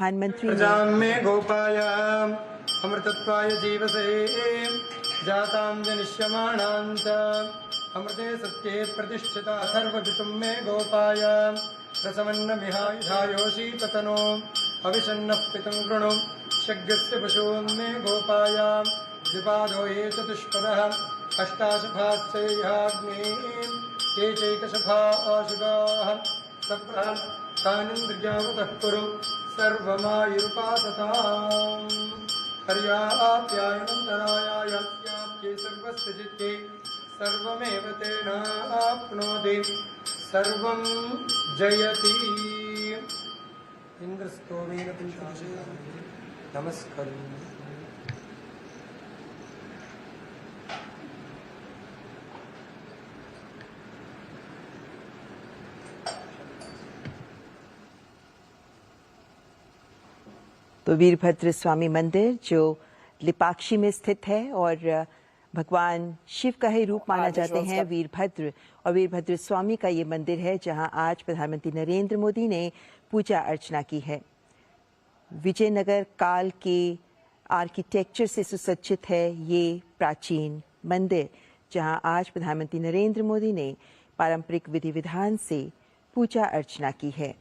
प्रधानमंत्री प्रजां मे गोपाय अमृतत्वाय जीवसे जातां जनिष्यमाणां च अमृते सत्ये प्रतिष्ठिता अथर्वपितुं मे गोपाय रसमन्नमिहायोषी ततनो अविषन्नः पितुं कृणु शग्यस्य पशून् मे गोपाय द्विपादो ये चतुष्पदः अष्टाशफाश्चैहाग्ने ये चैकशफा आशुगाः सप्तः तानिन्द्रियावतः कुरु सर्वमायुरुपासताम् पर्याप्यायनन्तरायाप्ये सर्वस्य चित्ते सर्वमेव तेनाप्नोति सर्वं जयति इन्द्रस्तोमेन नमस्करोमि। तो वीरभद्र स्वामी मंदिर जो लिपाक्षी में स्थित है और भगवान शिव का ही रूप माना जाते हैं वीरभद्र, और वीरभद्र स्वामी का ये मंदिर है जहां आज प्रधानमंत्री नरेंद्र मोदी ने पूजा अर्चना की है। विजयनगर काल के आर्किटेक्चर से सुसज्जित है ये प्राचीन मंदिर जहां आज प्रधानमंत्री नरेंद्र मोदी ने पारंपरिक विधि विधान से पूजा अर्चना की है।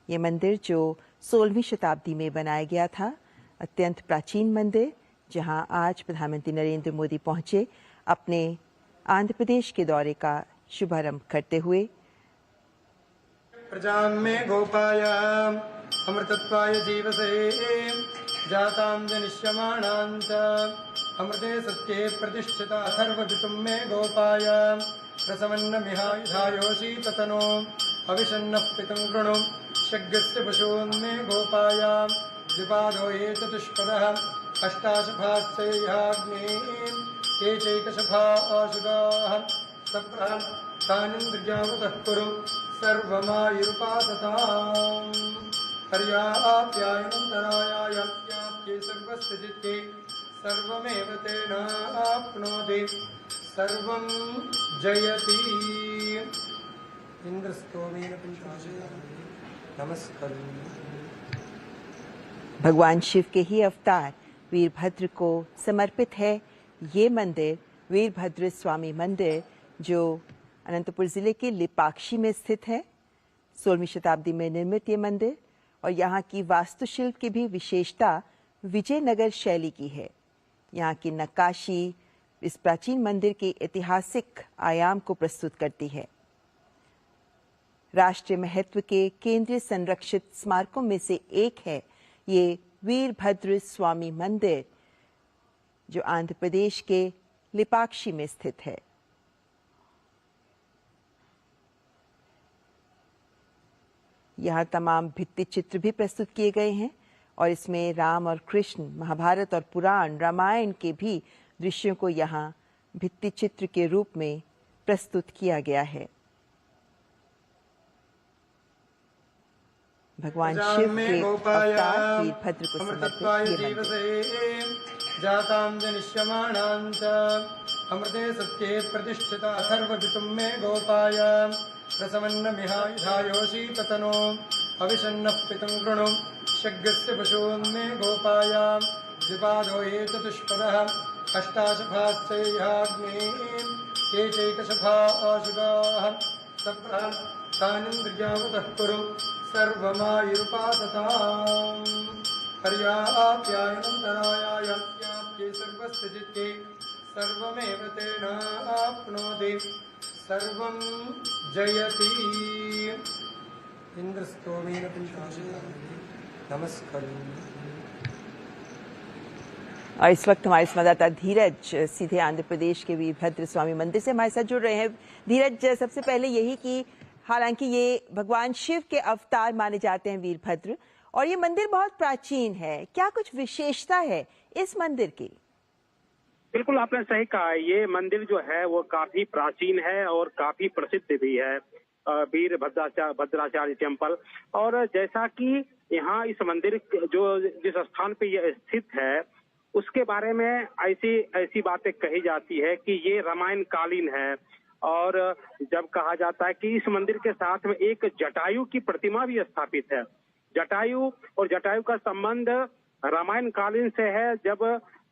ये मंदिर जो 16वीं शताब्दी में बनाया गया था, अत्यंत प्राचीन मंदिर जहां आज प्रधानमंत्री नरेंद्र मोदी पहुंचे अपने आंध्र प्रदेश के दौरे का शुभारंभ करते हुए। प्रजां मे गोपाय अमृतत्वाय जीवसे जातां जनिष्यमाणां च अमृते सत्ये प्रतिष्ठिता अथर्वपितुं मे गोपाय रसमन्नमिहायोषी ततनो अविषन्नः पितुं कृणु शग्यस्य पशून् मे गोपाय द्विपादो ये चतुष्पदः अष्टाशफाश्चैहाग्ने ये चैकशफा आशुगाः सप्तः तानिन्द्रियावतः कुरु सर्वमायुरुपासताम् पर्याप्यायनन्तरायाप्ये सर्वस्य चित्ते सर्वमेव तेनाप्नोति सर्वं जयति इन्द्रस्तोमेन नमस्करोमि। भगवान शिव के ही अवतार वीरभद्र को समर्पित है ये मंदिर, वीरभद्र स्वामी मंदिर, जो अनंतपुर जिले के लिपाक्षी में स्थित है। 16वीं शताब्दी में निर्मित ये मंदिर, और यहाँ की वास्तुशिल्प की भी विशेषता विजयनगर शैली की है। यहाँ की नक्काशी इस प्राचीन मंदिर के ऐतिहासिक आयाम को प्रस्तुत करती है। राष्ट्रीय महत्व के केंद्रीय संरक्षित स्मारकों में से एक है ये वीरभद्र स्वामी मंदिर, जो आंध्र प्रदेश के लिपाक्षी में स्थित है। यहाँ तमाम भित्ति चित्र भी प्रस्तुत किए गए हैं और इसमें राम और कृष्ण, महाभारत और पुराण, रामायण के भी दृश्यों को यहाँ भित्ति चित्र के रूप में प्रस्तुत किया गया है। भगवान शिव के अवतार वीरभद्र को समर्पित ये मंदिर। जातां जनिष्यमाणां च अमृते सत्ये प्रतिष्ठिता अथर्वपितुं मे गोपाय रसमन्नमिहायोषी ततनो अविषन्नः पितुं कृणु शग्यस्य पशून् मे गोपाय द्विपादो ये चतुष्पदः अष्टाशफाश्चैहाग्ने ये चैकशफा आशुगाः सप्तः तानिन्द्रियावतः कुरु सर्वमायुरुपासताम् पर्याप्यायनन्तरायाप्ये सर्वस्य चित्ते सर्वमेव तेनाप्नोति सर्वं जयति इन्द्रस्तोमेन नमस्करोमि। और इस वक्त हमारे संवाददाता धीरज सीधे आंध्र प्रदेश के वीरभद्र स्वामी मंदिर से हमारे साथ जुड़ रहे हैं। धीरज, सबसे पहले यही कि हालांकि ये भगवान शिव के अवतार माने जाते हैं वीरभद्र, और ये मंदिर बहुत प्राचीन है, क्या कुछ विशेषता है इस मंदिर की? बिल्कुल, आपने सही कहा। ये मंदिर जो है वो काफी प्राचीन है और काफी प्रसिद्ध भी है, वीरभद्राचार्य टेम्पल। और जैसा कि यहाँ इस मंदिर जो जिस स्थान पे ये स्थित है उसके बारे में ऐसी बातें कही जाती है कि ये रामायण कालीन है और जब कहा जाता है कि इस मंदिर के साथ में एक जटायु की प्रतिमा भी स्थापित है। जटायु और जटायु का संबंध रामायण कालीन से है। जब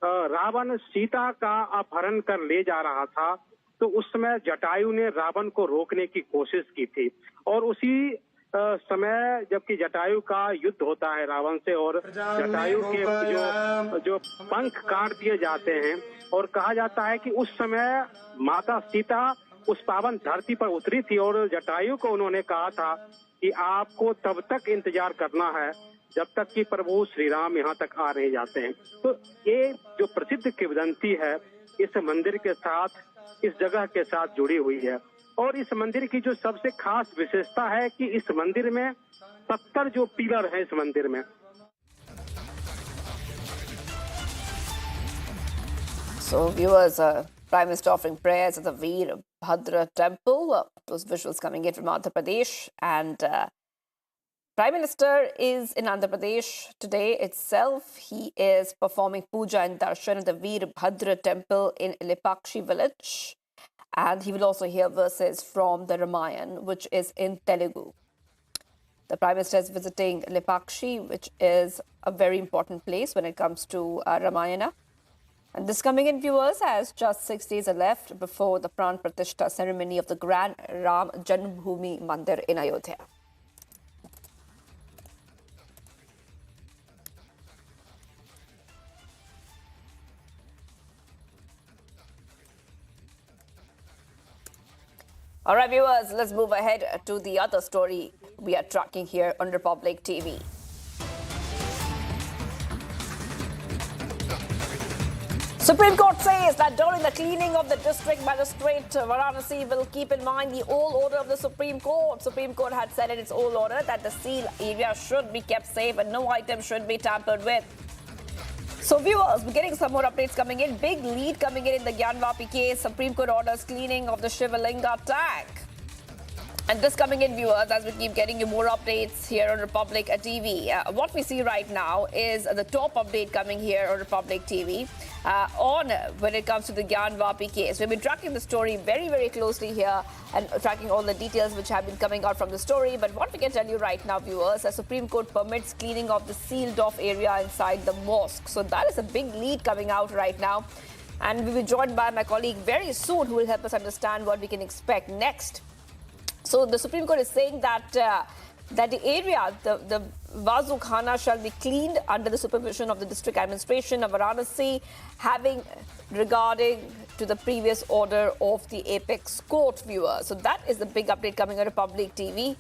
रावण सीता का अपहरण कर ले जा रहा था तो उस समय जटायु ने रावण को रोकने की कोशिश की थी, और उसी समय जबकि जटायु का युद्ध होता है रावण से और जटायु के जो पंख काट दिए जाते हैं, और कहा जाता है कि उस समय माता सीता उस पावन धरती पर उतरी थी और जटायु को उन्होंने कहा था कि आपको तब तक इंतजार करना है जब तक कि प्रभु श्री राम यहाँ तक आ नहीं जाते हैं। तो ये जो प्रसिद्ध किंवदंती है इस मंदिर के साथ, इस जगह के साथ जुड़ी हुई है। और इस मंदिर की जो सबसे खास विशेषता है कि इस मंदिर में 70 जो पिलर हैं इस मंदिर में। So viewers, Prime Minister offering prayers at the Veerbhadra Temple. Those visuals coming in from Andhra Pradesh, and Prime Minister is in Andhra Pradesh today itself. He is performing Pooja and Darshan at the Veerbhadra Temple in Lipakshi village. And he will also hear verses from the Ramayana, which is in Telugu. The Prime Minister is visiting Lipakshi, which is a very important place when it comes to Ramayana. And this coming in, viewers, as just 6 days are left before the Pran Pratishtha ceremony of the Grand Ram Mandir in Ayodhya. All right, viewers, let's move ahead to the other story we are tracking here on Republic TV. Supreme Court says that during the cleaning of the district magistrate, Varanasi will keep in mind the old order of the Supreme Court. Supreme Court had said in its old order that the seal area should be kept safe and no item should be tampered with. So viewers, we're getting some more updates coming in. Big lead coming in the Gyanvapi case. Supreme Court orders cleaning of the Shiva Linga tank. And this coming in, viewers, as we keep getting you more updates here on Republic TV. What we see right now is the top update coming here on Republic TV on when it comes to the Gyanvapi case. We've been tracking the story very, very closely here and tracking all the details which have been coming out from the story. But what we can tell you right now, viewers, the Supreme Court permits cleaning of the sealed off area inside the mosque. So that is a big lead coming out right now. And we'll be joined by my colleague very soon who will help us understand what we can expect next. So the Supreme Court is saying that that the area, the Vazu Khana, shall be cleaned under the supervision of the district administration of Varanasi, having regarding to the previous order of the apex court, viewers. So that is the big update coming on Republic TV,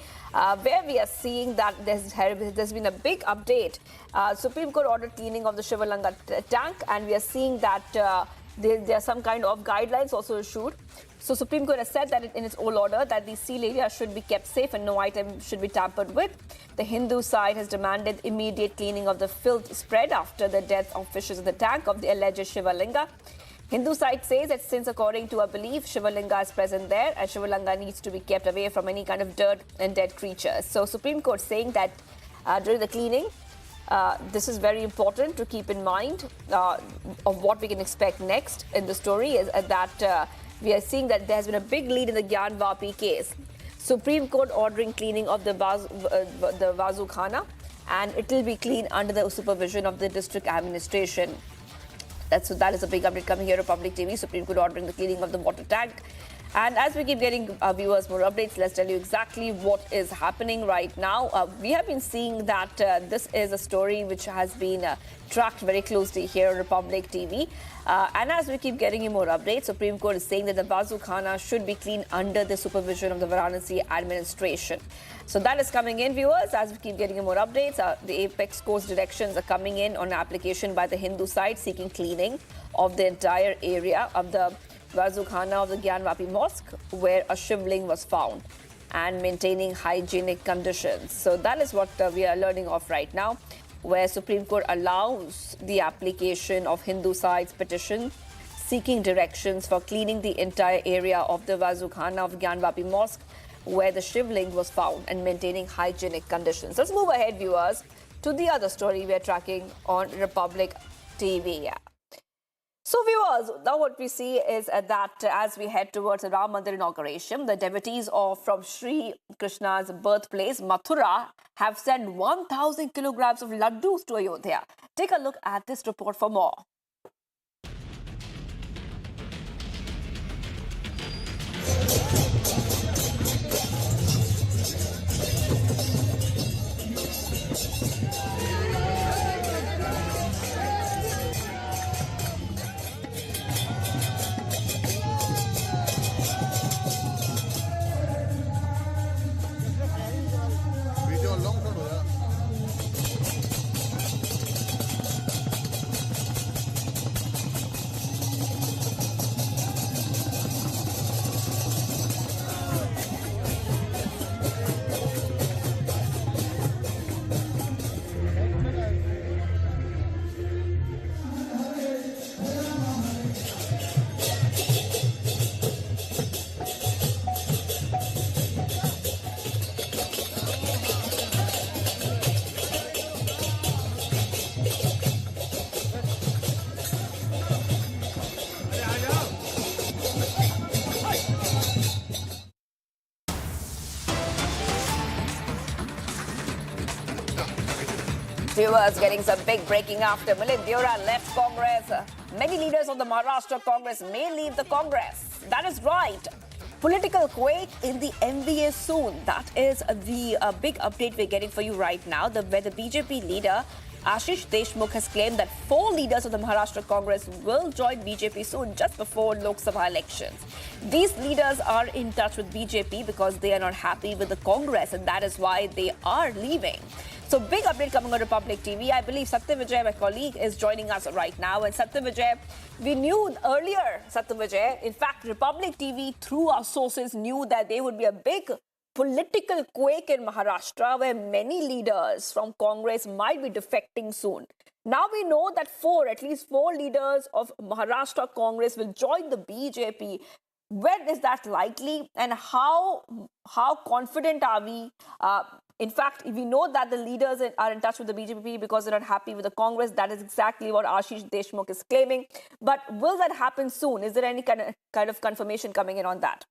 where we are seeing that there's been a big update. Supreme Court ordered cleaning of the Shiva Linga tank, and we are seeing that there are some kind of guidelines also issued. So Supreme Court has said that in its old order that the seal area should be kept safe and no item should be tampered with. The Hindu side has demanded immediate cleaning of the filth spread after the death of fishes in the tank of the alleged Shiva Linga. Hindu side says that since according to a belief, Shiva Linga is present there and Shiva Linga needs to be kept away from any kind of dirt and dead creatures. So Supreme Court saying that during the cleaning, this is very important to keep in mind of what we can expect next in the story is that we are seeing that there has been a big lead in the Gyanvapi case. Supreme Court ordering cleaning of the Vazu Khana, and it will be cleaned under the supervision of the district administration. That is a big update coming here on Public TV. Supreme Court ordering the cleaning of the water tank. And as we keep getting viewers more updates, let's tell you exactly what is happening right now. We have been seeing that this is a story which has been tracked very closely here on Republic TV. And as we keep getting you more updates, Supreme Court is saying that the Vazu Khana should be cleaned under the supervision of the Varanasi administration. So that is coming in, viewers. As we keep getting you more updates, the apex court's directions are coming in on an application by the Hindu side seeking cleaning of the entire area of the Vazu Khana of the Gyanvapi mosque, where a shivling was found, and maintaining hygienic conditions. So that is what we are learning of right now, where Supreme Court allows the application of Hindu side's petition seeking directions for cleaning the entire area of the Vazu Khana of Gyanvapi mosque, where the shivling was found, and maintaining hygienic conditions. Let's move ahead, viewers, to the other story we are tracking on Republic TV. So viewers, now what we see is that as we head towards the Ram Mandir inauguration, the devotees from Sri Krishna's birthplace, Mathura, have sent 1,000 kilograms of laddus to Ayodhya. Take a look at this report for more. Viewers, getting some big breaking after Milind Deora left Congress. Many leaders of the Maharashtra Congress may leave the Congress. That is right. Political quake in the MVA soon. That is the big update we're getting for you right now. Where the BJP leader Ashish Deshmukh has claimed that 4 leaders of the Maharashtra Congress will join BJP soon, just before Lok Sabha elections. These leaders are in touch with BJP because they are not happy with the Congress, and that is why they are leaving. So big update coming on Republic TV. I believe Satyam Vijay, my colleague, is joining us right now. And Satyam Vijay, we knew earlier, Satyam Vijay, in fact, Republic TV, through our sources, knew that there would be a big political quake in Maharashtra where many leaders from Congress might be defecting soon. Now we know that at least four leaders of Maharashtra Congress will join the BJP. When is that likely, and how confident are we? In fact, we know that the leaders are in touch with the BJP because they're not happy with the Congress. That is exactly what Ashish Deshmukh is claiming. But will that happen soon? Is there any kind of confirmation coming in on that?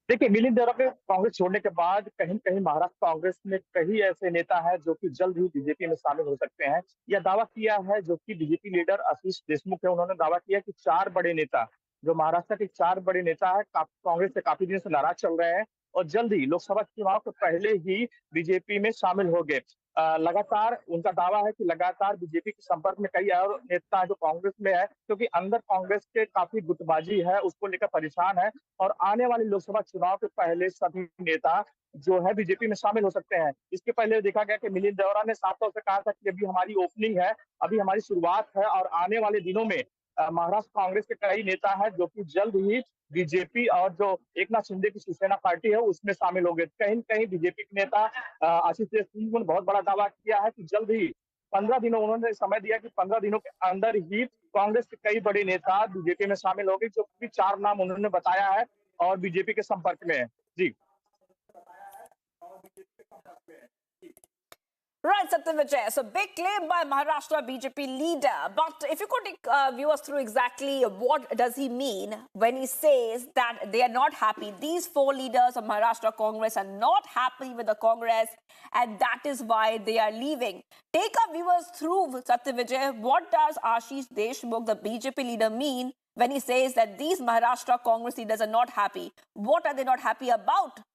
देखिए, मिलिंद देवरा के कांग्रेस छोड़ने के बाद कहीं कहीं महाराष्ट्र कांग्रेस में कई ऐसे नेता हैं जो कि जल्द ही बीजेपी में शामिल हो सकते हैं। यह दावा किया है जो कि बीजेपी लीडर आशीष देशमुख है, उन्होंने दावा किया कि 4 बड़े नेता, जो महाराष्ट्र के 4 बड़े नेता है, कांग्रेस से काफी दिन से नाराज चल रहे हैं और जल्द ही लोकसभा चुनाव के पहले ही बीजेपी में शामिल हो गए। लगातार उनका दावा है कि लगातार बीजेपी के संपर्क में कई और नेता हैं जो कांग्रेस में है, क्योंकि अंदर कांग्रेस के काफी गुटबाजी है, उसको लेकर परेशान है और आने वाले लोकसभा चुनाव के पहले सभी नेता जो है बीजेपी में शामिल हो सकते हैं। इसके पहले देखा गया कि मिलिंद देवरा ने साफ तौर से कहा था कि अभी हमारी ओपनिंग है, अभी हमारी शुरुआत है और आने वाले दिनों में महाराष्ट्र कांग्रेस के कई नेता हैं जो कि जल्द ही बीजेपी और जो एकनाथ शिंदे की शिवसेना पार्टी है उसमें शामिल हो गए। कहीं न कहीं बीजेपी के नेता आशीष देशमुख ने बहुत बड़ा दावा किया है कि जल्द ही 15 दिनों, उन्होंने समय दिया कि 15 दिनों के अंदर ही कांग्रेस के कई बड़े नेता बीजेपी में शामिल हो गए, जो कि 4 नाम उन्होंने बताया है और बीजेपी के संपर्क में है। जी। Right, Satyam Vijay. So big claim by Maharashtra BJP leader. But if you could take viewers through exactly what does he mean when he says that they are not happy. These 4 leaders of Maharashtra Congress are not happy with the Congress, and that is why they are leaving. Take our viewers through, Satyam Vijay. What does Ashish Deshmukh, the BJP leader, mean when he says that these Maharashtra Congress leaders are not happy? What are they not happy about?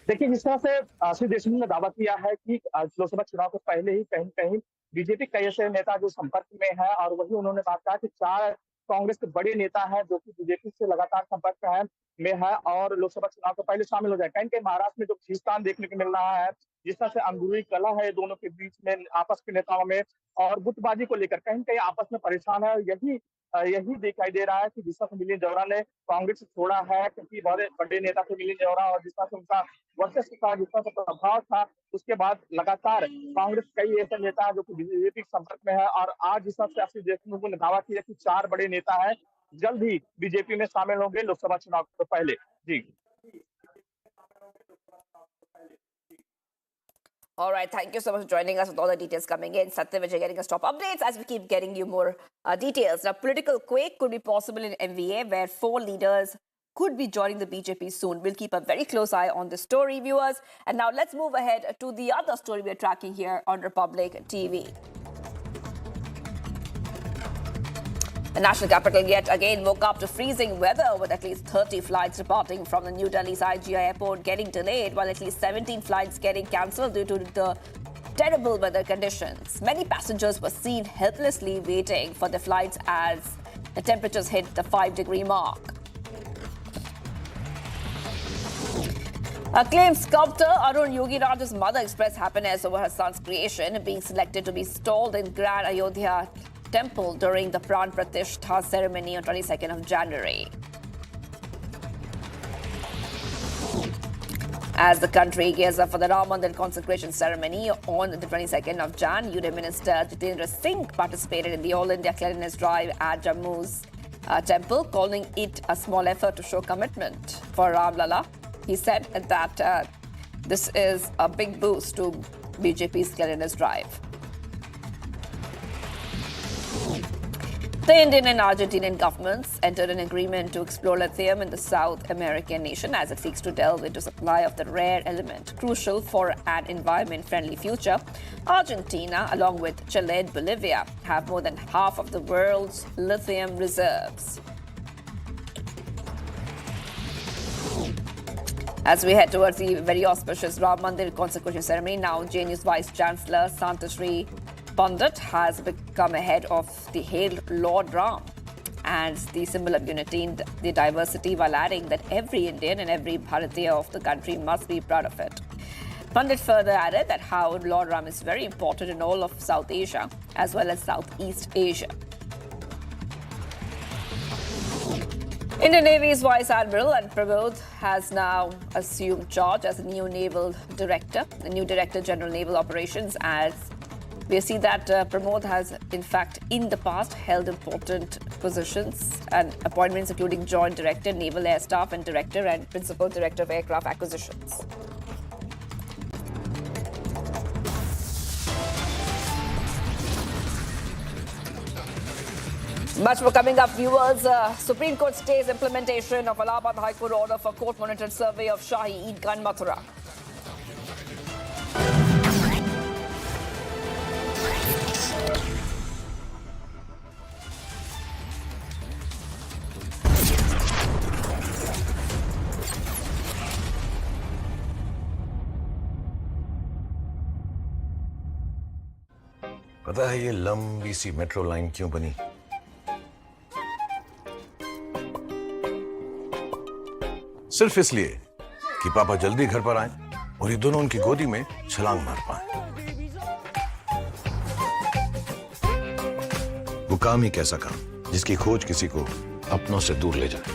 देखिए, जिस तरह से आशीष देशमुख ने दावा किया है कि लोकसभा चुनाव के पहले ही कहीं कहीं बीजेपी कई ऐसे नेता जो संपर्क में है और वही उन्होंने बात कहा कि 4 कांग्रेस के बड़े नेता हैं जो कि बीजेपी से लगातार संपर्क में है और लोकसभा चुनाव के पहले शामिल हो जाए। कहीं कहीं महाराष्ट्र में जो खींचतान देखने को मिल रहा है, जिस तरह से अंदरूनी कलह है दोनों के बीच में, आपस के नेताओं में और गुटबाजी को लेकर कहीं कहीं आपस में परेशान है। यही दिखाई दे रहा है कि जिस तरह से मिलिंद देवरा ने कांग्रेस छोड़ा है, क्योंकि बहुत बड़े नेता थे मिलिंद देवरा और जिस तरह से उनका वर्चस्व था, जिस तरह से प्रभाव था, उसके बाद लगातार कांग्रेस कई ऐसे नेता हैं जो कि बीजेपी के संपर्क में है और आज जिस तरह से आशीष देशमुख ने दावा किया कि 4 बड़े नेता हैं जल्द ही बीजेपी में शामिल होंगे लोकसभा चुनाव से पहले। जी। All right, thank you so much for joining us with all the details coming in. Satya Vijay getting us top updates as we keep getting you more details. Now, political quake could be possible in MVA, where 4 leaders could be joining the BJP soon. We'll keep a very close eye on this story, viewers. And now let's move ahead to the other story we're tracking here on Republic TV. The national capital yet again woke up to freezing weather, with at least 30 flights departing from the New Delhi's IGI airport getting delayed, while at least 17 flights getting cancelled due to the terrible weather conditions. Many passengers were seen helplessly waiting for their flights as the temperatures hit the 5-degree mark. Acclaimed sculptor Arun Yogiraj's mother expressed happiness over her son's creation being selected to be installed in Grand Ayodhya Temple during the Pran Pratishtha ceremony on 22nd of January. As the country gears up for the Ram Mandir consecration ceremony on the 22nd of Jan, Union Minister Jitendra Singh participated in the All India Cleanliness Drive at Jammu's temple, calling it a small effort to show commitment for Ram Lala. He said that this is a big boost to BJP's cleanliness drive. The Indian and Argentinian governments entered an agreement to explore lithium in the South American nation as it seeks to delve into supply of the rare element crucial for an environment-friendly future. Argentina, along with Chile and Bolivia, have more than half of the world's lithium reserves. As we head towards the very auspicious Ram Mandir consecration ceremony, now JNU's Vice Chancellor Santashri Pandit has become a head of the hailed Lord Ram and the symbol of unity in the diversity, while adding that every Indian and every Bharatiya of the country must be proud of it. Pandit further added that how Lord Ram is very important in all of South Asia as well as Southeast Asia. Indian Navy's Vice Admiral and Prabodh has now assumed charge as the new Naval Director, the new Director General Naval Operations, as we see that Pramod has, in fact, in the past held important positions and appointments, including Joint Director, Naval Air Staff, and Director and Principal Director of Aircraft Acquisitions. Much more coming up, viewers. Supreme Court stays implementation of Allahabad High Court order for court-monitored survey of Shahi Eidgah in Mathura. पता है ये लंबी सी metro line क्यों बनी? सिर्फ इसलिए कि पापा जल्दी घर पर आए और ये दोनों उनकी गोदी में छलांग मार पाए। वो काम ही कैसा काम जिसकी खोज किसी को अपनों से दूर ले जाए।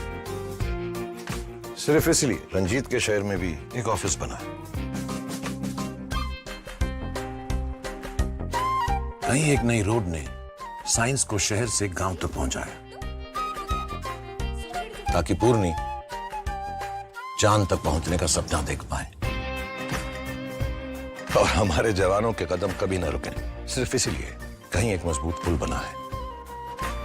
सिर्फ इसलिए रंजीत के शहर में भी एक ऑफिस बना है। कहीं एक नई रोड ने साइंस को शहर से गांव तक पहुंचाया ताकि पूर्णी चांद तक पहुंचने का सपना देख पाए। और हमारे जवानों के कदम कभी न रुके, सिर्फ इसीलिए कहीं एक मजबूत पुल बना है।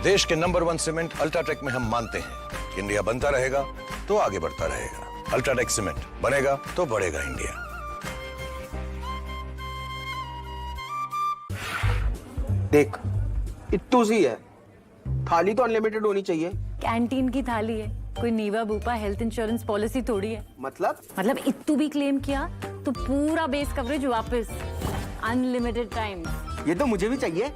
देश के नंबर 1 सीमेंट अल्ट्राटेक में हम मानते हैं कि इंडिया बनता रहेगा तो आगे बढ़ता रहेगा। अल्ट्राटेक सीमेंट बनेगा तो बढ़ेगा इंडिया। देख, इत्तू सी है, थाली तो अनलिमिटेड होनी चाहिए। कैंटीन की थाली है, कोई नीवा बूपा हेल्थ इंश्योरेंस पॉलिसी थोड़ी है। मतलब इत्तू भी क्लेम किया तो पूरा बेस कवरेज वापस, अनलिमिटेड टाइम। ये तो मुझे भी चाहिए।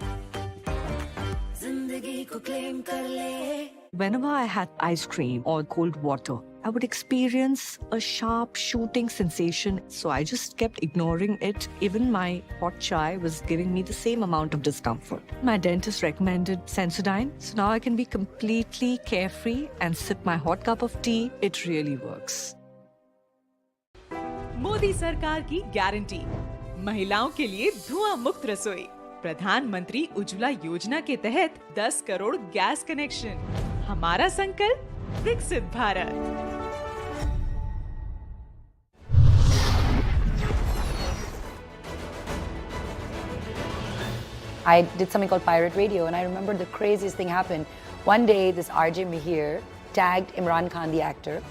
जिंदगी को क्लेम कर ले। Whenever I had ice cream or cold water, I would experience a sharp shooting sensation. So I just kept ignoring it. Even my hot chai was giving me the same amount of discomfort. My dentist recommended Sensodyne. So now I can be completely carefree and sip my hot cup of tea. It really works. Modi सरकार की guarantee, महिलाओं के लिए धुआं मुक्त रसोई। प्रधानमंत्री उज्ज्वला योजना के तहत 10 करोड़ गैस कनेक्शन, हमारा संकल्प विकसित Bharat. I did something called Pirate Radio, and I remember the craziest thing happened. One day, this RJ Mihir tagged Imran Khan, the actor,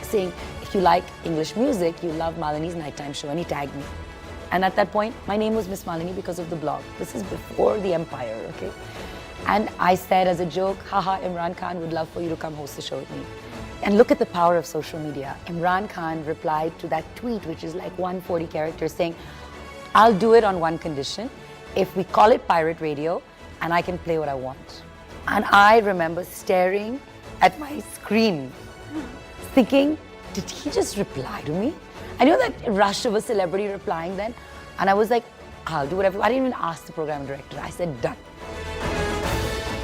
saying, if you like English music, you love Malini's nighttime show, and he tagged me. And at that point, my name was Miss Malini because of the blog. This is before the empire, okay? And I said as a joke, haha, Imran Khan would love for you to come host the show with me. And look at the power of social media. Imran Khan replied to that tweet, which is like 140 characters, saying, I'll do it on one condition. If we call it Pirate Radio, and I can play what I want. And I remember staring at my screen, thinking, did he just reply to me? I knew that rush of a celebrity replying then, and I was like, I'll do whatever. I didn't even ask the program director. I said, done.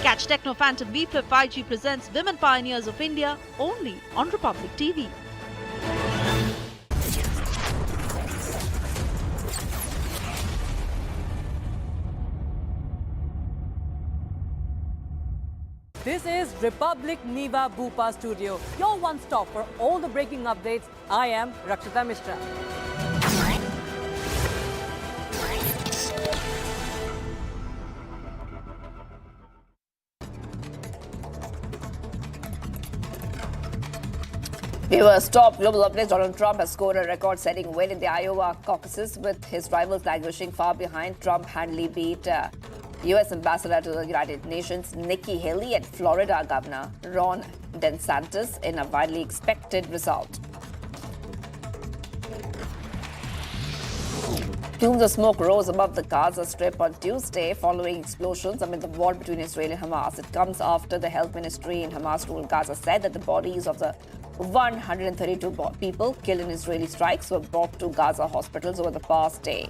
Catch Techno Phantom B Flip 5G presents Women Pioneers of India only on Republic TV. This is Republic Niva Bhupa Studio, your one stop for all the breaking updates. I am Rakshita Mishra. Viewers, top global updates. Donald Trump has scored a record-setting win in the Iowa caucuses, with his rivals languishing far behind. Trump handily beat U.S. Ambassador to the United Nations Nikki Haley and Florida Governor Ron DeSantis in a widely expected result. Plumes of smoke rose above the Gaza Strip on Tuesday following explosions amid the war between Israel and Hamas. It comes after the health ministry in Hamas-ruled Gaza said that the bodies of the 132 people killed in Israeli strikes were brought to Gaza hospitals over the past day.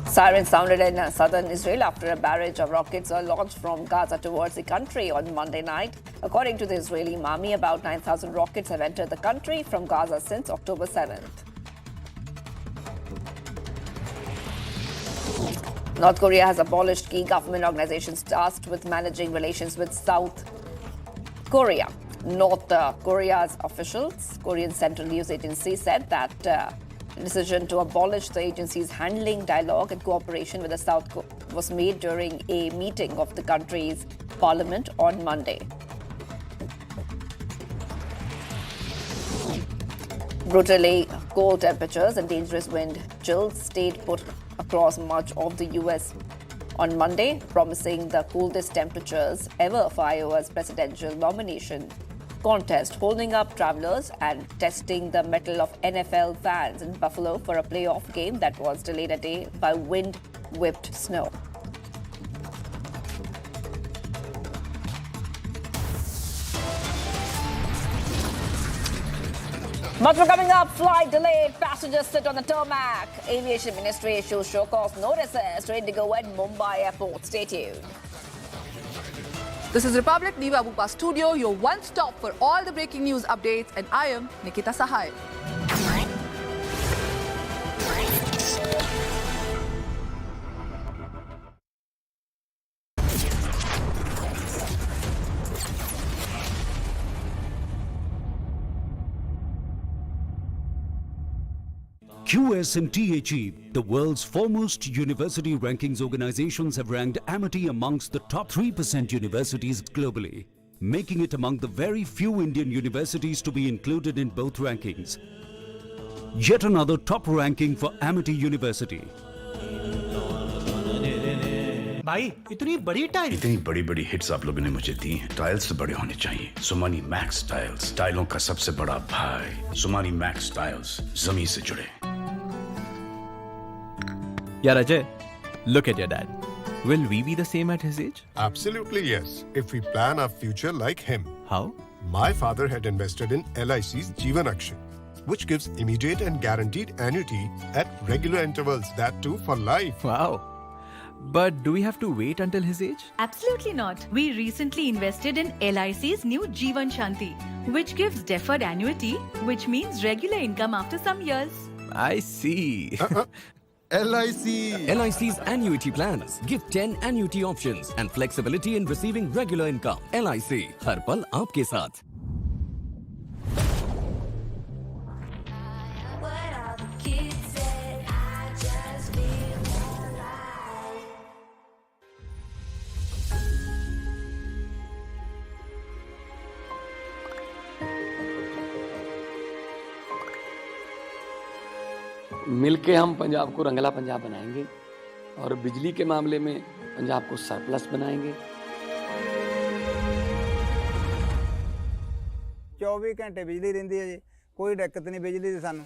Sirens sounded in southern Israel after a barrage of rockets were launched from Gaza towards the country on Monday night. According to the Israeli army, about 9,000 rockets have entered the country from Gaza since October 7th. North Korea has abolished key government organizations tasked with managing relations with South Korea. North Korea's officials, Korean Central News Agency, said that the decision to abolish the agency's handling dialogue and cooperation with the South was made during a meeting of the country's parliament on Monday. Brutally cold temperatures and dangerous wind chills stayed put across much of the U.S. on Monday, promising the coldest temperatures ever for Iowa's presidential nomination contest, holding up travelers and testing the mettle of NFL fans in Buffalo for a playoff game that was delayed a day by wind-whipped snow. Much more coming up. Flight delayed. Passengers sit on the tarmac. Aviation Ministry issues show cause notices to Indigo at Mumbai Airport. Stay tuned. This is Republic Niva Bhupa Studio, your one stop for all the breaking news updates, and I am Nikita Sahai. QS and THE, the world's foremost university rankings organizations, have ranked Amity amongst the top 3% universities globally, making it among the very few Indian universities to be included in both rankings. Yet another top ranking for Amity University. भाई इतनी बड़ी hits आप लोगों ने मुझे दी हैं। Tiles से बड़े होने चाहिए। सुमानी मैक्स टाइल्स, टाइलों का सबसे बड़ा भाई। सुमानी मैक्स टाइल्स, जमीन से जुड़े। Yeah, Ajay, look at your dad. Will we be the same at his age? Absolutely yes, if we plan our future like him. How? My father had invested in LIC's Jeevan Akshay, which gives immediate and guaranteed annuity at regular intervals, that too for life. Wow. But do we have to wait until his age? Absolutely not. We recently invested in LIC's new Jeevan Shanti, which gives deferred annuity, which means regular income after some years. I see. LIC. LIC's annuity plans give 10 annuity options and flexibility in receiving regular income. LIC, हर पल आपके साथ. मिलके हम पंजाब को रंगला पंजाब बनाएंगे और बिजली के मामले में पंजाब को सरप्लस बनाएंगे। 24 घंटे बिजली रहिंदी है जी, कोई दिक्कत नहीं बिजली दी, सानू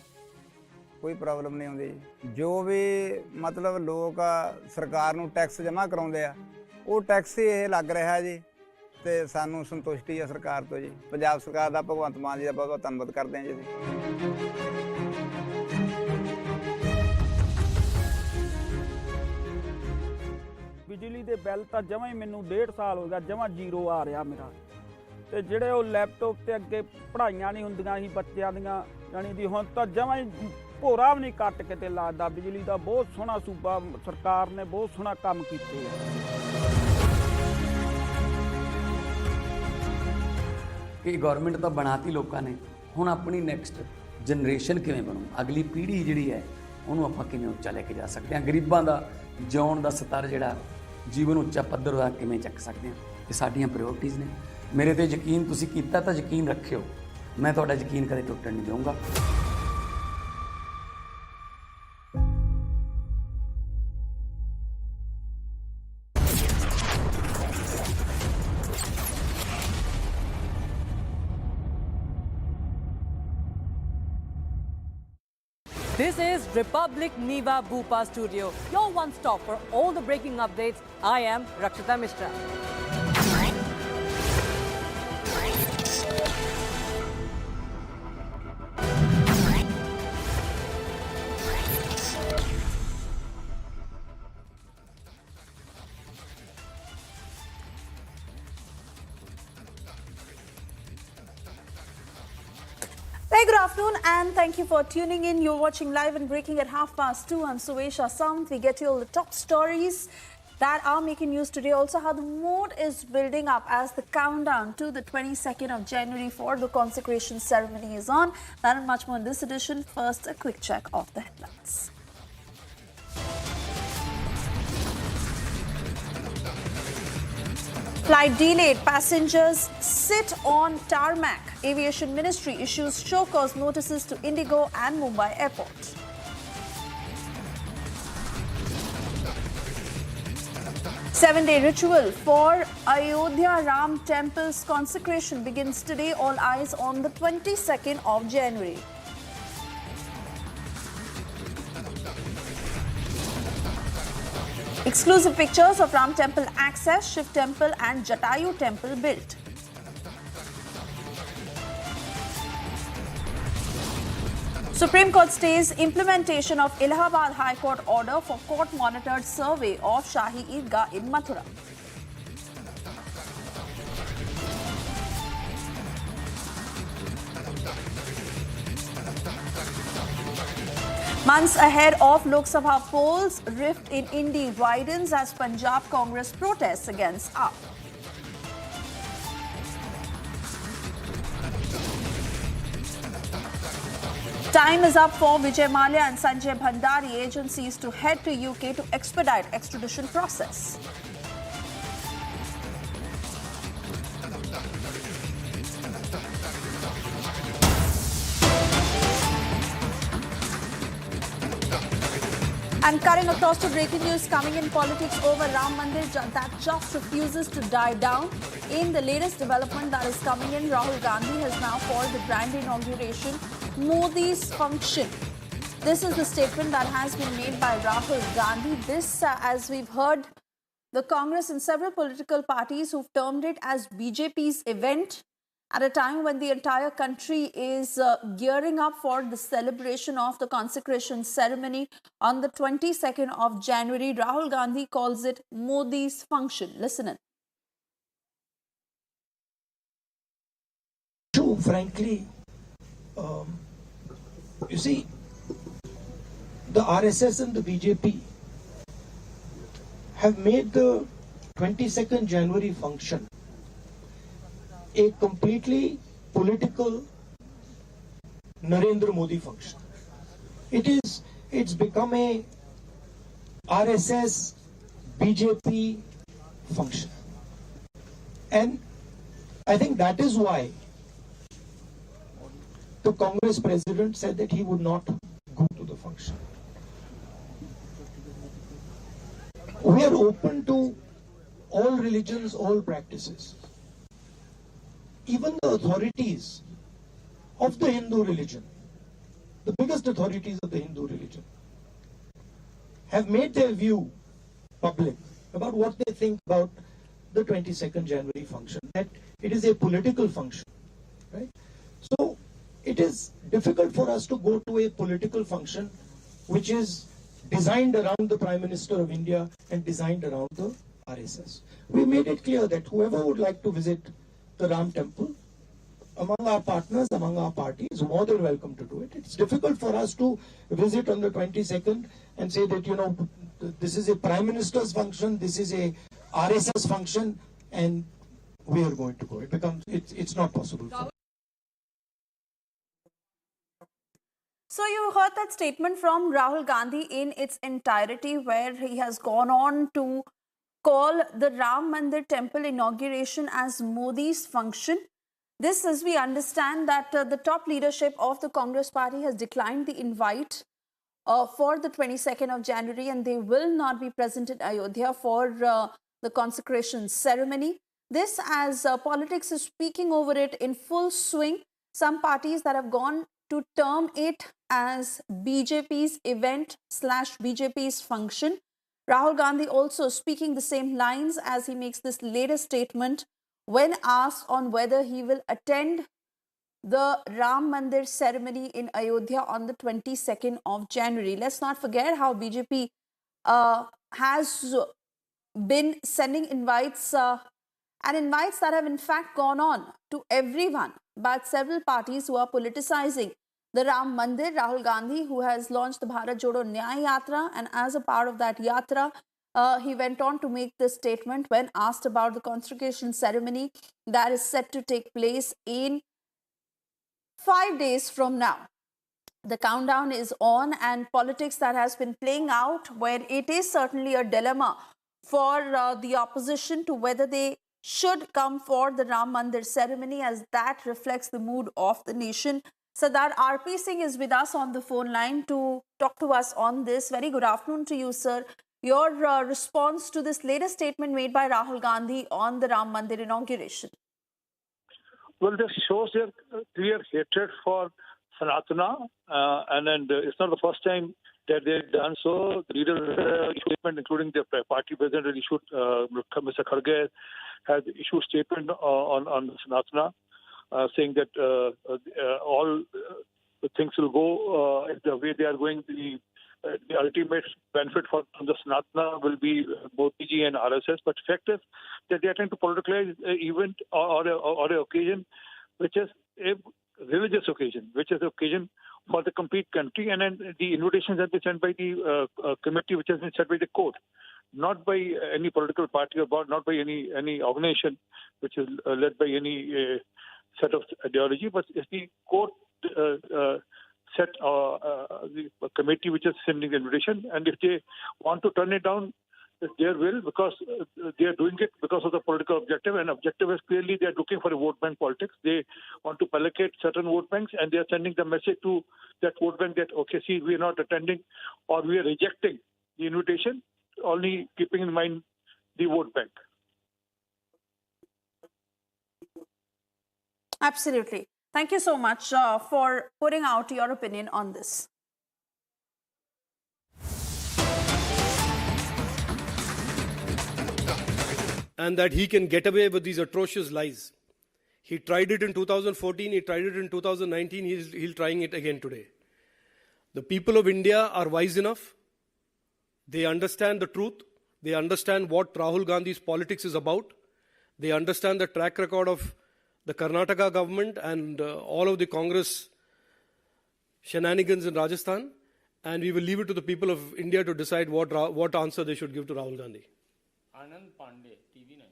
कोई प्रॉब्लम नहीं आउंदी जी। जो भी मतलब लोग सरकार नू टैक्स जमा कराउंदे आ, वो टैक्स ही ये लग रहा जी, ते सानू संतुष्टि है सरकार तो जी। पंजाब सरकार दा भगवंत मान जी दा बहुत बहुत धन्नवाद करते हैं जी। बिजली के बिल तो जमा ही मैनू 1.5 साल हो गया जमा जीरो आ रहा मेरा। तो जोड़े वो लैपटॉप से अगे पढ़ाइयां नहीं होंदियां सी बच्चों दियां, जानी दी हुण तो जमा ही भोरा भी नहीं कट के ते लगदा। बिजली का बहुत सोहना सूबा सरकार ने बहुत सोहना काम कीते है। कि गवर्नमेंट तो बनाती लोगों ने, हुण अपनी नैक्सट जनरेशन किवें बनू, अगली पीढ़ी जिहड़ी है उन्होंने आपां किवें उच्चा लैके जा सकते हैं, गरीबां दा जिउण दा स्तर जिहड़ा जीवन उच्चा पद्धर दा किवें चक सकते हैं, ये साडियां प्रायोरिटीज़ ने। मेरे ते यकीन तुसीं कीता तां यकीन रखियो, मैं तुहाडा यकीन कदे टुटण नहीं दूंगा। This is Republic Niva Bhupa Studio, your one stop for all the breaking updates. I am Rakshita Mishra. Very good afternoon and thank you for tuning in. You're watching live and breaking at 2:30. I'm Suesha Samth. We get you all the top stories that are making news today. Also how the mood is building up as the countdown to the 22nd of January for the consecration ceremony is on. That and much more in this edition. First, a quick check of the headlines. Flight delayed. Passengers sit on tarmac. Aviation Ministry issues show cause notices to Indigo and Mumbai Airport. Seven-day ritual for Ayodhya Ram Temple's consecration begins today. All eyes on the 22nd of January. Exclusive pictures of Ram Temple access, Shiv Temple and Jatayu Temple built. Supreme Court stays implementation of Allahabad High Court order for court-monitored survey of Shahi Eidgah in Mathura. Months ahead of Lok Sabha polls, rift in Indi widens as Punjab Congress protests against AAP. Time is up for Vijay Mallya and Sanjay Bhandari agencies to head to UK to expedite extradition process. And cutting across to breaking news coming in politics over Ram Mandir that just refuses to die down. In the latest development that is coming in, Rahul Gandhi has now called the grand inauguration Modi's function. This is the statement that has been made by Rahul Gandhi. This, as we've heard, the Congress and several political parties who've termed it as BJP's event at a time when the entire country is gearing up for the celebration of the consecration ceremony on the 22nd of January. Rahul Gandhi calls it Modi's function. Listen in. True, frankly, you see, the RSS and the BJP have made the 22nd January function a completely political Narendra Modi function. It's become a RSS BJP function. And I think that is why the Congress president said that he would not go to the function. We are open to all religions, all practices. Even the authorities of the Hindu religion, the biggest authorities of the Hindu religion, have made their view public about what they think about the 22nd January function, that it is a political function, right? So it is difficult for us to go to a political function which is designed around the Prime Minister of India and designed around the RSS. We made it clear that whoever would like to visit the Ram Temple, among our partners, among our parties, is more than welcome to do it. It's difficult for us to visit on the 22nd and say that, you know, this is a Prime Minister's function, this is a RSS function, and we are going to go. It's not possible. So you heard that statement from Rahul Gandhi in its entirety, where he has gone on to call the Ram Mandir temple inauguration as Modi's function. This, as we understand, that the top leadership of the Congress party has declined the invite for the 22nd of January, and they will not be present in Ayodhya for the consecration ceremony. This, as politics is speaking over it in full swing. Some parties that have gone to term it as BJP's event / BJP's function. Rahul Gandhi also speaking the same lines as he makes this latest statement when asked on whether he will attend the Ram Mandir ceremony in Ayodhya on the 22nd of January. Let's not forget how BJP has been sending invites and invites that have in fact gone on to everyone, but several parties who are politicizing the Ram Mandir. Rahul Gandhi, who has launched the Bharat Jodo Nyay Yatra, and as a part of that yatra, he went on to make this statement when asked about the consecration ceremony that is set to take place in 5 days from now. The countdown is on, and politics that has been playing out, where it is certainly a dilemma for the opposition to whether they should come for the Ram Mandir ceremony, as that reflects the mood of the nation. Sardar R.P. Singh is with us on the phone line to talk to us on this. Very good afternoon to you, sir. Your response to this latest statement made by Rahul Gandhi on the Ram Mandir inauguration. Well, this shows their clear hatred for Sanatana, and it's not the first time that they've done so. The leaders statement, including the party president, issued, Mr. Kharge has issued statement on Sanatana, saying that all the things will go the way they are going. The ultimate benefit from the Sanatana will be Modi ji and RSS. But the fact is that they are trying to politicize an event or an occasion which is a religious occasion, which is an occasion for the complete country. And then the invitations have been sent by the committee, which has been set by the court, not by any political party or not by any organization which is led by any set of ideology, but it's the court set the committee which is sending the invitation. And if they want to turn it down, it's their will, because they are doing it because of the political objective. And objective is clearly they are looking for a vote bank politics. They want to allocate certain vote banks, and they are sending the message to that vote bank that, okay, see, we are not attending or we are rejecting the invitation, only keeping in mind the vote bank. Absolutely. Thank you so much for putting out your opinion on this. And that he can get away with these atrocious lies. He tried it in 2014, he tried it in 2019, he's trying it again today. The people of India are wise enough. They understand the truth. They understand what Rahul Gandhi's politics is about. They understand the track record of the Karnataka government and all of the Congress shenanigans in Rajasthan. and we will leave it to the people of India to decide what answer they should give to Rahul Gandhi. Anand Pandey, TV9.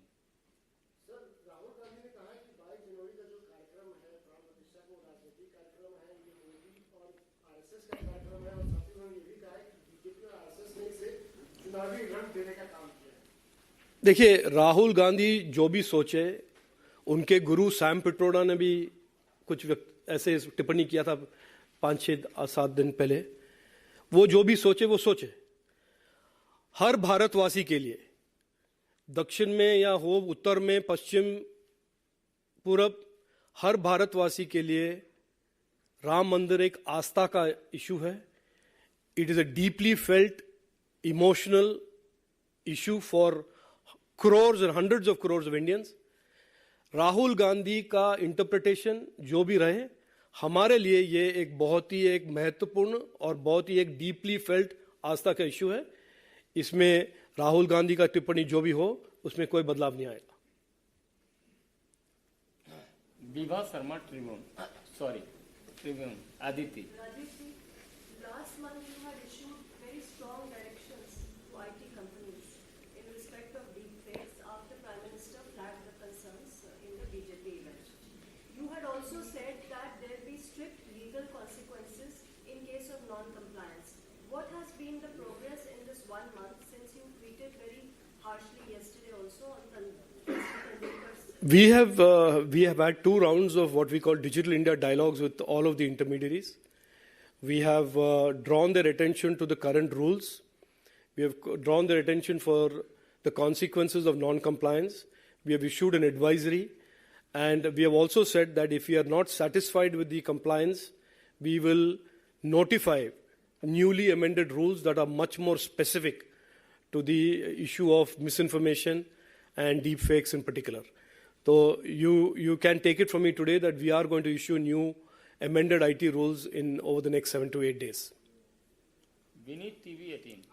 देखिए, राहुल गांधी जो भी सोचे, उनके गुरु Sam Pitroda ने भी कुछ ऐसे टिप्पणी किया था 5-6-7 दिन पहले। वो जो भी सोचे वो सोचे। हर भारतवासी के लिए, दक्षिण में या हो उत्तर में, पश्चिम, पूरब, हर भारतवासी के लिए राम मंदिर एक आस्था का इशू है. It is a deeply felt emotional issue for crores and hundreds of crores of Indians. Rahul Gandhi का इंटरप्रिटेशन जो भी रहे, हमारे लिए ये एक बहुत ही एक महत्वपूर्ण और बहुत ही एक डीपली फेल्ट आस्था का इशू है. इसमें राहुल गांधी का टिप्पणी जो भी हो, उसमें कोई बदलाव नहीं आएगा. Vibha Sharma Tribune Aditya. Last month you had issued very strong directions to IT companies in respect of deepfakes after Prime Minister flagged the concerns in the BJP event. You had also said that there will be strict legal consequences in case of non-compliance. What has been the progress in this 1 month since you tweeted very harshly yesterday also on We have had 2 rounds of what we call Digital India dialogues with all of the intermediaries. We have drawn their attention to the current rules. We have drawn their attention for the consequences of non-compliance. We have issued an advisory. And we have also said that if we are not satisfied with the compliance, we will notify newly amended rules that are much more specific to the issue of misinformation and deepfakes in particular. So you can take it from me today that we are going to issue new amended IT rules in over the next 7 to 8 days. Vinit TV 18.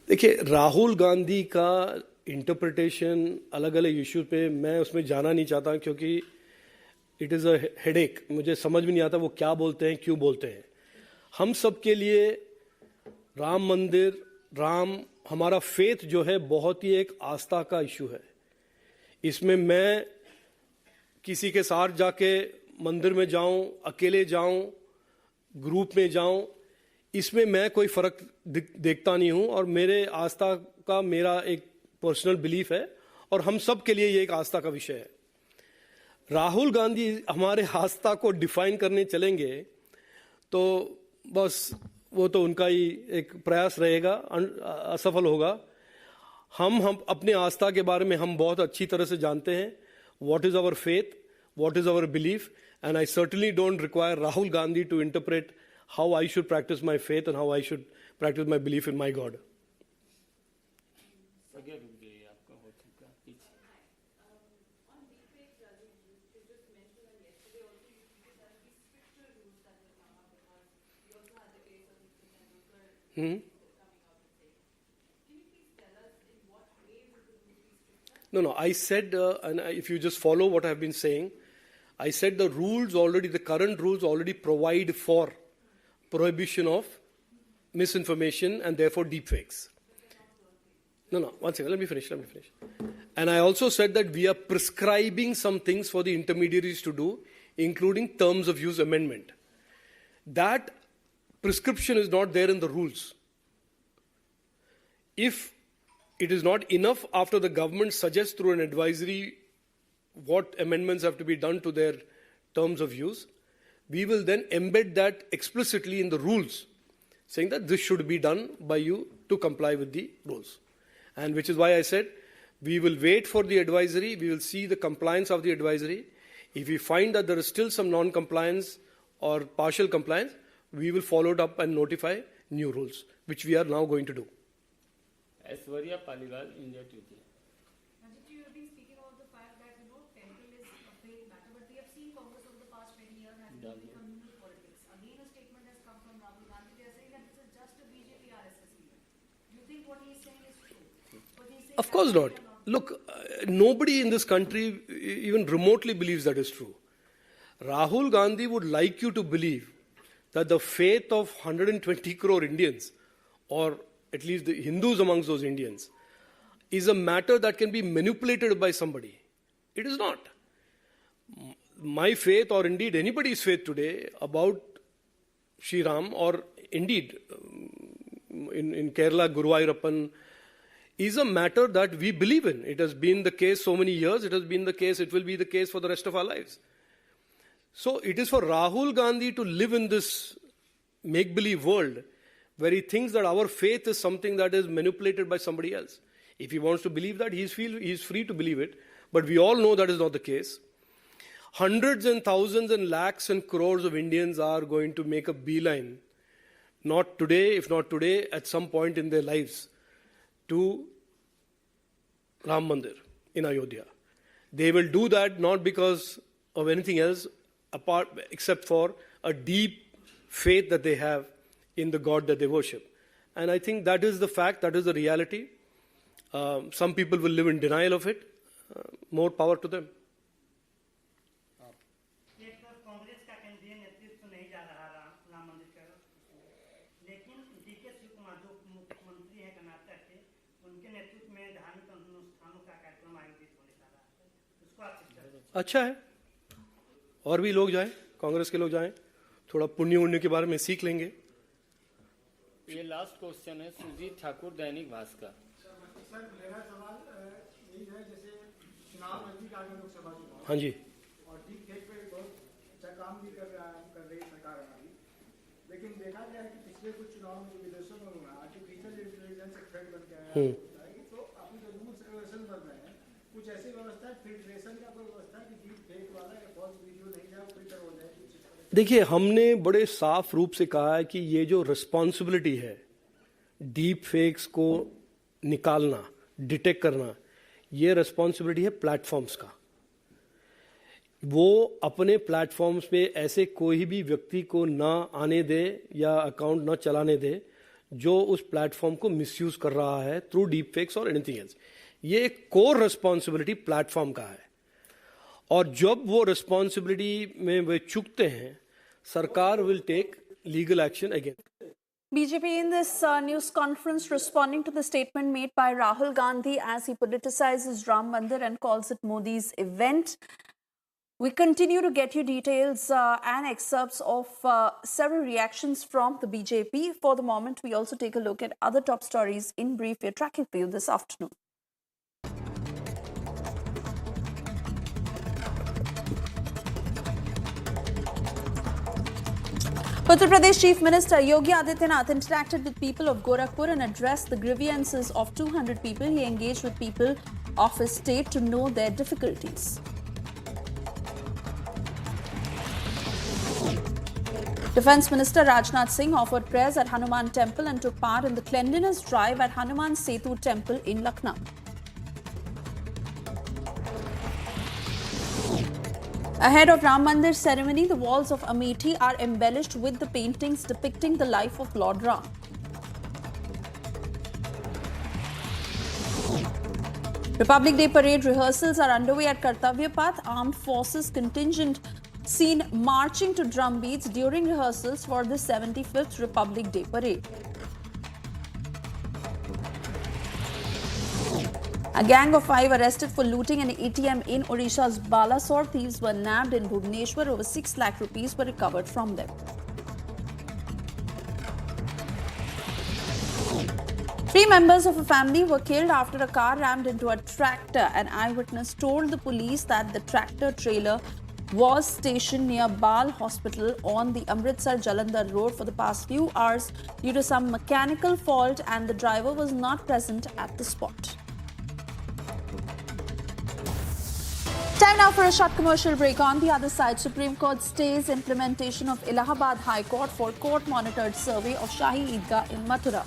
देखिए, राहुल गांधी का interpretation अलग अलग issue पे मैं उसमें जाना नहीं चाहता, क्योंकि इट इज़ अ हेडेक. मुझे समझ में नहीं आता वो क्या बोलते हैं, क्यों बोलते हैं. हम सब के लिए राम मंदिर, हमारा फेथ जो है बहुत ही एक आस्था का इशू है. इसमें मैं किसी के साथ जाके मंदिर में जाऊं, अकेले जाऊं, ग्रुप में जाऊं, इसमें मैं कोई फर्क देखता नहीं हूं. और मेरे आस्था का मेरा एक पर्सनल बिलीफ है और हम सब के लिए ये एक आस्था का विषय है. राहुल गांधी हमारे आस्था को डिफाइन करने चलेंगे तो बस वो तो उनका ही एक प्रयास रहेगा, असफल होगा. हम अपने आस्था के बारे में हम बहुत अच्छी तरह से जानते हैं. What is our faith, what is our belief, and I certainly don't require Rahul Gandhi to interpret how I should practice my faith and how I should practice my belief in my God. No, I said, and if you just follow what I have been saying, I said the current rules already provide for prohibition of misinformation and therefore deepfakes. No, one second, let me finish. And I also said that we are prescribing some things for the intermediaries to do, including terms of use amendment. That prescription is not there in the rules. If it is not enough after the government suggests through an advisory what amendments have to be done to their terms of use, we will then embed that explicitly in the rules, saying that this should be done by you to comply with the rules. And which is why I said we will wait for the advisory, we will see the compliance of the advisory. If we find that there is still some non-compliance or partial compliance, we will follow it up and notify new rules, which we are now going to do. Aishwarya Paliwal, India Today. You have been speaking about the fact that, temple is a faith matter, but we have seen Congress over the past 20 years has been communal politics. Again, a statement has come from Rahul Gandhi. They are saying that this is just a BJP RSS meeting. think what he's saying is true? Of course not. Look, nobody in this country even remotely believes that is true. Rahul Gandhi would like you to believe that the faith of 120 crore Indians, or at least the Hindus amongst those Indians, is a matter that can be manipulated by somebody. It is not. My faith, or indeed anybody's faith today about Sri Ram, or indeed in Kerala, Guruvayurappan, is a matter that we believe in. It has been the case so many years, it has been the case, it will be the case for the rest of our lives. So it is for Rahul Gandhi to live in this make-believe world where he thinks that our faith is something that is manipulated by somebody else. If he wants to believe that, he is free to believe it. But we all know that is not the case. Hundreds and thousands and lakhs and crores of Indians are going to make a beeline, not today, if not today, at some point in their lives, to Ram Mandir in Ayodhya. They will do that not because of anything else, except for a deep faith that they have in the God that they worship. And I think that is the fact, that is the reality. Some people will live in denial of it. More power to them. अच्छा है, और भी लोग जाएं, कांग्रेस के लोग जाएं, थोड़ा पुण्य उण्य के बारे में सीख लेंगे. ये लास्ट क्वेश्चन है सुजीत ठाकुर, दैनिक भास्कर. सर मेरा सवाल यही है, जैसे चुनाव नजदीक आ गए, लोकसभा चुनाव. हाँ जी. और डीप फेक पे बहुत अच्छा काम भी कर रही सरकार हमारी, लेकिन देखा गया है कि पिछले कुछ चुनाव में विदेशों में हुआ आर्टिफिशियल इंटेलिजेंस एक थ्रेट बन गया है. तो अपनी जो रूल्स रेगुलेशन बन रहे हैं, कुछ ऐसी व्यवस्था है, फिल्ट्रेशन का कोई व्यवस्था कि डीप फेक वाला या फॉल्स वीडियो नहीं जाए, फिल्टर हो जाए. देखिए, हमने बड़े साफ रूप से कहा है कि ये जो रिस्पॉन्सिबिलिटी है डीप फेक्स को निकालना, डिटेक्ट करना, ये रिस्पॉन्सिबिलिटी है प्लेटफॉर्म्स का. वो अपने प्लेटफॉर्म्स पे ऐसे कोई भी व्यक्ति को ना आने दे या अकाउंट ना चलाने दे जो उस प्लेटफॉर्म को मिसयूज कर रहा है थ्रू डीप फेक्स और एनीथिंग एल्स. ये एक कोर रिस्पॉन्सिबिलिटी प्लेटफॉर्म का है, और जब वो रिस्पॉन्सिबिलिटी में वे चूकते हैं, sarkar will take legal action again. BJP in this news conference responding to the statement made by Rahul Gandhi as he politicizes Ram Mandir and calls it Modi's event. We continue to get you details and excerpts of several reactions from the BJP. For the moment, we also take a look at other top stories in brief we are tracking for you this afternoon. Uttar Pradesh Chief Minister Yogi Adityanath interacted with people of Gorakhpur and addressed the grievances of 200 people. He engaged with people of his state to know their difficulties. Defence Minister Rajnath Singh offered prayers at Hanuman Temple and took part in the cleanliness drive at Hanuman Setu Temple in Lucknow. Ahead of Ram Mandir ceremony, the walls of Amethi are embellished with the paintings depicting the life of Lord Ram. Republic Day parade rehearsals are underway at Kartavya Path. Armed Forces contingent seen marching to drum beats during rehearsals for the 75th Republic Day parade. A gang of 5 arrested for looting an ATM in Odisha's Balasore. Thieves were nabbed in Bhubaneswar. Over 6 lakh rupees were recovered from them. 3 members of a family were killed after a car rammed into a tractor. An eyewitness told the police that the tractor trailer was stationed near Bal Hospital on the Amritsar-Jalandhar road for the past few hours due to some mechanical fault, and the driver was not present at the spot. Time now for a short commercial break. On the other side, Supreme Court stays implementation of Allahabad High Court for court-monitored survey of Shahi Eidgah in Mathura.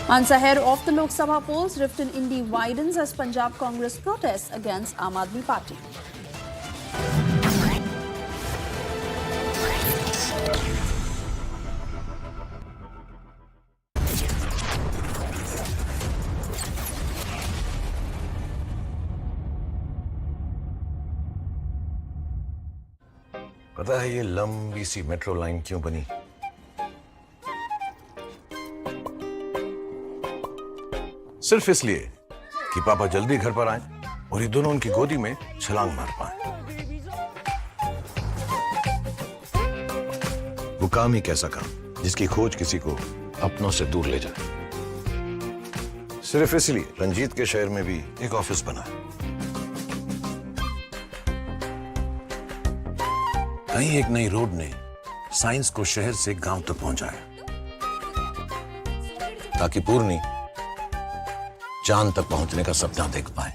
Months ahead of the Lok Sabha polls, rift in Indi widens as Punjab Congress protests against Aam Aadmi Party. पता है ये लंबी सी metro line क्यों बनी? सिर्फ इसलिए कि पापा जल्दी घर पर आए और ये दोनों उनकी गोदी में छलांग मार पाए। वो काम ही कैसा काम जिसकी खोज किसी को अपनों से दूर ले जाए। सिर्फ इसलिए रंजीत के शहर में भी एक ऑफिस बना है। कहीं एक नई रोड ने साइंस को शहर से गांव तक पहुंचाया ताकि पूर्णी चांद तक पहुंचने का सपना देख पाए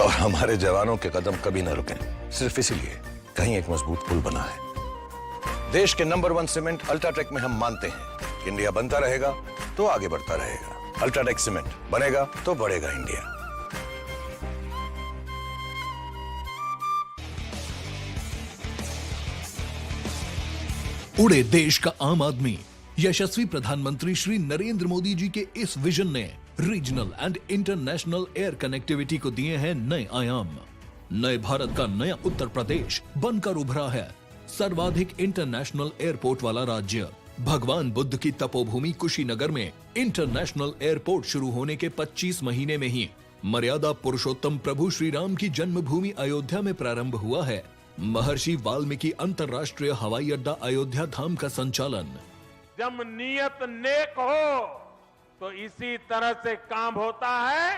और हमारे जवानों के कदम कभी न रुके। सिर्फ इसीलिए कहीं एक मजबूत पुल बना है। देश के नंबर 1 सीमेंट अल्ट्राटेक में हम मानते हैं इंडिया बनता रहेगा तो आगे बढ़ता रहेगा। अल्ट्राटेक सीमेंट बनेगा तो बढ़ेगा इंडिया। उड़े देश का आम आदमी। यशस्वी प्रधानमंत्री श्री नरेंद्र मोदी जी के इस विजन ने regional and international air connectivity को दिए हैं नए आयाम। नए भारत का नया उत्तर प्रदेश बनकर उभरा है सर्वाधिक इंटरनेशनल एयरपोर्ट वाला राज्य। भगवान बुद्ध की तपोभूमि कुशीनगर में इंटरनेशनल एयरपोर्ट शुरू होने के 25 महीने में ही मर्यादा पुरुषोत्तम प्रभु श्री राम की जन्मभूमि अयोध्या में प्रारंभ हुआ है। महर्षि वाल्मीकि अंतर्राष्ट्रीय हवाई अड्डा अयोध्या धाम का संचालन। जब नियत नेक हो तो इसी तरह से काम होता है,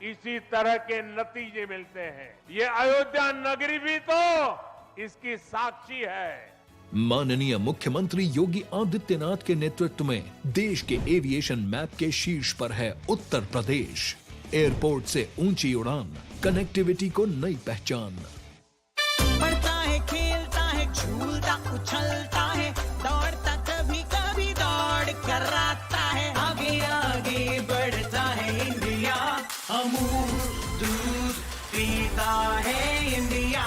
इसी तरह के नतीजे मिलते हैं। ये अयोध्या नगरी भी तो इसकी साक्षी है। माननीय मुख्यमंत्री योगी आदित्यनाथ के नेतृत्व में देश के एविएशन मैप के शीर्ष पर है उत्तर प्रदेश। एयरपोर्ट से ऊंची उड़ान, कनेक्टिविटी को नई पहचान। बढ़ता है, खेलता है, झूलता उछलता है, दौड़ता कभी कभी दौड़ कर आता है। आगे आगे बढ़ता है इंडिया, अमूल दूध पीता है इंडिया।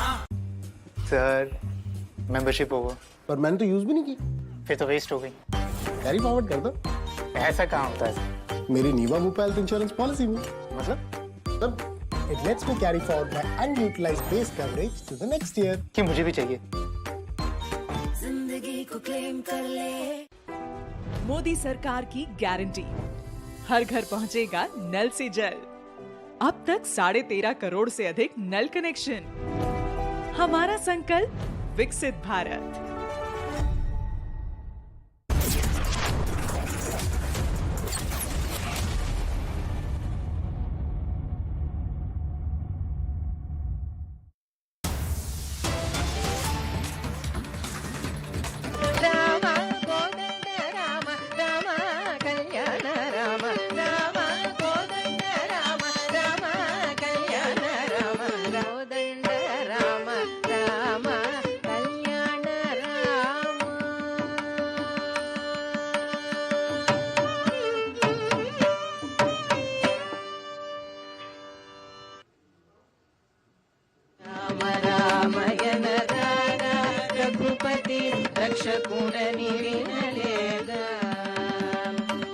Sir membership over. पर मैंने तो यूज भी नहीं की। फिर तो वेस्ट हो गई। कैरी फॉरवर्ड कर दो। ऐसा कहाँ होता है? मेरी नीवा मुप हेल्थ इंश्योरेंस पॉलिसी में। मतलब it lets me carry forward my unutilized base coverage to the next year. कि मुझे भी चाहिए। जिंदगी को क्लेम कर ले। मोदी सरकार की गारंटी, हर घर पहुंचेगा नल से जल। अब तक 13.5 करोड़ से अधिक नल कनेक्शन। हमारा संकल्प विकसित भारत।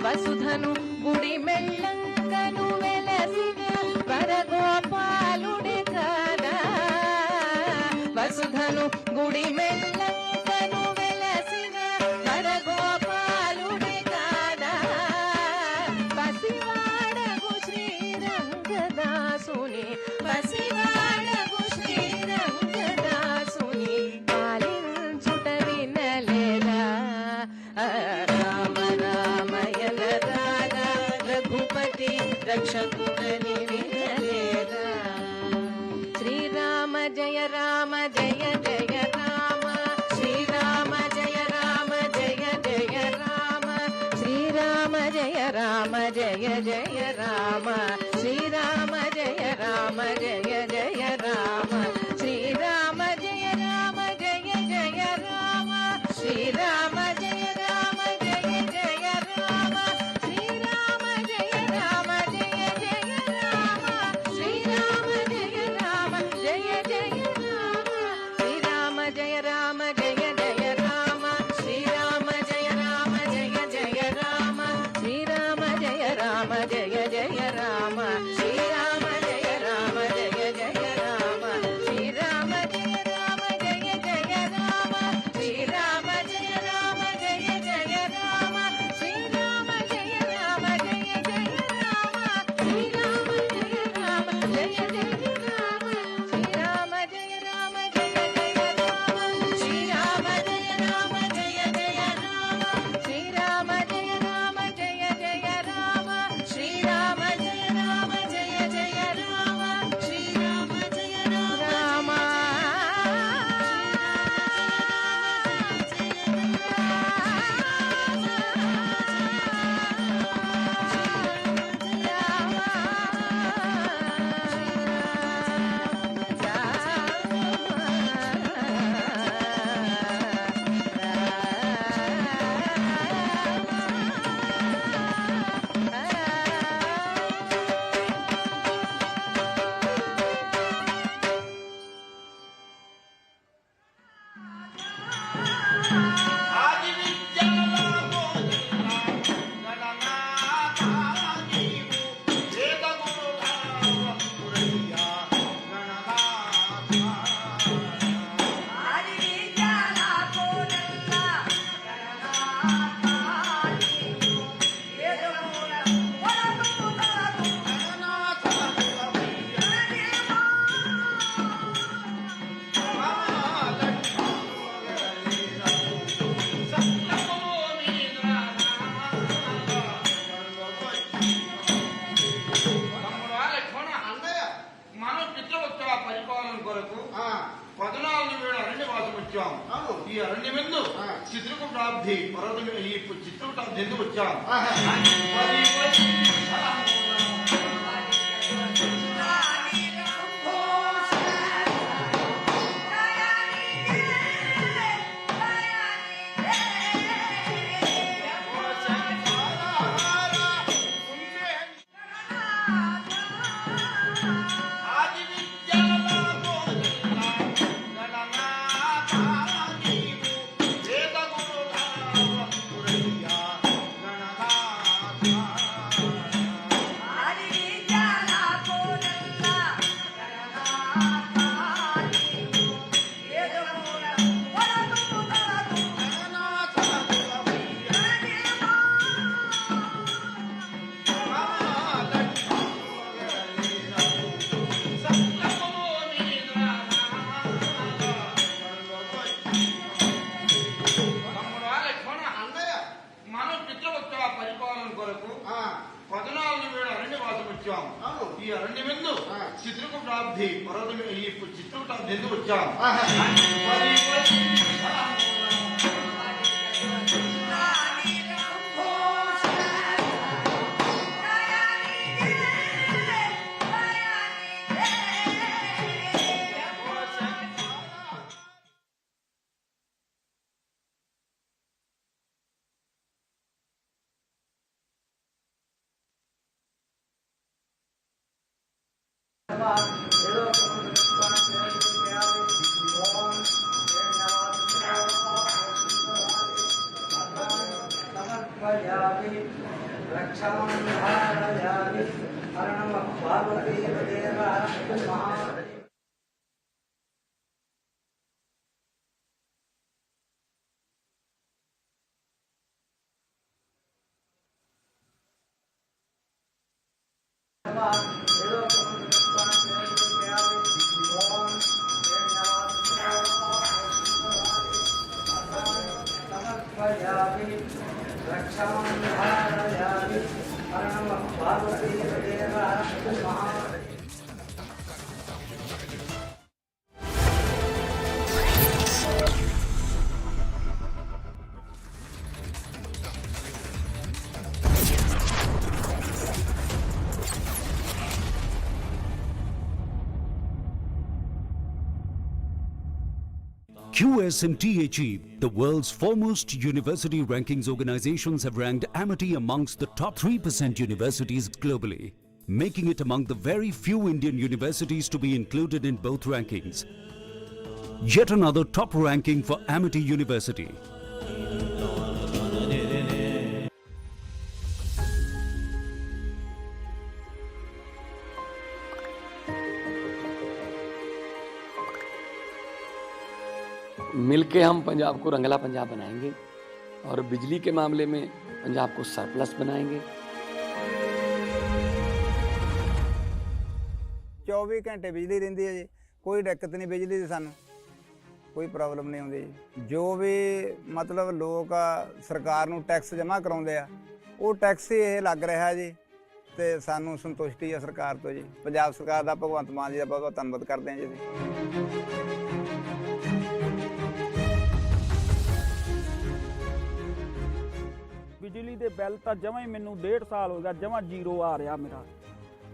వసుధను గుడి మెల్లంకను వెలసిన వరగోపాలుడే కదా. వసుధను గుడి మెల్లంకను వెలసిన వరగోపాలుడే కదా. పసివాడగు శ్రీరంగదాసుని, పసివాడగు శ్రీరంగదాసుని పాలించుట వినలేదా. రామ రామయన రాగా రఘుపతి రక్షకుడని వినలేదా. శ్రీరామ జయ రామ జయ జయ రామ, శ్రీరామ జయ రామ జయ జయ రామ, శ్రీరామ జయ రామ జయ జయ రామ, శ్రీరామ జయ రామ జయ జయ రామ, శ్రీరామ జయ రామ జయ జయ రామ, శ్రీరామ జయ రామ జయ జయ రామ, శ్రీరామ జయ రామ జయ జయ రామ, శ్రీరామ జయ రామ జయ జయ రామ, శ్రీరామ జయ రామ జయ జయ రామ, శ్రీరామ జయ రామ జయ జయ రామ, శ్రీరామ జయ రామ జయ జయ రామ, శ్రీరామ జయ రామ జయ వచ్చాం. ఈ అరణ్యమెందు చిత్రకూటాబ్ది పర్వతం ఈ చిత్రకూటాబ్ది ఎందుకు వచ్చాం? ఈ అరణ్యమెందు చిత్రకూటాబ్ది పర్వతం ఈ చిత్రకూటాబ్ది ఎందుకు వచ్చాం? QSMTHE, the world's foremost university rankings organizations, have ranked Amity amongst the top 3% universities globally, making it among the very few Indian universities to be included in both rankings. Yet another top ranking for Amity University. मिलके हम पंजाब को रंगला पंजाब बनाएंगे और बिजली के मामले में पंजाब को सरप्लस बनाएंगे। 24 घंटे बिजली रहिंदी है जी, कोई दिक्कत नहीं बिजली दी, सानू कोई प्रॉब्लम नहीं आउंदी जी। जो भी मतलब लोग सरकार नूं टैक्स जमा कराउंदे आ, वो टैक्स ही ये लग रहा है जी, ते सानू संतुष्टि है सरकार तो जी। पंजाब सरकार दा भगवंत मान जी दा बहुत बहुत धन्नवाद करते हैं जी। बिजली के बिल तो जमा ही मैनू 1.5 साल हो गया जमा जीरो आ रहा मेरा।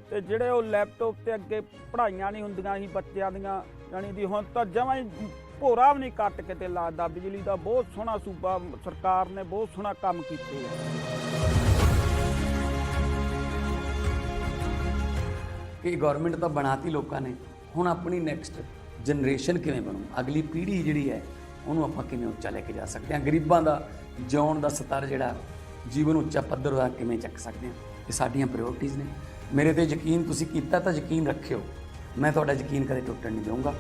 तो जोड़े वो लैपटॉप से अगे पढ़ाइयां नहीं होंदियां ही बच्चों दियां, जानी दी हुण तो जमा ही भोरा भी नहीं कट के लगता। बिजली का बहुत सोहना सूबा सरकार ने बहुत सोहना काम कीते है। कि गौरमेंट तो बनाती लोगों ने, हुण अपनी नैक्सट जनरेशन किवें बनू, अगली पीढ़ी जिहड़ी है उन्होंने आपां किवें उच्चा लेके जा सकते हैं, गरीबां दा जिउण दा स्तर जिहड़ा जीवन उच्चा पद्धर दा किवें चक सकते हैं। ये साडियां प्रायोरिटीज़ ने। मेरे ते यकीन तुसीं कीता तां यकीन रखियो, मैं तुहाडा यकीन कदे टुटण नहीं दूंगा।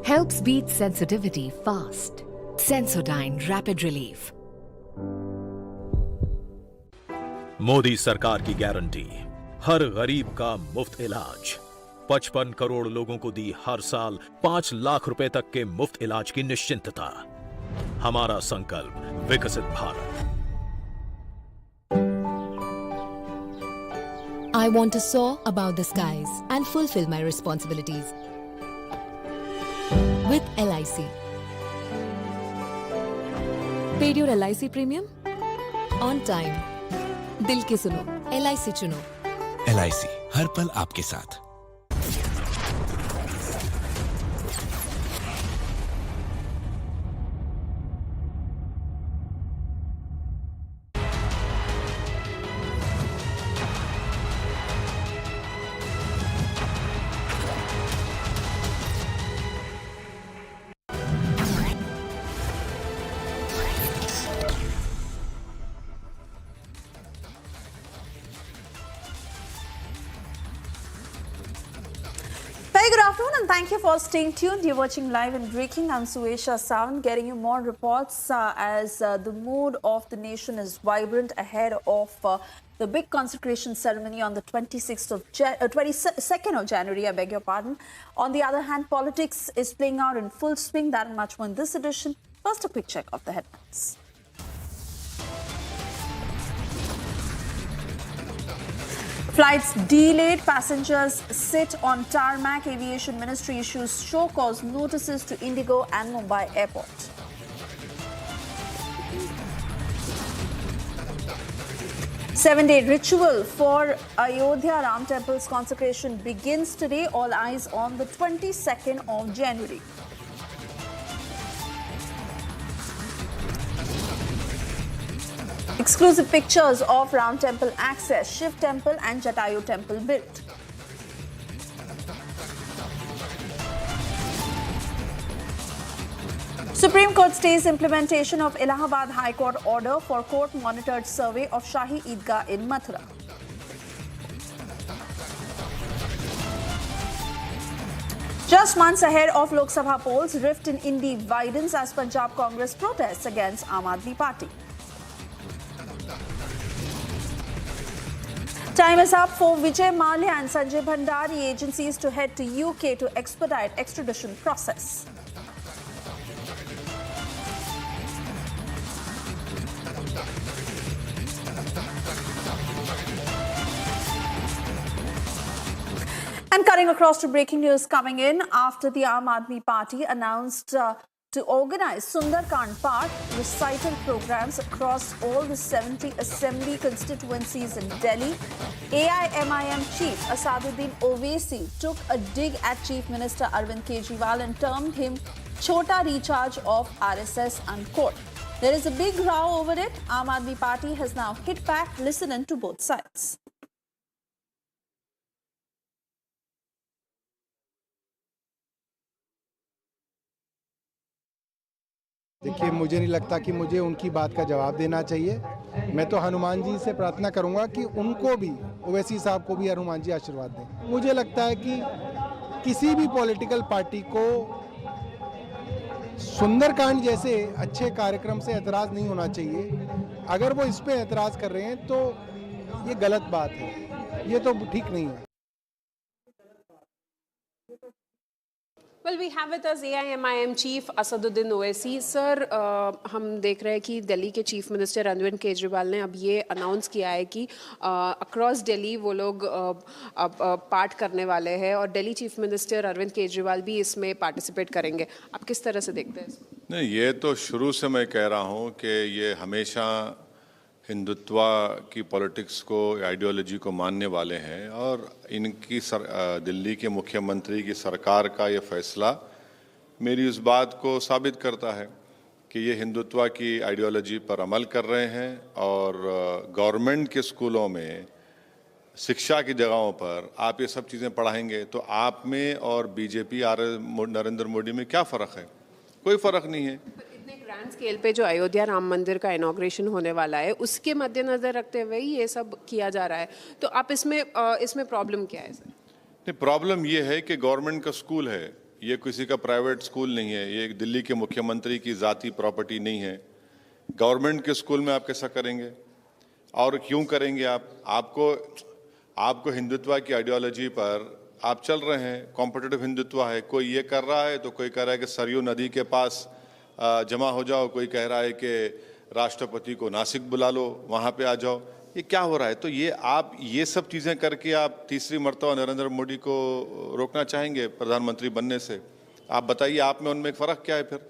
Helps beat sensitivity fast. Sensodyne Rapid Relief. Modi सरकार की गारंटी, हर गरीब का मुफ्त इलाज। 55 करोड़ लोगों को दी हर साल 5 लाख रुपए तक के मुफ्त इलाज की निश्चिंतता। हमारा संकल्प विकसित Bharat. I want to soar above the skies and fulfill my responsibilities. With LIC. Paid your LIC premium? On time. दिल के सुनो, LIC चुनो। LIC हर पल आपके साथ। Very good afternoon and thank you for staying tuned. You're watching Live and Breaking. I'm Suesha Sound, getting you more reports as the mood of the nation is vibrant ahead of the big consecration ceremony on the 22nd of January, I beg your pardon. On the other hand, politics is playing out in full swing. That and much more in this edition. First, a quick check of the headlines. Flights delayed, passengers sit on tarmac. Aviation Ministry issues show cause notices to Indigo and Mumbai Airport. Seven-day ritual for Ayodhya Ram Temple's consecration begins today. All eyes on the 22nd of January. Exclusive pictures of Ram Temple access, Shiv Temple and Jatayu Temple built. Supreme Court stays implementation of Allahabad High Court order for court-monitored survey of Shahi Eidgah in Mathura. Just months ahead of Lok Sabha polls, rift in Indi widens as Punjab Congress protests against Aam Aadmi Party. Time is up for Vijay Mallya and Sanjay Bhandari agencies to head to UK to expedite extradition process. And cutting across to breaking news coming in after the Aam Aadmi Party announced to organize Sundarkand Park recital programs across all the 70 assembly constituencies in Delhi. AIMIM Chief Asaduddin Owaisi took a dig at Chief Minister Arvind Kejriwal and termed him Chota Recharge of RSS unquote. There is a big row over it. Aam Aadmi Party has now hit back, listening to both sides. देखिए, मुझे नहीं लगता कि मुझे उनकी बात का जवाब देना चाहिए। मैं तो हनुमान जी से प्रार्थना करूंगा कि उनको भी, ओवैसी साहब को भी हनुमान जी आशीर्वाद दें। मुझे लगता है कि किसी भी पॉलिटिकल पार्टी को सुंदरकांड जैसे अच्छे कार्यक्रम से ऐतराज़ नहीं होना चाहिए। अगर वो इस पे ऐतराज़ कर रहे हैं तो ये गलत बात है, ये तो ठीक नहीं है। Well, we have with us AIMIM Chief Asaduddin Owaisi. Sir, हम देख रहे हैं कि दिल्ली के चीफ मिनिस्टर अरविंद केजरीवाल ने अब ये अनाउंस किया है कि अक्रॉस दिल्ली वो लोग पार्ट करने वाले हैं और दिल्ली चीफ मिनिस्टर अरविंद केजरीवाल भी इसमें पार्टिसिपेट करेंगे। आप किस तरह से देखते हैं? नहीं, ये तो शुरू से मैं कह रहा हूँ कि ये हमेशा हिंदुत्व की पॉलिटिक्स को, आइडियोलॉजी को मानने वाले हैं और इनकी दिल्ली के मुख्यमंत्री की सरकार का ये फैसला मेरी उस बात को साबित करता है कि ये हिंदुत्व की आइडियोलॉजी पर अमल कर रहे हैं और गवर्नमेंट के स्कूलों में शिक्षा की जगहों पर आप ये सब चीज़ें पढ़ाएंगे तो आप में और बीजेपी नरेंद्र मोदी में क्या फ़र्क है? कोई फ़र्क नहीं है। ग्रैंड स्केल पे जो अयोध्या राम मंदिर का इनॉग्रेशन होने वाला है उसके मद्देनजर रखते हुए ये सब किया जा रहा है, तो आप इसमें प्रॉब्लम क्या है सर? नहीं, प्रॉब्लम ये है कि गवर्नमेंट का स्कूल है, ये किसी का प्राइवेट स्कूल नहीं है, ये दिल्ली के मुख्यमंत्री की ज़ाती प्रॉपर्टी नहीं है। गवर्नमेंट के स्कूल में आप कैसा करेंगे और क्यों करेंगे? आपको हिंदुत्व की आइडियोलॉजी पर आप चल रहे हैं, कॉम्पिटिटिव हिंदुत्व है, कोई ये कर रहा है तो कोई कह रहा है कि सरयू नदी के पास जमा हो जाओ, कोई कह रहा है कि राष्ट्रपति को नासिक बुला लो, वहाँ पे आ जाओ। ये क्या हो रहा है? तो ये आप ये सब चीज़ें करके आप तीसरी मर्तबा नरेंद्र मोदी को रोकना चाहेंगे प्रधानमंत्री बनने से? आप बताइए, आप में उनमें फ़र्क क्या है फिर?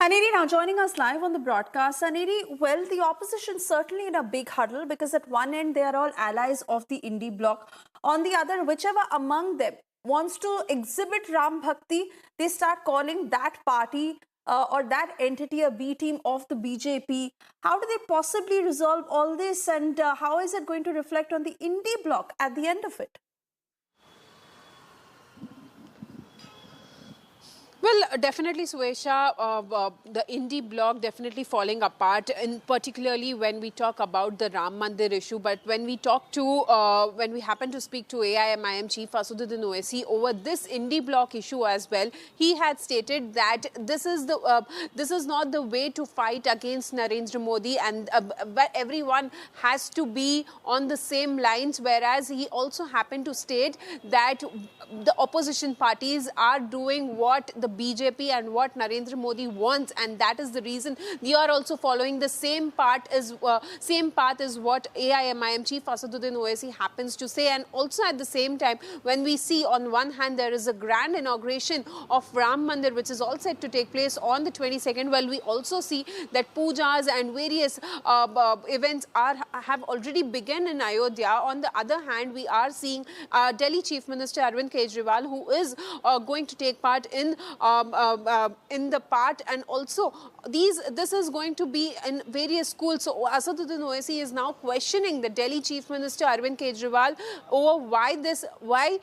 Aneri now joining us live on the broadcast. Aneri, well, the opposition certainly in a big huddle because at one end they are all allies of the Indie bloc. On the other, whichever among them wants to exhibit Ram Bhakti, they start calling that party or that entity a B team of the BJP. How do they possibly resolve all this, and how is it going to reflect on the Indie bloc at the end of it? Well, definitely, Suesha, the Indie bloc definitely falling apart, and particularly when we talk about the Ram Mandir issue. But when we talk to, when we happen to speak to AIMIM Chief Asaduddin Owaisi over this Indie bloc issue as well, he had stated that this is not the way to fight against Narendra Modi, and but everyone has to be on the same lines. Whereas he also happened to state that the opposition parties are doing what the BJP and what Narendra Modi wants, and that is the reason we are also following the same path as what AIMIM Chief Asaduddin Owaisi happens to say. And also at the same time, when we see on one hand there is a grand inauguration of Ram Mandir which is all set to take place on the 22nd, well, we also see that pujas and various events have already begun in Ayodhya. On the other hand, we are seeing Delhi Chief Minister Arvind Kejriwal, who is going to take part in the part, and also this is going to be in various schools. So Asaduddin Owaisi is now questioning the Delhi Chief Minister Arvind Kejriwal over why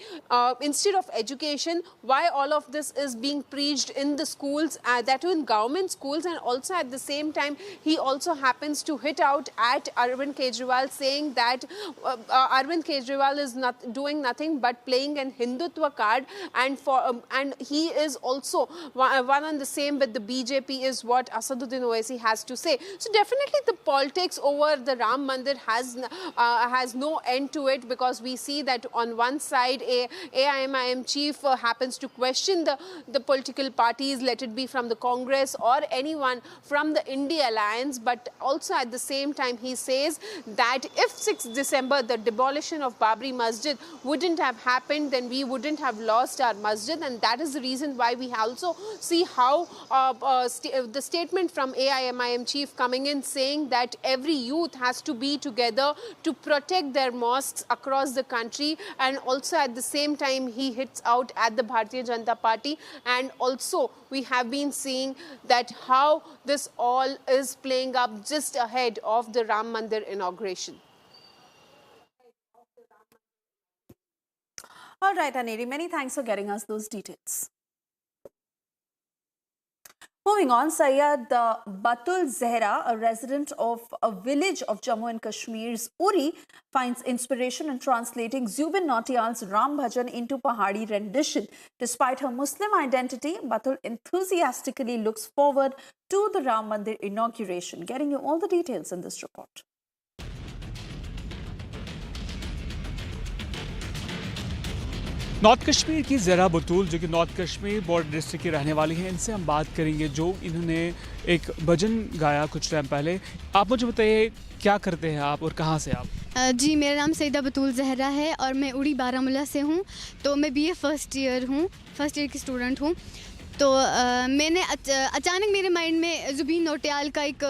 instead of education, why all of this is being preached in the schools, that too in government schools. And also at the same time, he also happens to hit out at Arvind Kejriwal, saying that Arvind Kejriwal is not doing nothing but playing an Hindutva card, and he is also one and the same with the BJP, is what Asaduddin Owaisi has to say. So definitely the politics over the Ram Mandir has no end to it, because we see that on one side AIMIM chief happens to question the political parties, let it be from the Congress or anyone from the India Alliance, but also at the same time he says that if 6th December the demolition of Babri Masjid wouldn't have happened, then we wouldn't have lost our masjid, and that is the reason why we also see how the statement from AIMIM chief coming in saying that every youth has to be together to protect their mosques across the country. And also at the same time he hits out at the Bharatiya Janata Party, and also we have been seeing that how this all is playing up just ahead of the Ram Mandir inauguration. All right, Aneri, many thanks for getting us those details. Moving on, Sayyid Batul Zehra, a resident of a village of Jammu and Kashmir's Uri, finds inspiration in translating Zubin Nautiyal's Ram Bhajan into Pahari rendition. Despite her Muslim identity, Batul enthusiastically looks forward to the Ram Mandir inauguration. Getting you all the details in this report. North Kashmir की ज़रा बतूल, जो कि north Kashmir border district की रहने वाली हैं, इनसे हम बात करेंगे, जो इन्होंने एक भजन गाया कुछ टाइम पहले। आप मुझे बताइए, क्या करते हैं आप और कहाँ से आप? जी, मेरा नाम सईदा बतूल जहरा है और मैं उड़ी बारामूला से हूँ। तो मैं BA फर्स्ट ईयर की स्टूडेंट हूँ। तो मैंने अचानक मेरे माइंड में ज़ुबीन नौटियाल का एक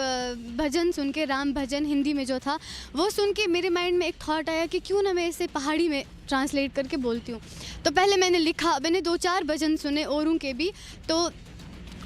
भजन सुन के, राम भजन हिंदी में जो था, वो सुन के मेरे माइंड में एक थॉट आया कि क्यों ना मैं इसे पहाड़ी में ट्रांसलेट करके बोलती हूँ। तो पहले मैंने 2-4 भजन सुने औरों के भी, तो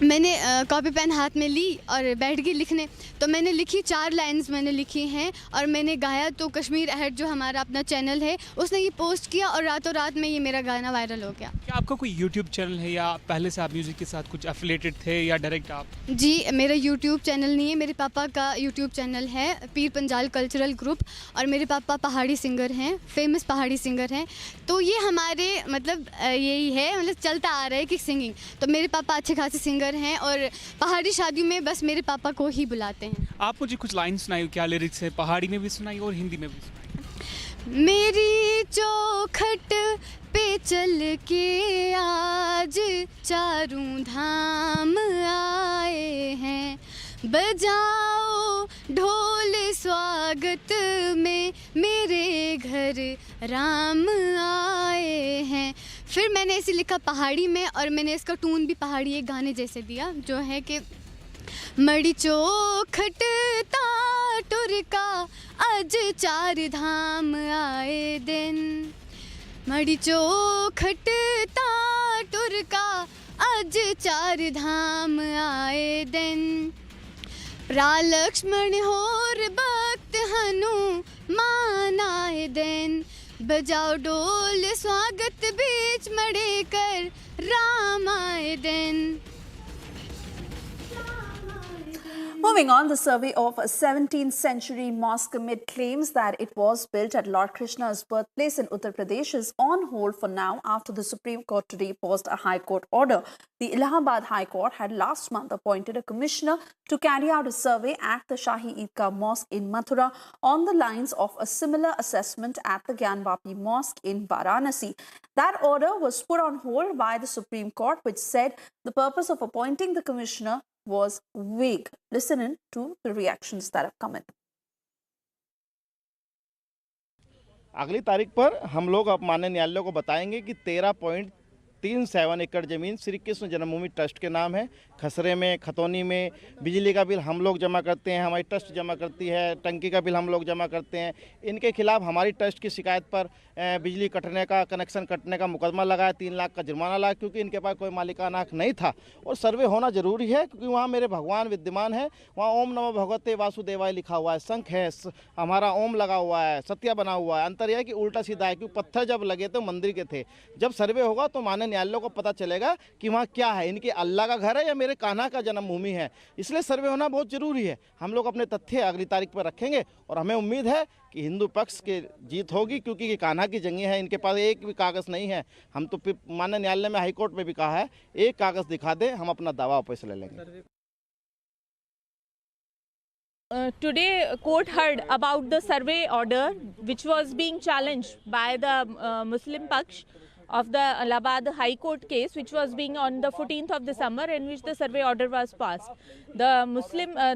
मैंने कॉपी पेन हाथ में ली और बैठ गई लिखने। तो मैंने लिखी, 4 लाइन्स मैंने लिखी हैं और मैंने गाया। तो कश्मीर अहेड जो हमारा अपना चैनल है, उसने ये पोस्ट किया और रातों रात में ये मेरा गाना वायरल हो गया। क्या आपका कोई यूट्यूब चैनल है या पहले से आप म्यूज़िक के साथ कुछ एफिलिएटेड थे या डायरेक्ट आप? जी, मेरा यूट्यूब चैनल नहीं है, मेरे पापा का यूट्यूब चैनल है, पीर पंजाल कल्चरल ग्रुप, और मेरे पापा पहाड़ी सिंगर हैं, फेमस पहाड़ी सिंगर हैं। तो ये हमारे मतलब यही है, मतलब चलता आ रहा है कि सिंगिंग। तो मेरे पापा अच्छे खासे सिंगर हैं और पहाड़ी शादियों में बस मेरे पापा को ही बुलाते हैं। आप मुझे कुछ लाइन सुनाइए, क्या लिरिक्स है? पहाड़ी में भी सुनाइए और हिंदी में भी सुनाइए। मेरी चौखट पे चल के आज चारों धाम आए हैं, बजाओ ढोल स्वागत में मेरे घर राम आए हैं। फिर मैंने इसे लिखा पहाड़ी में और मैंने इसका टून भी पहाड़ी एक गाने जैसे दिया, जो है कि मड़ी चौखट टुर का आज चार धाम आए दिन, मड़ी चौखट टुर का आज चार धाम आए दिन, प्रा लक्ष्मण होर भक्त हनुमान आए दिन, बजाओ डोल स्वागत बीच मड़े कर राम आए दिन। Moving on, the survey of a 17th century mosque amid claims that it was built at Lord Krishna's birthplace in Uttar Pradesh is on hold for now after the Supreme Court today paused a High Court order. The Allahabad High Court had last month appointed a commissioner to carry out a survey at the Shahi Eidgah Mosque in Mathura on the lines of a similar assessment at the Gyanvapi Mosque in Varanasi. That order was put on hold by the Supreme Court, which said the purpose of appointing the commissioner was vague. Listen in to the reactions that have come in. अगली तारीख पर हम लोग अब माननीय न्यायालय को बताएंगे कि 13.37 एकड़ ज़मीन श्री कृष्ण जन्मभूमि ट्रस्ट के नाम है। खसरे में, खतौनी में बिजली का बिल हम लोग जमा करते हैं, हमारी ट्रस्ट जमा करती है, टंकी का बिल हम लोग जमा करते हैं। इनके खिलाफ हमारी ट्रस्ट की शिकायत पर बिजली कटने का, कनेक्शन कटने का मुकदमा लगाया, 3 लाख का जुर्माना लगा, क्योंकि इनके पास कोई मालिकाना हक नहीं था। और सर्वे होना जरूरी है क्योंकि वहाँ मेरे भगवान विद्यमान है, वहाँ ओम नमो भगवते वासुदेवाय लिखा हुआ है, शंख है, हमारा ओम लगा हुआ है, सत्या बना हुआ है। अंतर यह है कि उल्टा सीधा है, क्योंकि पत्थर जब लगे तो मंदिर के थे। जब सर्वे होगा तो माननीय न्यायालय को पता चलेगा कि वहाँ क्या है, इनके अल्लाह का घर है या मेरे कान्हा का जन्मभूमि है। इसलिए सर्वे होना बहुत जरूरी है। हम लोग अपने तथ्य अगली तारीख पर रखेंगे और हमें उम्मीद है कि हिंदू पक्ष की जीत होगी, क्योंकि ये कान्हा की जंगी है, इनके पास एक भी कागज़ नहीं है। हम तो माननीय न्यायालय में, हाईकोर्ट में भी कहा है, एक कागज़ दिखा दे, हम अपना दावा वापस ले लेंगे। Today, court heard about the survey order which was being challenged by the Muslim Paksh of the Allahabad High Court case, which was being on the 14th of December, in which the survey order was passed. The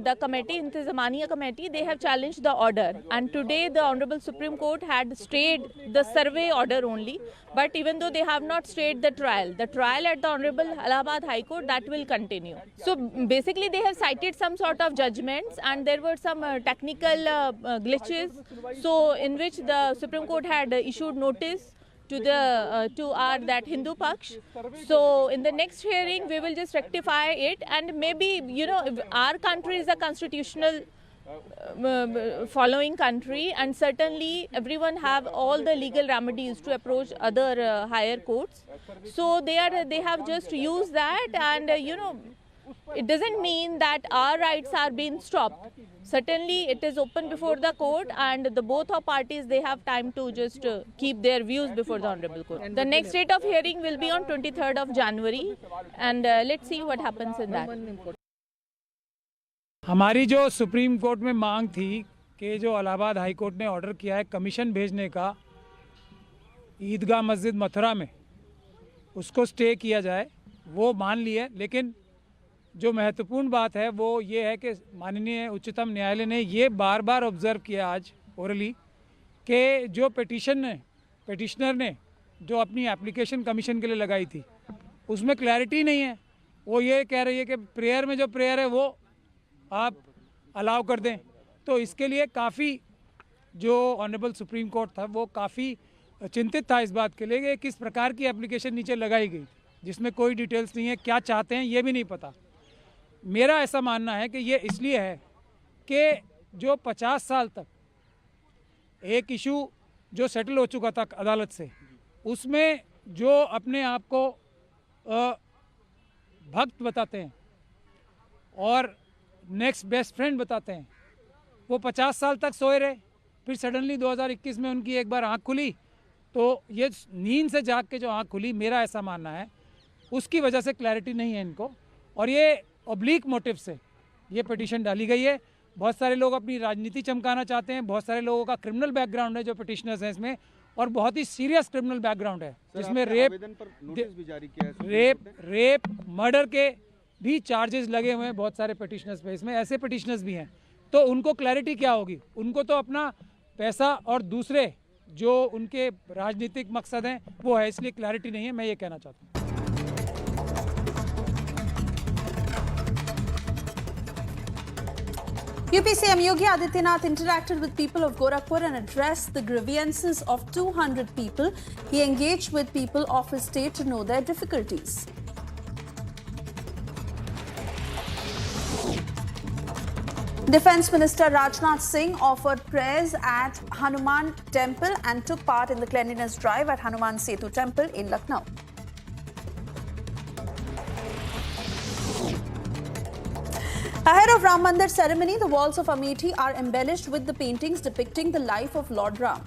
the committee, Intizamiya committee, they have challenged the order, and today the Honorable Supreme Court had stayed the survey order only. But even though they have not stayed the trial at the Honorable Allahabad High Court, that will continue. So basically, they have cited some sort of judgments, and there were some technical glitches. So in which the Supreme Court had issued notice to the to our that Hindu Paksh. So in the next hearing we will just rectify it, and maybe, you know, our country is a constitutional following country, and certainly everyone have all the legal remedies to approach other higher courts. So they have just used that, and you know, it doesn't mean that our rights are being stopped. Certainly it is open before the court, and the both of parties, they have time to just keep their views before the Honorable Court. The next date of hearing will be on 23rd of January, and let's see what happens in that. हमारी जो supreme court में मांग थी कि जो Allahabad high court ने order किया है कमीशन भेजने का ईदगाह मस्जिद मथुरा में, उसको स्टे किया जाए, वो मान लिया। लेकिन जो महत्वपूर्ण बात है वो ये है कि माननीय उच्चतम न्यायालय ने ये बार बार ऑब्ज़र्व किया आज ओरली कि जो पिटिशनर ने जो अपनी एप्लीकेशन कमीशन के लिए लगाई थी उसमें क्लैरिटी नहीं है। वो ये कह रही है कि प्रेयर में जो प्रेयर है वो आप अलाउ कर दें। तो इसके लिए काफ़ी जो ऑनरेबल सुप्रीम कोर्ट था वो काफ़ी चिंतित था इस बात के लिए कि किस प्रकार की एप्लीकेशन नीचे लगाई गई, जिसमें कोई डिटेल्स नहीं है, क्या चाहते हैं ये भी नहीं पता। मेरा ऐसा मानना है कि ये इसलिए है कि जो 50 साल तक एक इशू जो सेटल हो चुका था अदालत से, उसमें जो अपने आप को भक्त बताते हैं और नेक्स्ट बेस्ट फ्रेंड बताते हैं, वो 50 साल तक सोए रहे। फिर सडनली 2021 में उनकी एक बार आँख खुली, तो ये नींद से जाग के जो आँख खुली, मेरा ऐसा मानना है उसकी वजह से क्लैरिटी नहीं है इनको, और ये ऑब्लिक मोटिव से ये पिटीशन डाली गई है। बहुत सारे लोग अपनी राजनीति चमकाना चाहते हैं, बहुत सारे लोगों का क्रिमिनल बैकग्राउंड है जो पिटिशनर्स हैं इसमें, और बहुत ही सीरियस क्रिमिनल बैकग्राउंड है जिसमें रेप मर्डर के भी चार्जेस लगे हुए हैं बहुत सारे पिटिशनर्स पे। इसमें ऐसे पिटिशनर्स भी हैं, तो उनको क्लैरिटी क्या होगी? उनको तो अपना पैसा और दूसरे जो उनके राजनीतिक मकसद हैं वो है, इसलिए क्लैरिटी नहीं है, मैं ये कहना चाहता हूँ। UP CM Yogi Adityanath interacted with people of Gorakhpur and addressed the grievances of 200 people. He engaged with people of his state to know their difficulties. Defence Minister Rajnath Singh offered prayers at Hanuman Temple and took part in the cleanliness drive at Hanuman Setu Temple in Lucknow. Ahead of Ram Mandir ceremony, the walls of Amethi are embellished with the paintings depicting the life of Lord Ram.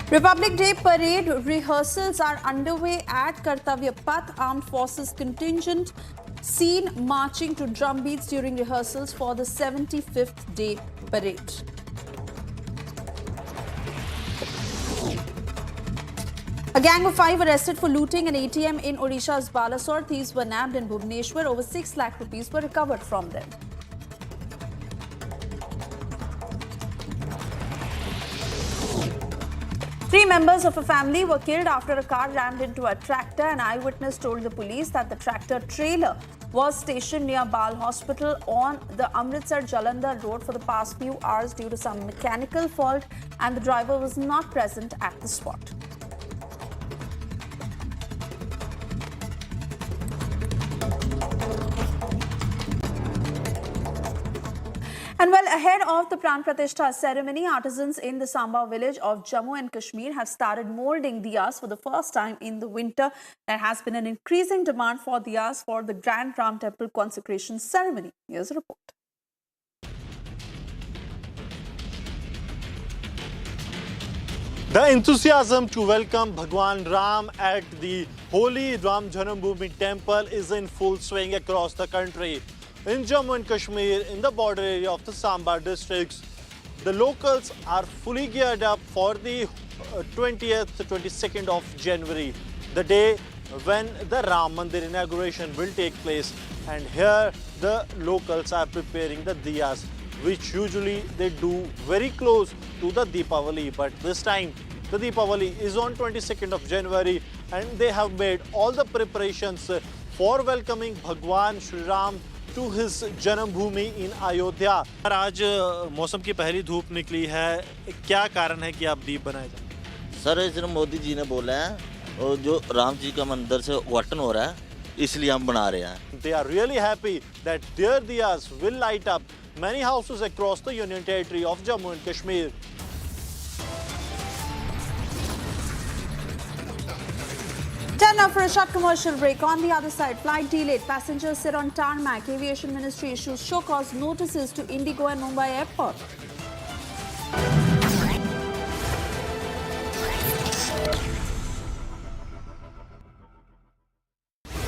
Republic Day parade rehearsals are underway at Kartavya Path. Armed Forces contingent seen marching to drum beats during rehearsals for the 75th day parade. A gang of 5 arrested for looting an ATM in Odisha's Balasore. Thieves were nabbed in Bhubaneswar. Over 6 lakh rupees were recovered from them. Three members of a family were killed after a car rammed into a tractor. An eyewitness told the police that the tractor trailer was stationed near Bal Hospital on the Amritsar-Jalandhar road for the past few hours due to some mechanical fault, and the driver was not present at the spot. And well, ahead of the Pran Pratishtha ceremony, artisans in the Samba village of Jammu and Kashmir have started moulding diyas for the first time in the winter. There has been an increasing demand for diyas for the Grand Ram Temple consecration ceremony. Here's a report. The enthusiasm to welcome Bhagwan Ram at the holy Ram Janambhoomi temple is in full swing across the country. In Jammu and Kashmir, in the border area of the Samba districts, the locals are fully geared up for the 20th to 22nd of January, the day when the Ram Mandir inauguration will take place. And here the locals are preparing the diyas, which usually they do very close to the Deepavali. But this time the Deepavali is on 22nd of January and they have made all the preparations for welcoming Bhagwan Shri Ram to his Janambhoomi in Ayodhya. आज मौसम की पहली धूप निकली है, क्या कारण है कि आप दीप बनाए जाते हैं? सर इस मोदी जी ने बोला है और जो राम जी का मंदिर से उद्घाटन हो रहा है इसलिए हम बना रहे हैं. They are really happy that their diyas will light up many houses across the Union Territory of Jammu and Kashmir. Time now for a short commercial break. On the other side, flight delayed. Passengers sit on tarmac. Aviation Ministry issues show cause notices to Indigo and Mumbai Airport.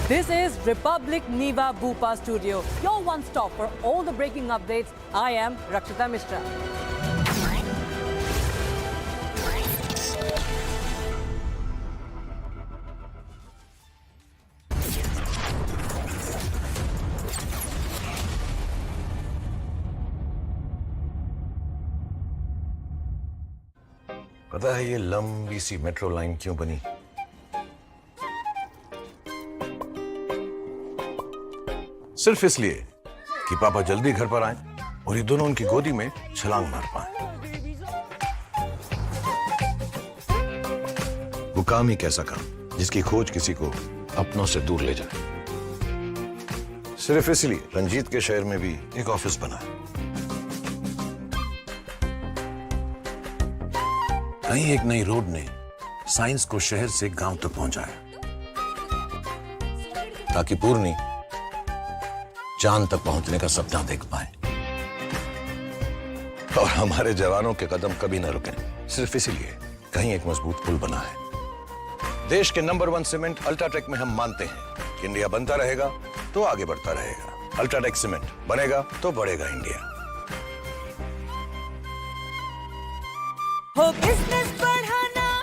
This is Republic Niva Bhupa Studio, your one stop for all the breaking updates. I am Rakshita Mishra. पता है ये लंबी सी metro line क्यों बनी? सिर्फ इसलिए कि पापा जल्दी घर पर आए और ये दोनों उनकी गोदी में छलांग मार पाए. वो काम ही कैसा काम जिसकी खोज किसी को अपनों से दूर ले जाए. सिर्फ इसलिए रंजीत के शहर में भी एक ऑफिस बना है. कहीं एक नई रोड ने साइंस को शहर से गांव तक पहुंचाया ताकि पूर्णी चांद तक पहुंचने का सपना देख पाए. और हमारे जवानों के कदम कभी न रुके सिर्फ इसीलिए कहीं एक मजबूत पुल बना है. देश के नंबर 1 सीमेंट अल्ट्राटेक में हम मानते हैं इंडिया बनता रहेगा तो आगे बढ़ता रहेगा, अल्ट्राटेक सीमेंट बनेगा तो बढ़ेगा इंडिया। हो बिजनेस बढ़ाना,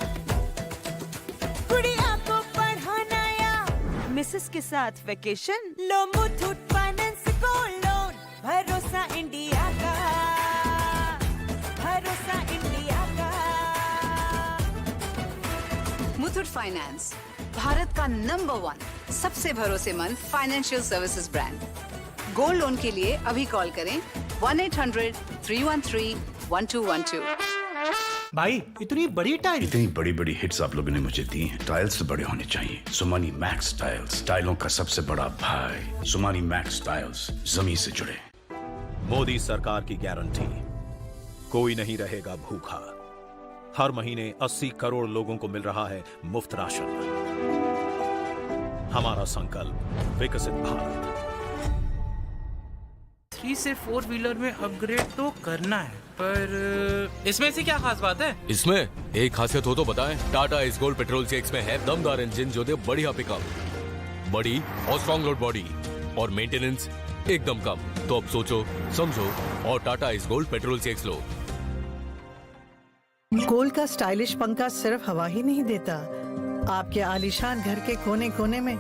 गुड़िया को पढ़ाना या मिसेस के साथ वेकेशन, लो मुथूट फाइनेंस गोल्ड लोन, भरोसा इंडिया का, भरोसा इंडिया का। मुथूट फाइनेंस, भारत का नंबर 1 सबसे भरोसेमंद financial services brand. Gold loan के लिए अभी कॉल करें 1-800-313-1212। भाई इतनी बड़ी बड़ी हिट्स आप लोगों ने मुझे दी हैं। टाइल्स तो बड़े होने चाहिए। सुमानी मैक्स टाइल्स, टाइलों का सबसे बड़ा भाई। सुमानी मैक्स टाइल्स, जमीन से जुड़े। मोदी सरकार की गारंटी, कोई नहीं रहेगा भूखा। हर महीने 80 करोड़ लोगों को मिल रहा है मुफ्त राशन। हमारा संकल्प विकसित भारत। 3 से 4 व्हीलर में अपग्रेड तो करना है, पर इसमें से क्या खास बात है? इसमें एक खासियत हो तो बताएं। टाटा इस गोल्ड पेट्रोल CX में है दमदार इंजन जो दे बढ़िया पिकअप, बड़ी और स्ट्रॉन्ग लोड बॉडी और मेंटेनेंस एकदम कम। तो अब सोचो, समझो और टाटा इस गोल्ड पेट्रोल CX लो। गोल्ड का स्टाइलिश पंखा सिर्फ हवा ही नहीं देता, आपके आलीशान घर के कोने कोने में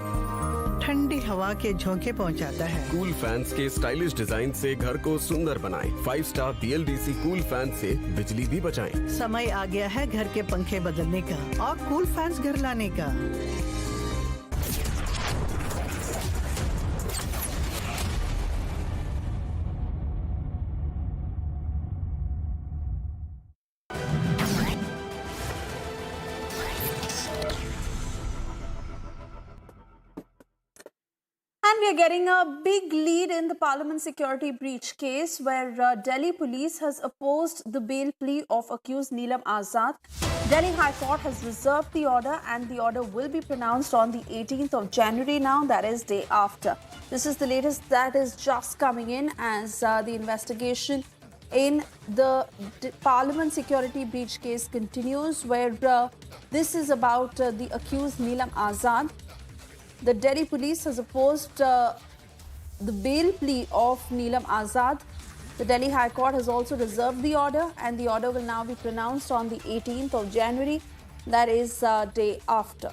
ठंडी हवा के झोंके पहुंचाता है। कूल फैंस के स्टाइलिश डिजाइन से घर को सुंदर बनाएं। 5 स्टार BLDC कूल फैन से बिजली भी बचाएं। समय आ गया है घर के पंखे बदलने का और कूल फैंस घर लाने का। And we are getting a big lead in the Parliament security breach case where Delhi police has opposed the bail plea of accused Neelam Azad. Delhi High Court has reserved the order and the order will be pronounced on the 18th of January now, that is day after. This is the latest that is just coming in as the investigation in the Parliament security breach case continues, where this is about the accused Neelam Azad. The Delhi police has opposed the bail plea of Neelam Azad. The Delhi High Court has also reserved the order and the order will now be pronounced on the 18th of January, that is day after.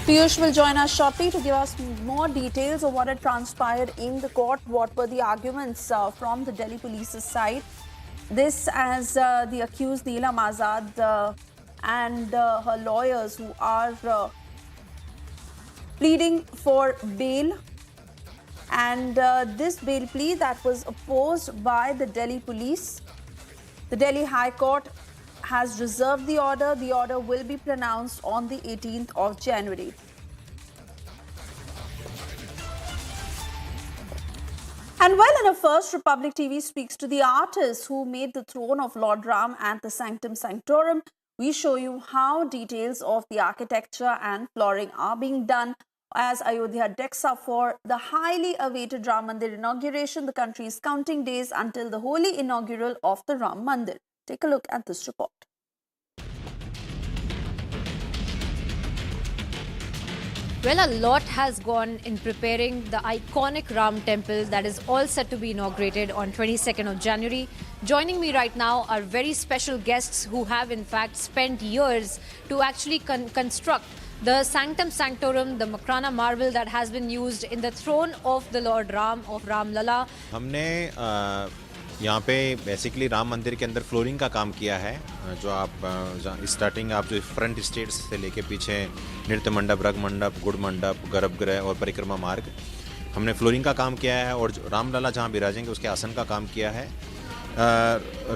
Piyush will join us shortly to give us more details of what had transpired in the court. What were the arguments from the Delhi police's side? This as the accused Neelam Azad and her lawyers who are pleading for bail, and this bail plea that was opposed by the Delhi police. The Delhi High Court has reserved the order. The order will be pronounced on the 18th of January. And while in a first, Republic TV speaks to the artists who made the throne of Lord Ram and the Sanctum Sanctorum, we show you how details of the architecture and flooring are being done as Ayodhya decks up for the highly awaited Ram Mandir inauguration. The country is counting days until the holy inaugural of the Ram Mandir. Take a look at this report. Well, a lot has gone in preparing the iconic Ram Temple that is all set to be inaugurated on 22nd of January. Joining me right now are very special guests who have in fact spent years to actually construct the Sanctum Sanctorum, the Makrana marble that has been used in the throne of the Lord Ram, of Ram Lala. हमने यहाँ पे basically Ram मंदिर के अंदर flooring का काम किया है। जो आप स्टार्टिंग आप जो फ्रंट स्टेज से लेके पीछे नृत्य मंडप, रग मंडप, गुड़ मंडप, गर्भगृह और परिक्रमा मार्ग, हमने फ्लोरिंग का काम किया है। और रामलला जहाँ विराजेंगे उसके आसन का काम किया है।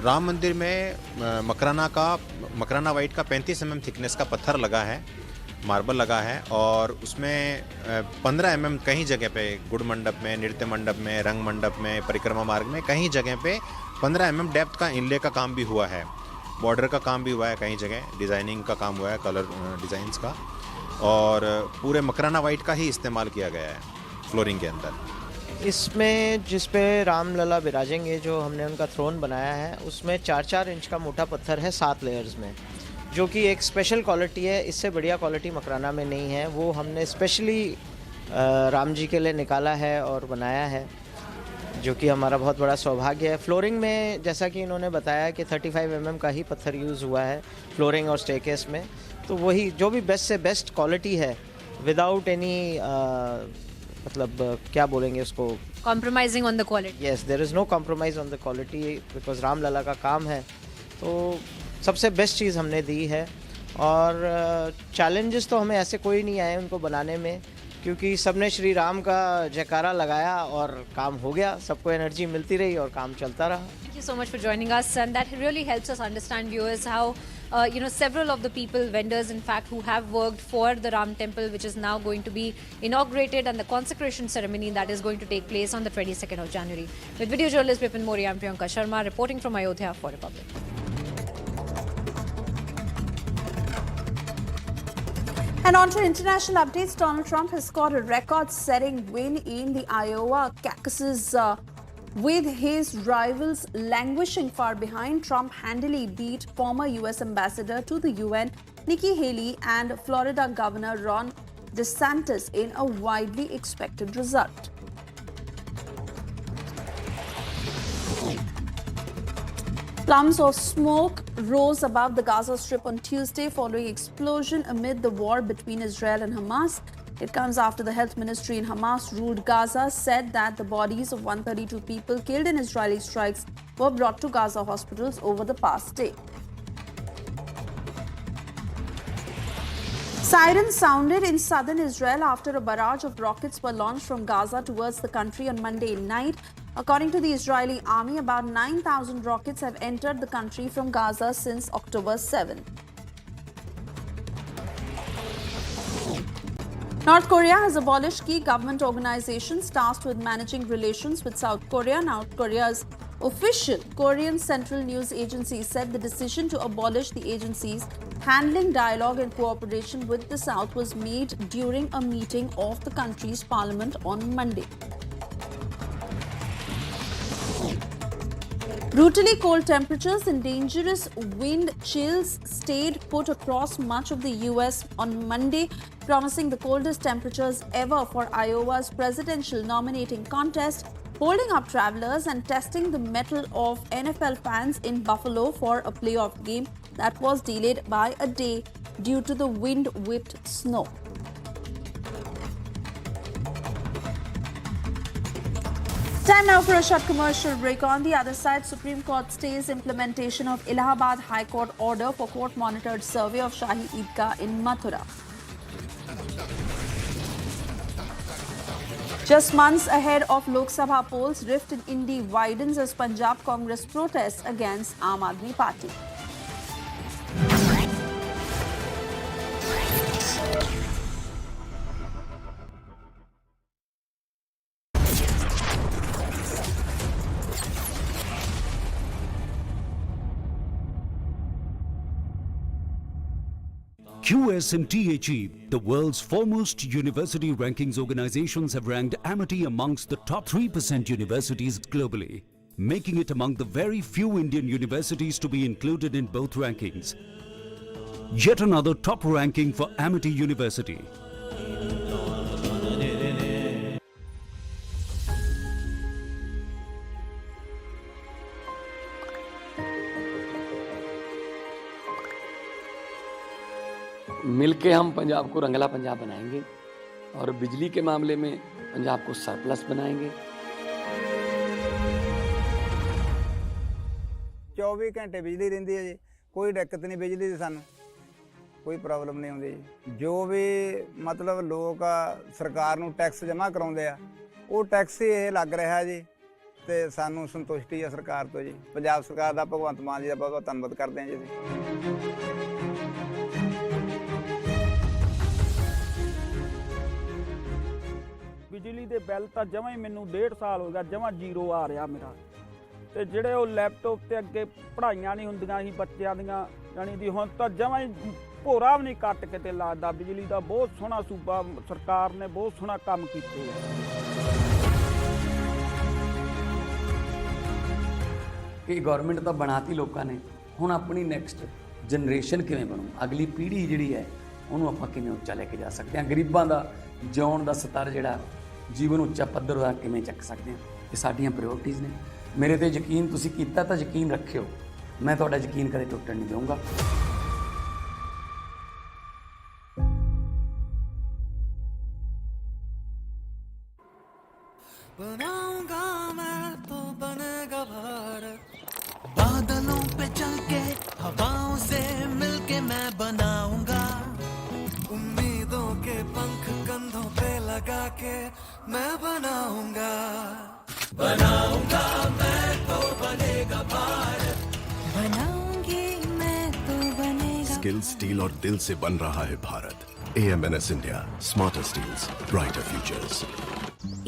राम मंदिर में मकराना वाइट का 35 mm थिकनेस का पत्थर लगा है, मार्बल लगा है। और उसमें 15 mm कहीं जगह पे गुड़ मंडप में, नृत्य मंडप में, रंग मंडप में, परिक्रमा मार्ग में कहीं जगह पे 15 mm डेप्थ का इनले का काम भी हुआ है। बॉर्डर का काम भी हुआ है, कहीं जगह डिज़ाइनिंग का काम हुआ है, कलर डिज़ाइंस का। और पूरे मकराना वाइट का ही इस्तेमाल किया गया है फ्लोरिंग के अंदर। इसमें जिस पे रामलला विराजेंगे, जो हमने उनका थ्रोन बनाया है, उसमें 4-4 इंच का मोटा पत्थर है 7 लेयर्स में, जो कि एक स्पेशल क्वालिटी है। इससे बढ़िया क्वालिटी मकराना में नहीं है। वो हमने स्पेशली राम जी के लिए निकाला है और बनाया है, जो कि हमारा बहुत बड़ा सौभाग्य है। फ्लोरिंग में जैसा कि इन्होंने बताया कि 35 mm का ही पत्थर यूज़ हुआ है फ्लोरिंग और स्टेकेस में, तो वही जो भी बेस्ट से बेस्ट क्वालिटी है, विदाउट एनी मतलब क्या बोलेंगे उसको, compromising on the quality. Yes, there is no compromise on the quality, because Ramlalla का काम है, तो सबसे बेस्ट चीज़ हमने दी है। और चैलेंजेस तो हमें ऐसे कोई नहीं आए उनको बनाने में, क्योंकि सबने श्री राम का जयकारा लगाया और काम हो गया, सबको एनर्जी मिलती रही और काम चलता रहा। Thank you so much for joining us, and that really helps us understand, viewers, how several of the people, vendors in fact, who have worked for the Ram Temple, which is now going to be inaugurated, and the consecration ceremony that is going to take place on the 22nd of January. With video journalist Vipin Mori, I'm Priyanka Sharma reporting from Ayodhya for Republic. And on to international updates. Donald Trump has scored a record-setting win in the Iowa caucuses, with his rivals languishing far behind. Trump handily beat former U.S. Ambassador to the UN, Nikki Haley, and Florida Governor Ron DeSantis in a widely expected result. Plumes of smoke rose above the Gaza Strip on Tuesday following explosion amid the war between Israel and Hamas. It comes after the health ministry in Hamas-ruled Gaza said that the bodies of 132 people killed in Israeli strikes were brought to Gaza hospitals over the past day. Sirens sounded in southern Israel after a barrage of rockets were launched from Gaza towards the country on Monday night. According to the Israeli army, about 9,000 rockets have entered the country from Gaza since October 7. North Korea has abolished key government organizations tasked with managing relations with South Korea. North Korea's official Korean Central News Agency said the decision to abolish the agencies handling dialogue and cooperation with the South was made during a meeting of the country's parliament on Monday. Brutally cold temperatures and dangerous wind chills stayed put across much of the U.S. on Monday, promising the coldest temperatures ever for Iowa's presidential nominating contest, holding up travelers and testing the mettle of NFL fans in Buffalo for a playoff game that was delayed by a day due to the wind-whipped snow. Time now for a short commercial break. On the other side, Supreme Court stays implementation of Allahabad High Court order for court-monitored survey of Shahi Eidgah in Mathura. Just months ahead of Lok Sabha polls, rift in Indi widens as Punjab Congress protests against Aam Aadmi Party. QS and THE, the world's foremost university rankings organizations, have ranked Amity amongst the top 3% universities globally, making it among the very few Indian universities to be included in both rankings. Yet another top ranking for Amity University. मिलके हम पंजाब को रंगला पंजाब बनाएंगे और बिजली के मामले में पंजाब को सरप्लस बनाएंगे। 24 घंटे बिजली रहिंदी है जी, कोई दिक्कत नहीं बिजली दी, सानू कोई प्रॉब्लम नहीं आउंदी जी। जो भी मतलब लोग सरकार नू टैक्स जमा कराउंदे आ, वो टैक्स ही ये लग रहा है जी, ते सानू संतुष्टि है सरकार तो जी। पंजाब सरकार दा भगवंत मान जी दा बहुत बहुत धन्नवाद करते हैं जी। बिजली के बिल तो जमा ही मैनू 1.5 साल हो गया जमा जीरो आ रहा मेरा, तो जोड़े वो लैपटॉप से अगे पढ़ाइयां नहीं होंदियां ही बच्चों दियां, जानी दी हुण तो जमा ही भोरा भी नहीं कट के लगता। बिजली का बहुत सोहना सूबा सरकार ने बहुत सोहना काम किया। ਕਿ ਗਵਰਨਮੈਂਟ ਤਾਂ ਬਣਾਤੀ ਲੋਕਾਂ ਨੇ, ਹੁਣ ਆਪਣੀ ਨੈਕਸਟ ਜਨਰੇਸ਼ਨ ਕਿਵੇਂ ਬਣੂ, ਅਗਲੀ ਪੀੜ੍ਹੀ ਜਿਹੜੀ ਹੈ ਉਹਨੂੰ ਆਪਾਂ ਕਿਵੇਂ ਉੱਚਾ ਲੈ ਕੇ ਜਾ ਸਕਦੇ ਹਾਂ, ਗਰੀਬਾਂ ਦਾ ਜਿਉਣ ਦਾ ਸਤਰ ਜਿਹੜਾ ਜੀਵਨ ਉੱਚਾ ਪੱਧਰ ਦਾ ਕਿਵੇਂ ਚੱਕ ਸਕਦੇ ਹਾਂ, ਇਹ ਸਾਡੀਆਂ ਪ੍ਰਾਇੋਰਟੀਜ਼ ਨੇ। ਮੇਰੇ ਤੇ ਯਕੀਨ ਤੁਸੀਂ ਕੀਤਾ ਤਾਂ ਯਕੀਨ ਰੱਖਿਓ, ਮੈਂ ਤੁਹਾਡਾ ਯਕੀਨ ਕਦੇ ਟੁੱਟਣ ਨਹੀਂ ਦਊਂਗਾ। बनाऊंगा मैं तो बनेगा भारत, बादलों पे चल के हवाओं से मिलके मैं बनाऊंगा, उम्मीदों के पंख कंधों पे लगा के मैं बनाऊंगा, बनाऊंगा मैं तो बनेगा भारत, बनाऊंगी मैं तो बनेगा। स्किल, स्टील और दिल से बन रहा है Bharat. AMNS India, smarter steels, brighter futures.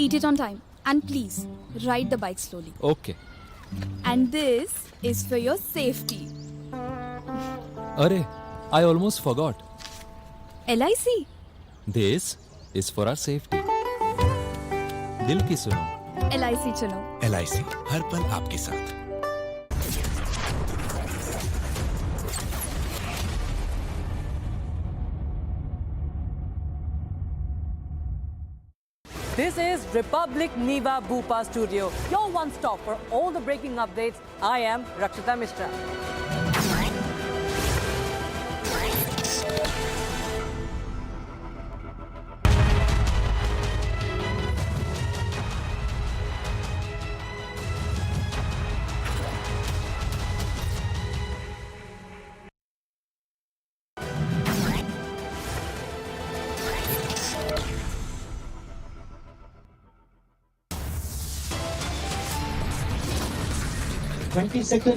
Eat it on time. And please, ride the bike slowly. Okay. And this is for your safety. Arey, I almost forgot. LIC. This is for our safety. दिल की सुनो। LIC चलो। LIC हर पल आपके साथ। This is Republic Niva Bhupa Studio, your one stop for all the breaking updates. I am Rakshita Mishra.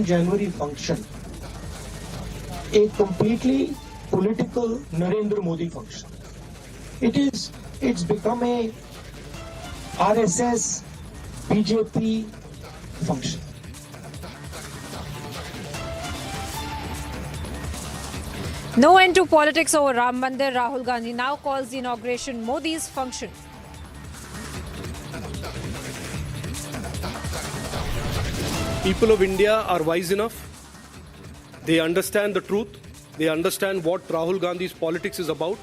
January function, a completely political Narendra Modi function. It's become a RSS BJP function. No end to politics over Ram Mandir. Rahul Gandhi now calls the inauguration Modi's function. People of India are wise enough. They understand the truth. They understand what Rahul Gandhi's politics is about.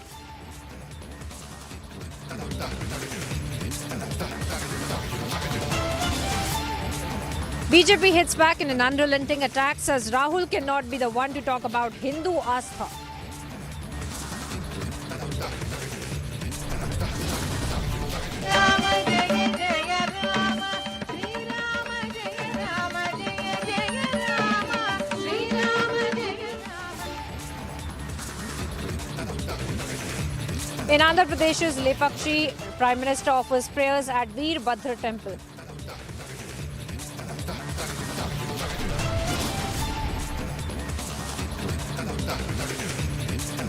BJP hits back in an unrelenting attack, says Rahul cannot be the one to talk about Hindu Astha. In Andhra Pradesh's Lepakshi, Prime Minister offers prayers at Veerbhadra Temple.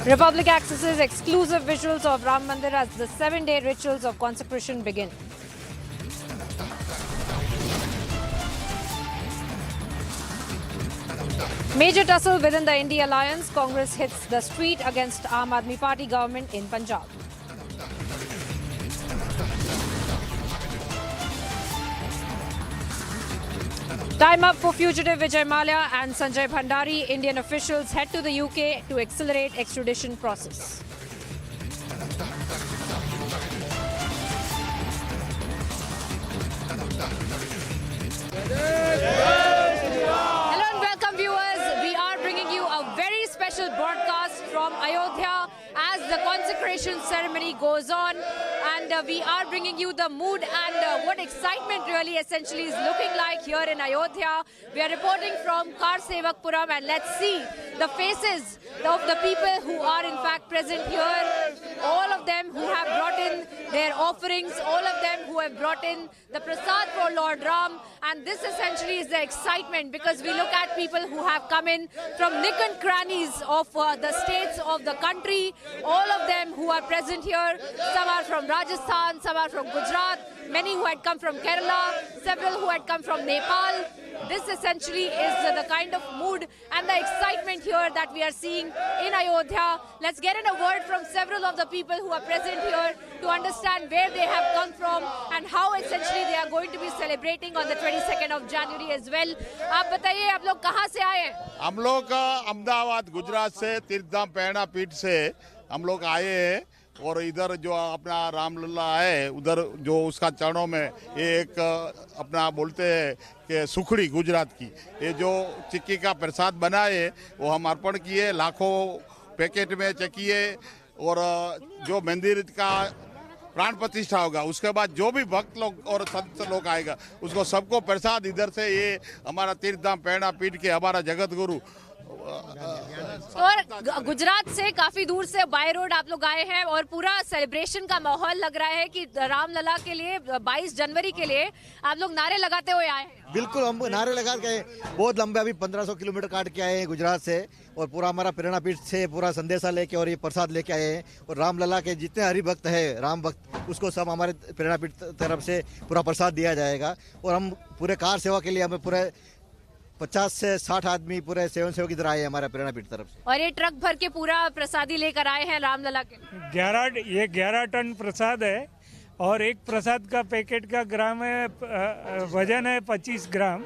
Republic accesses exclusive visuals of Ram Mandir as the 7-day rituals of consecration begin. Major tussle within the India alliance. Congress hits the street against Aam Aadmi Party government in Punjab. Time up for fugitive Vijay Mallya and Sanjay Bhandari. Indian officials head to the UK to accelerate extradition process. Hello and welcome viewers. We are bringing you a very special broadcast from Ayodhya as the consecration ceremony goes on, and we are bringing you the mood and what excitement really essentially is looking like here in Ayodhya. We are reporting from Karsevakpuram, and let's see the faces of the people who are in fact present here. All of them who have brought in their offerings, all of them who have brought in the prasad for Lord Ram, and this essentially is the excitement because we look at people who have come in from nook and crannies of the states of the country. All of them who are present here, some are from Rajasthan, some are from Gujarat, many who had come from Kerala, several who had come from Nepal. This essentially is the kind of mood and the excitement here that we are seeing in Ayodhya. Let's get in a word from several of the people who are present here to understand where they have come from and how essentially they are going to be celebrating on the 20th 22nd of January as well. आप बताइए, आप लोग कहाँ से आए? हम लोग अहमदाबाद गुजरात से तीर्थधाम प्रेरणा पीठ से हम लोग आए हैं और इधर जो अपना रामलला है उधर जो उसका चरणों में ये एक अपना बोलते हैं कि सुखड़ी गुजरात की ये जो चिक्की का प्रसाद बनाए वो हम अर्पण किए, लाखों पैकेट में चकिए और जो मंदिर का प्राण प्रतिष्ठा होगा उसके बाद जो भी भक्त लोग और संत लोग आएगा उसको सबको प्रसाद इधर से ये हमारा तीर्थधाम प्रेरणा पीठ के हमारा जगत गुरु और गुजरात से काफी दूर से बाय रोड आप लोग आए हैं और पूरा सेलिब्रेशन का माहौल लग रहा है कि रामलला के लिए 22 जनवरी के लिए आप लोग नारे लगाते हुए आए हैं। बिल्कुल, हम नारे लगा के बहुत लंबे अभी 1500 किलोमीटर काट के आए हैं गुजरात से और पूरा हमारा प्रेरणा पीठ से पूरा संदेशा लेके और ये प्रसाद लेके आए हैं और रामलला के जितने हरि भक्त है राम भक्त उसको सब हमारे प्रेरणा पीठ तरफ से पूरा प्रसाद दिया जाएगा और हम पूरे कार सेवा के लिए हमें पूरे 50 से 60 आदमी पूरे सेवन सेवक इधर आए हैं हमारा प्रेरणा पीठ तरफ से और ये ट्रक भर के पूरा प्रसादी लेकर आए हैं रामलला के। 11 टन प्रसाद है और एक प्रसाद का पैकेट का ग्राम है वजन है 25 ग्राम,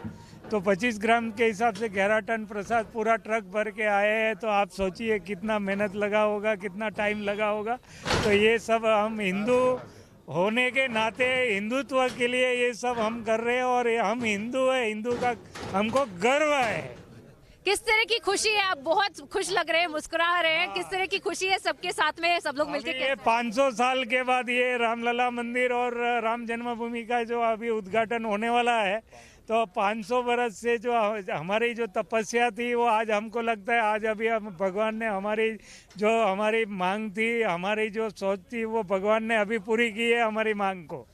तो 25 ग्राम के हिसाब से 11 टन प्रसाद पूरा ट्रक भर के आए हैं। तो आप सोचिए कितना मेहनत लगा होगा, कितना टाइम लगा होगा। तो ये सब हम हिंदू होने के नाते हिंदुत्व के लिए ये सब हम कर रहे हैं और हम हिंदू है, हिंदू का हमको गर्व है। किस तरह की खुशी है? आप बहुत खुश लग रहे हैं, मुस्कुरा रहे हैं, किस तरह की खुशी है सबके साथ में सब लोग मिलकर? ये 500 साल के बाद ये रामलला मंदिर और राम जन्मभूमि का जो अभी उद्घाटन होने वाला है, तो 500 बरस से जो हमारी जो तपस्या थी वो आज हमको लगता है आज अभी हम भगवान ने हमारी मांग थी, हमारी जो सोच थी वो भगवान ने अभी पूरी की है हमारी मांग को।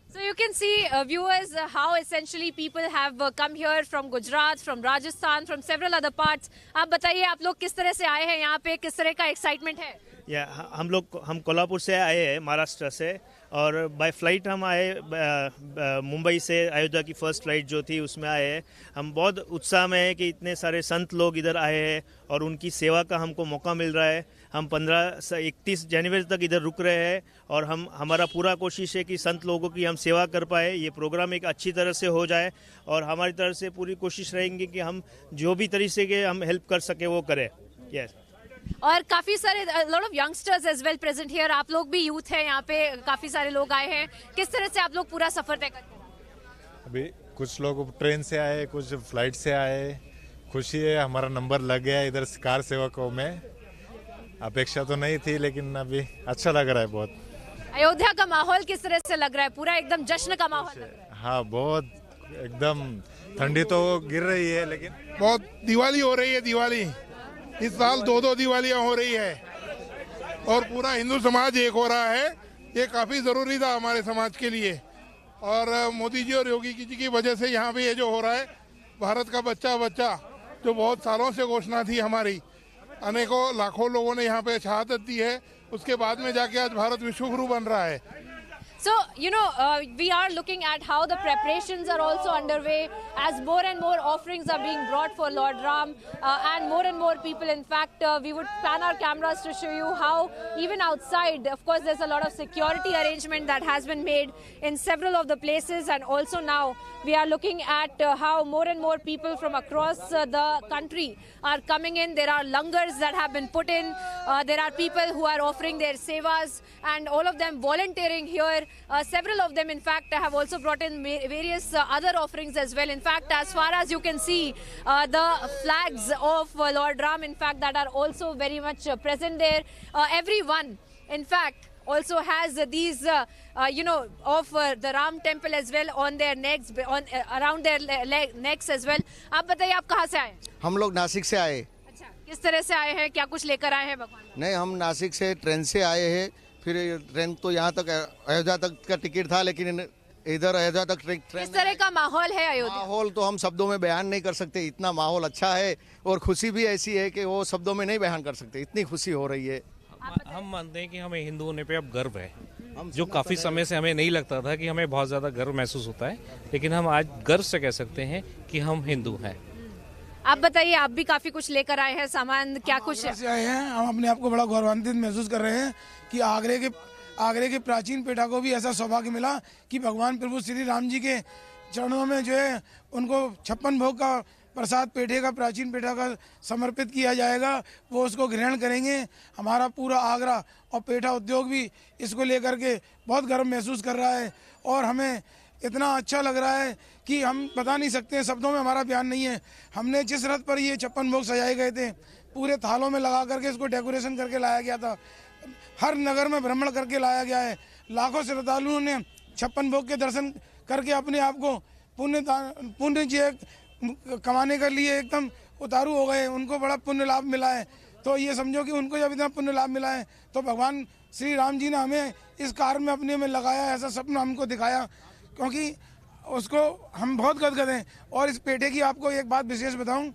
So you can see, viewers, how essentially people have come here from Gujarat, from Rajasthan, from several other parts. आप बताइए, आप लोग किस तरह से आए हैं यहाँ पे, किस तरह का एक्साइटमेंट है? हम कोल्हापुर से आए हैं, महाराष्ट्र से, और बाय फ्लाइट हम आए मुंबई से। अयोध्या की फर्स्ट फ्लाइट जो थी उसमें आए हैं। हम बहुत उत्साह में है कि इतने सारे संत लोग इधर आए हैं और उनकी सेवा का हमको मौका मिल रहा है। हम 15 से 31 जनवरी तक इधर रुक रहे हैं और हमारा पूरा कोशिश है कि संत लोगों की हम सेवा कर पाए, ये प्रोग्राम एक अच्छी तरह से हो जाए और हमारी तरफ से पूरी कोशिश रहेंगी कि हम जो भी तरीके के हम हेल्प कर सके वो करें। यस। और काफी सारे lot of youngsters as well present here. आप लोग भी यूथ हैं यहाँ पे, काफी सारे लोग आए हैं। किस तरह से आप लोग पूरा सफर तय करते हैं? अभी कुछ लोग ट्रेन से आए, कुछ फ्लाइट से आए। खुशी है, हमारा नंबर लग गया इधर कार सेवकों में। अपेक्षा तो नहीं थी लेकिन अभी अच्छा लग रहा है बहुत। अयोध्या का माहौल किस तरह से लग रहा है? पूरा एकदम जश्न का माहौल लग रहा है। हाँ, बहुत एकदम ठंडी तो गिर रही है लेकिन बहुत दिवाली हो रही है। दिवाली इस साल 2 दिवालियां हो रही है और पूरा हिंदू समाज एक हो रहा है। ये काफ़ी ज़रूरी था हमारे समाज के लिए और मोदी जी और योगी जी की वजह से यहाँ पे ये जो हो रहा है, भारत का बच्चा जो बहुत सालों से घोषणा थी हमारी, अनेकों लाखों लोगों ने यहाँ पे शहादत दी है, उसके बाद में जाके आज भारत विश्व गुरु बन रहा है। So, we are looking at how the preparations are also underway as more and more offerings are being brought for Lord Ram and more people. In fact, we would pan our cameras to show you how even outside, of course, there's a lot of security arrangement that has been made in several of the places, and also now we are looking at how more and more people from across the country are coming in. There are langars that have been put in. There are people who are offering their sevas and all of them volunteering here. Several of them, in fact, have also brought in various other offerings as well. In fact, as far as you can see, the flags of Lord Ram, in fact, that are also very much present there. Everyone, in fact, also has these, of the Ram temple as well on their necks, around their necks as well. आप बताइए, आप कहाँ से आए? हम लोग नासिक से आए। अच्छा, किस तरह से आए हैं? क्या कुछ लेकर आए हैं भगवान? नहीं, हम नासिक से ट्रेन से आए हैं। फिर ट्रेन तो यहाँ तक अयोध्या तक का टिकट था, लेकिन इधर अयोध्या तक ट्रेन। किस तरह का माहौल है अयोध्या? माहौल तो हम शब्दों में बयान नहीं कर सकते, इतना माहौल अच्छा है और खुशी भी ऐसी है कि वो शब्दों में नहीं बयान कर सकते, इतनी खुशी हो रही है। हम मानते हैं कि हमें हिंदू होने पे अब गर्व है, जो काफ़ी समय से हमें नहीं लगता था कि हमें बहुत ज़्यादा गर्व महसूस होता है, लेकिन हम आज गर्व से कह सकते हैं कि हम हिंदू हैं। आप बताइए, आप भी काफी कुछ लेकर आए हैं सामान, क्या कुछ आए हैं? हम अपने आप को बड़ा गौरवान्वित महसूस कर रहे हैं कि आगरे के प्राचीन पेठा को भी ऐसा सौभाग्य मिला कि भगवान प्रभु श्री राम जी के चरणों में जो है उनको 56 भोग का प्रसाद पेठे का, प्राचीन पेठा का समर्पित किया जाएगा, वो उसको ग्रहण करेंगे। हमारा पूरा आगरा और पेठा उद्योग भी इसको लेकर के बहुत गर्व महसूस कर रहा है और हमें इतना अच्छा लग रहा है कि हम बता नहीं सकते, शब्दों में हमारा बयान नहीं है। हमने जिस रथ पर ये 56 भोग सजाए गए थे, पूरे थालों में लगा करके इसको डेकोरेशन करके लाया गया था, हर नगर में भ्रमण करके लाया गया है। लाखों श्रद्धालुओं ने 56 भोग के दर्शन करके अपने आप को पुण्य जी कमाने के लिए एकदम उतारू हो गए, उनको बड़ा पुण्य लाभ मिला है। तो ये समझो कि उनको जब इतना पुण्य लाभ मिला है तो भगवान श्री राम जी ने हमें इस कार्य में अपने में लगाया, ऐसा सपना हमको दिखाया, क्योंकि उसको हम बहुत गदगद हैं। और इस पेठे की आपको एक बात विशेष बताऊं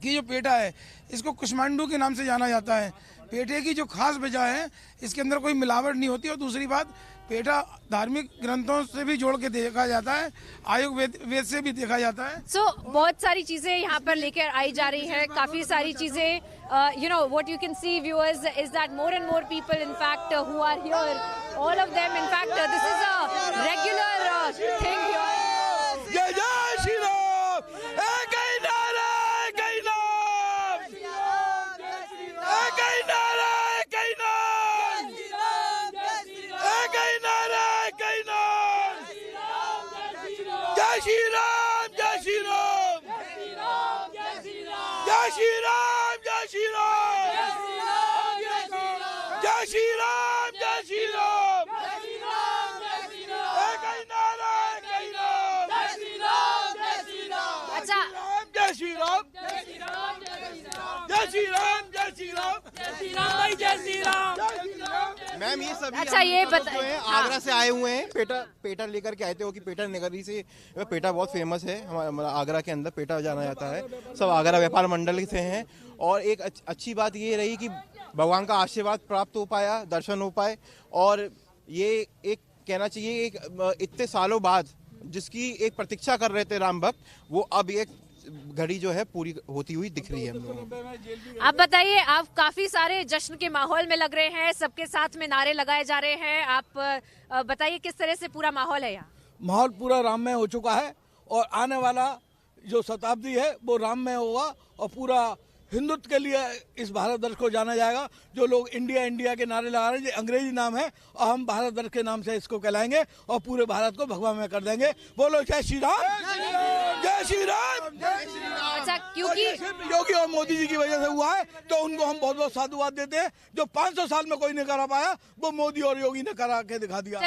कि जो पेठा है इसको कुष्मांडू के नाम से जाना जाता है। पेठे की जो खास वजह है, इसके अंदर कोई मिलावट नहीं होती। और दूसरी बात, पेठा धार्मिक ग्रंथों से भी जोड़ के देखा जाता है, आयुर्वेद से भी देखा जाता है। बहुत सारी चीजें यहाँ पर लेकर आई जा रही है, काफी सारी चीजें। What you can see, viewers, is that more and more people, in fact, who are here, all of them, in fact, this is a regular thing here. जय जय श्री राम, एक ही नारा, एक ही नाम, एक ही नारा, एक ही नाम, एक ही नारा, एक ही नाम, जय श्री राम, जय श्री राम, जय श्री राम, जय श्री राम, जय श्री राम, जय श्री राम, एक ही नारा, एक ही नाम, अच्छा, जय श्री राम, जय श्री राम, जय श्री राम, जय श्री राम, जय श्री राम, भाई जय श्री राम। मैम ये सभी अच्छा, ये जो है आगरा से आए हुए हैं, पेठा लेकर के आए थे, वो कि पेठा नगरी से पेठा बहुत फेमस है। हमारा आगरा के अंदर पेठा जाना जाता है, सब आगरा व्यापार मंडल से हैं। और एक अच्छी बात ये रही कि भगवान का आशीर्वाद प्राप्त हो पाया, दर्शन हो पाए। और ये एक कहना चाहिए, एक इतने सालों बाद जिसकी एक प्रतीक्षा कर रहे थे राम भक्त, वो अब एक घड़ी जो है पूरी होती हुई दिख रही है हम लोगों को। आप बताइए, आप काफी सारे जश्न के माहौल में लग रहे हैं, सबके साथ में नारे लगाए जा रहे हैं। आप बताइए किस तरह से पूरा माहौल है यहाँ? माहौल पूरा राममय हो चुका है और आने वाला जो शताब्दी है वो राममय होगा और पूरा हिंदुत्व के लिए इस भारत वर्ष को जाना जाएगा। जो लोग इंडिया इंडिया के नारे लगा रहे हैं, ये अंग्रेजी नाम है और हम भारत वर्ष के नाम से इसको कहलाएंगे और पूरे भारत को भगवा में कर देंगे। बोलो जय श्री राम, जय श्री राम। अच्छा, क्योंकि योगी और मोदी जी की वजह से हुआ है तो उनको हम बहुत बहुत साधुवाद देते हैं। जो 500 साल में कोई नहीं करा पाया, वो मोदी और योगी ने करा के दिखा दिया।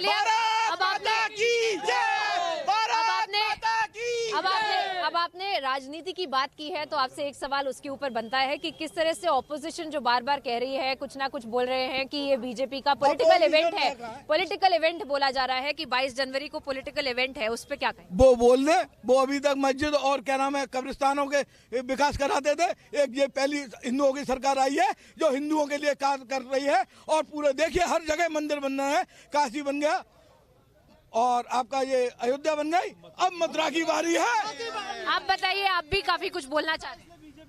अब आपने राजनीति की बात की है तो आपसे एक सवाल उसके ऊपर बनता है कि किस तरह से ऑपोजिशन जो बार बार कह रही है, कुछ ना कुछ बोल रहे हैं कि ये बीजेपी का पॉलिटिकल इवेंट है, पॉलिटिकल इवेंट बोला जा रहा है कि 22 जनवरी को पॉलिटिकल इवेंट है, उस पे क्या कहें? वो बोल दे, वो अभी तक मस्जिद और क्या नाम है कब्रिस्तानों के विकास कराते थे। एक ये पहली हिंदुओं की सरकार आई है जो हिंदुओं के लिए कार्य कर रही है और पूरे देखिए हर जगह मंदिर बन रहे हैं, काशी बन गया और आपका ये अयोध्या बन गई, अब मथुरा की बारी है। आप बताइए, आप भी काफी कुछ बोलना चाहते हैं।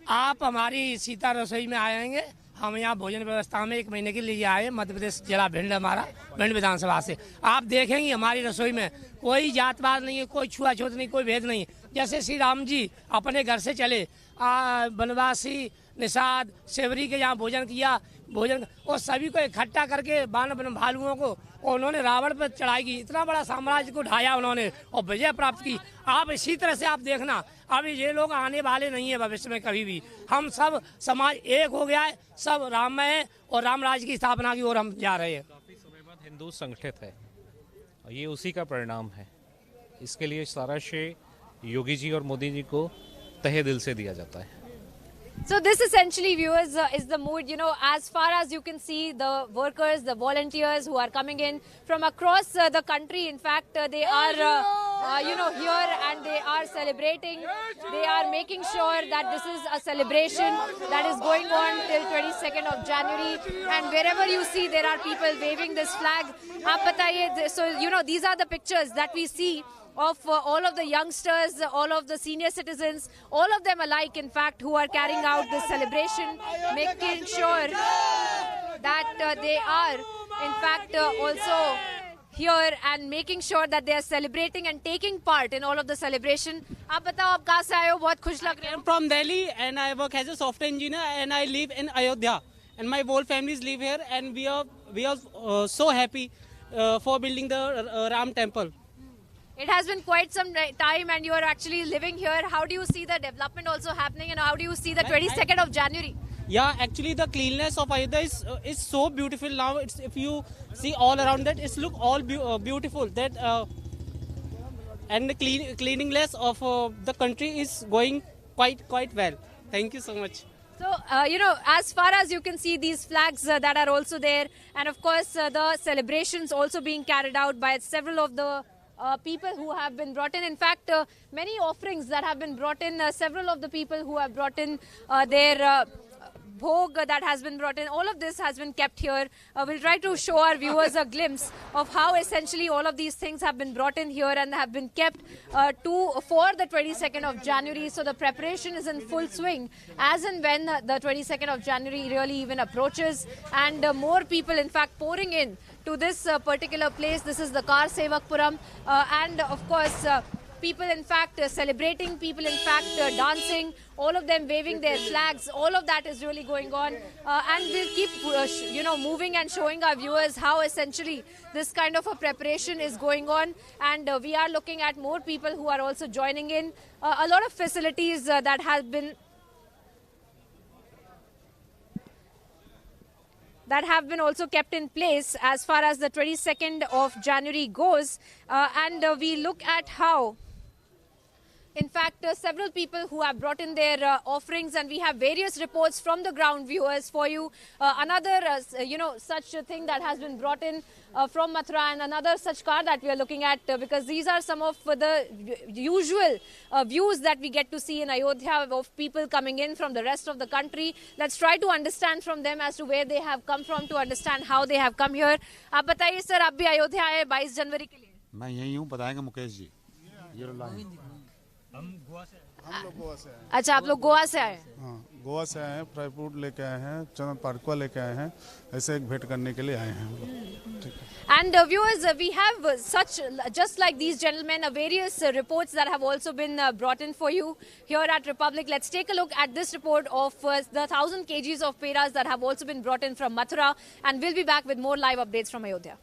आप हमारी सीता रसोई में आएंगे, हम यहाँ भोजन व्यवस्था में 1 महीने के लिए आए, मध्य प्रदेश जिला भिंड, हमारा भिंड विधानसभा से। आप देखेंगे हमारी रसोई में कोई जातवाद नहीं है, कोई छुआछूत नहीं, कोई भेद नहीं। जैसे श्री राम जी अपने घर से चले, वनवासी निषाद सेवरी के यहाँ भोजन किया, भोजन और सभी को इकट्ठा करके बाण भालुओं को उन्होंने रावण पर चढ़ाई की, इतना बड़ा साम्राज्य को ढाया उन्होंने और विजय प्राप्त की। आप इसी तरह से आप देखना, अब ये लोग आने वाले नहीं है भविष्य में कभी भी। हम सब समाज एक हो गया है, सब राममय है और राम राज्य की स्थापना की ओर हम जा रहे हैं। काफी समय बाद हिंदू संगठित है, ये उसी का परिणाम है। इसके लिए सारा श्रेय योगी जी और मोदी जी को तहे दिल से दिया जाता है। So this essentially, viewers, is the mood. As far as you can see, the workers, the volunteers who are coming in from across the country. In fact, they are, here and they are celebrating. They are making sure that this is a celebration that is going on till 22nd of January. And wherever you see, there are people waving this flag. Aap bataiye, so, these are the pictures that we see of all of the youngsters, all of the senior citizens, all of them alike, in fact, who are carrying out this celebration, making sure that they are, in fact, also here and making sure that they are celebrating and taking part in all of the celebration. आप बताओ आप कहाँ से आए हो? बहुत खुश लग रहे हो. I'm from Delhi and I work as a software engineer and I live in Ayodhya and my whole families live here and we are so happy for building the Ram Temple. It has been quite some time and you are actually living here. How do you see the development also happening and how do you see the 22nd of January? Yeah, actually the cleanliness of Ayodhya is so beautiful now. It's, if you see all around that, it's look all beautiful. That and the cleanliness of the country is going quite well. Thank you so much. So, as far as you can see these flags that are also there, and of course the celebrations also being carried out by several of the people who have been brought in. In fact, many offerings that have been brought in, several of the people who have brought in their bhog that has been brought in, all of this has been kept here. We'll try to show our viewers a glimpse of how essentially all of these things have been brought in here and have been kept for the 22nd of January. So the preparation is in full swing as and when the 22nd of January really even approaches, and more people in fact pouring in to this particular place. This is the Kar Sevakpuram, and of course people in fact celebrating, people in fact dancing, all of them waving their flags. All of that is really going on, and we'll keep moving and showing our viewers how essentially this kind of a preparation is going on. And we are looking at more people who are also joining in. A lot of facilities that have been also kept in place as far as the 22nd of January goes. And we look at how, in fact, several people who have brought in their offerings, and we have various reports from the ground, viewers, for you. Another, such a thing that has been brought in from Mathura, and another such car that we are looking at, because these are some of the usual views that we get to see in Ayodhya of people coming in from the rest of the country. Let's try to understand from them as to where they have come from, to understand how they have come here. आप बताइए sir, आप भी अयोध्या आए 22 जनवरी के लिए? मैं यही हूँ, बताएंगे मुकेश जी. हम लोग गोवा से आए. अच्छा, आप लोग गोवा से आए? हाँ, गोवा से आए हैं, फ्राई फ्रूट लेके आए हैं, चना पारकुआ लेके आए हैं, ऐसे एक भेंट करने के लिए आए हैं हम लोग. ठीक है. And viewers, we have such, just like these gentlemen, various reports that have also been brought in for you here at Republic. Let's take a look at this report of the 1,000 kgs of peras that have also been brought in from Mathura, and we'll be back with more live updates from Ayodhya.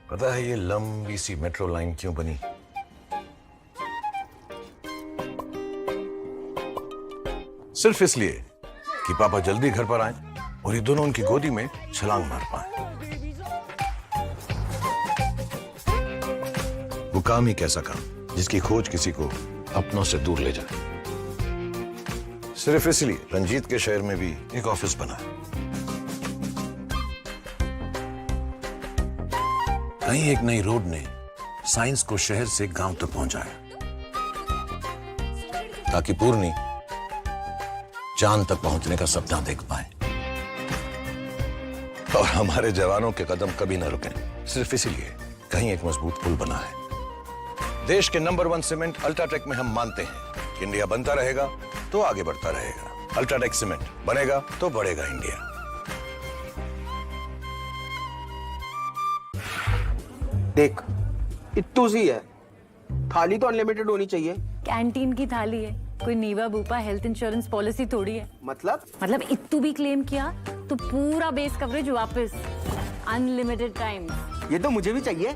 पता है ये लंबी सी metro line क्यों बनी? सिर्फ इसलिए कि पापा जल्दी घर पर आए और ये दोनों उनकी गोदी में छलांग मार पाए. वो काम ही कैसा काम जिसकी खोज किसी को अपनों से दूर ले जाए. सिर्फ इसलिए रंजीत के शहर में भी एक ऑफिस बना है. कहीं एक नई रोड ने साइंस को शहर से गांव तक पहुंचाया ताकि पूर्णी चांद तक पहुंचने का सपना देख पाए और हमारे जवानों के कदम कभी न रुकें. सिर्फ इसीलिए कहीं एक मजबूत पुल बना है। देश के नंबर 1 सीमेंट अल्ट्राटेक में हम मानते हैं कि इंडिया बनता रहेगा तो आगे बढ़ता रहेगा। अल्ट्राटेक सीमेंट बनेगा तो बढ़ेगा इंडिया। देख इत्तू सी है, थाली तो अनलिमिटेड होनी चाहिए। कैंटीन की थाली है, कोई नीवा बूपा हेल्थ इंश्योरेंस पॉलिसी थोड़ी है। मतलब इत्तू भी क्लेम किया तो पूरा बेस कवरेज वापस, अनलिमिटेड टाइम। ये तो मुझे भी चाहिए।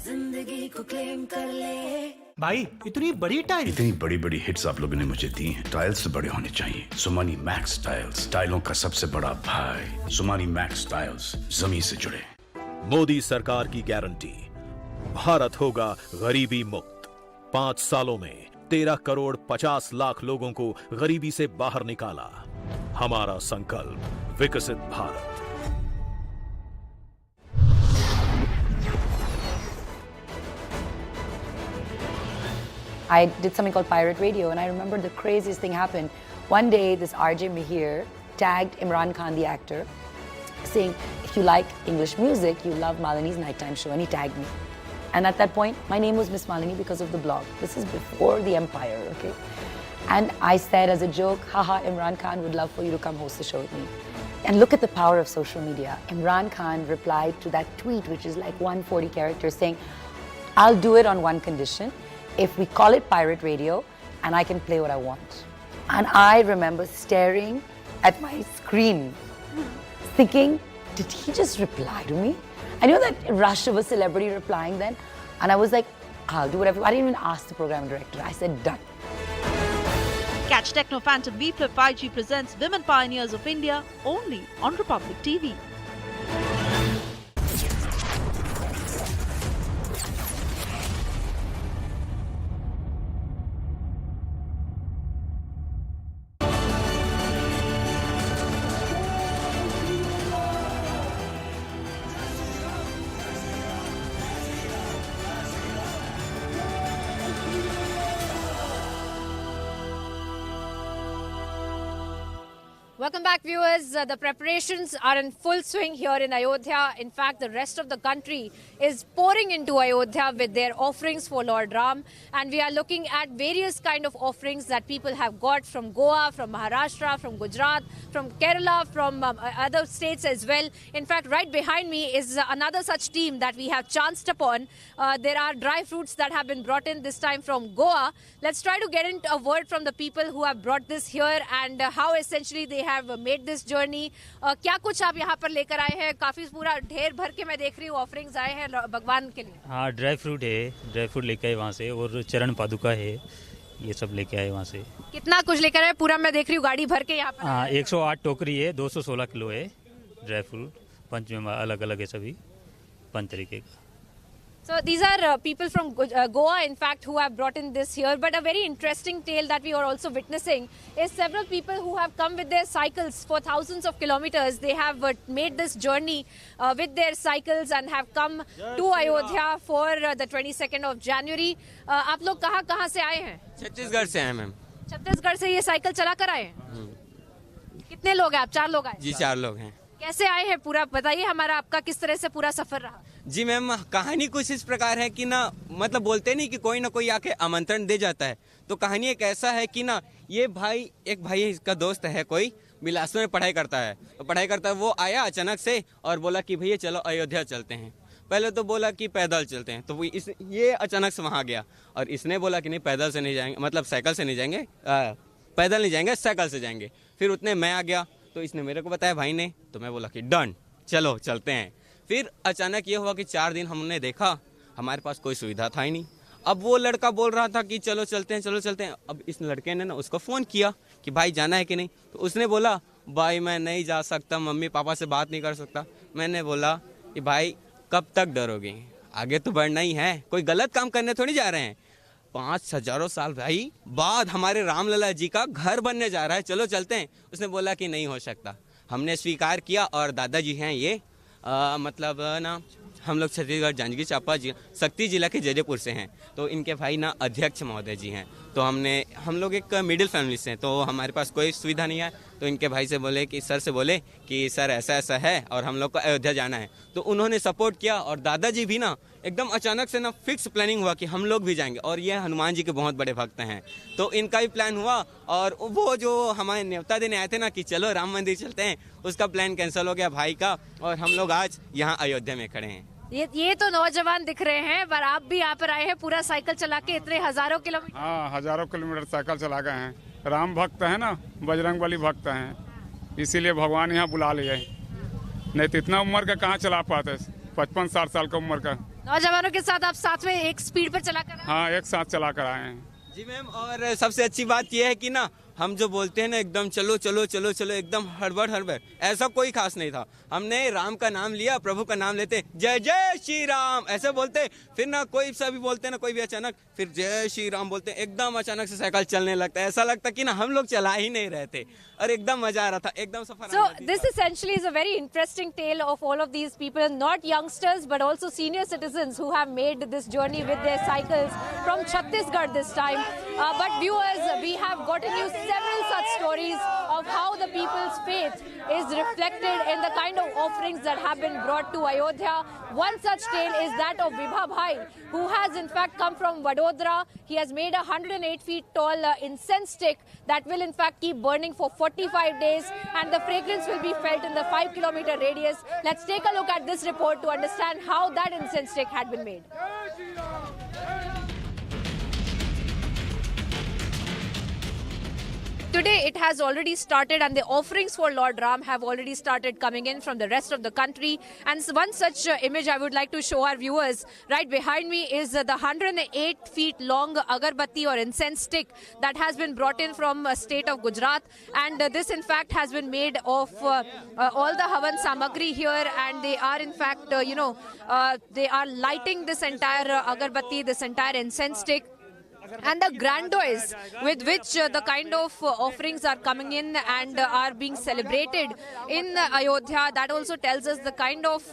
जिंदगी को क्लेम कर ले। भाई इतनी बड़ी टाइल, इतनी बड़ी बड़ी हिट्स आप लोगों ने मुझे दी हैं। टाइल्स तो बड़े होने चाहिए। सुमानी मैक्स टाइल्स, टाइलों का सबसे बड़ा भाई। सुमानी मैक्स टाइल्स, जमीन से जुड़े। मोदी सरकार की गारंटी, भारत होगा गरीबी मुक्त। 5 सालों में 13 करोड़ 50 लाख लोगों को गरीबी से बाहर निकाला। हमारा संकल्प विकसित Bharat. I did something called Pirate Radio, and I remember the craziest thing happened. One day, this RJ Mihir tagged Imran Khan, the actor, saying, if you like English music, you love Malini's nighttime show, and he tagged me. And at that point, my name was Miss Malini because of the blog. This is before the empire, okay? And I said as a joke, haha, Imran Khan would love for you to come host the show with me. And look at the power of social media. Imran Khan replied to that tweet, which is like 140 characters, saying, I'll do it on one condition. If we call it Pirate Radio, and I can play what I want. And I remember staring at my screen, thinking, did he just reply to me? I knew that rush of a celebrity replying then, and I was like, I'll do whatever. I didn't even ask the program director. I said, done. Catch Techno Phantom B Flip 5G presents Women Pioneers of India only on Republic TV. Welcome back, viewers. The preparations are in full swing here in Ayodhya. In fact, the rest of the country is pouring into Ayodhya with their offerings for Lord Ram. And we are looking at various kind of offerings that people have got from Goa, from Maharashtra, from Gujarat, from Kerala, from other states as well. In fact, right behind me is another such team that we have chanced upon. There are dry fruits that have been brought in this time from Goa. Let's try to get into a word from the people who have brought this here and how essentially they have made this journey. क्या कुछ आप यहाँ पर लेकर आए हैं? काफी पूरा ढेर भर के मैं देख रही हूँ ऑफरिंग्स आए हैं भगवान के लिए। हाँ, ड्राई फ्रूट है, ड्राई फ्रूट लेके आए वहाँ से, और चरण पादुका है, ये सब लेके आए वहाँ से। कितना कुछ लेकर आए? पूरा मैं देख रही हूँ गाड़ी भर के यहाँ पर। हाँ, 108 टोकरी है, 216 किलो है ड्राई फ्रूट। पंच में अलग अलग है सभी, 5 तरीके का। So these are people from Goa, in fact, who have brought in this here. But a very interesting tale that we are also witnessing is several people who have come with their cycles for thousands of kilometers. They have made this journey with their cycles and have come to Ayodhya for the 22nd of January. आप लोग कहाँ से आए हैं? छत्तीसगढ़ से आए ma'am. Chhattisgarh से ये साइकिल चला कर आए हैं? कितने लोग हैं आप? 4 लोग आए? जी 4 लोग हैं। कैसे आए हैं? पूरा बताइए हमारा, आपका किस तरह से पूरा सफर रहा? जी मैम, कहानी कुछ इस प्रकार है कि ना, मतलब बोलते नहीं कि कोई ना कोई आके आमंत्रण दे जाता है, तो कहानी एक ऐसा है कि ना, ये भाई, एक भाई इसका दोस्त है कोई, बिलासपुर में पढ़ाई करता है, तो पढ़ाई करता है, वो आया अचानक से और बोला कि भैया चलो अयोध्या चलते हैं। पहले तो बोला कि पैदल चलते हैं, तो वो ये अचानक से वहाँ गया और इसने बोला कि नहीं पैदल से नहीं जाएंगे, मतलब साइकिल से नहीं जाएंगे, पैदल नहीं जाएंगे, साइकिल से जाएंगे। फिर उतने मैं आ गया, तो इसने मेरे को बताया भाई ने, तो मैं बोला कि डन, चलो चलते हैं। फिर अचानक ये हुआ कि 4 दिन हमने देखा, हमारे पास कोई सुविधा था ही नहीं। अब वो लड़का बोल रहा था कि चलो चलते हैं, चलो चलते हैं। अब इस लड़के ने ना उसको फ़ोन किया कि भाई जाना है कि नहीं, तो उसने बोला भाई मैं नहीं जा सकता, मम्मी पापा से बात नहीं कर सकता। मैंने बोला कि भाई कब तक डरोगे, आगे तो बढ़ना ही है, कोई गलत काम करने थोड़ी जा रहे हैं। 5,000 साल भाई बाद हमारे रामलला जी का घर बनने जा रहा है, चलो चलते हैं। उसने बोला कि नहीं हो सकता। हमने स्वीकार किया और दादाजी हैं ये मतलब ना हम लोग छत्तीसगढ़ जांजगीर चांपा शक्ति जिला के जयपुर से हैं। तो इनके भाई ना अध्यक्ष महोदय जी हैं। तो हम लोग एक मिडिल फैमिली से हैं, तो हमारे पास कोई सुविधा नहीं है। तो इनके भाई से बोले कि सर से बोले कि सर ऐसा ऐसा है और हम लोग को अयोध्या जाना है। तो उन्होंने सपोर्ट किया और दादाजी भी ना एकदम अचानक से ना फिक्स प्लानिंग हुआ कि हम लोग भी जाएंगे। और ये हनुमान जी के बहुत बड़े भक्त हैं, तो इनका भी प्लान हुआ। और वो जो हमारे न्योता देने आए थे ना कि चलो राम मंदिर चलते हैं, उसका प्लान कैंसिल हो गया भाई का, और हम लोग आज यहाँ अयोध्या में खड़े हैं। ये तो नौजवान दिख रहे हैं, पर आप भी यहाँ पर आए हैं पूरा साइकिल चला के, इतने हजारों किलोमीटर। हाँ, हजारों किलोमीटर साइकिल चला गए हैं। राम भक्त है ना, बजरंग बली भक्त हैं, इसीलिए भगवान यहाँ बुला लिए। नहीं तो इतना उम्र का कहाँ चला पाते, 55-60 साल का उम्र का। नौजवानों के साथ आप साथ में एक स्पीड पर चला कर? हाँ, एक साथ चला कर आए हैं। जी मैम, और सबसे अच्छी बात यह है कि ना हम जो बोलते हैं ना एकदम चलो चलो चलो चलो, एकदम हड़बड़, ऐसा कोई खास नहीं था। हमने राम का नाम लिया, प्रभु का नाम लेते जय जय श्री राम ऐसे बोलते, फिर ना कोई सा भी बोलते ना कोई भी अचानक फिर जय श्री राम बोलते, एकदम अचानक से साइकिल चलने लगता है। ऐसा लगता कि ना हम लोग चला ही नहीं रहे थे और एकदम मजा आ रहा था, एकदम सफर। So this essentially is a very interesting tale of all of these people, not youngsters but also senior citizens who have made this journey with their cycles from Chhattisgarh this time. But viewers, we have gotten you several such stories of how the people's faith is reflected in the kind of offerings that have been brought to Ayodhya. One such tale is that of Vibha Bhai, who has in fact come from Vadodara. He has made a 108 feet tall incense stick that will in fact keep burning for 45 days, and the fragrance will be felt in the 5-kilometer radius. Let's take a look at this report to understand how that incense stick had been made. Today it has already started, and the offerings for Lord Ram have already started coming in from the rest of the country. And one such image I would like to show our viewers. Right behind me is the 108 feet long agarbatti or incense stick that has been brought in from state of Gujarat, and this in fact has been made of all the Havan Samagri here, and they are in fact they are lighting this entire agarbatti, this entire incense stick. And the grandeur with which the kind of offerings are coming in and are being celebrated in Ayodhya, that also tells us the kind of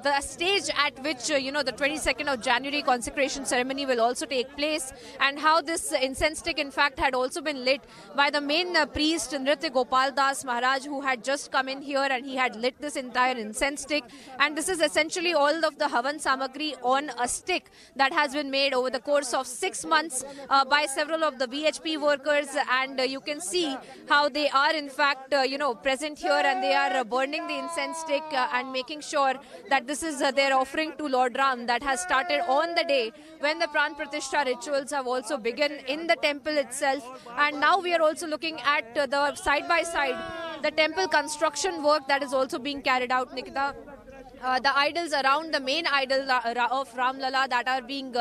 the stage at which the 22nd of January consecration ceremony will also take place, and how this incense stick in fact had also been lit by the main priest Nritya Gopal Das Maharaj, who had just come in here, and he had lit this entire incense stick. And this is essentially all of the Havan Samagri on a stick that has been made over the course of 6 months by several of the VHP workers, and you can see how they are in fact present here, and they are burning the incense stick and making sure that this is their offering to Lord Ram that has started on the day when the Pran Pratishtha rituals have also begun in the temple itself. And now we are also looking at the side by side the temple construction work that is also being carried out, Nikita. The idols around the main idol of Ram Lala that are being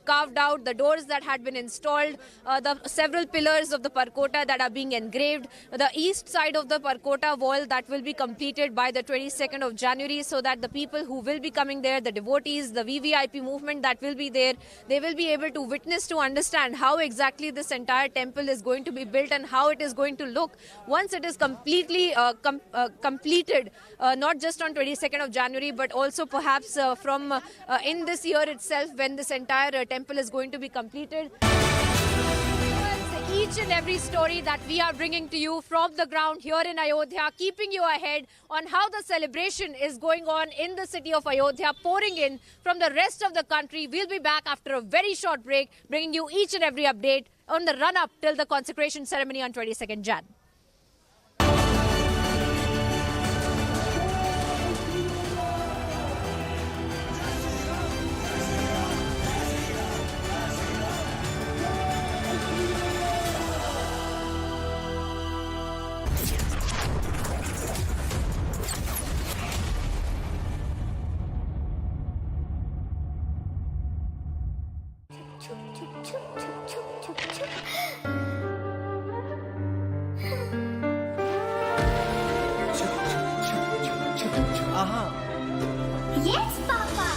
carved out, the doors that had been installed, the several pillars of the Parkota that are being engraved, the east side of the Parkota wall that will be completed by the 22nd of January, so that the people who will be coming there, the devotees, the VVIP movement that will be there, they will be able to witness, to understand how exactly this entire temple is going to be built and how it is going to look once it is completely completed, not just on 22nd of January, but also perhaps from in this year itself, when this entire temple is going to be completed. Each and every story that we are bringing to you from the ground here in Ayodhya, keeping you ahead on how the celebration is going on in the city of Ayodhya, pouring in from the rest of the country. We'll be back after a very short break, bringing you each and every update on the run-up till the consecration ceremony on 22nd Jan. Yes, Papa.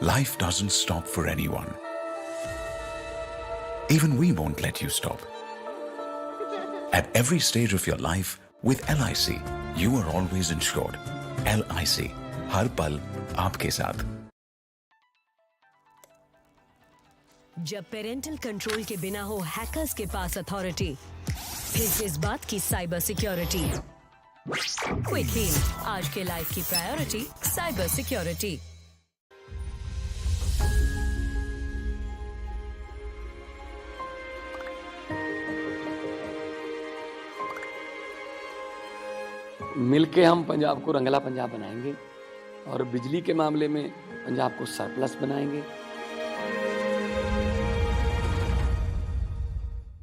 Life doesn't stop for anyone. Even we won't let you stop. At every stage of your life, With LIC, you are always insured. LIC, हर पल आपके साथ। जब parental control के बिना हो hackers के पास authority, फिर किस बात की साइबर सिक्योरिटी। क्विक हील, आज के लाइफ की प्रायोरिटी साइबर सिक्योरिटी। मिलके हम पंजाब को रंगला पंजाब बनाएंगे और बिजली के मामले में पंजाब को सरप्लस बनाएंगे।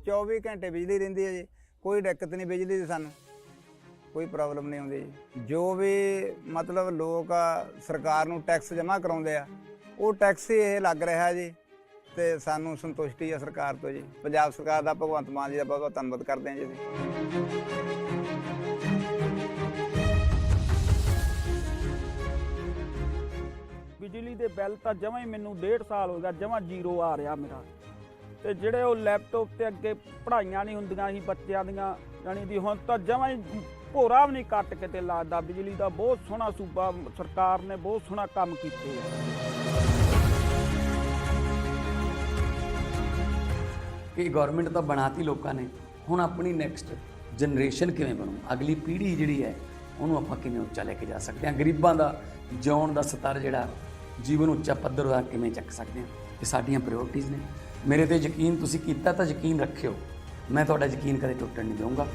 24 घंटे बिजली रहिंदी है जी, कोई दिक्कत नहीं बिजली दी, सानू कोई प्रॉब्लम नहीं आउंदी जी। जो भी मतलब लोग सरकार नू टैक्स जमा कराउंदे आ, वो टैक्स ही ये लग रहा जी, ते सानू संतुष्टि है सरकार तो जी। पंजाब सरकार दा भगवंत मान जी दा बहुत बहुत धन्नवाद करते हैं जी। बिजली दे बिल तो जमा ही मैनू 1.5 साल हो गया, जमा जीरो आ रहा मेरा। ਤੇ ਜਿਹੜੇ ਉਹ ਲੈਪਟਾਪ ਤੇ ਅੱਗੇ ਪੜ੍ਹਾਈਆਂ ਨਹੀਂ ਹੁੰਦੀਆਂ ਸੀ ਬੱਚਿਆਂ ਦੀਆਂ, ਜਾਨੀ ਦੀ ਹੁਣ ਤਾਂ ਜਮਾਂ ਹੀ ਭੋਰਾ ਵੀ ਨਹੀਂ ਕੱਟ ਕੇ ਤੇ ਲੱਗਦਾ। ਬਿਜਲੀ ਦਾ ਬਹੁਤ ਸੋਹਣਾ ਸੂਬਾ ਸਰਕਾਰ ਨੇ ਬਹੁਤ ਸੋਹਣਾ ਕੰਮ ਕੀਤੇ ਹੈ। ਕਿ ਗਵਰਨਮੈਂਟ ਤਾਂ ਬਣਾਤੀ ਲੋਕਾਂ ਨੇ, ਹੁਣ ਆਪਣੀ ਨੈਕਸਟ ਜਨਰੇਸ਼ਨ ਕਿਵੇਂ ਬਣੂ, ਅਗਲੀ ਪੀੜ੍ਹੀ ਜਿਹੜੀ ਹੈ ਉਹਨੂੰ ਆਪਾਂ ਕਿਵੇਂ ਉੱਚਾ ਲੈ ਕੇ ਜਾ ਸਕਦੇ ਹਾਂ, ਗਰੀਬਾਂ ਦਾ ਜਿਉਣ ਦਾ ਸਤਰ ਜਿਹੜਾ ਜੀਵਨ ਉੱਚਾ ਪੱਧਰ ਦਾ ਕਿਵੇਂ ਚੱਕ ਸਕਦੇ ਹਾਂ, ਇਹ ਸਾਡੀਆਂ ਪ੍ਰਾਇੋਰਟੀਜ਼ ਨੇ। मेरे ते यकीन तुसी कीता तो यकीन रखियो, मैं तुहाडा यकीन कदे टुटण नहीं दूंगा।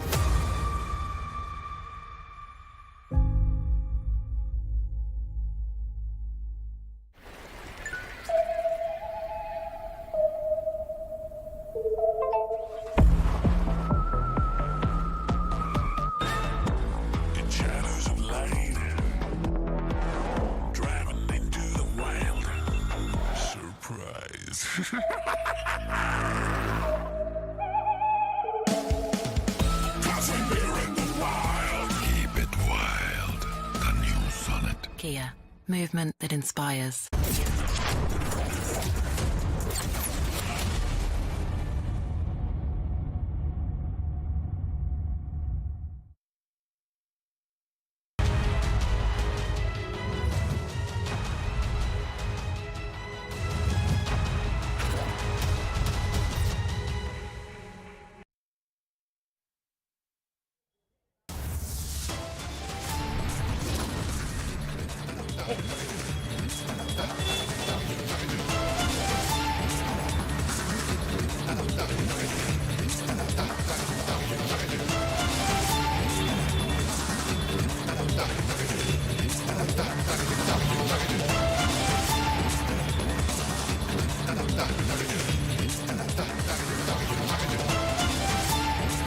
Movement that inspires.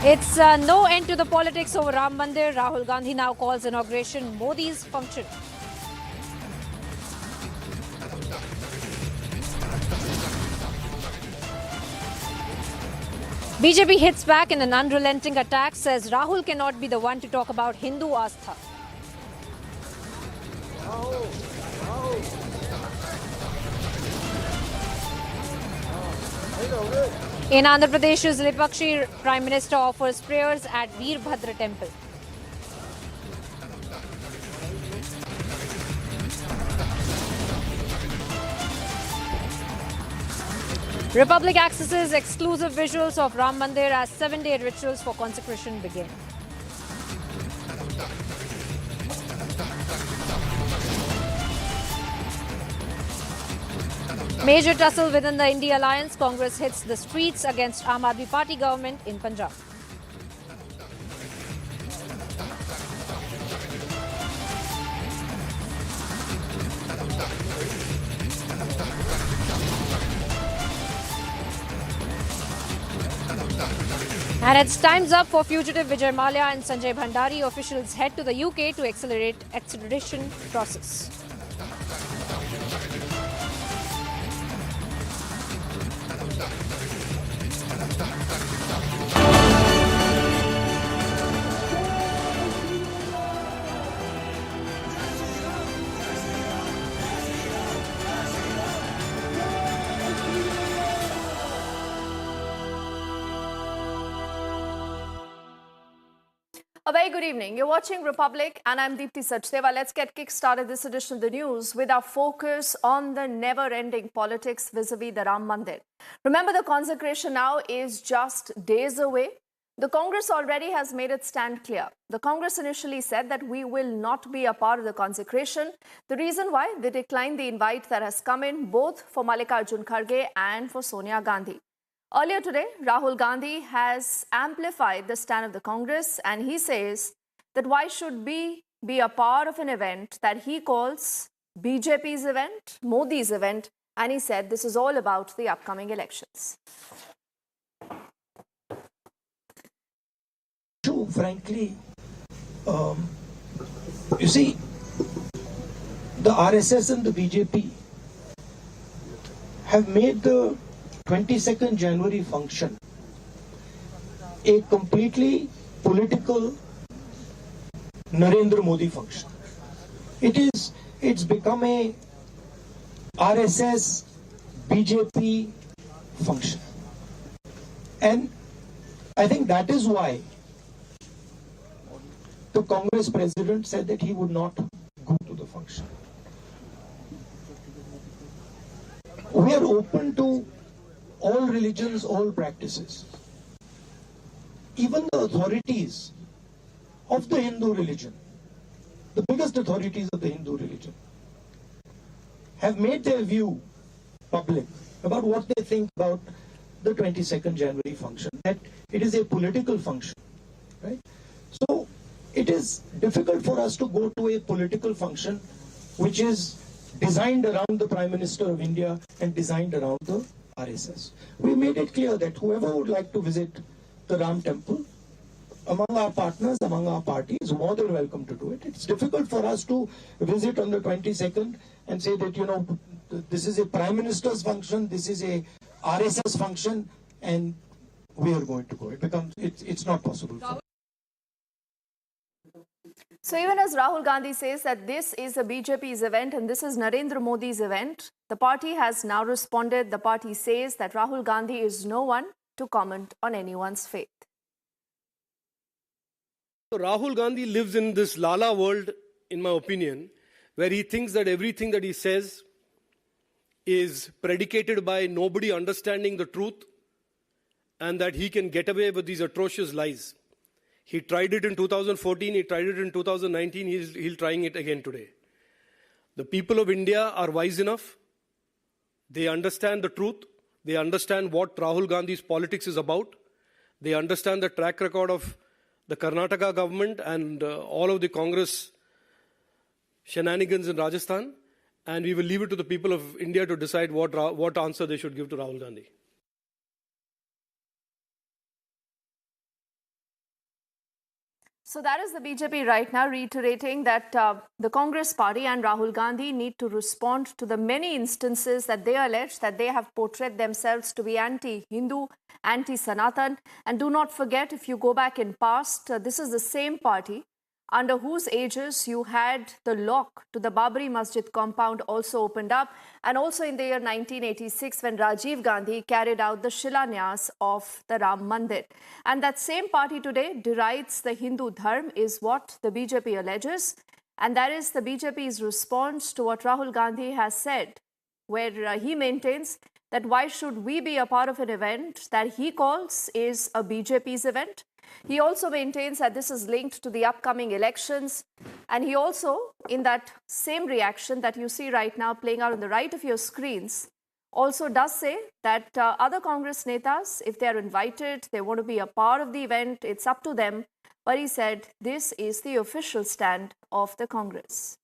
It's no end to the politics over Ram Mandir. Rahul Gandhi now calls inauguration Modi's function. BJP hits back in an unrelenting attack, says Rahul cannot be the one to talk about Hindu Astha. In Andhra Pradesh's Vipakshi, Prime Minister offers prayers at Veerbhadra Temple. Republic accesses exclusive visuals of Ram Mandir as 7-day rituals for consecration begin. Major tussle within the India alliance. Congress hits the streets against Aam Aadmi Party government in Punjab. And it's time's up for fugitive Vijay Mallya and Sanjay Bhandari. Officials head to the UK to accelerate extradition process. A very good evening. You're watching Republic and I'm Deepti Sachdeva. Let's get kick-started this edition of the news with our focus on the never-ending politics vis-a-vis the Ram Mandir. Remember, the consecration now is just days away. The Congress already has made its stand clear. The Congress initially said that we will not be a part of the consecration. The reason why, they declined the invite that has come in both for Mallikarjun Kharge and for Sonia Gandhi. Earlier today, Rahul Gandhi has amplified the stand of the Congress and he says that why should we be a part of an event that he calls BJP's event, Modi's event, and he said this is all about the upcoming elections. True, frankly, you see, the RSS and the BJP have made the 22nd January function a completely political Narendra Modi function. It's become a RSS BJP function. And I think that is why the Congress president said that he would not go to the function. We are open to all religions, all practices. Even the authorities of the Hindu religion, the biggest authorities of the Hindu religion, have made their view public about what they think about the 22nd January function, that it is a political function, right? So it is difficult for us to go to a political function which is designed around the Prime Minister of India and designed around the RSS. We made it clear that whoever would like to visit the Ram Temple, among our partners, among our parties, is more than welcome to do it. It's difficult for us to visit on the 22nd and say that, you know, this is a Prime Minister's function, this is a RSS function, and we are going to go. It's not possible. So even as Rahul Gandhi says that this is a BJP's event and this is Narendra Modi's event, the party has now responded. The party says that Rahul Gandhi is no one to comment on anyone's faith. So Rahul Gandhi lives in this Lala world, in my opinion, where he thinks that everything that he says is predicated by nobody understanding the truth and that he can get away with these atrocious lies. He tried it in 2014, he tried it in 2019, he's trying it again today. The people of India are wise enough. They understand the truth. They understand what Rahul Gandhi's politics is about. They understand the track record of the Karnataka government and all of the Congress shenanigans in Rajasthan. And we will leave it to the people of India to decide what answer they should give to Rahul Gandhi. So that is the BJP right now reiterating that the Congress party and Rahul Gandhi need to respond to the many instances that they allege that they have portrayed themselves to be anti-Hindu, anti-Sanatan. And do not forget, if you go back in past, this is the same party under whose aegis you had the lock to the Babri Masjid compound also opened up, and also in the year 1986 when Rajiv Gandhi carried out the Shilanyas of the Ram Mandir. And that same party today derides the Hindu dharma is what the BJP alleges, and that is the BJP's response to what Rahul Gandhi has said, where he maintains that why should we be a part of an event that he calls is a BJP's event. He also maintains that this is linked to the upcoming elections. And he also, in that same reaction that you see right now playing out on the right of your screens, also does say that other Congress netas, if they are invited, they want to be a part of the event, it's up to them. But he said this is the official stand of the Congress.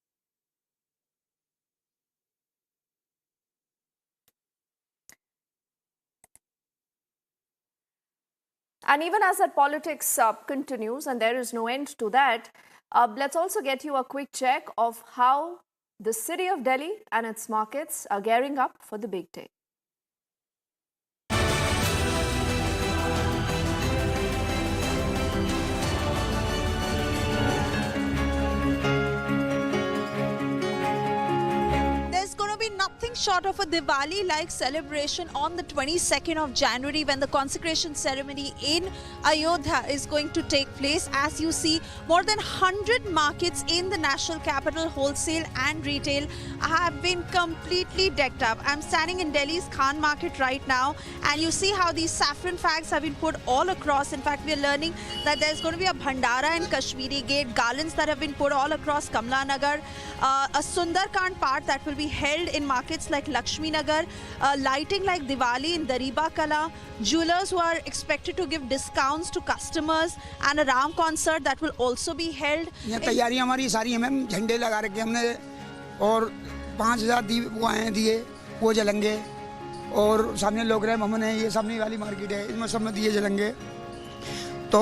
And even as that politics continues, and there is no end to that, let's also get you a quick check of how the city of Delhi and its markets are gearing up for the big day. There's going to be nothing stunning shot of a Diwali-like celebration on the 22nd of January when the consecration ceremony in Ayodhya is going to take place. As you see, more than 100 markets in the national capital, wholesale and retail, have been completely decked up. I'm standing in Delhi's Khan Market right now, and you see how these saffron flags have been put all across. In fact, we are learning that there's going to be a Bhandara in Kashmiri Gate, garlands that have been put all across Kamla Nagar, a Sundarkand part that will be held in markets like Lakshmi Nagar, lighting like Diwali in Dariba Kala, jewelers who are expected to give discounts to customers, and a Ram concert that will also be held. ये तैयारी हमारी सारी है ma'am, झंडे लगा रखे हमने और 5000 दीप वो आए दिए वो जलेंगे और सामने लोग रहे ममन है, ये सामने वाली मार्केट है, इसमें सब में दिए जलेंगे। तो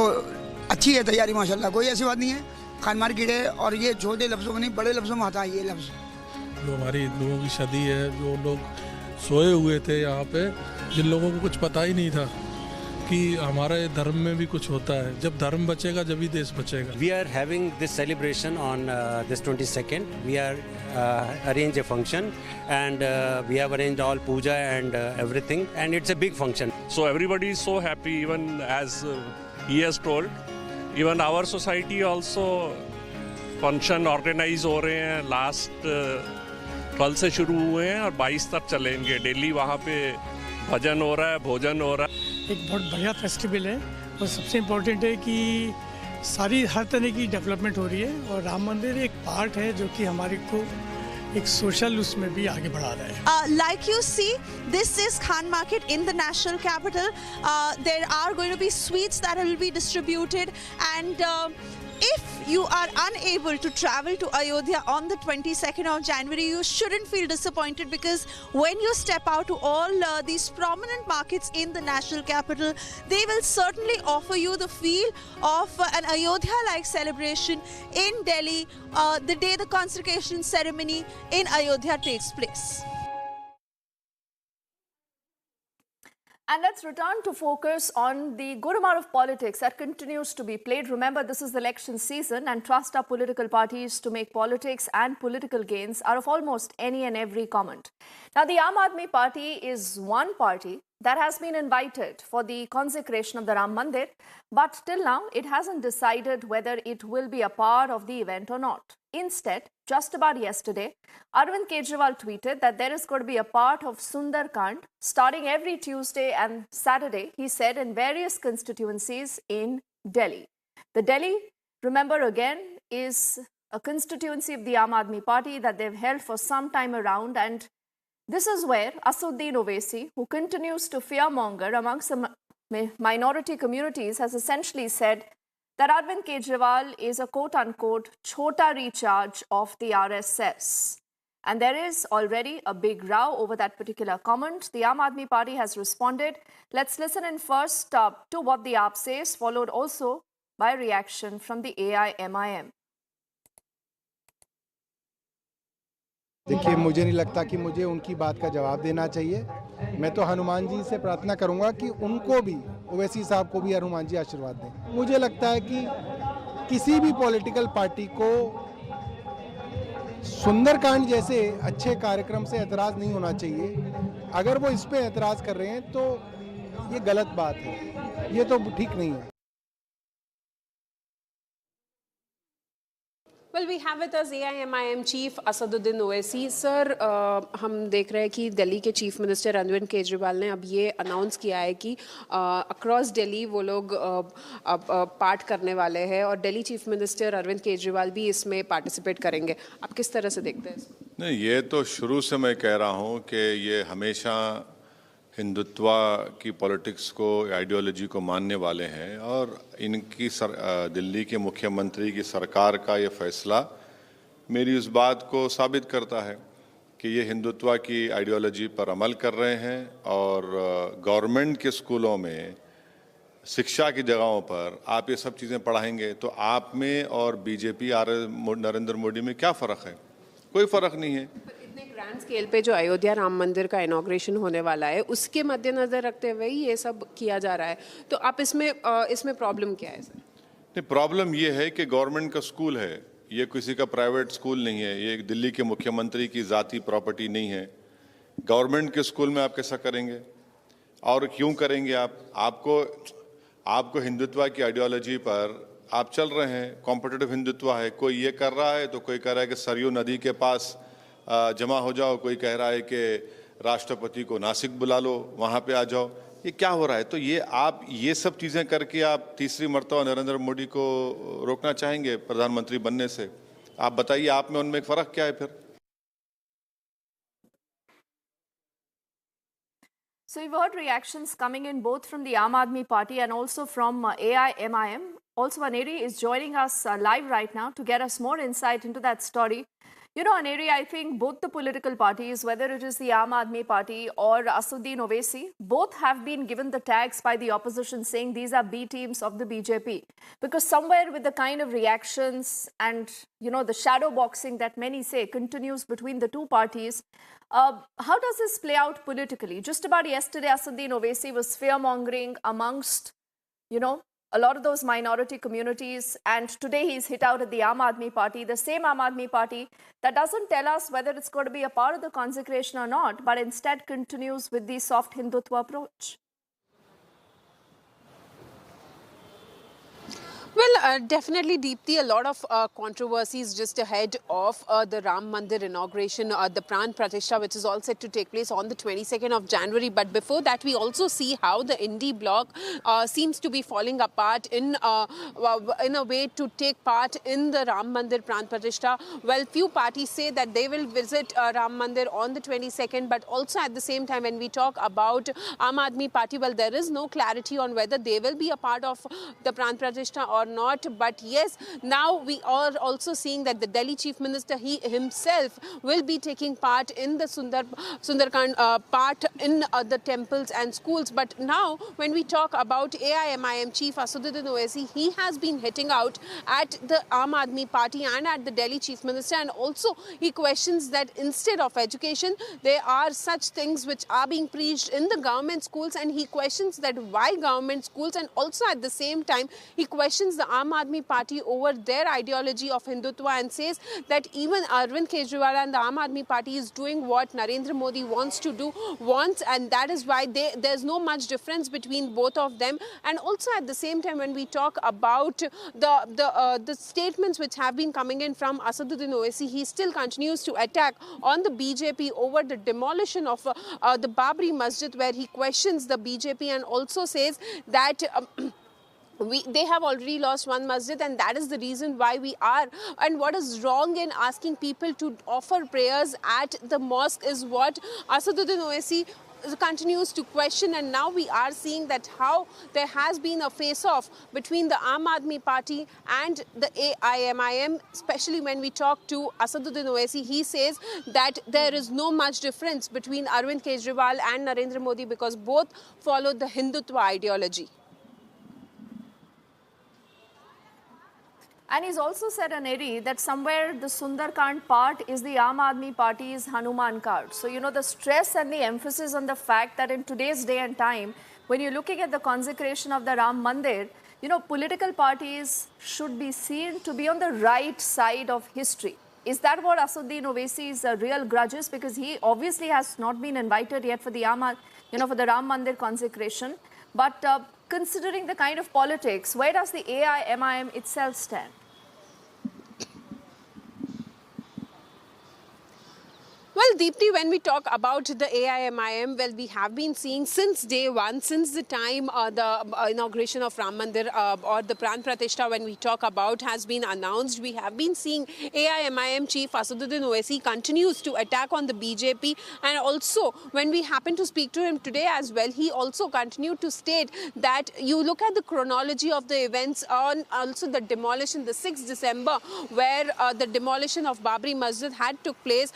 अच्छी है तैयारी माशाल्लाह, कोई ऐसी बात नहीं है। खान मार्केट है और ये छोटे लफ्ज़ों में नहीं बड़े लफ्ज़ों में आता है ये लफ्ज़। जो हमारी हिंदुओं की सदी है, जो लोग सोए हुए थे यहाँ पे, जिन लोगों को कुछ पता ही नहीं था कि हमारे धर्म में भी कुछ होता है। जब धर्म बचेगा जब ही देश बचेगा। We are having this celebration on this 22nd. We are arrange a function and we have arranged all puja and everything, and it's a big function. So everybody is so happy, even as he has told. Even our society also function organize हो रहे हैं, last कल से शुरू हुए हैं और 22 तक चलेंगे। दिल्ली वहाँ पे भजन हो रहा है, भोजन हो रहा है। एक बहुत बढ़िया फेस्टिवल है और सबसे इम्पोर्टेंट है कि सारी हर तरह की डेवलपमेंट हो रही है और राम मंदिर एक पार्ट है जो कि हमारे को एक सोशल उसमें भी आगे बढ़ा रहा है। Like you see, this is Khan Market in the national capital. There are going to be sweets that will be distributed, and if you are unable to travel to Ayodhya on the 22nd of January, you shouldn't feel disappointed, because when you step out to all these prominent markets in the national capital, they will certainly offer you the feel of an Ayodhya-like celebration in Delhi the day the consecration ceremony in Ayodhya takes place. And let's return to focus on the good amount of politics that continues to be played. Remember, this is the election season, and trust our political parties to make politics and political gains out of almost any and every comment. Now, the Aam Aadmi Party is one party that has been invited for the consecration of the Ram Mandir, but till now, it hasn't decided whether it will be a part of the event or not. Instead, just about yesterday, Arvind Kejriwal tweeted that there is going to be a part of Sundarkand starting every Tuesday and Saturday, he said, in various constituencies in Delhi. The Delhi, remember again, is a constituency of the Aam Aadmi Party that they've held for some time around, and this is where Assuddin Owaisi, who continues to fearmonger amongst the minority communities, has essentially said that Arvind Kejriwal is a quote-unquote chota recharge of the RSS. And there is already a big row over that particular comment. The Aam Aadmi Party has responded. Let's listen in first to what the AAP says, followed also by a reaction from the AIMIM. देखिए, मुझे नहीं लगता कि मुझे उनकी बात का जवाब देना चाहिए। मैं तो हनुमान जी से प्रार्थना करूंगा कि उनको भी, ओवैसी साहब को भी हनुमान जी आशीर्वाद दें। मुझे लगता है कि किसी भी पॉलिटिकल पार्टी को सुंदरकांड जैसे अच्छे कार्यक्रम से एतराज़ नहीं होना चाहिए। अगर वो इस पे एतराज़ कर रहे हैं तो ये गलत बात है, ये तो ठीक नहीं है। Well, we have with us AIMIM Chief Assaduddin Owaisi. Sir, हम देख रहे हैं कि दिल्ली के चीफ मिनिस्टर अरविंद केजरीवाल ने अब ये अनाउंस किया है कि अक्रॉस दिल्ली वो लोग पार्ट करने वाले हैं और दिल्ली चीफ मिनिस्टर अरविंद केजरीवाल भी इसमें पार्टिसिपेट करेंगे। आप किस तरह से देखते हैं? नहीं, ये तो शुरू से मैं कह रहा हूँ कि ये हमेशा हिंदुत्व की पॉलिटिक्स को, आइडियोलॉजी को मानने वाले हैं और इनकी दिल्ली के मुख्यमंत्री की सरकार का ये फैसला मेरी उस बात को साबित करता है कि ये हिंदुत्व की आइडियोलॉजी पर अमल कर रहे हैं और गवर्नमेंट के स्कूलों में शिक्षा की जगहों पर आप ये सब चीज़ें पढ़ाएंगे तो आप में और बीजेपी नरेंद्र मोदी में क्या फ़र्क है? कोई फ़र्क नहीं है। इतने ग्रैंड स्केल पे जो अयोध्या राम मंदिर का इनॉग्रेशन होने वाला है उसके मद्देनजर रखते हुए ही ये सब किया जा रहा है, तो आप इसमें प्रॉब्लम क्या है सर? नहीं, प्रॉब्लम ये है कि गवर्नमेंट का स्कूल है, ये किसी का प्राइवेट स्कूल नहीं है, ये दिल्ली के मुख्यमंत्री की ज़ाती प्रॉपर्टी नहीं है, गवर्नमेंट के स्कूल में आप कैसा करेंगे और क्यों करेंगे? आपको हिंदुत्व की आइडियोलॉजी पर आप चल रहे हैं, कॉम्पिटिटिव हिंदुत्व है, कोई ये कर रहा है तो कोई कह रहा है कि सरयू नदी के पास जमा हो जाओ, कोई कह रहा है कि राष्ट्रपति को नासिक बुला लो, वहाँ पे आ जाओ। ये क्या हो रहा है? तो आप ये सब चीज़ें करके आप तीसरी मर्तबा नरेंद्र मोदी को रोकना चाहेंगे प्रधानमंत्री बनने से? आप बताइए, आप में उनमें एक फ़र्क क्या है फिर? So we've heard reactions coming in both from the Aam Aadmi Party and also from AIMIM. Also, Aneri is joining us live right now to get us more insight into that story. You know, Aneri, I think both the political parties, whether it is the Aam Aadmi Party or Asaduddin Owaisi, both have been given the tags by the opposition saying these are B teams of the BJP. Because somewhere with the kind of reactions and, you know, the shadow boxing that many say continues between the two parties, how does this play out politically? Just about yesterday, Asaduddin Owaisi was fear-mongering amongst, you know, a lot of those minority communities, and today he's hit out at the Aam Aadmi Party, the same Aam Aadmi Party that doesn't tell us whether it's going to be a part of the consecration or not, but instead continues with the soft Hindutva approach. Well, definitely, Deepthi, a lot of controversies just ahead of the Ram Mandir inauguration, the Pran Pratishtha, which is all set to take place on the 22nd of January. But before that, we also see how the Indie bloc seems to be falling apart in a way to take part in the Ram Mandir Pran Pratishtha. Well, few parties say that they will visit Ram Mandir on the 22nd, but also at the same time, when we talk about Aam Aadmi Party, well, there is no clarity on whether they will be a part of the Pran Pratishtha or not. But yes, now we are also seeing that the Delhi Chief Minister, he himself will be taking part in the Sundarkand part in the temples and schools. But now when we talk about AIMIM Chief Asaduddin Owaisi, he has been hitting out at the Aam Aadmi Party and at the Delhi Chief Minister, and also he questions that instead of education, there are such things which are being preached in the government schools, and he questions that why government schools, and also at the same time he questions the Aam Aadmi Party over their ideology of Hindutva and says that even Arvind Kejriwal and the Aam Aadmi Party is doing what Narendra Modi wants, and that is why there's no much difference between both of them. And also at the same time, when we talk about the statements which have been coming in from Asaduddin Owaisi, he still continues to attack on the BJP over the demolition of the Babri Masjid, where he questions the BJP and also says that they have already lost one masjid, and that is the reason why we are. And what is wrong in asking people to offer prayers at the mosque is what Asaduddin Owaisi continues to question. And now we are seeing that how there has been a face-off between the Aam Aadmi Party and the AIMIM, especially when we talk to Asaduddin Owaisi. He says that there is no much difference between Arvind Kejriwal and Narendra Modi because both follow the Hindutva ideology. And he's also said, Aneri, that somewhere the Sundarkand part is the Aam Aadmi Party's Hanuman card. So, you know, the stress and the emphasis on the fact that in today's day and time, when you're looking at the consecration of the Ram Mandir, you know, political parties should be seen to be on the right side of history. Is that what Asaduddin Owaisi's real grudge is? Because he obviously has not been invited yet for the for the Ram Mandir consecration. But considering the kind of politics, where does the AIMIM itself stand? Well, Deepthi, when we talk about the AIMIM, well, we have been seeing since day one, since the time the inauguration of Ram Mandir or the Pran Pratishtha, when we talk about, has been announced, we have been seeing AIMIM Chief Asaduddin Owaisi continues to attack on the BJP. And also, when we happen to speak to him today as well, he also continued to state that you look at the chronology of the events on also the demolition, the 6th December, where the demolition of Babri Masjid had took place.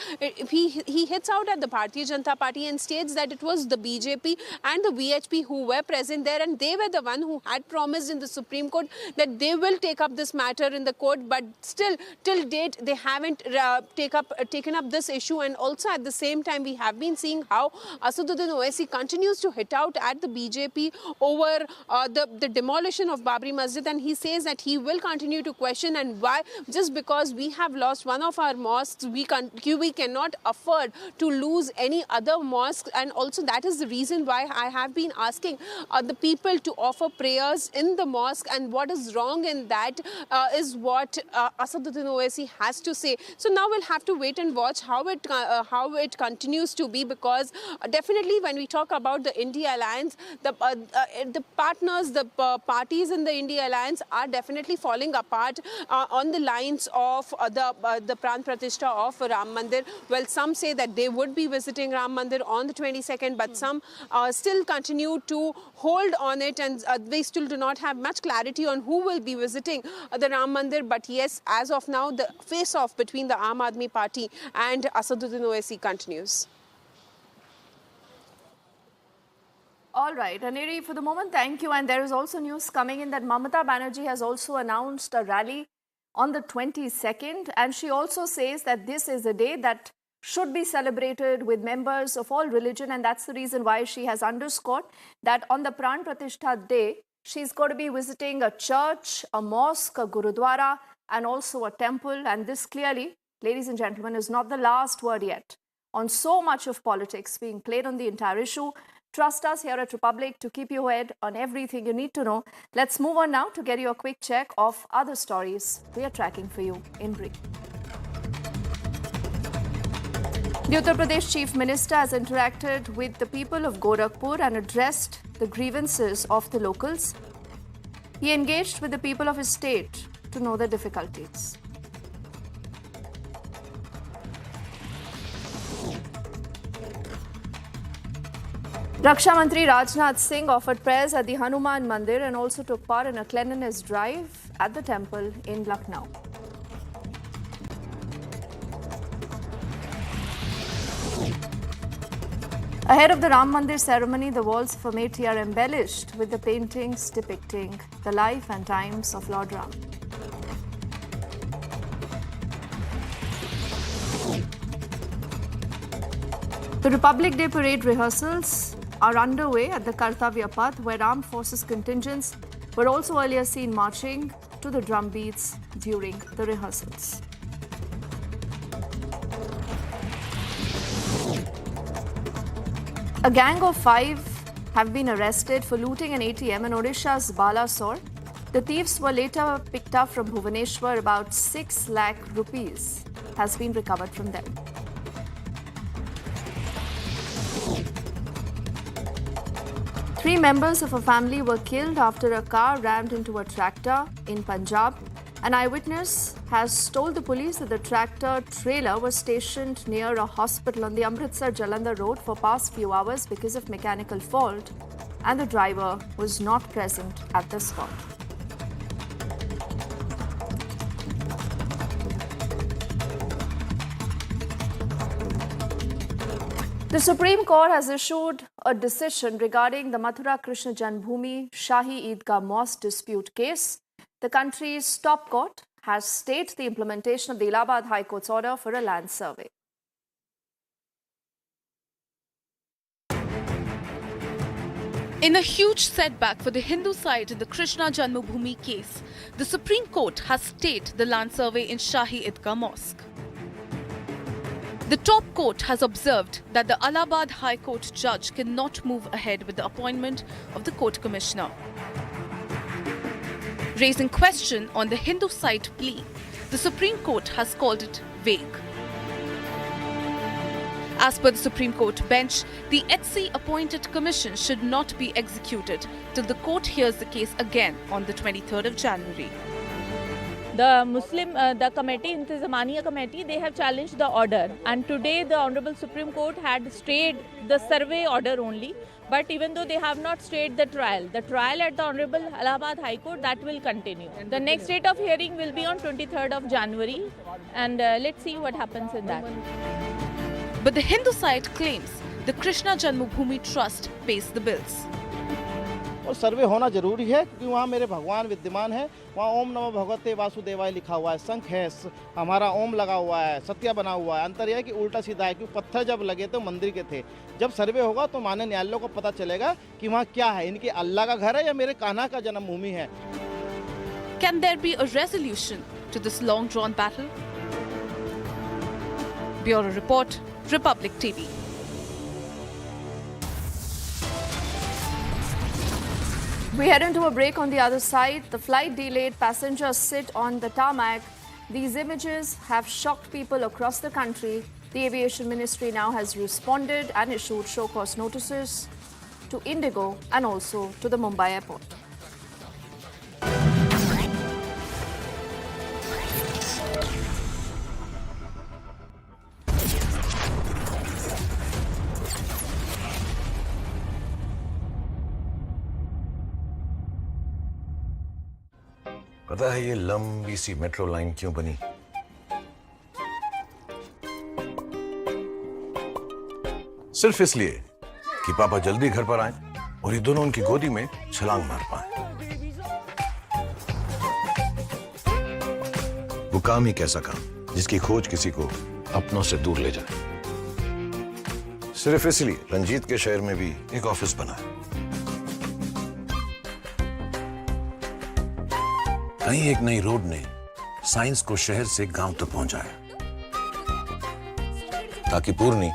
He hits out at the Bharatiya Janata Party and states that it was the BJP and the VHP who were present there, and they were the one who had promised in the Supreme Court that they will take up this matter in the court, but still till date they haven't taken up this issue. And also at the same time, we have been seeing how Asaduddin Owaisi continues to hit out at the BJP over the demolition of Babri Masjid, and he says that he will continue to question and why just because we have lost one of our mosques we cannot afford afford to lose any other mosque, and also that is the reason why I have been asking the people to offer prayers in the mosque, and what is wrong in that is what Asaduddin Owaisi has to say. So now we'll have to wait and watch how it continues to be, because definitely when we talk about the India Alliance, the partners, the parties in the India Alliance are definitely falling apart on the lines of the Pran Pratishtha of Ram Mandir. Well, some say that they would be visiting Ram Mandir on the 22nd, but some still continue to hold on it, and they still do not have much clarity on who will be visiting the Ram Mandir. But yes, as of now, the face-off between the Aam Aadmi Party and Asaduddin Owaisi continues. All right, Aneri, for the moment, thank you. And there is also news coming in that Mamata Banerjee has also announced a rally on the 22nd. And she also says that this is a day that should be celebrated with members of all religion. And that's the reason why she has underscored that on the Pran Pratishtha day, she's going to be visiting a church, a mosque, a gurudwara, and also a temple. And this clearly, ladies and gentlemen, is not the last word yet on so much of politics being played on the entire issue. Trust us here at Republic to keep you ahead on everything you need to know. Let's move on now to get you a quick check of other stories we are tracking for you in brief. The Uttar Pradesh Chief Minister has interacted with the people of Gorakhpur and addressed the grievances of the locals. He engaged with the people of his state to know their difficulties. Raksha Mantri Rajnath Singh offered prayers at the Hanuman Mandir and also took part in a cleanliness drive at the temple in Lucknow. Ahead of the Ram Mandir ceremony, the walls of Amethi are embellished with the paintings depicting the life and times of Lord Ram. The Republic Day parade rehearsals are underway at the Kartavya Path, where armed forces contingents were also earlier seen marching to the drum beats during the rehearsals. A gang of 5 have been arrested for looting an ATM in Odisha's Balasore. The thieves were later picked up from Bhubaneswar. About 6 lakh rupees has been recovered from them. Three members of a family were killed after a car rammed into a tractor in Punjab. An eyewitness has told the police that the tractor trailer was stationed near a hospital on the Amritsar-Jalandhar road for past few hours because of mechanical fault, and the driver was not present at the spot. The Supreme Court has issued a decision regarding the Mathura Krishna Janmabhoomi Shahi Eidgah Mosque dispute case. The country's top court has stayed the implementation of the Allahabad High Court's order for a land survey. In a huge setback for the Hindu side in the Krishna Janmabhoomi case, the Supreme Court has stayed the land survey in Shahi Eidgah Mosque. The top court has observed that the Allahabad High Court judge cannot move ahead with the appointment of the court commissioner. Raising question on the Hindu side plea, the Supreme Court has called it vague. As per the Supreme Court bench, the HC-appointed commission should not be executed till the court hears the case again on the 23rd of January. The committee, Intizamiya committee, they have challenged the order, and today the Honorable Supreme Court had stayed the survey order only. But even though they have not stayed the trial at the Honorable Allahabad High Court, that will continue. The next date of hearing will be on 23rd of January, and let's see what happens in that. But the Hindu side claims the Krishna Janmabhoomi Trust pays the bills. और सर्वे होना जरूरी है क्योंकि वहाँ मेरे भगवान विद्यमान है, वहाँ ओम नमो भगवते वासुदेवाय लिखा हुआ है, शंख है, हमारा ओम लगा हुआ है, सत्या बना हुआ है। अंतर यह है कि उल्टा सीधा है, क्योंकि पत्थर जब लगे तो मंदिर के थे। जब सर्वे होगा तो माननीय न्यायालय को पता चलेगा कि वहाँ क्या है, इनके अल्लाह का घर है या मेरे कान्हा का जन्मभूमि है। Can there be a resolution to this long-drawn battle? Bureau Report, Republic TV. We head into a break. On the other side. The flight delayed, passengers sit on the tarmac. These images have shocked people across the country. The Aviation Ministry now has responded and issued show cause notices to Indigo and also to the Mumbai airport. पता है ये लंबी सी metro line क्यों बनी? सिर्फ इसलिए कि पापा जल्दी घर पर आए और ये दोनों उनकी गोदी में छलांग मार पाए। वो काम ही कैसा काम जिसकी खोज किसी को अपनों से दूर ले जाए। सिर्फ इसलिए रंजीत के शहर में भी एक ऑफिस बना है। कहीं एक नई रोड ने साइंस को शहर से गांव तक पहुंचाया ताकि पूर्णी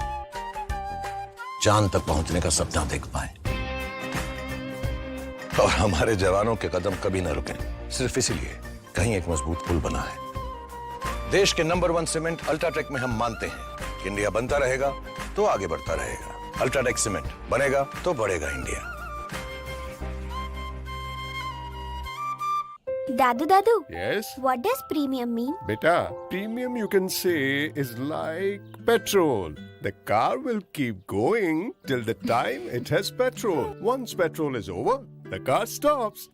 चांद तक पहुंचने का सपना देख पाए और हमारे जवानों के कदम कभी न रुकें। सिर्फ इसीलिए कहीं एक मजबूत पुल बना है। देश के नंबर 1 सीमेंट अल्ट्राटेक में हम मानते हैं कि इंडिया बनता रहेगा तो आगे बढ़ता रहेगा। अल्ट्राटेक सीमेंट बनेगा तो बढ़ेगा India. Dadu, Yes? what does premium mean? Beta, premium you can say is like petrol. The car will keep going till the time it has petrol. Once petrol is over, the car stops.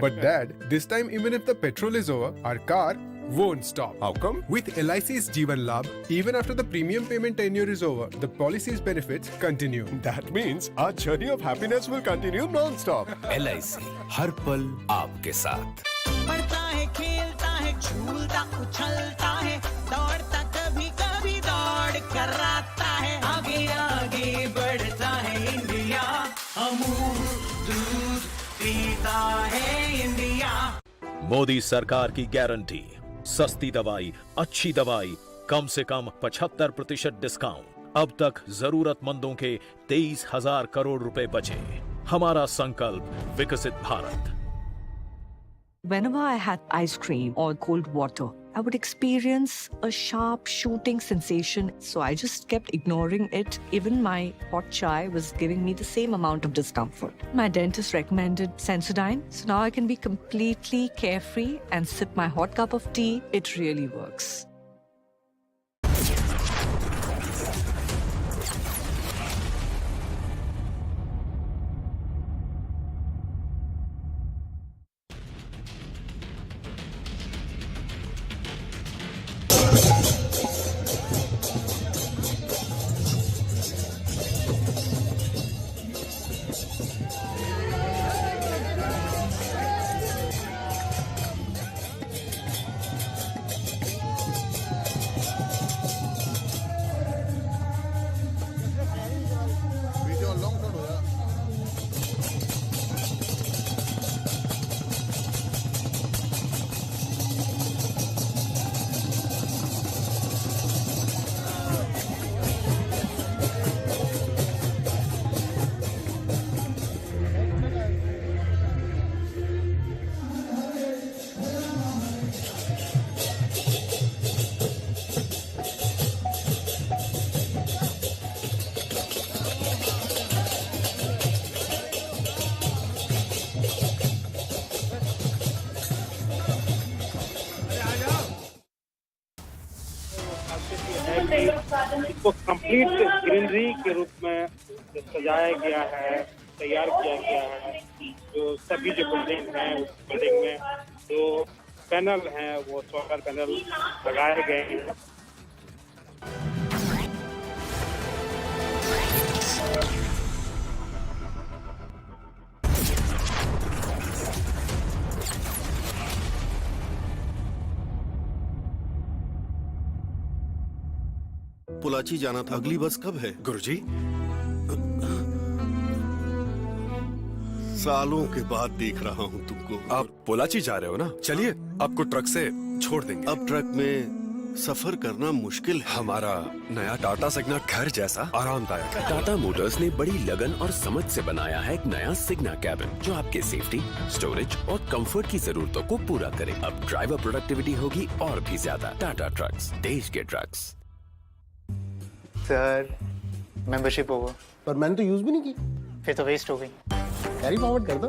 But Dad, this time even if the petrol is over, our car won't stop. How come? With LIC's Jeevan Labh, even after the premium payment tenure is over, the policy's benefits continue. That means our journey of happiness will continue non-stop. LIC, हर पल आपके साथ। बढ़ता है, खेलता है, झूलता उछलता है, दौड़ता कभी कभी दौड़ कराता है, आगे आगे बढ़ता है इंडिया, अमूल दूध पीता है इंडिया। मोदी सरकार की गारंटी, सस्ती दवाई, अच्छी दवाई, कम से कम 75% डिस्काउंट। अब तक जरूरतमंदों के 23,000 करोड़ रुपए बचे। हमारा संकल्प विकसित Bharat. Whenever I had ice cream or cold water, I would experience a sharp shooting sensation. So I just kept ignoring it. Even my hot chai was giving me the same amount of discomfort. My dentist recommended Sensodyne. So now I can be completely carefree and sip my hot cup of tea. It really works. इसको complete greenery के रूप में सजाया गया है, तैयार किया गया है। जो सभी जो बिल्डिंग हैं उस बिल्डिंग में जो पैनल हैं वो सोलर पैनल लगाए गए हैं। पोलाची जाना था, अगली बस कब है? गुरुजी, सालों के बाद देख रहा हूँ तुमको। आप पोलाची जा रहे हो ना? चलिए आपको ट्रक से छोड़ देंगे। अब ट्रक में सफर करना मुश्किल है। हमारा नया टाटा सिग्ना घर जैसा आरामदायक है। टाटा मोटर्स ने बड़ी लगन और समझ से बनाया है एक नया सिग्ना कैबिन जो आपके सेफ्टी, स्टोरेज और कंफर्ट की जरूरतों को पूरा करे। अब ड्राइवर प्रोडक्टिविटी होगी और भी ज्यादा। टाटा ट्रक्स, देश के ट्रक्स। सर मेंबरशिप होगा, पर मैंने तो यूज भी नहीं की। फिर तो वेस्ट हो गई। कैरी फॉरवर्ड कर दो।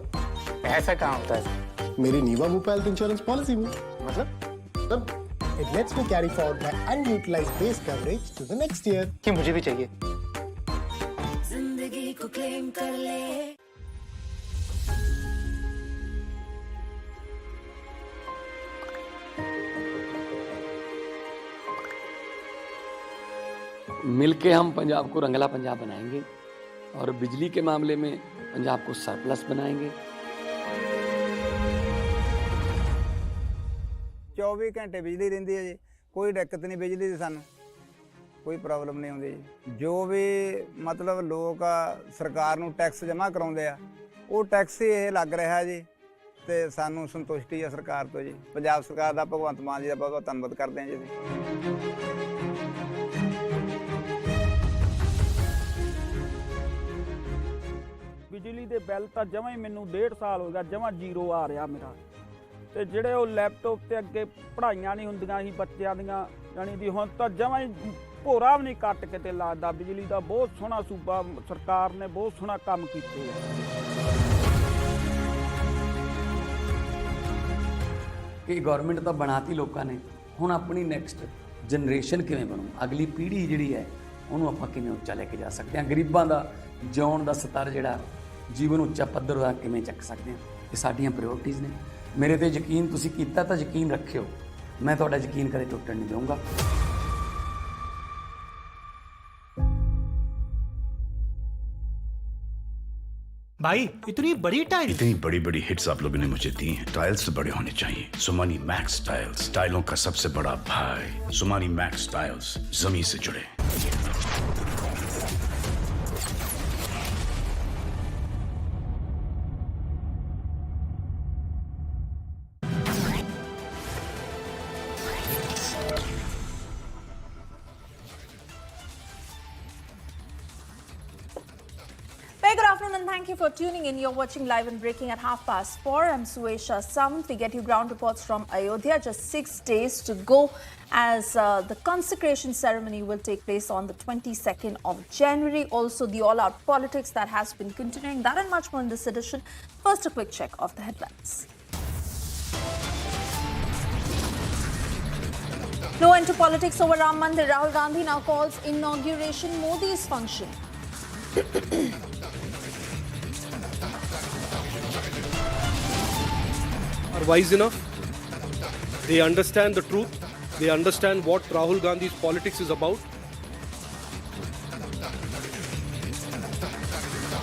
ऐसा कहाँ होता है? मेरी नीवा भूप हेल्थ इंश्योरेंस पॉलिसी में। मतलब It lets me carry forward my unutilized base coverage to the next year. कि मुझे भी चाहिए। जिंदगी को क्लेम कर ले। मिलके हम पंजाब को रंगला पंजाब बनाएंगे और बिजली के मामले में पंजाब को सरप्लस बनाएंगे। 24 घंटे बिजली रहिंदी है जी, कोई दिक्कत नहीं बिजली की, सानू कोई प्रॉब्लम नहीं आउंदी जी। जो भी मतलब लोग सरकार नूं टैक्स जमा कराउंदे आ, वो टैक्स ही ये लग रहा जी, ते सानू संतुष्टि है सरकार तो जी। पंजाब सरकार दा भगवंत मान जी दा बहुत धन्नवाद करते हैं जी। बिजली दे बिल तो जमा ही मैनू 1.5 साल हो गया, जमा जीरो आ रहा मेरा। ਤੇ ਜਿਹੜੇ ਉਹ ਲੈਪਟਾਪ ਤੇ ਅੱਗੇ ਪੜ੍ਹਾਈਆਂ ਨਹੀਂ ਹੁੰਦੀਆਂ ਸੀ ਬੱਚਿਆਂ ਦੀਆਂ, ਜਾਨੀ ਦੀ ਹੁਣ ਤਾਂ ਜਮਾਂ ਹੀ ਭੋਰਾ ਵੀ ਨਹੀਂ ਕੱਟ ਕੇ ਤੇ ਲੱਗਦਾ। ਬਿਜਲੀ ਦਾ ਬਹੁਤ ਸੋਹਣਾ ਸੂਬਾ ਸਰਕਾਰ ਨੇ ਬਹੁਤ ਸੋਹਣਾ ਕੰਮ ਕੀਤੇ ਹੈ। ਕਿ ਗਵਰਨਮੈਂਟ ਤਾਂ ਬਣਾਤੀ ਲੋਕਾਂ ਨੇ, ਹੁਣ ਆਪਣੀ ਨੈਕਸਟ ਜਨਰੇਸ਼ਨ ਕਿਵੇਂ ਬਣੂ, ਅਗਲੀ ਪੀੜ੍ਹੀ ਜਿਹੜੀ ਹੈ ਉਹਨੂੰ ਆਪਾਂ ਕਿਵੇਂ ਉੱਚਾ ਲੈ ਕੇ ਜਾ ਸਕਦੇ ਹਾਂ। ਗਰੀਬਾਂ ਦਾ ਜਿਉਣ ਦਾ ਸਤਰ ਜਿਹੜਾ ਜੀਵਨ ਉੱਚਾ ਪੱਧਰ ਦਾ ਕਿਵੇਂ ਚੱਕ ਸਕਦੇ ਹਾਂ, ਇਹ ਸਾਡੀਆਂ ਪ੍ਰਾਇਓਰਟੀਜ਼ ਨੇ। मेरे ते यकीन तुसी कीता तो यकीन रखियो, मैं तुहाडा यकीन कदे टुटण नहीं दूंगा। भाई इतनी बड़ी टाइल, इतनी बड़ी बड़ी हिट्स आप लोगों ने मुझे दी हैं। टाइल्स तो बड़े होने चाहिए। सुमानी मैक्स टाइल्स, टाइलों का सबसे बड़ा भाई। सुमानी मैक्स टाइल्स, जमीन से जुड़े। Good afternoon and thank you for tuning in. You're watching Live and Breaking at 4:30. I'm Suesha Samt. We get you ground reports from Ayodhya. Just 6 days to go as the consecration ceremony will take place on the 22nd of January. Also, the all-out politics that has been continuing. That and much more in this edition. First, a quick check of the headlines. No end to politics over Ram Mandir. Rahul Gandhi now calls inauguration Modi's function. Are wise enough. They understand the truth. They understand what Rahul Gandhi's politics is about.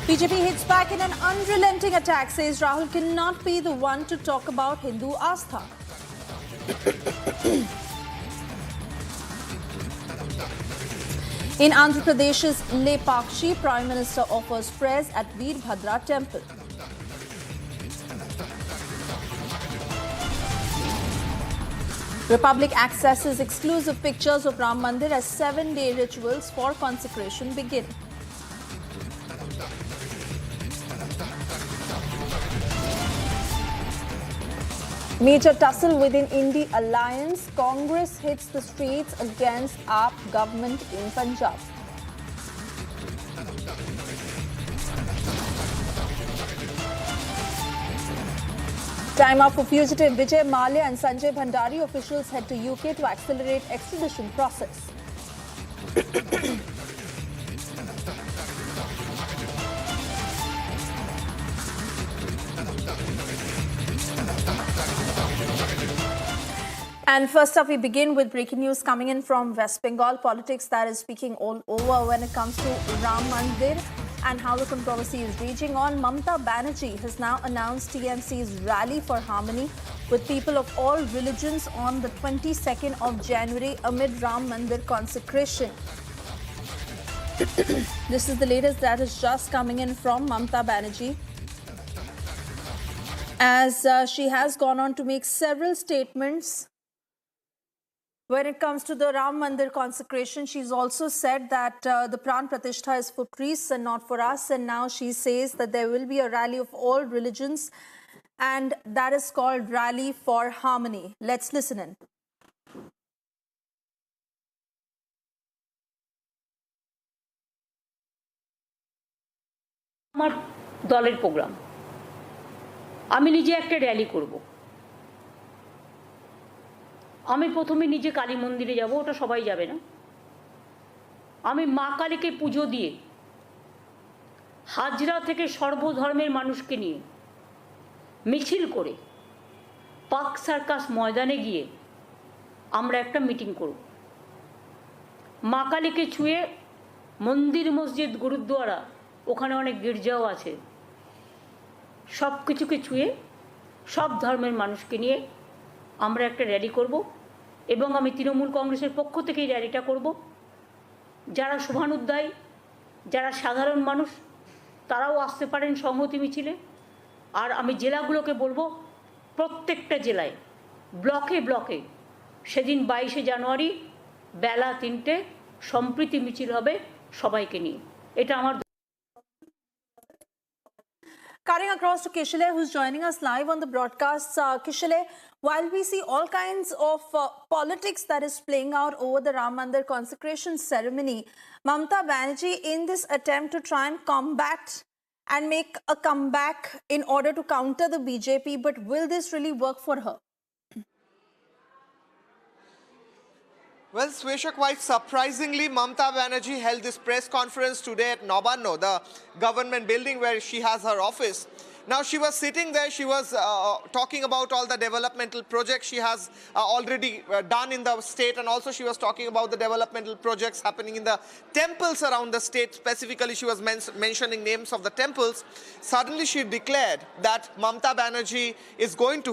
BJP hits back in an unrelenting attack, says Rahul cannot be the one to talk about Hindu Astha. In Andhra Pradesh's Lepakshi, Prime Minister offers prayers at Veerbhadra Temple. Republic accesses exclusive pictures of Ram Mandir as 7-day rituals for consecration begin. Major tussle within Indi alliance. Congress hits the streets against AAP government in Punjab. Time up for fugitive Vijay Mallya and Sanjay Bhandari. Officials head to UK to accelerate extradition process. And first up, we begin with breaking news coming in from West Bengal. Politics that is speaking all over when it comes to Ram Mandir and how the controversy is raging on. Mamata Banerjee has now announced TMC's Rally for Harmony with people of all religions on the 22nd of January amid Ram Mandir consecration. This is the latest that is just coming in from Mamata Banerjee, as she has gone on to make several statements When it comes to the Ram Mandir consecration, she's also said that the Pran Pratishtha is for priests and not for us. And now she says that there will be a rally of all religions, and that is called Rally for Harmony. Let's listen in. আমার দলের programme আমি নিজে একটা rally করব আমি প্রথমে নিজে কালী মন্দিরে যাব ওটা সবাই যাবে না আমি মা কালীকে পুজো দিয়ে হাজরা থেকে সর্বধর্মের মানুষকে নিয়ে মিছিল করে পার্ক সার্কাস ময়দানে গিয়ে আমরা একটা মিটিং করব মা কালীকে ছুঁয়ে মন্দির মসজিদ গুরুদ্বারা ওখানে অনেক গির্জাও আছে সব কিছুকে ছুঁয়ে সব ধর্মের মানুষকে নিয়ে আমরা একটা র্যালি করব এবং আমি তৃণমূল কংগ্রেসের পক্ষ থেকে এই র্যালিটা করব যারা শুভানুধ্যায়ী যারা সাধারণ মানুষ তারাও আসতে পারেন সংহতি মিছিলে আর আমি জেলাগুলোকে বলবো প্রত্যেকটা জেলায় ব্লকে ব্লকে সেদিন 22শে জানুয়ারি বেলা 3টে সম্প্রীতি মিছিল হবে সবাইকে নিয়ে এটা আমার Cutting across to Kishale, who's joining us live on the broadcast. Kishale, while we see all kinds of politics that is playing out over the Ram Mandir consecration ceremony, Mamata Banerjee, in this attempt to try and combat and make a comeback in order to counter the BJP, but will this really work for her? Well, Swesha, quite surprisingly, Mamata Banerjee held this press conference today at Nabanno, the government building where she has her office. Now, she was sitting there, she was talking about all the developmental projects she has already done in the state, and also she was talking about the developmental projects happening in the temples around the state. Specifically, she was mentioning names of the temples. Suddenly, she declared that Mamata Banerjee is going to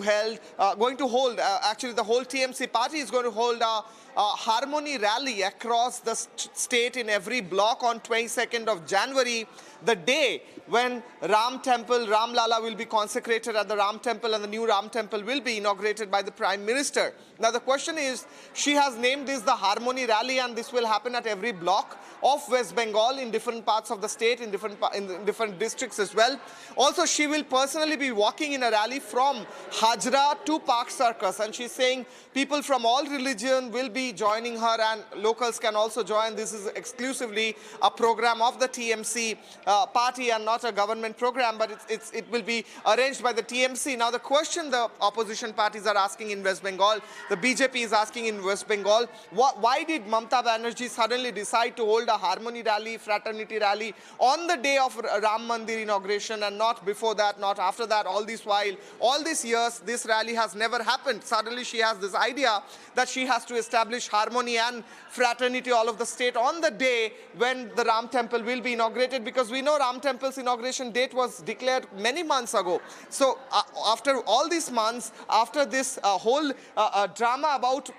hold, actually the whole TMC party is going to hold a harmony rally across the state in every block on 22nd of January, the day when Ram Temple, Ram Lala will be consecrated at the Ram Temple and the new Ram Temple will be inaugurated by the Prime Minister. Now the question is, she has named this the Harmony Rally and this will happen at every block of West Bengal in different parts of the state, in different districts as well. Also, she will personally be walking in a rally from Hajra to Park Circus, and she's saying people from all religion will be joining her and locals can also join. This is exclusively a program of the TMC party and not a government program, but it will be arranged by the TMC. Now the question the opposition parties are asking in West Bengal, the BJP is asking in West Bengal, why did Mamata Banerjee suddenly decide to hold a harmony rally, fraternity rally on the day of Ram Mandir inauguration and not before that, not after that? All this while, all these years, this rally has never happened. Suddenly she has this idea that she has to establish harmony and fraternity all of the state on the day when the Ram Temple will be inaugurated, because we know Ram Temple's inauguration date was declared many months ago. So after all these months, after this whole drama about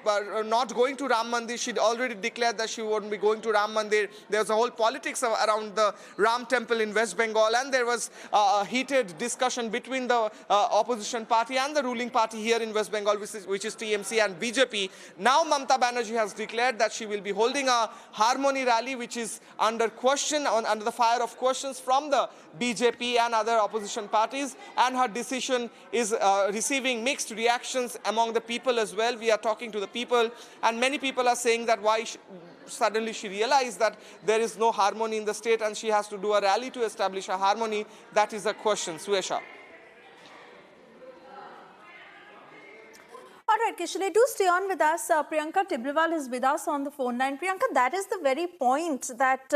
not going to Ram Mandir, she'd already declared that she wouldn't be going to Ram Mandir. There's a whole politics around the Ram Temple in West Bengal, and there was a heated discussion between the opposition party and the ruling party here in West Bengal, which is TMC and BJP. Now Mamata Banerjee has declared that she will be holding a harmony rally, which is under question, under the fire of questions from the BJP and other opposition parties, and her decision is receiving mixed reactions among the people as well. We are talking to the people, and many people are saying that why suddenly she realized that there is no harmony in the state and she has to do a rally to establish a harmony. That is a question. Suesha. All right, Kishale, do stay on with us. Priyanka Tibrewal is with us on the phone line. Priyanka, that is the very point, that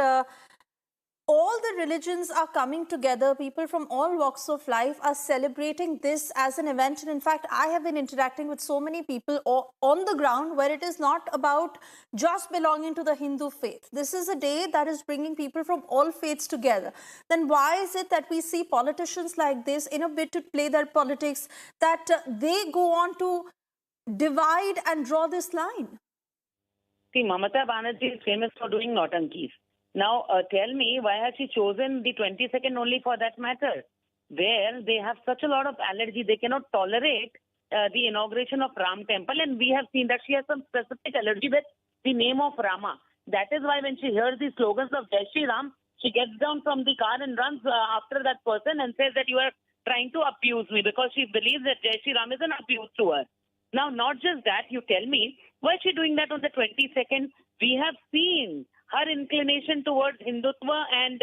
all the religions are coming together. People from all walks of life are celebrating this as an event. And in fact, I have been interacting with so many people on the ground where it is not about just belonging to the Hindu faith. This is a day that is bringing people from all faiths together. Then why is it that we see politicians like this, in a bid to play their politics, that they go on to divide and draw this line? See, Mamata Banerjee is famous for doing nautankies. Now, tell me, why has she chosen the 22nd only for that matter? Where they have such a lot of allergy, they cannot tolerate the inauguration of Ram Temple, and we have seen that she has some specific allergy with the name of Rama. That is why when she hears the slogans of Jai Shri Ram, she gets down from the car and runs after that person and says that you are trying to abuse me, because she believes that Jai Shri Ram is an abuse to her. Now, not just that, you tell me, why is she doing that on the 22nd? We have seen her inclination towards Hindutva and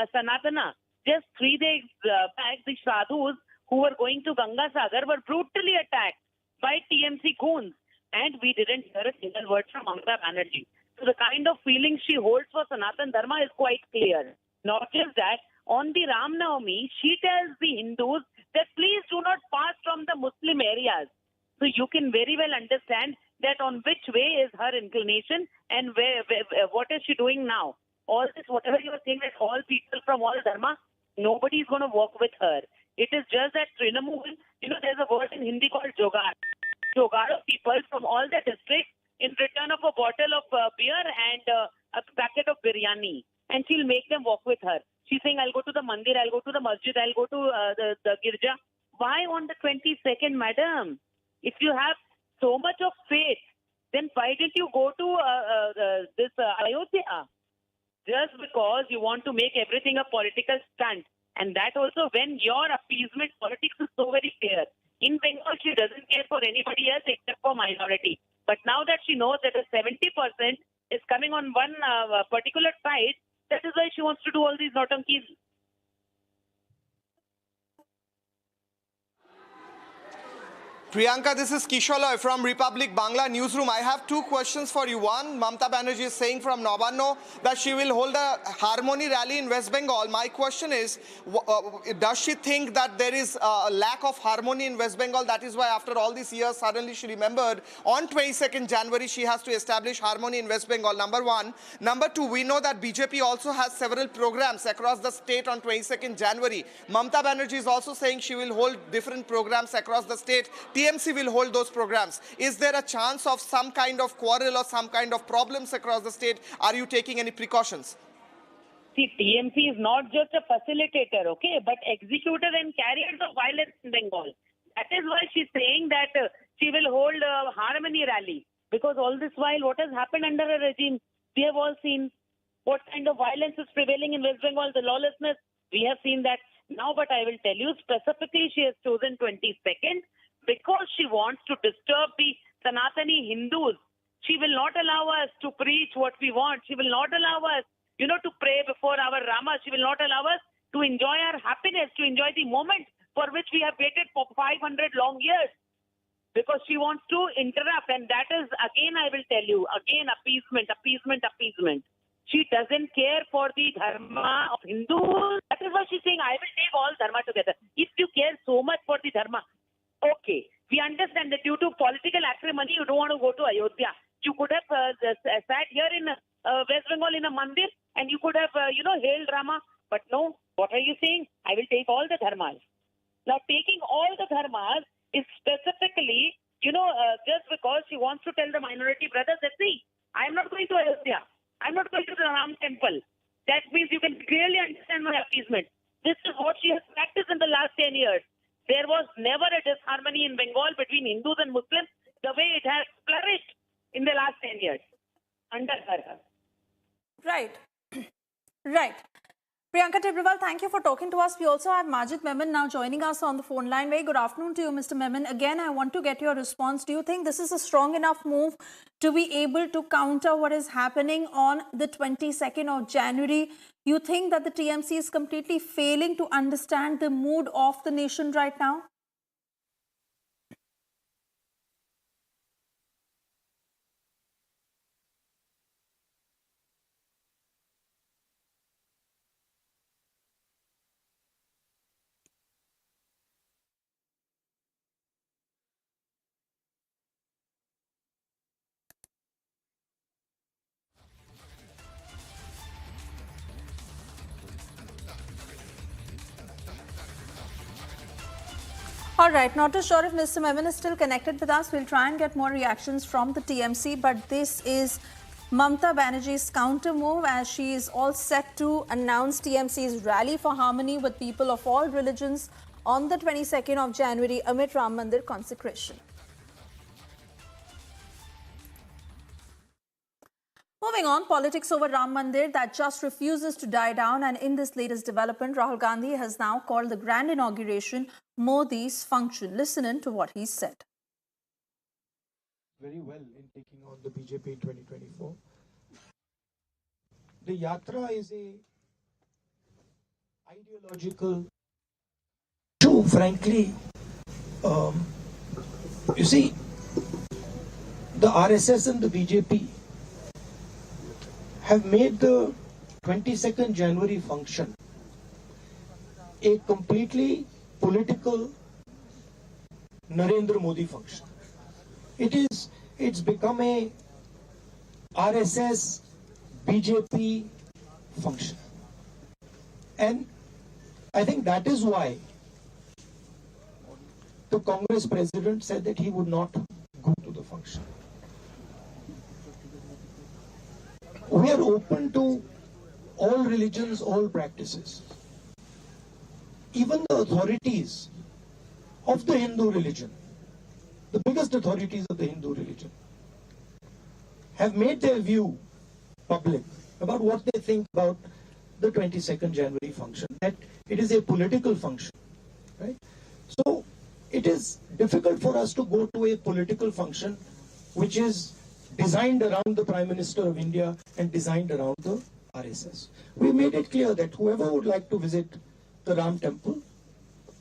Sanatana. Just 3 days back, the sadhus who were going to Ganga Sagar were brutally attacked by TMC goons, and we didn't hear a single word from Mamata Banerjee. So the kind of feeling she holds for Sanatan Dharma is quite clear. Not just that, on the Ram Navami, she tells the Hindus that please do not pass from the Muslim areas. So you can very well understand that on which way is her inclination and where what is she doing now. All this, whatever you are saying, that all people from all dharma, nobody is going to walk with her. It is just that Trinamool, there's a word in Hindi called Jogad. Jogad of people from all the districts in return of a bottle of beer and a packet of biryani. And she'll make them walk with her. She's saying, I'll go to the mandir, I'll go to the masjid, I'll go to the girja. Why on the 22nd, madam? If you have so much of faith, then why didn't you go to this Ayodhya? Just because you want to make everything a political stunt. And that also when your appeasement politics is so very clear. In Bengal, she doesn't care for anybody else except for minority. But now that she knows that a 70% is coming on one particular side, that is why she wants to do all these notankis. Priyanka, this is Kishaloy from Republic Bangla Newsroom. I have two questions for you. One, Mamata Banerjee is saying from Nabanno that she will hold a harmony rally in West Bengal. My question is, does she think that there is a lack of harmony in West Bengal? That is why after all these years, suddenly she remembered on 22nd January, she has to establish harmony in West Bengal, number one. Number two, we know that BJP also has several programs across the state on 22nd January. Mamata Banerjee is also saying she will hold different programs across the state. TMC will hold those programs. Is there a chance of some kind of quarrel or some kind of problems across the state? Are you taking any precautions? See, TMC is not just a facilitator, okay, but executor and carriers of violence in Bengal. That is why she's saying that she will hold a harmony rally. Because all this while, what has happened under her regime, we have all seen what kind of violence is prevailing in West Bengal, the lawlessness. We have seen that now, but I will tell you specifically, she has chosen 22nd. Because she wants to disturb the Sanatani Hindus. She will not allow us to preach what we want. She will not allow us, to pray before our Rama. She will not allow us to enjoy our happiness, to enjoy the moment for which we have waited for 500 long years. Because she wants to interrupt. And that is, again, I will tell you, again, appeasement. She doesn't care for the dharma of Hindus. That is why she's saying, I will take all dharma together. If you care so much for the dharma, okay, we understand that due to political acrimony, you don't want to go to Ayodhya. You could have sat here in West Bengal in a mandir and you could have, hailed Rama. But no, what are you saying? I will take all the dharmas. Now, taking all the dharmas is specifically, just because she wants to tell the minority brothers that, see, I am not going to Ayodhya. I am not going to the Ram Temple. That means you can clearly understand my appeasement. This is what she has practiced in the last 10 years. There was never a disharmony in Bengal between Hindus and Muslims the way it has flourished in the last 10 years under her. Right. Right. Priyanka Tibrewal, thank you for talking to us. We also have Majid Memon now joining us on the phone line. Very good afternoon to you, Mr. Memon. Again, I want to get your response. Do you think this is a strong enough move to be able to counter what is happening on the 22nd of January? You think that the TMC is completely failing to understand the mood of the nation right now? All right, not too sure if Mr. Memon is still connected with us. We'll try and get more reactions from the TMC, but this is Mamata Banerjee's counter move as she is all set to announce TMC's rally for harmony with people of all religions, on the 22nd of January amid Ram Mandir consecration. Moving on, politics over Ram Mandir that just refuses to die down, and in this latest development, Rahul Gandhi has now called the grand inauguration Modi's function. Listen in to what he said. Very well in taking on the BJP in 2024. The Yatra is a ideological issue, frankly. You see, the RSS and the BJP have made the 22nd January function a completely political Narendra Modi function. It's become a RSS BJP function. And I think that is why the Congress president said that he would not go to the function. We are open to all religions, all practices. Even the authorities of the Hindu religion, the biggest authorities of the Hindu religion, have made their view public about what they think about the 22nd January function, that it is a political function, right? So it is difficult for us to go to a political function which is designed around the Prime Minister of India and designed around the RSS. We made it clear that whoever would like to visit the Ram Temple,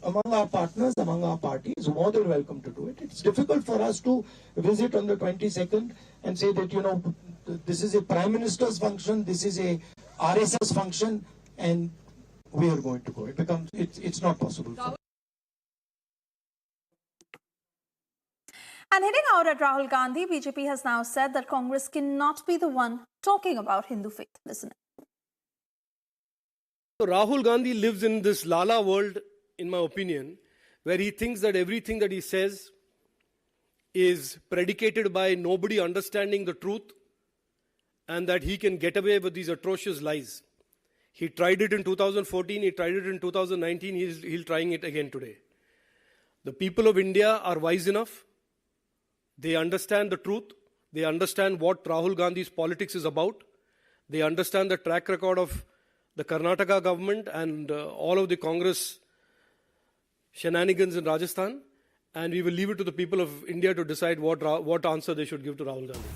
among our partners, among our parties, is more than welcome to do it. It's difficult for us to visit on the 22nd and say that, you know, this is a Prime Minister's function, this is a RSS function, and we are going to go. It's not possible. And hitting out at Rahul Gandhi, BJP has now said that Congress cannot be the one talking about Hindu faith. Listen. So Rahul Gandhi lives in this Lala world, in my opinion, where he thinks that everything that he says is predicated by nobody understanding the truth and that he can get away with these atrocious lies. He tried it in 2014, he tried it in 2019, he's trying it again today. The people of India are wise enough. They understand the truth. They understand what Rahul Gandhi's politics is about. They understand the track record of the Karnataka government and all of the Congress shenanigans in Rajasthan. And we will leave it to the people of India to decide what answer they should give to Rahul Gandhi.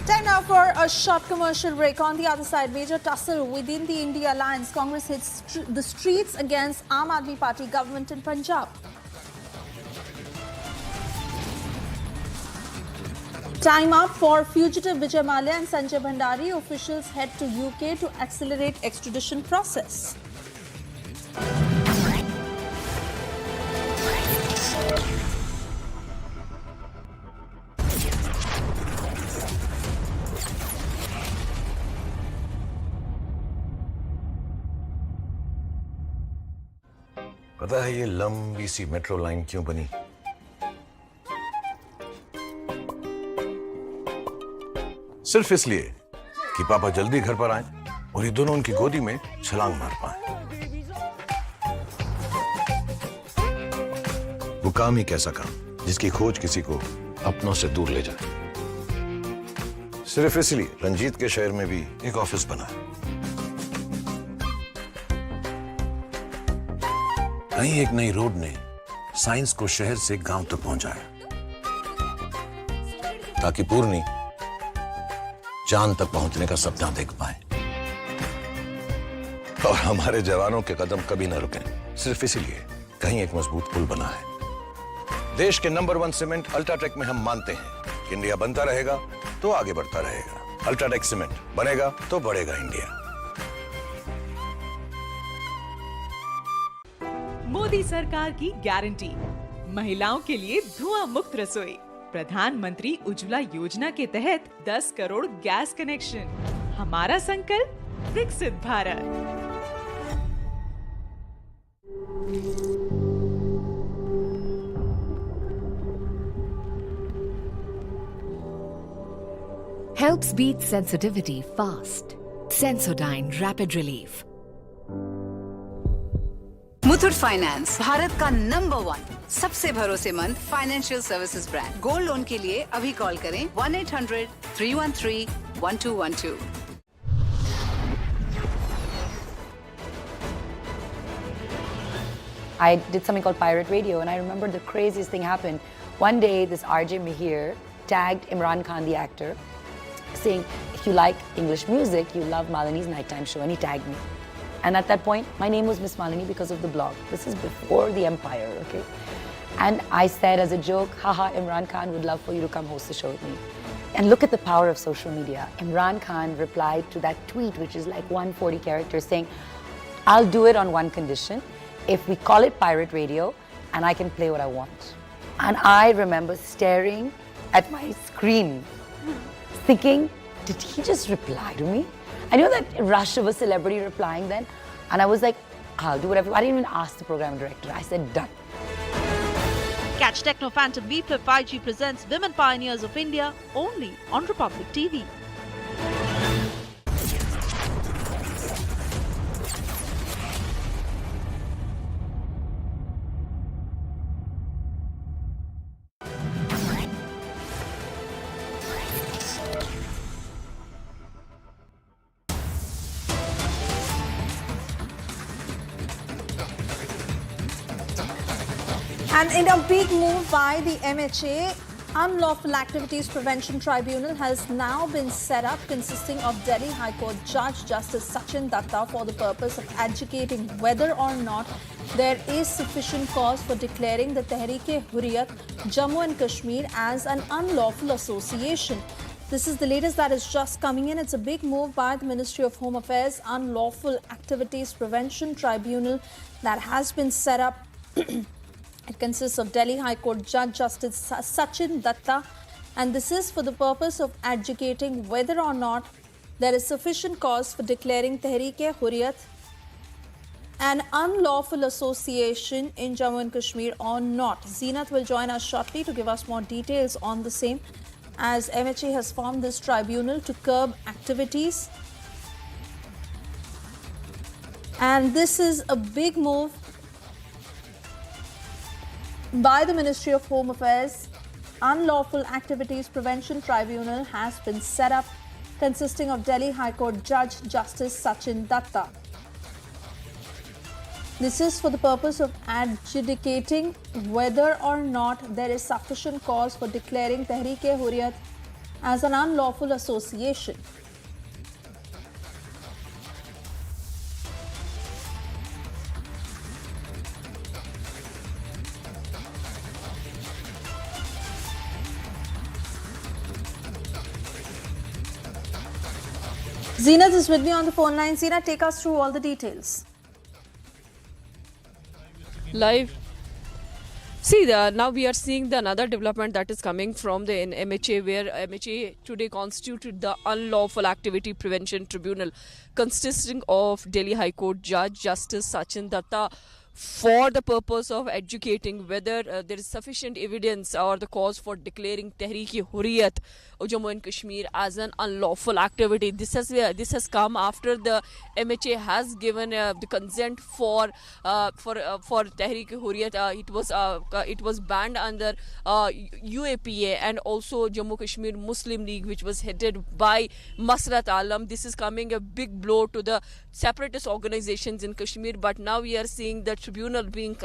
Time now for a short commercial break. On the other side, major tussle within the India Alliance. Congress hits the streets against Aam Aadmi Party government in Punjab. Time up for fugitive Vijay Mallya and Sanjay Bhandari. Officials head to UK to accelerate extradition process. पता है ये लंबी सी metro line क्यों बनी? सिर्फ इसलिए कि पापा जल्दी घर पर आए और ये दोनों उनकी गोदी में छलांग मार पाए। वो काम ही कैसा काम जिसकी खोज किसी को अपनों से दूर ले जाए। सिर्फ इसलिए रंजीत के शहर में भी एक ऑफिस बना है। कहीं एक नई रोड ने साइंस को शहर से गांव तक पहुंचाया ताकि पूर्णी चांद तक पहुंचने का सपना देख पाए। और हमारे जवानों के कदम कभी न रुके सिर्फ इसीलिए कहीं एक मजबूत पुल बना है। देश के नंबर 1 सीमेंट अल्ट्राटेक में हम मानते हैं कि इंडिया बनता रहेगा तो आगे बढ़ता रहेगा। अल्ट्राटेक सीमेंट बनेगा तो बढ़ेगा इंडिया। मोदी सरकार की गारंटी, महिलाओं के लिए धुआं मुक्त रसोई। प्रधानमंत्री उज्ज्वला योजना के तहत 10 करोड़ गैस कनेक्शन। हमारा संकल्प विकसित Bharat. Helps beat sensitivity fast. Sensodyne Rapid Relief. Muthoot finance, Bharat का नंबर 1 सबसे भरोसेमंद financial services brand. Gold loan के लिए अभी कॉल करें 1-800-313-1212। I did something called Pirate Radio, and I remember the craziest thing happened. One day, this RJ Mihir tagged Imran Khan, the actor, saying, if you like English music, you love Malini's nighttime show, and he tagged me. And at that point, my name was Miss Malini because of the blog. This is before the empire, okay? And I said as a joke, haha, Imran Khan would love for you to come host the show with me. And look at the power of social media. Imran Khan replied to that tweet, which is like 140 characters, saying, I'll do it on one condition. If we call it Pirate Radio, and I can play what I want. And I remember staring at my screen, thinking, did he just reply to me? I knew that rush of a celebrity replying then, and I was like, I'll do whatever. I didn't even ask the program director. I said, done. Catch Techno Phantom V Flip 5G presents Women Pioneers of India only on Republic TV. And in a big move by the MHA, Unlawful Activities Prevention Tribunal has now been set up, consisting of Delhi High Court Judge Justice Sachin Datta, for the purpose of adjudicating whether or not there is sufficient cause for declaring the Tehreek-e-Hurriyat Jammu and Kashmir as an unlawful association. This is the latest that is just coming in. It's a big move by the Ministry of Home Affairs. Unlawful Activities Prevention Tribunal that has been set up. It consists of Delhi High Court Judge Justice Sachin Datta, and this is for the purpose of adjudicating whether or not there is sufficient cause for declaring Tehreek-e-Hurriyat an unlawful association in Jammu and Kashmir or not. Zeenat will join us shortly to give us more details on the same, as MHA has formed this tribunal to curb activities. And this is a big move by the Ministry of Home Affairs. Unlawful Activities Prevention Tribunal has been set up, consisting of Delhi High Court Judge Justice Sachin Datta. This is for the purpose of adjudicating whether or not there is sufficient cause for declaring Tehreek-e-Hurriyat as an unlawful association. Zeenat is with me on the phone line. Zeenat, take us through all the details. Live. See, now we are seeing the another development that is coming from the MHA, where MHA today constituted the Unlawful Activity Prevention Tribunal, consisting of Delhi High Court Judge Justice Sachin Datta, for the purpose of educating whether there is sufficient evidence or the cause for declaring Tehreek-e-Hurriyat Jammu and Kashmir as an unlawful activity. This has come after the MHA has given the consent for Tehreek-e-Hurriyat. It was banned under UAPA and also Jammu Kashmir Muslim League, which was headed by Masrat Alam. This is coming a big blow to the separatist organizations in Kashmir, but now we are seeing the tribunal being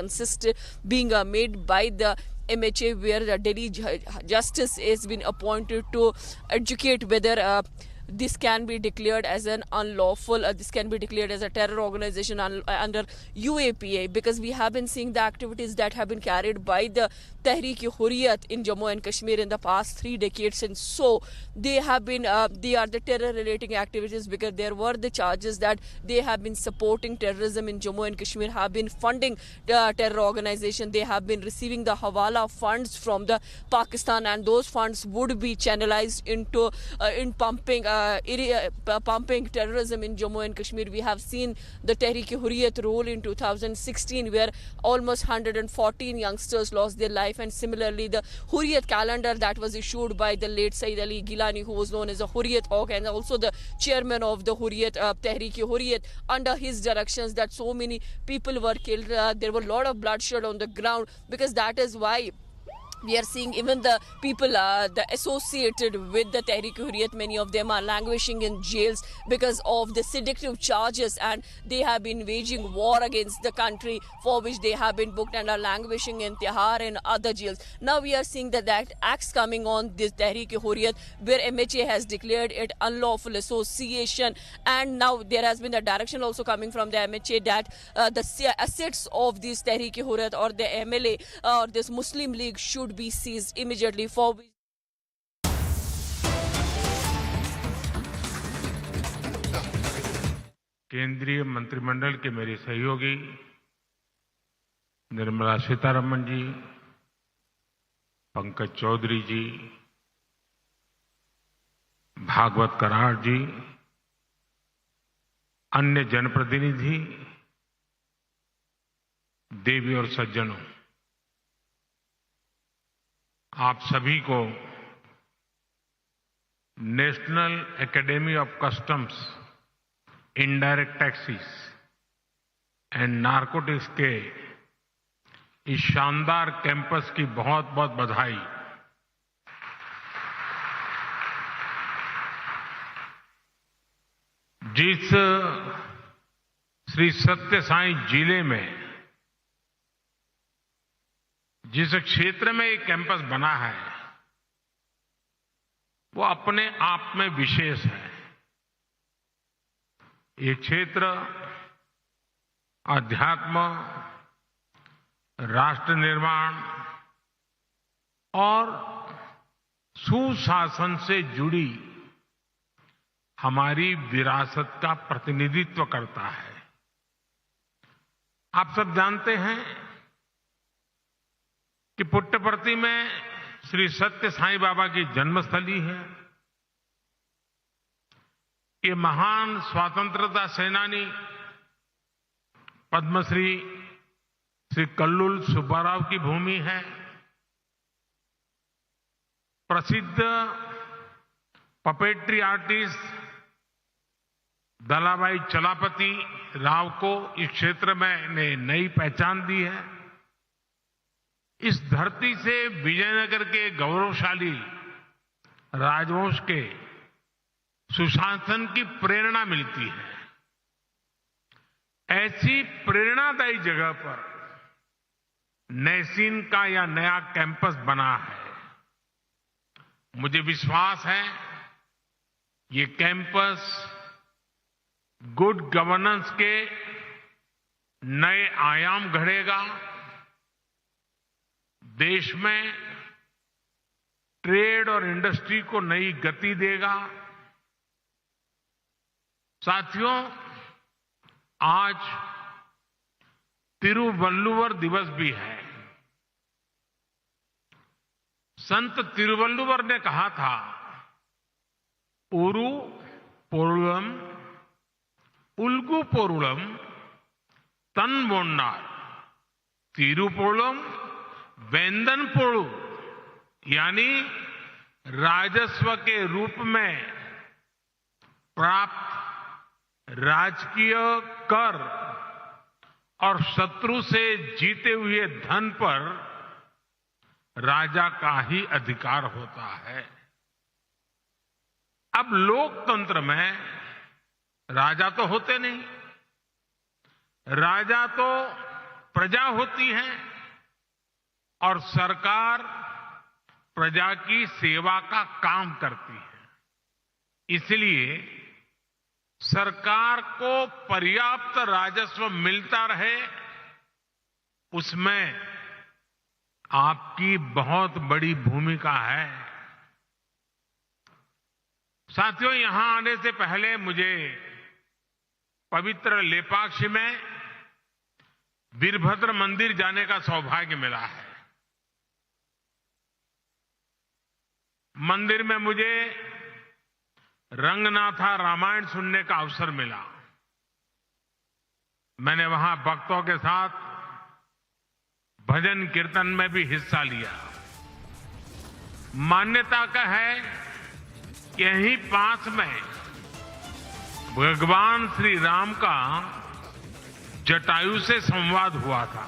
made by the MHA, where the Delhi justice has been appointed to educate whether this can be declared as an unlawful, this can be declared as a terror organization under UAPA, because we have been seeing the activities that have been carried by the Tehreek-e-Hurriyat in Jammu and Kashmir in the past 3 decades, and so they have been they are the terror relating activities, because there were the charges that they have been supporting terrorism in Jammu and Kashmir, have been funding terror organization, they have been receiving the hawala funds from the Pakistan, and those funds would be channelized into in pumping pumping terrorism in Jammu and Kashmir. We have seen the Tehreek-e-Hurriyat rule in 2016, where almost 114 youngsters lost their life, and similarly the Hurriyat calendar that was issued by the late Sayyid Ali Gilani, who was known as a Hurriyat hawk, and also the chairman of the Hurriyat Tehreek-e-Hurriyat. Under his directions, that so many people were killed. There were a lot of bloodshed on the ground, because that is why we are seeing even the people associated with the Tehreek-e-Hurriyat, many of them are languishing in jails because of the seductive charges, and they have been waging war against the country, for which they have been booked and are languishing in Tihar and other jails. Now we are seeing that acts coming on this Tehreek-e-Hurriyat, where MHA has declared it unlawful association, and now there has been a direction also coming from the MHA that the assets of this Tehreek-e-Hurriyat or the MLA or this Muslim League should be seized immediately, for which केंद्रीय मंत्रिमंडल के मेरे सहयोगी निर्मला सीतारमण जी, पंकज चौधरी जी, भागवत कराड़ जी, अन्य जनप्रतिनिधि, देवी और सज्जनों, आप सभी को national academy of customs, indirect taxes and narcotics के इस शानदार कैंपस की बहुत बहुत बधाई। जिस श्री सत्य साई जिले में, जिस क्षेत्र में एक कैंपस बना है, वो अपने आप में विशेष है। ये क्षेत्र अध्यात्म, राष्ट्र निर्माण और सुशासन से जुड़ी हमारी विरासत का प्रतिनिधित्व करता है। आप सब जानते हैं कि पुट्टपर्ती में श्री सत्य साईं बाबा की जन्मस्थली है। ये महान स्वतंत्रता सेनानी पद्मश्री श्री कल्लुल सुब्बाराव की भूमि है। प्रसिद्ध पपेट्री आर्टिस्ट दलाभाई चलापति राव को इस क्षेत्र में ने नई पहचान दी है। इस धरती से विजयनगर के गौरवशाली राजवंश के सुशासन की प्रेरणा मिलती है। ऐसी प्रेरणादायी जगह पर नैसिन का यह नया कैंपस बना है। मुझे विश्वास है ये कैंपस गुड गवर्नेंस के नए आयाम गढ़ेगा, देश में ट्रेड और इंडस्ट्री को नई गति देगा। साथियों, आज तिरुवल्लुवर दिवस भी है। संत तिरुवल्लुवर ने कहा था, उरु पोरुलम उल्गु पोरुलम तन्वोन्नार तिरुपोलम वेंदन पोड़ू, यानी राजस्व के रूप में प्राप्त राजकीय कर और शत्रु से जीते हुए धन पर राजा का ही अधिकार होता है। अब लोकतंत्र में राजा तो होते नहीं, राजा तो प्रजा होती है और सरकार प्रजा की सेवा का काम करती है। इसलिए सरकार को पर्याप्त राजस्व मिलता रहे, उसमें आपकी बहुत बड़ी भूमिका है। साथियों, यहां आने से पहले मुझे पवित्र लेपाक्षी में वीरभद्र मंदिर जाने का सौभाग्य मिला है। मंदिर में मुझे रंगनाथा रामायण सुनने का अवसर मिला। मैंने वहां भक्तों के साथ भजन कीर्तन में भी हिस्सा लिया। मान्यता का है कि यहीं पास में भगवान श्री राम का जटायु से संवाद हुआ था।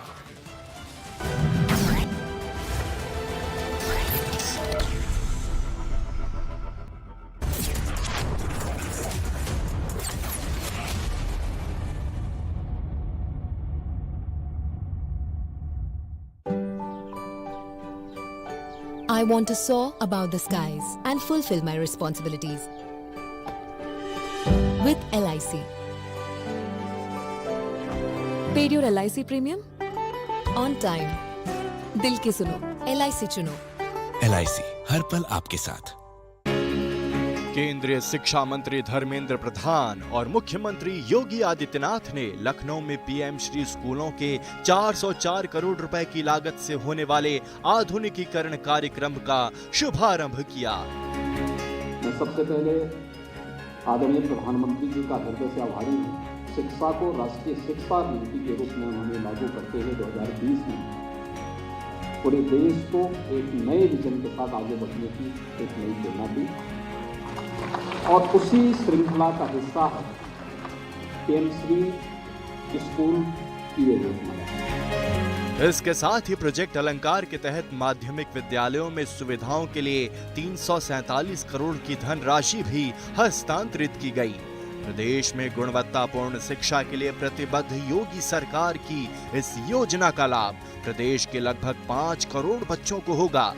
I want to soar above the skies and fulfill my responsibilities. With LIC. Paid your LIC premium? On time. दिल की सुनो, LIC चुनो। LIC हर पल आपके साथ। केंद्रीय शिक्षा मंत्री धर्मेंद्र प्रधान और मुख्यमंत्री योगी आदित्यनाथ ने लखनऊ में पीएम श्री स्कूलों के 404 करोड़ रुपए की लागत से होने वाले आधुनिकीकरण कार्यक्रम का शुभारंभ किया। मैं सबसे पहले आदरणीय प्रधानमंत्री जी का हृदय से आभारी हूँ। शिक्षा को राष्ट्रीय शिक्षा नीति के रूप में उन्होंने लागू करते हुए 2020 में पूरे देश को एक नए विजन के साथ आगे बढ़ने की एक नई प्रेरणा दी और उसी श्रृंखला का हिस्सा है पीएम श्री स्कूल की योजना। इसके साथ ही प्रोजेक्ट अलंकार के तहत माध्यमिक विद्यालयों में सुविधाओं के लिए 347 करोड़ की धनराशि भी हस्तांतरित की गई। प्रदेश में गुणवत्तापूर्ण शिक्षा के लिए प्रतिबद्ध योगी सरकार की इस योजना का लाभ प्रदेश के लगभग 5 करोड़ बच्चों को होगा।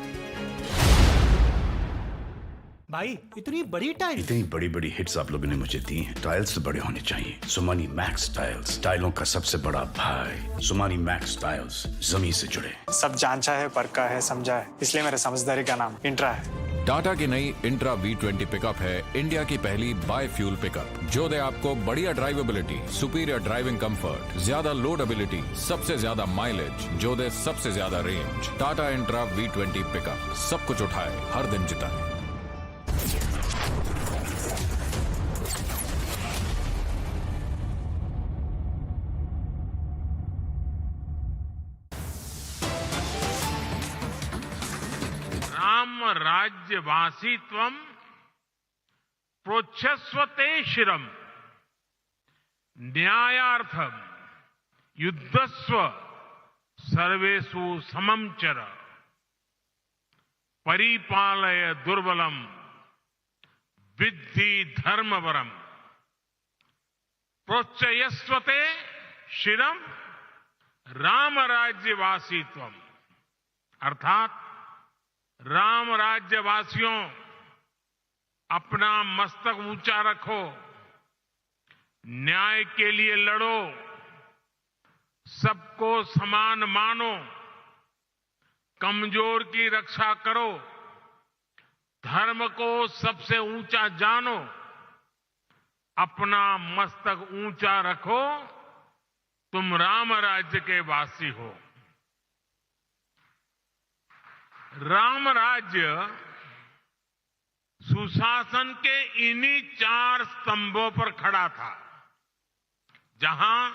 भाई इतनी बड़ी टाइल, इतनी बड़ी बड़ी हिट्स आप लोगों ने मुझे दी हैं। टाइल्स बड़े होने चाहिए। सुमानी मैक्स टाइल्स, टाइलों का सबसे बड़ा भाई। सुमानी मैक्स टाइल्स जमीन से जुड़े। सब जानचा है, परखा है, समझा है, इसलिए मेरे समझदारी का नाम इंट्रा है। टाटा की नई इंट्रा V20 पिकअप है इंडिया की पहली बाय फ्यूल पिकअप, जो दे आपको बढ़िया ड्राइवेबिलिटी, सुपीरियर ड्राइविंग कंफर्ट, ज्यादा लोडेबिलिटी, सबसे ज्यादा माइलेज, जो दे सबसे ज्यादा range. Tata intra V20 pickup, सब कुछ उठाए, हर दिन जिताए। राम राज्यवासीत्वम प्रोच्छस्वते शिरम न्यायार्थम युद्धस्व सर्वेषु समम चर परिपालय दुर्बलम विद्धि धर्मवरम प्रोच्चयस्वते शिरम राम राज्यवासीत्वम, अर्थात राम राज्यवासियों अपना मस्तक ऊंचा रखो, न्याय के लिए लड़ो, सबको समान मानो, कमजोर की रक्षा करो, धर्म को सबसे ऊंचा जानो, अपना मस्तक ऊंचा रखो, तुम राम राज्य के वासी हो। राम राज्य सुशासन के इन्हीं 4 स्तंभों पर खड़ा था, जहां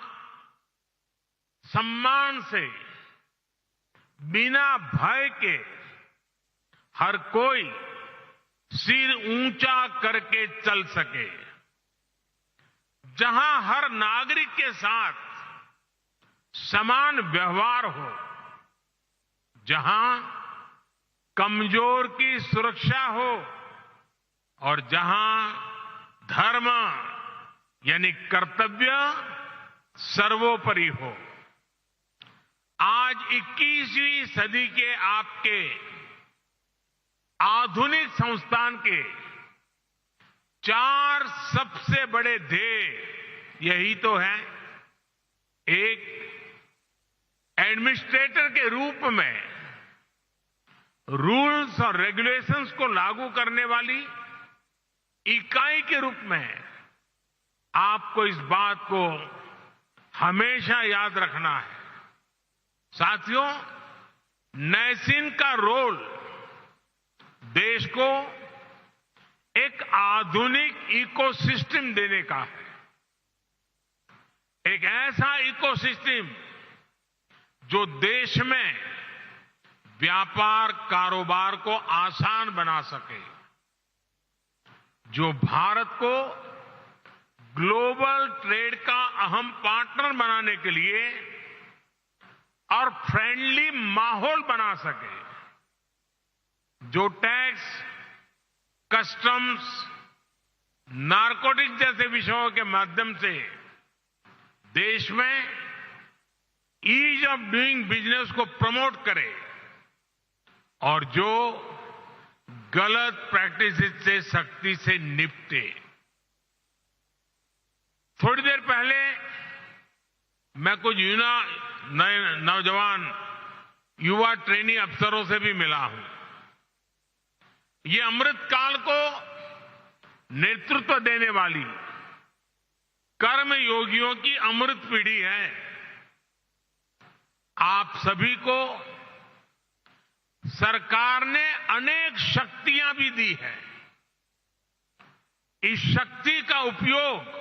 सम्मान से बिना भय के हर कोई सिर ऊंचा करके चल सके, जहां हर नागरिक के साथ समान व्यवहार हो, जहां कमजोर की सुरक्षा हो और जहां धर्म यानी कर्तव्य सर्वोपरि हो। आज 21वीं सदी के आपके आधुनिक संस्थान के 4 सबसे बड़े ध्येय यही तो है। एक, एडमिनिस्ट्रेटर के रूप में रूल्स और रेगुलेशंस को लागू करने वाली इकाई के रूप में आपको इस बात को हमेशा याद रखना है। साथियों, नैसिन का रोल देश को एक आधुनिक इकोसिस्टम देने का है। एक ऐसा इकोसिस्टम जो देश में व्यापार कारोबार को आसान बना सके, जो भारत को ग्लोबल ट्रेड का अहम पार्टनर बनाने के लिए और फ्रेंडली माहौल बना सके, जो टैक्स, कस्टम्स, नारकोटिक्स जैसे विषयों के माध्यम से देश में ईज ऑफ डूइंग बिजनेस को प्रमोट करे और जो गलत प्रैक्टिसेस से सख्ती से निपटे। थोड़ी देर पहले मैं कुछ नौजवान युवा ट्रेनी अफसरों से भी मिला हूं। ये अमृत काल को नेतृत्व देने वाली कर्म योगियों की अमृत पीढ़ी है। आप सभी को सरकार ने अनेक शक्तियां भी दी है। इस शक्ति का उपयोग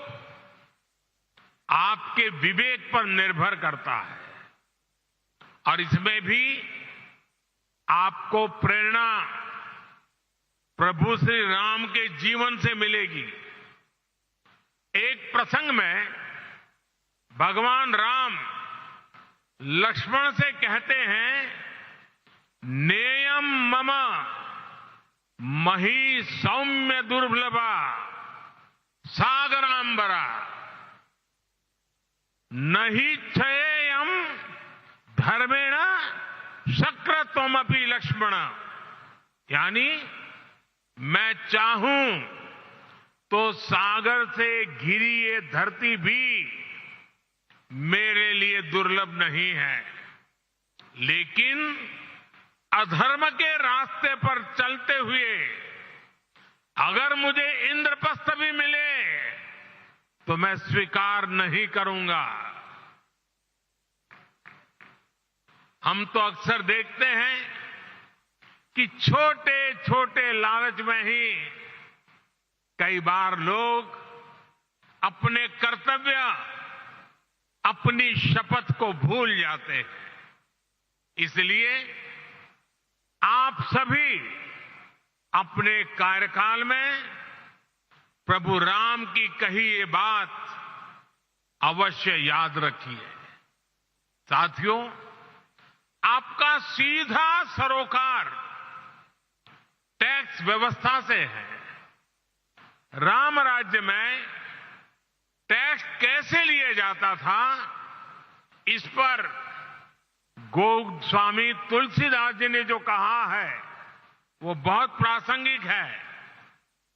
आपके विवेक पर निर्भर करता है और इसमें भी आपको प्रेरणा प्रभु श्री राम के जीवन से मिलेगी। एक प्रसंग में भगवान राम लक्ष्मण से कहते हैं, नेयम मम मही सौम्य दुर्लभा सागरांबरा नहीं क्षयेयम धर्मेण शक्रत्वमपि लक्ष्मण। यानी मैं चाहूं तो सागर से घिरी ये धरती भी मेरे लिए दुर्लभ नहीं है, लेकिन अधर्म के रास्ते पर चलते हुए अगर मुझे इंद्रप्रस्थ भी मिले तो मैं स्वीकार नहीं करूंगा। हम तो अक्सर देखते हैं कि छोटे छोटे लालच में ही कई बार लोग अपने कर्तव्य, अपनी शपथ को भूल जाते हैं। इसलिए आप सभी अपने कार्यकाल में प्रभु राम की कही ये बात अवश्य याद रखिए। साथियों, आपका सीधा सरोकार टैक्स व्यवस्था से है। राम राज्य में टैक्स कैसे लिया जाता था, इस पर गोस्वामी तुलसीदास जी ने जो कहा है वो बहुत प्रासंगिक है।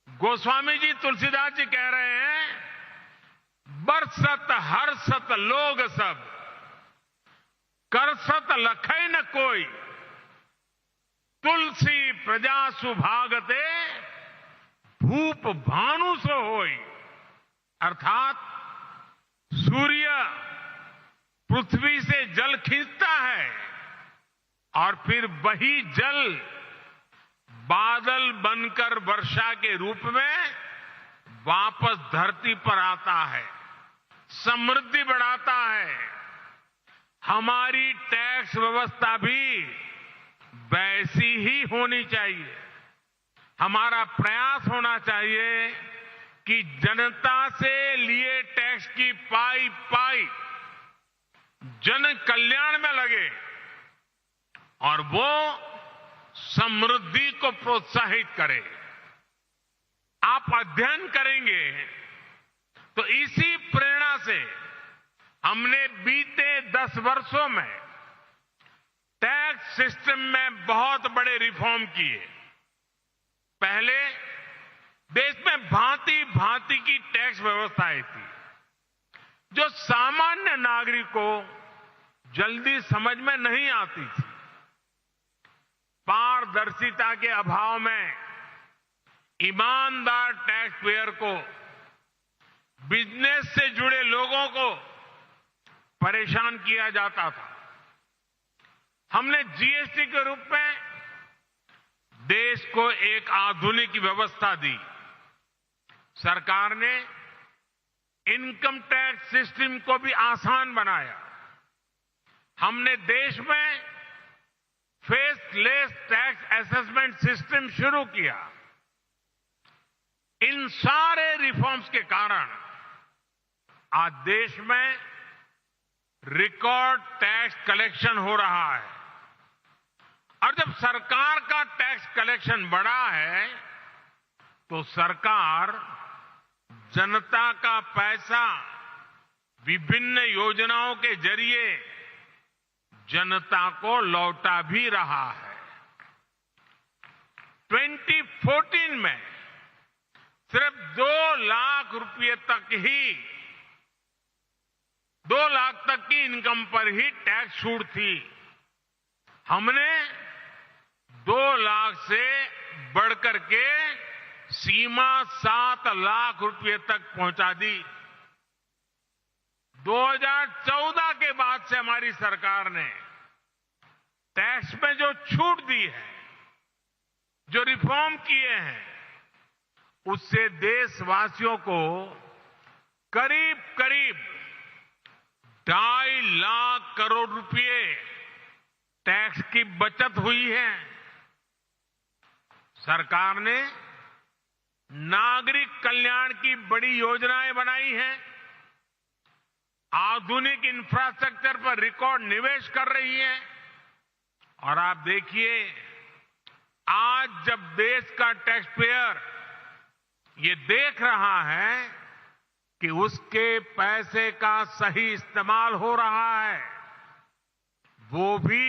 गोस्वामी जी तुलसीदास जी कह रहे हैं, बरसत हर्षत लोग सब करसत लखै न कोई, तुलसी प्रजा सुभागते भूप भानु सो होई। अर्थात सूर्य पृथ्वी से जल खींचता है और फिर वही जल बादल बनकर वर्षा के रूप में वापस धरती पर आता है, समृद्धि बढ़ाता है। हमारी टैक्स व्यवस्था भी वैसी ही होनी चाहिए। हमारा प्रयास होना चाहिए कि जनता से लिए टैक्स की पाई पाई जन कल्याण में लगे और वो समृद्धि को प्रोत्साहित करे। आप अध्ययन करेंगे तो इसी प्रेरणा से हमने बीते 10 वर्षों में टैक्स सिस्टम में बहुत बड़े रिफॉर्म किए। पहले देश में भांति भांति की टैक्स व्यवस्थाएं थी जो सामान्य नागरिक को जल्दी समझ में नहीं आती थी। पारदर्शिता के अभाव में ईमानदार टैक्स पेयर को, बिजनेस से जुड़े लोगों को परेशान किया जाता था। हमने जीएसटी के रूप में देश को एक आधुनिक व्यवस्था दी सरकार ने इनकम टैक्स सिस्टम को भी आसान बनाया। हमने देश में फेसलेस टैक्स असेसमेंट सिस्टम शुरू किया। इन सारे रिफॉर्म्स के कारण आज देश में रिकॉर्ड टैक्स कलेक्शन हो रहा है। और जब सरकार का टैक्स कलेक्शन बढ़ा है तो सरकार जनता का पैसा विभिन्न योजनाओं के जरिए जनता को लौटा भी रहा है। 2014 में सिर्फ 2 लाख रुपए तक ही 2 लाख तक की इनकम पर ही टैक्स छूट थी। हमने 2 लाख से बढ़कर के सीमा 7 लाख रुपए तक पहुंचा दी। 2014 के बाद से हमारी सरकार ने टैक्स में जो छूट दी है, जो रिफॉर्म किए हैं, उससे देशवासियों को करीब करीब 2.5 लाख करोड़ रुपए टैक्स की बचत हुई है। सरकार ने नागरिक कल्याण की बड़ी योजनाएं बनाई हैं। आधुनिक इंफ्रास्ट्रक्चर पर रिकॉर्ड निवेश कर रही है। और आप देखिए, आज जब देश का टैक्स पेयर ये देख रहा है कि उसके पैसे का सही इस्तेमाल हो रहा है, वो भी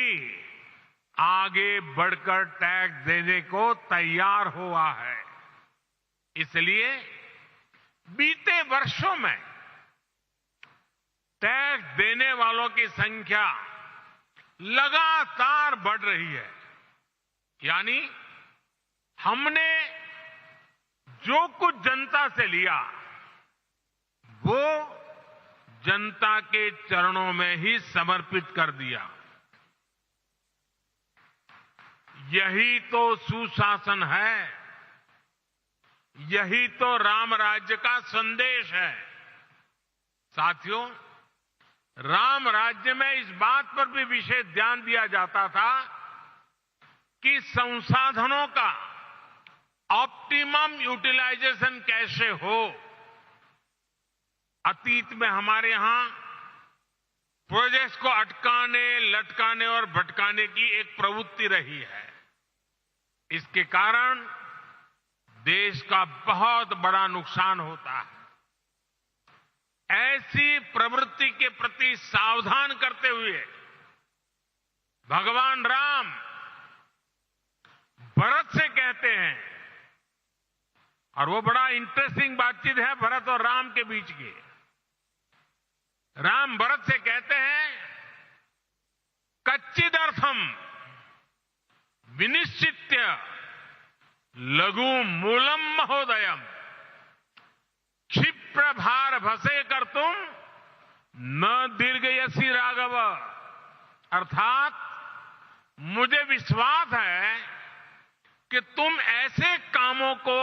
आगे बढ़कर टैक्स देने को तैयार हुआ है। इसलिए बीते वर्षों में टैक्स देने वालों की संख्या लगातार बढ़ रही है। यानी हमने जो कुछ जनता से लिया वो जनता के चरणों में ही समर्पित कर दिया। यही तो सुशासन है, यही तो राम राज्य का संदेश है। साथियों, राम राज्य में इस बात पर भी विशेष ध्यान दिया जाता था कि संसाधनों का ऑप्टिमम यूटिलाइजेशन कैसे हो। अतीत में हमारे यहां प्रोजेक्ट्स को अटकाने, लटकाने और भटकाने की एक प्रवृत्ति रही है। इसके कारण देश का बहुत बड़ा नुकसान होता है। ऐसी प्रवृत्ति के प्रति सावधान करते हुए भगवान राम भरत से कहते हैं, और वो बड़ा इंटरेस्टिंग बातचीत है भरत और राम के बीच की। राम भरत से कहते हैं, कच्चिदर्थम विनिश्चित्य लघु मूलम महोदयम क्षिप्र भार भसे कर तुम न दीर्घयसी राघव। अर्थात मुझे विश्वास है कि तुम ऐसे कामों को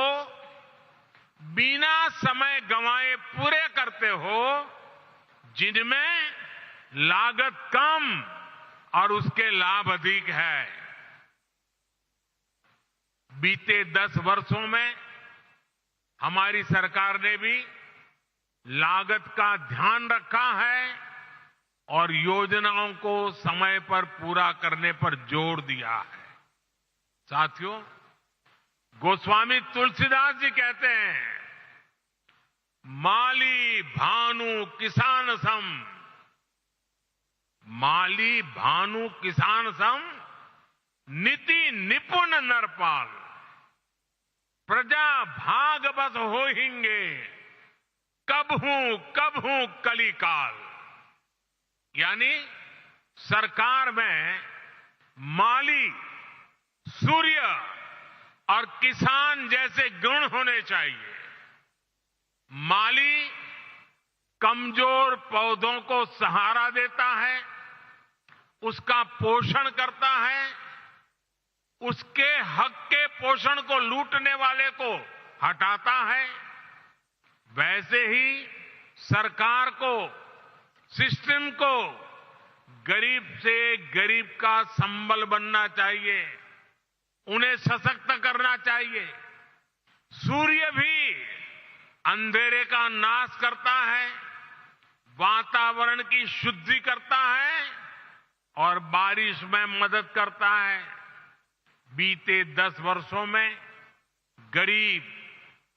बिना समय गंवाए पूरे करते हो जिनमें लागत कम और उसके लाभ अधिक है। बीते 10 वर्षों में हमारी सरकार ने भी लागत का ध्यान रखा है और योजनाओं को समय पर पूरा करने पर जोर दिया है। साथियों, गोस्वामी तुलसीदास जी कहते हैं, माली भानु किसान सम, माली भानु किसान सम नीति निपुण नरपाल, प्रजा भाग बस होहिंगे कबहू कलिकाल। यानी सरकार में माली, सूर्य और किसान जैसे गुण होने चाहिए। माली कमजोर पौधों को सहारा देता है, उसका पोषण करता है, उसके हक के पोषण को लूटने वाले को हटाता है। वैसे ही सरकार को, सिस्टम को गरीब से गरीब का संबल बनना चाहिए, उन्हें सशक्त करना चाहिए। सूर्य भी अंधेरे का नाश करता है, वातावरण की शुद्धि करता है और बारिश में मदद करता है। बीते 10 वर्षों में गरीब,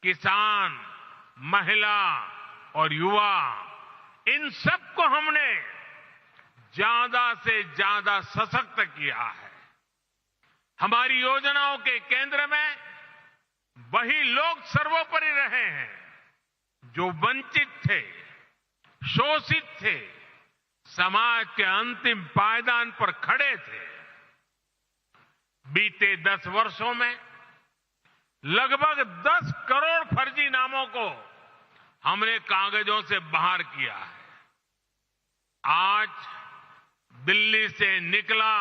किसान, महिला और युवा, इन सबको हमने ज्यादा से ज्यादा सशक्त किया है। हमारी योजनाओं के केंद्र में वही लोग सर्वोपरि रहे हैं जो वंचित थे, शोषित थे, समाज के अंतिम पायदान पर खड़े थे। बीते 10 वर्षों में लगभग 10 करोड़ फर्जी नामों को हमने कागजों से बाहर किया है। आज दिल्ली से निकला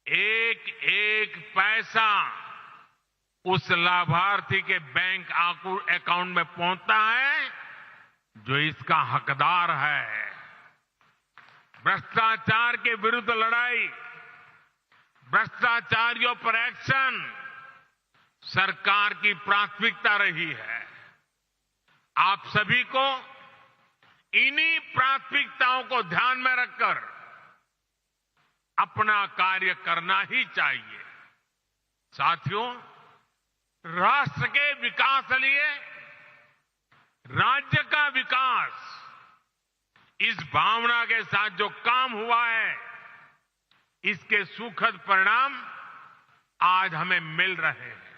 एक एक पैसा उस लाभार्थी के बैंक अकाउंट में पहुंचता है जो इसका हकदार है। भ्रष्टाचार के विरुद्ध लड़ाई, भ्रष्टाचारियों पर एक्शन सरकार की प्राथमिकता रही है। आप सभी को इन्हीं प्राथमिकताओं को ध्यान में रखकर अपना कार्य करना ही चाहिए। साथियों, राष्ट्र के विकास के लिए राज्य का विकास, इस भावना के साथ जो काम हुआ है, इसके सुखद परिणाम आज हमें मिल रहे हैं।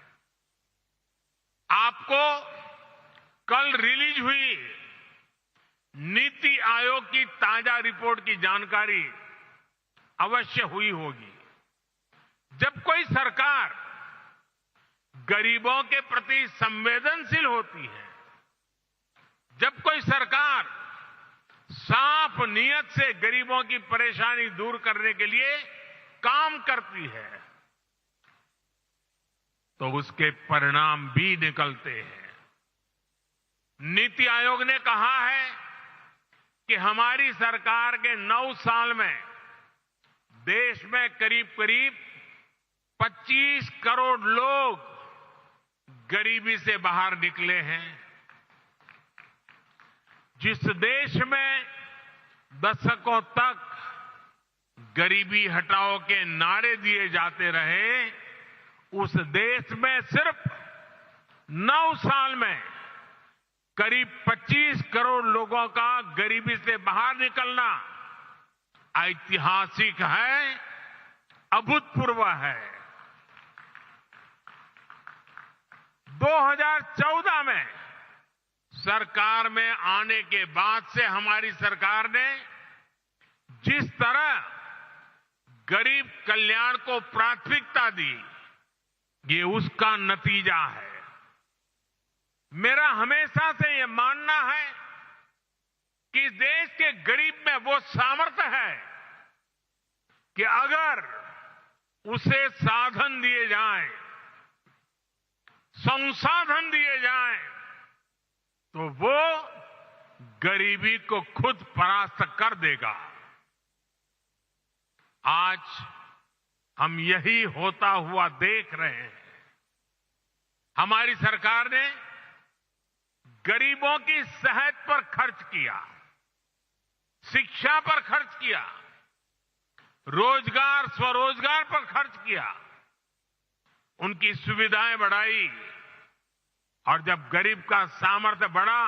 आपको कल रिलीज हुई नीति आयोग की ताजा रिपोर्ट की जानकारी अवश्य हुई होगी। जब कोई सरकार गरीबों के प्रति संवेदनशील होती है, जब कोई सरकार साफ नीयत से गरीबों की परेशानी दूर करने के लिए काम करती है, तो उसके परिणाम भी निकलते हैं। नीति आयोग ने कहा है कि हमारी सरकार के 9 साल में देश में करीब करीब 25 करोड़ लोग गरीबी से बाहर निकले हैं। जिस देश में दशकों तक गरीबी हटाओ के नारे दिए जाते रहे, उस देश में सिर्फ 9 साल में करीब 25 करोड़ लोगों का गरीबी से बाहर निकलना ऐतिहासिक है, अभूतपूर्व है। 2014 में सरकार में आने के बाद से हमारी सरकार ने जिस तरह गरीब कल्याण को प्राथमिकता दी, ये उसका नतीजा है। मेरा हमेशा से ये मानना है कि देश के गरीब में वो सामर्थ्य है कि अगर उसे साधन दिए जाएं, संसाधन दिए जाएं, तो वो गरीबी को खुद परास्त कर देगा। आज हम यही होता हुआ देख रहे हैं। हमारी सरकार ने गरीबों की सेहत पर खर्च किया, शिक्षा पर खर्च किया, रोजगार, स्वरोजगार पर खर्च किया, उनकी सुविधाएं बढ़ाई, और जब गरीब का सामर्थ्य बढ़ा,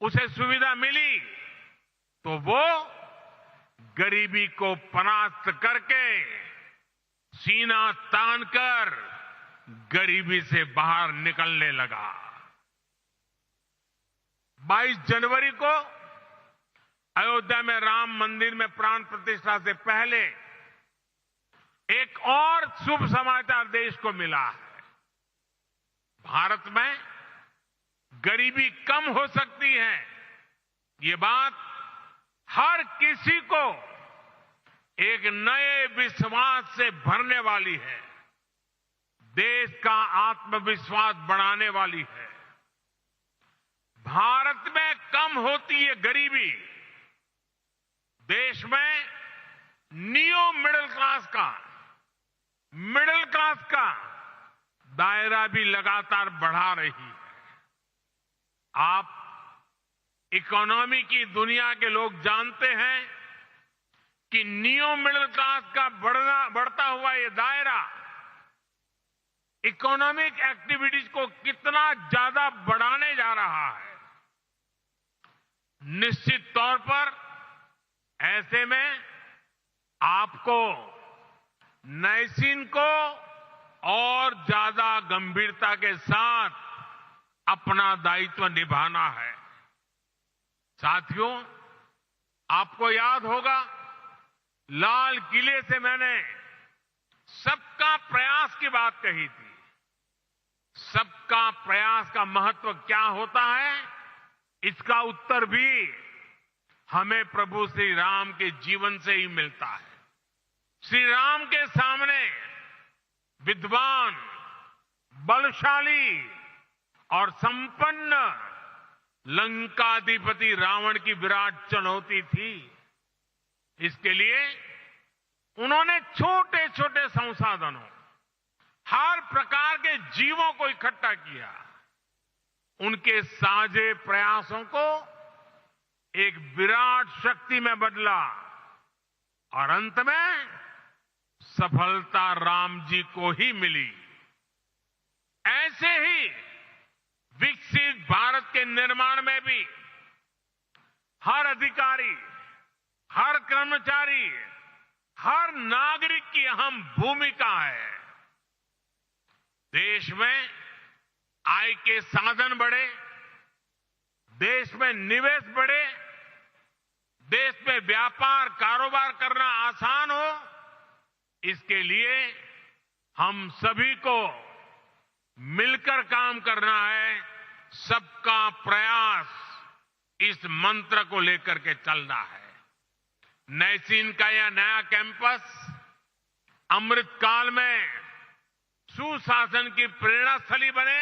उसे सुविधा मिली, तो वो गरीबी को परास्त करके सीना तानकर गरीबी से बाहर निकलने लगा। 22 जनवरी को अयोध्या में राम मंदिर में प्राण प्रतिष्ठा से पहले एक और शुभ समाचार देश को मिला है। भारत में गरीबी कम हो सकती है, ये बात हर किसी को एक नए विश्वास से भरने वाली है, देश का आत्मविश्वास बढ़ाने वाली है। भारत में कम होती है गरीबी, देश में नियो मिडिल क्लास का दायरा भी लगातार बढ़ा रही है। आप इकोनॉमी की दुनिया के लोग जानते हैं कि नियो मिडिल क्लास का बढ़ता हुआ ये दायरा इकोनॉमिक एक्टिविटीज को कितना ज्यादा बढ़ाने जा रहा है। निश्चित तौर पर ऐसे में आपको नैसिन को और ज्यादा गंभीरता के साथ अपना दायित्व निभाना है। साथियों, आपको याद होगा लाल किले से मैंने सबका प्रयास की बात कही थी। सबका प्रयास का महत्व क्या होता है, इसका उत्तर भी हमें प्रभु श्री राम के जीवन से ही मिलता है। श्री राम के सामने विद्वान, बलशाली और संपन्न लंकाधिपति रावण की विराट चुनौती थी। इसके लिए उन्होंने छोटे छोटे संसाधनों, हर प्रकार के जीवों को इकट्ठा किया। उनके साझे प्रयासों को एक विराट शक्ति में बदला और अंत में सफलता राम जी को ही मिली। ऐसे ही विकसित भारत के निर्माण में भी हर अधिकारी, हर कर्मचारी, हर नागरिक की अहम भूमिका है। देश में आय के साधन बढ़े, देश में निवेश बढ़े, देश में व्यापार कारोबार करना आसान हो, इसके लिए हम सभी को मिलकर काम करना है। सबका प्रयास, इस मंत्र को लेकर के चलना है। नैसिन का यह नया कैंपस अमृत काल में सुशासन की प्रेरणा स्थली बने,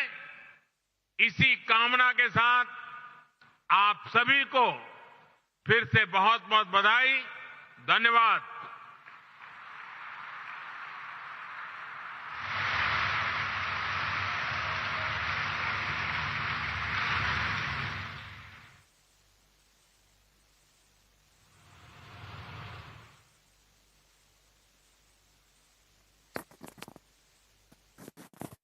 इसी कामना के साथ आप सभी को फिर से बहुत बहुत बधाई, धन्यवाद।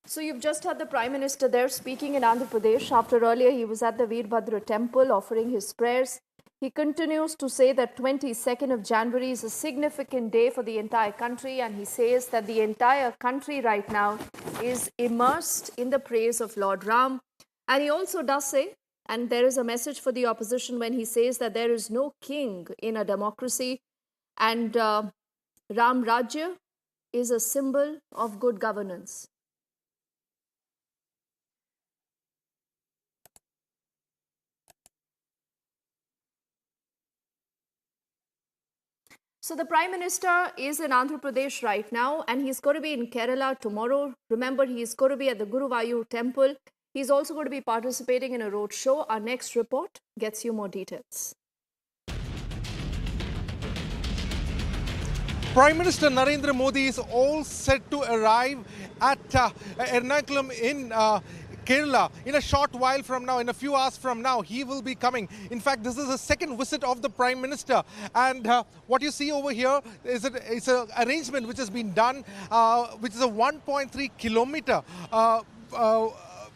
So you've just had the Prime Minister there speaking in Andhra Pradesh after earlier he was at the Veerbhadra Temple offering his prayers. He continues to say that 22nd of January is a significant day for the entire country, and he says that the entire country right now is immersed in the praise of Lord Ram. And he also does say, and there is a message for the opposition when he says that there is no king in a democracy, and Ram Rajya is a symbol of good governance. So the Prime Minister is in Andhra Pradesh right now, and he's going to be in Kerala tomorrow. Remember, he's going to be at the Guruvayur Temple. He's also going to be participating in a roadshow. Our next report gets you more details. Prime Minister Narendra Modi is all set to arrive at Ernakulam in Kerala in a short while from now. In a few hours from now, he will be coming. In fact, this is the second visit of the Prime Minister, and what you see over here is an arrangement which has been done, which is a 1.3 kilometer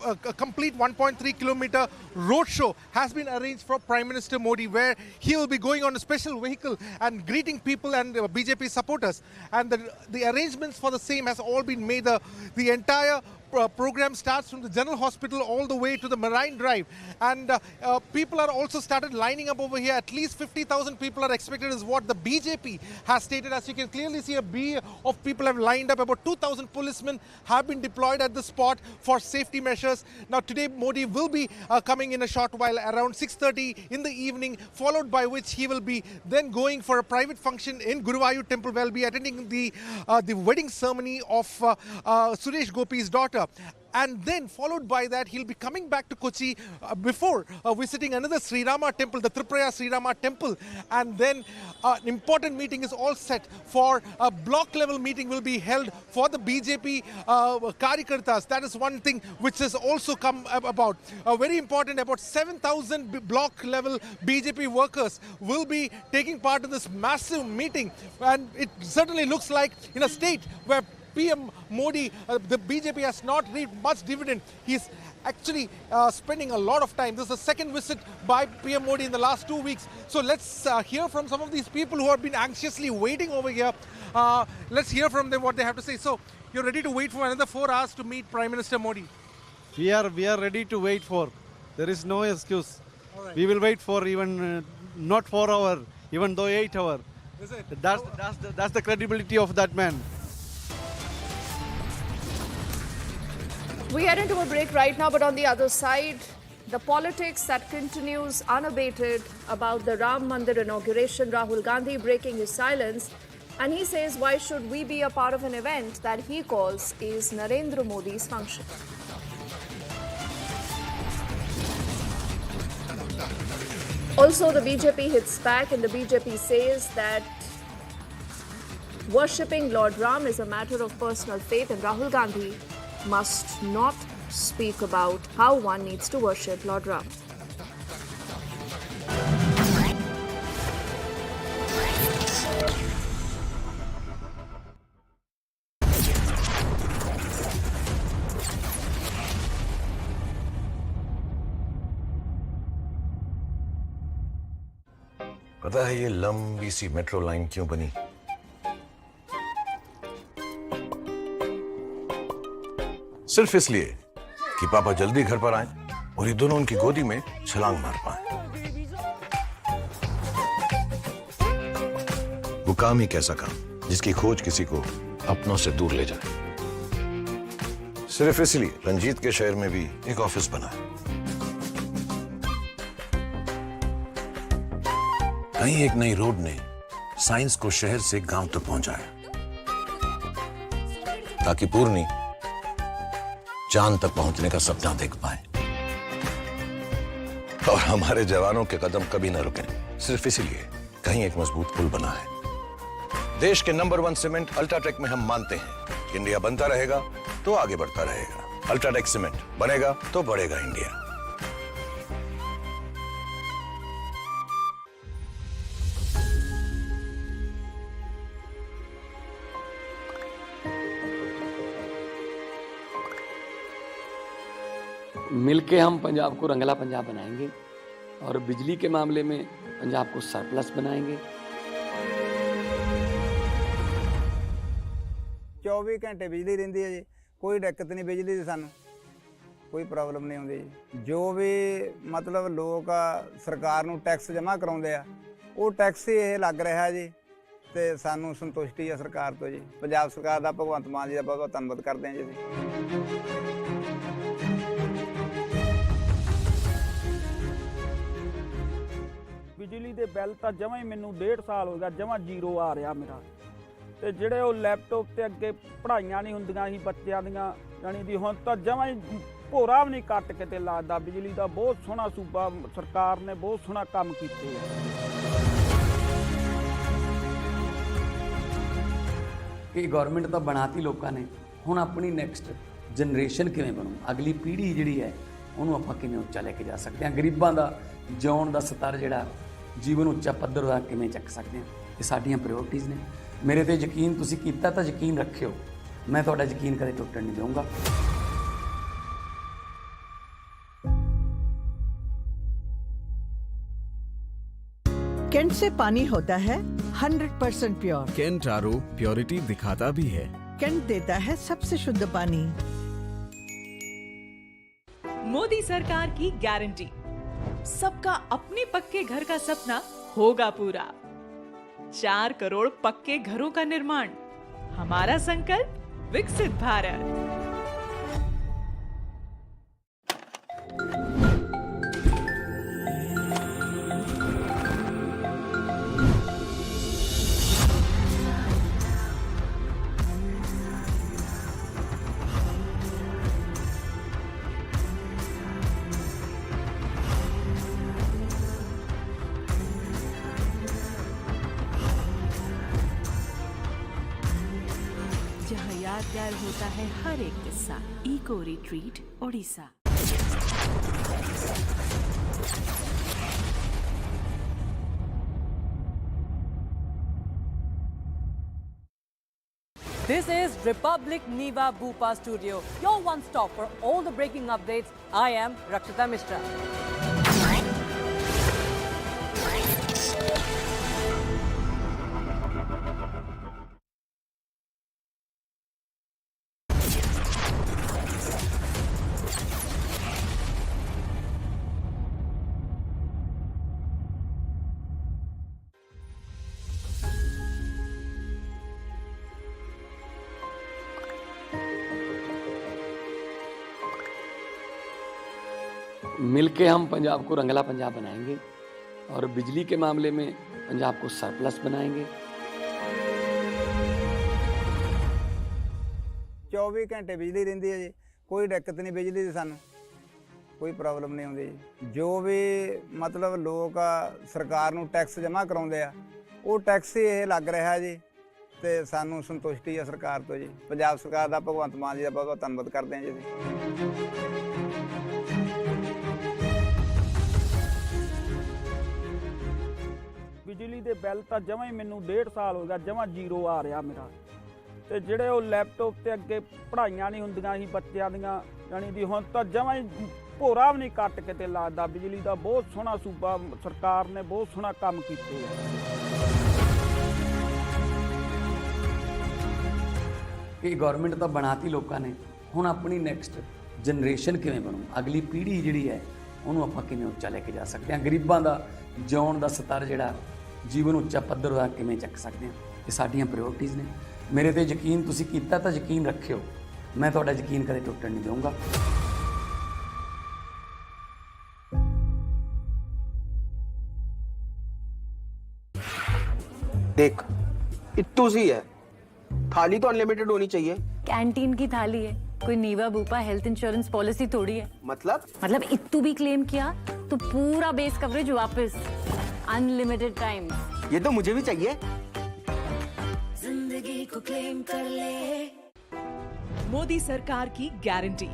a complete 1.3 kilometer roadshow has been arranged for Prime Minister Modi, where he will be going on a special vehicle and greeting people and BJP supporters. And the arrangements for the same has all been made. The entire program starts from the General Hospital all the way to the Marine Drive, and people are also started lining up over here. At least 50,000 people are expected, is what the BJP has stated. As you can clearly see, a bay of people have lined up. About 2,000 policemen have been deployed at the spot for safety measures. Now today Modi will be coming in a short while around 6:30 in the evening, followed by which he will be then going for a private function in Guruvayur Temple, where he will be attending the wedding ceremony of Suresh Gopi's daughter. later. And then followed by that, he'll be coming back to Kochi before visiting another Sri Rama temple, the Tripuraya Sri Rama temple. And then an important meeting is all set for a block level meeting will be held for the BJP Karyakartas. That is one thing which has also come about. Very important, about 7,000 block level BJP workers will be taking part in this massive meeting. And it certainly looks like in a state where PM Modi, the BJP has not reaped much dividend. He's actually spending a lot of time. This is the second visit by PM Modi in the last 2 weeks. So let's hear from some of these people who have been anxiously waiting over here. Let's hear from them what they have to say. So you're ready to wait for another 4 hours to meet Prime Minister Modi? We are ready to wait for. There is no excuse. Right. We will wait for even not 4 hours, even though 8 hours. Is it? That's the credibility of that man. We head into a break right now, but on the other side, the politics that continues unabated about the Ram Mandir inauguration. Rahul Gandhi breaking his silence, and he says, why should we be a part of an event that he calls is Narendra Modi's function? Also, the BJP hits back, and the BJP says that worshipping Lord Ram is a matter of personal faith, and Rahul Gandhi must not speak about how one needs to worship Lord Ram. पता है ये लंबी सी metro line क्यों बनी? सिर्फ इसलिए कि पापा जल्दी घर पर आए और ये दोनों उनकी गोदी में छलांग मार पाए। वो काम ही कैसा काम जिसकी खोज किसी को अपनों से दूर ले जाए। सिर्फ इसलिए रंजीत के शहर में भी एक ऑफिस बना है। कहीं एक नई रोड ने साइंस को शहर से गांव तक पहुंचाया ताकि पूर्णी चांद तक पहुंचने का सपना देख पाए। और हमारे जवानों के कदम कभी न रुके, सिर्फ इसीलिए कहीं एक मजबूत पुल बना है। देश के नंबर 1 सीमेंट अल्ट्राटेक में हम मानते हैं कि इंडिया बनता रहेगा तो आगे बढ़ता रहेगा। अल्ट्राटेक सीमेंट बनेगा तो बढ़ेगा इंडिया। मिलके हम पंजाब को रंगला पंजाब बनाएंगे और बिजली के मामले में पंजाब को सरप्लस बनाएंगे। 24 घंटे बिजली रहिंदी है जी, कोई दिक्कत नहीं बिजली दी, सानू कोई प्रॉब्लम नहीं आउंदी जी। जो भी मतलब लोग सरकार नू टैक्स जमा कराउंदे आ, वो टैक्स ही ये लग रहा है जी, ते सानू संतुष्टि है सरकार तो जी। पंजाब सरकार दा भगवंत मान जी दा बहुत बहुत धन्नवाद करते हैं जी। बिजली के बिल तो जमा ही मैनू 1.5 साल हो गया जमा जीरो आ रहा मेरा। तो ਜਿਹੜੇ ਉਹ ਲੈਪਟਾਪ ਤੇ ਅੱਗੇ ਪੜ੍ਹਾਈਆਂ ਨਹੀਂ ਹੁੰਦੀਆਂ ਸੀ ਬੱਚਿਆਂ ਦੀਆਂ, ਜਾਨੀ ਦੀ ਹੁਣ ਤਾਂ ਜਮਾ ਹੀ ਭੋਰਾ ਵੀ ਨਹੀਂ ਕੱਟ ਕੇ ਤੇ ਲੱਗਦਾ। ਬਿਜਲੀ ਦਾ ਬਹੁਤ ਸੋਹਣਾ ਸੂਬਾ ਸਰਕਾਰ ਨੇ ਬਹੁਤ ਸੋਹਣਾ ਕੰਮ ਕੀਤੇ ਆ। ਇਹ ਗਵਰਨਮੈਂਟ ਤਾਂ ਬਣਾਤੀ ਲੋਕਾਂ ਨੇ, ਹੁਣ ਆਪਣੀ ਨੈਕਸਟ ਜਨਰੇਸ਼ਨ ਕਿਵੇਂ ਬਣੂ, ਅਗਲੀ ਪੀੜ੍ਹੀ ਜਿਹੜੀ ਹੈ ਉਹਨੂੰ ਆਪਾਂ ਕਿਵੇਂ ਉੱਚਾ ਲੈ ਕੇ ਜਾ ਸਕਦੇ ਹਾਂ, ਗਰੀਬਾਂ ਦਾ ਜਿਉਣ ਦਾ ਸਤਰ ਜਿਹੜਾ ਜੀਵਨ ਉੱਚਾ ਪੱਧਰ ਦਾ ਕਿਵੇਂ ਚੱਕ ਸਕਦੇ ਹਾਂ, ਇਹ ਸਾਡੀਆਂ ਪ੍ਰਾਇਓਰਟੀਜ਼ ਨੇ। ਮੇਰੇ ਤੇ ਯਕੀਨ ਤੁਸੀਂ ਕੀਤਾ ਤਾਂ ਯਕੀਨ ਰੱਖਿਓ, ਮੈਂ ਤੁਹਾਡਾ ਯਕੀਨ ਕਦੇ ਟੁੱਟਣ ਨਹੀਂ ਦਊਂਗਾ। कैंट से पानी होता है 100% प्योर। कैंट आरओ प्योरिटी दिखाता भी है। कैंट देता है सबसे शुद्ध पानी। मोदी सरकार की गारंटी, सबका अपने पक्के घर का सपना होगा पूरा। 4 करोड़ पक्के घरों का निर्माण, हमारा संकल्प विकसित भारत। यादगार होता है हर एक किस्सा। Eco retreat Odisha. This is Republic Niva Bhupa Studio, your one stop for all the breaking updates. I am Rakshita Mishra. मिलके हम पंजाब को रंगला पंजाब बनाएंगे और बिजली के मामले में पंजाब को सरप्लस बनाएंगे। 24 घंटे बिजली रहिंदी है जी, कोई दिक्कत नहीं बिजली की, सानू कोई प्रॉब्लम नहीं आउंदी जी। जो भी मतलब लोग सरकार नूं टैक्स जमा कराउंदे आ, वो टैक्स ही ये लग रहा जी, ते सानू संतुष्टि है सरकार तो जी। पंजाब सरकार दा भगवंत मान जी दा बहुत बहुत धन्नवाद करते हैं जी। ਬਿਜਲੀ ਦੇ ਬਿੱਲ ਤਾਂ ਜਮਾਂ ਹੀ ਮੈਨੂੰ 1.5 ਸਾਲ ਹੋ ਗਿਆ ਜਮਾਂ ਜ਼ੀਰੋ ਆ ਰਿਹਾ ਮੇਰਾ। ਤੇ ਜਿਹੜੇ ਉਹ ਲੈਪਟਾਪ ਤੇ ਅੱਗੇ ਪੜ੍ਹਾਈਆਂ ਨਹੀਂ ਹੁੰਦੀਆਂ ਸੀ ਬੱਚਿਆਂ ਦੀਆਂ, ਯਾਨੀ ਦੀ ਹੁਣ ਤਾਂ ਜਮਾਂ ਹੀ ਭੋਰਾ ਵੀ ਨਹੀਂ ਕੱਟ ਕੇ ਤੇ ਲੱਗਦਾ। ਬਿਜਲੀ ਦਾ ਬਹੁਤ ਸੋਹਣਾ ਸੂਬਾ ਸਰਕਾਰ ਨੇ ਬਹੁਤ ਸੋਹਣਾ ਕੰਮ ਕੀਤੇ ਆ। ਇਹ ਗਵਰਨਮੈਂਟ ਤਾਂ ਬਣਾਤੀ ਲੋਕਾਂ ਨੇ, ਹੁਣ ਆਪਣੀ ਨੈਕਸਟ ਜਨਰੇਸ਼ਨ ਕਿਵੇਂ ਬਣੂ, ਅਗਲੀ ਪੀੜ੍ਹੀ ਜਿਹੜੀ ਹੈ ਉਹਨੂੰ ਆਪਾਂ ਕਿਵੇਂ ਉੱਚਾ ਲੈ ਕੇ ਜਾ ਸਕਦੇ ਹਾਂ, ਗਰੀਬਾਂ ਦਾ ਜਿਉਣ ਦਾ ਸਤਰ ਜਿਹੜਾ ਜੀਵਨ ਉੱਚਾ ਪੱਧਰ ਦਾ ਕਿਵੇਂ ਚੱਕ ਸਕਦੇ ਹਾਂ, ਇਹ ਸਾਡੀਆਂ ਪ੍ਰਾਇੋਰਟੀਜ਼ ਨੇ। ਮੇਰੇ ਤੇ ਯਕੀਨ ਤੁਸੀਂ ਕੀਤਾ ਤਾਂ ਯਕੀਨ ਰੱਖਿਓ, ਮੈਂ ਤੁਹਾਡਾ ਯਕੀਨ ਕਦੇ ਟੁੱਟਣ ਨਹੀਂ ਦਊਂਗਾ। देख इत्तू सी है, थाली तो अनलिमिटेड होनी चाहिए। कैंटीन की थाली है, कोई नीवा भूपा हेल्थ इंश्योरेंस पॉलिसी थोड़ी है। मतलब इत्तू भी क्लेम किया तो पूरा बेस कवरेज वापस, अनलिमिटेड टाइम। ये तो मुझे भी चाहिए। जिंदगी को क्लेम कर ले। मोदी सरकार की गारंटी,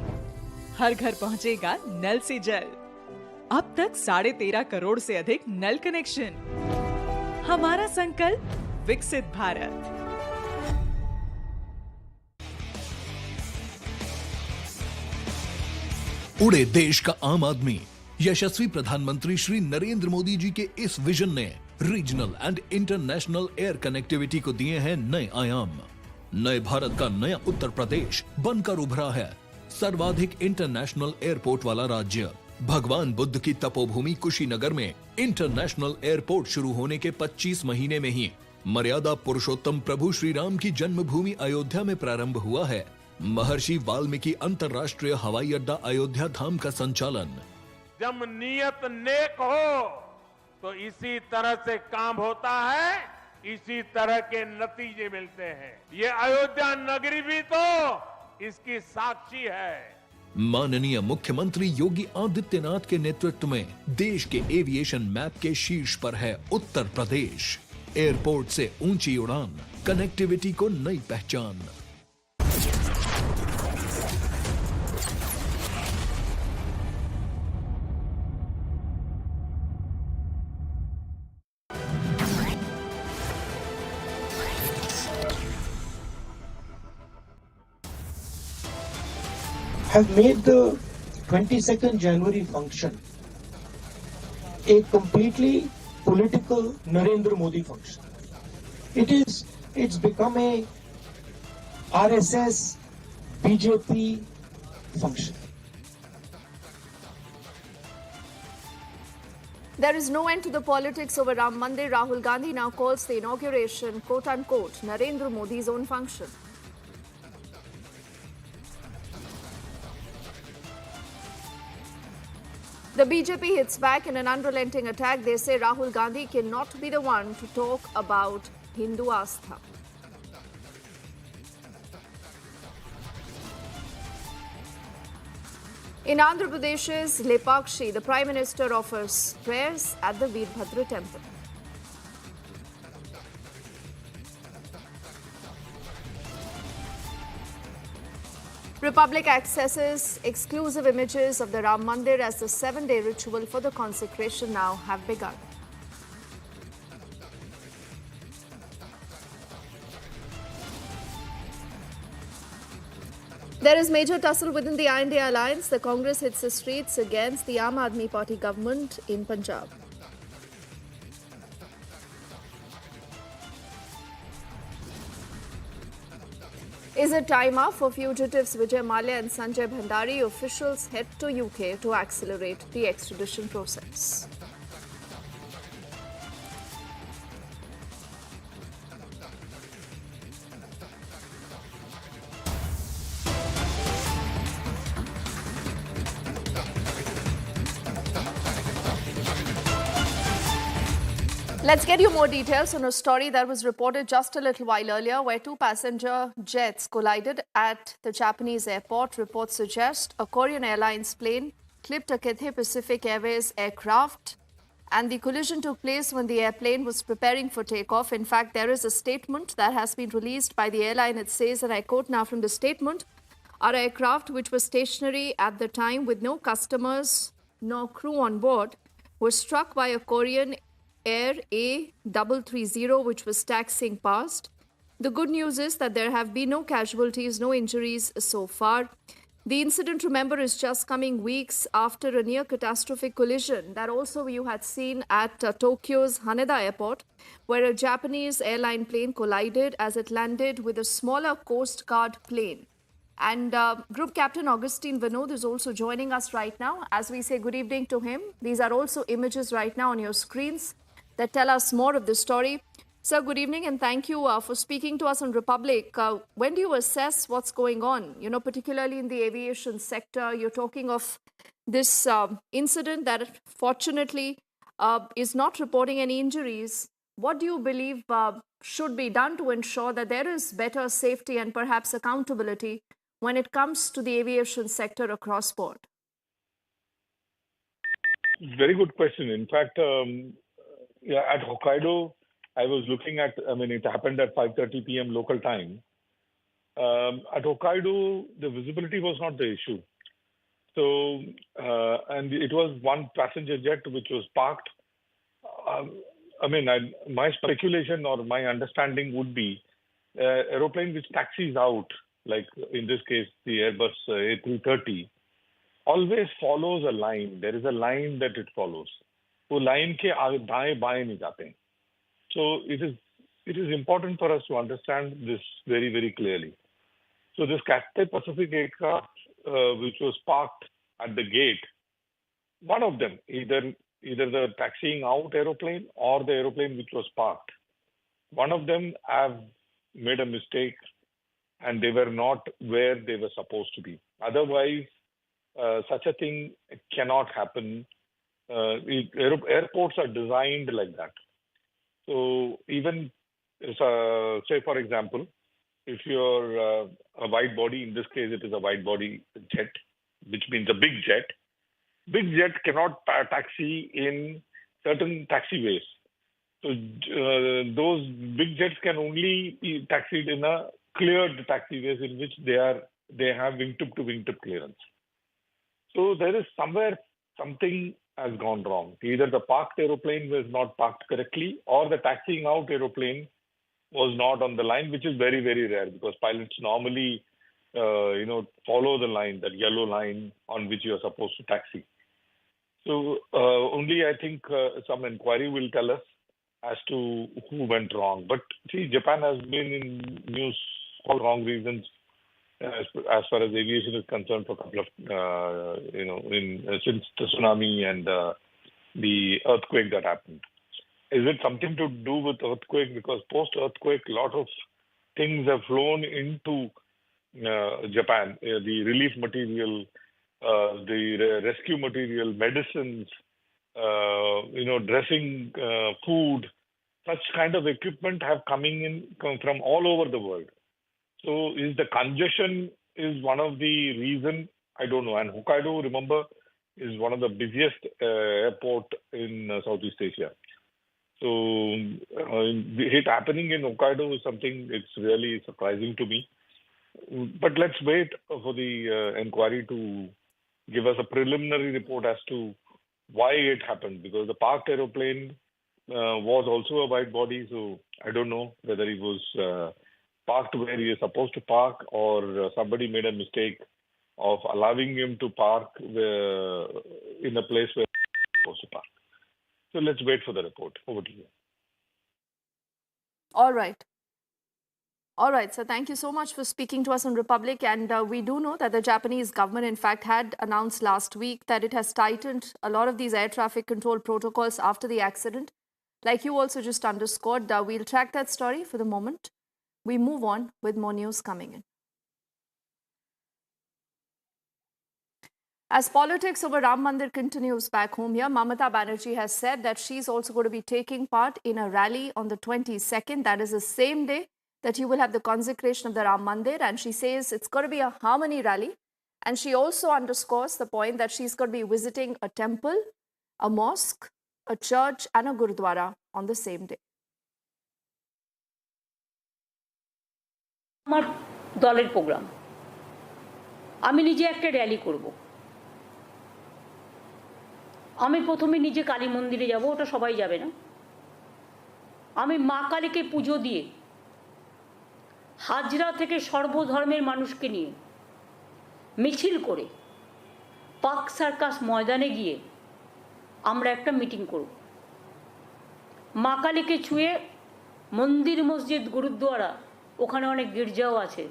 हर घर पहुंचेगा नल से जल। अब तक 13.5 करोड़ से अधिक नल कनेक्शन। हमारा संकल्प विकसित भारत। उड़े देश का आम आदमी। यशस्वी प्रधानमंत्री श्री नरेंद्र मोदी जी के इस विजन ने regional and international air connectivity को दिए हैं नए आयाम। नए भारत का नया उत्तर प्रदेश बनकर उभरा है सर्वाधिक इंटरनेशनल एयरपोर्ट वाला राज्य। भगवान बुद्ध की तपोभूमि कुशीनगर में इंटरनेशनल एयरपोर्ट शुरू होने के 25 महीने में ही मर्यादा पुरुषोत्तम प्रभु श्री राम की जन्मभूमि अयोध्या में प्रारंभ हुआ है। महर्षि वाल्मीकि अंतर्राष्ट्रीय हवाई अड्डा अयोध्या धाम का संचालन। जब नियत नेक हो तो इसी तरह से काम होता है, इसी तरह के नतीजे मिलते हैं। ये अयोध्या नगरी भी तो इसकी साक्षी है। माननीय मुख्यमंत्री योगी आदित्यनाथ के नेतृत्व में देश के एविएशन मैप के शीर्ष पर है उत्तर प्रदेश। एयरपोर्ट से ऊंची उड़ान, कनेक्टिविटी को नई पहचान। have made the 22nd January function a completely political Narendra Modi function. It's become a RSS BJP function. There is no end to the politics over Ram Mandir. Rahul Gandhi now calls the inauguration, quote-unquote, Narendra Modi's own function. The BJP hits back in an unrelenting attack. They say Rahul Gandhi cannot be the one to talk about Hindu Astha. In Andhra Pradesh's Lepakshi, the Prime Minister offers prayers at the Veerbhadra Temple. Republic accesses exclusive images of the Ram Mandir as the 7-day ritual for the consecration now have begun. There is major tussle within the India alliance. The Congress hits the streets against the Aam Aadmi Party government in Punjab. Is it time up for fugitives Vijay Mallya and Sanjay Bhandari? Officials head to UK to accelerate the extradition process. Let's get you more details on a story that was reported just a little while earlier, where two passenger jets collided at the Japanese airport. Reports suggest a Korean Airlines plane clipped a Cathay Pacific Airways aircraft, and the collision took place when the airplane was preparing for takeoff. In fact, there is a statement that has been released by the airline. It says, and I quote now from the statement, "Our aircraft, which was stationary at the time with no customers nor crew on board, was struck by a Korean Air A330, which was taxiing past. The good news is that there have been no casualties, no injuries so far." The incident, remember, is just coming weeks after a near catastrophic collision that also you had seen at Tokyo's Haneda Airport, where a Japanese airline plane collided as it landed with a smaller Coast Guard plane. And Group Captain Augustine Vinod is also joining us right now. As we say good evening to him, these are also images right now on your screens that tell us more of the story. Sir, good evening and thank you for speaking to us on Republic. When do you assess what's going on, particularly in the aviation sector? You're talking of this incident that fortunately is not reporting any injuries. What do you believe should be done to ensure that there is better safety and perhaps accountability when it comes to the aviation sector across board? Very good question. In fact, at Hokkaido, I was looking at, it happened at 5:30 p.m. local time. At Hokkaido, the visibility was not the issue. So, and it was one passenger jet which was parked. My speculation or my understanding would be aeroplane which taxis out, like in this case, the Airbus A330, always follows a line. There is a line that it follows. वो line के दाएं बाएं नहीं जाते हैं. So it is important for us to understand this very, very clearly. So this Cathay Pacific aircraft, which was parked at the gate, one of them, either the taxiing out aeroplane or the aeroplane which was parked, one of them have made a mistake and they were not where they were supposed to be. Otherwise, such a thing cannot happen. Airports are designed like that. So even, say for example, if you're a wide body, in this case it is a wide body jet, which means a big jet cannot taxi in certain taxiways. So those big jets can only be taxied in a cleared taxiways in which they have wingtip to wingtip clearance. So there is somewhere something has gone wrong. Either the parked aeroplane was not parked correctly or the taxiing out aeroplane was not on the line, which is very, very rare because pilots normally, follow the line, that yellow line on which you are supposed to taxi. So only I think some inquiry will tell us as to who went wrong. But see, Japan has been in news for wrong reasons as far as aviation is concerned for a couple of, since the tsunami and the earthquake that happened. Is it something to do with earthquake? Because post-earthquake, a lot of things have flown into Japan. The relief material, the rescue material, medicines, dressing, food, such kind of equipment have come from all over the world. So is the congestion is one of the reason? I don't know. And Hokkaido, remember, is one of the busiest airport in Southeast Asia. So it happening in Hokkaido is something it's really surprising to me. But let's wait for the inquiry to give us a preliminary report as to why it happened, because the parked aeroplane was also a wide body, so I don't know whether he was parked where he is supposed to park, or somebody made a mistake of allowing him to park in a place where he was supposed to park. So let's wait for the report. Over to you. All right. All right, so thank you so much for speaking to us on Republic. And we do know that the Japanese government, in fact, had announced last week that it has tightened a lot of these air traffic control protocols after the accident. Like you also just underscored, we'll track that story for the moment. We move on with more news coming in. As politics over Ram Mandir continues back home here, Mamata Banerjee has said that she's also going to be taking part in a rally on the 22nd. That is the same day that you will have the consecration of the Ram Mandir, and she says it's going to be a harmony rally. And she also underscores the point that she's going to be visiting a temple, a mosque, a church and a gurudwara on the same day. আমার দলের programme, আমি নিজে একটা rally করব। আমি প্রথমে নিজে কালী মন্দিরে যাব, ওটা সবাই যাবে না। আমি মা কালীকে পুজো দিয়ে হাজরা থেকে সর্বধর্মের মানুষকে নিয়ে মিছিল করে পার্ক সার্কাস ময়দানে গিয়ে আমরা একটা মিটিং করব। মা কালীকে ছুঁয়ে মন্দির মসজিদ গুরুদ্বারা, ওখানে অনেক গির্জাও আছে,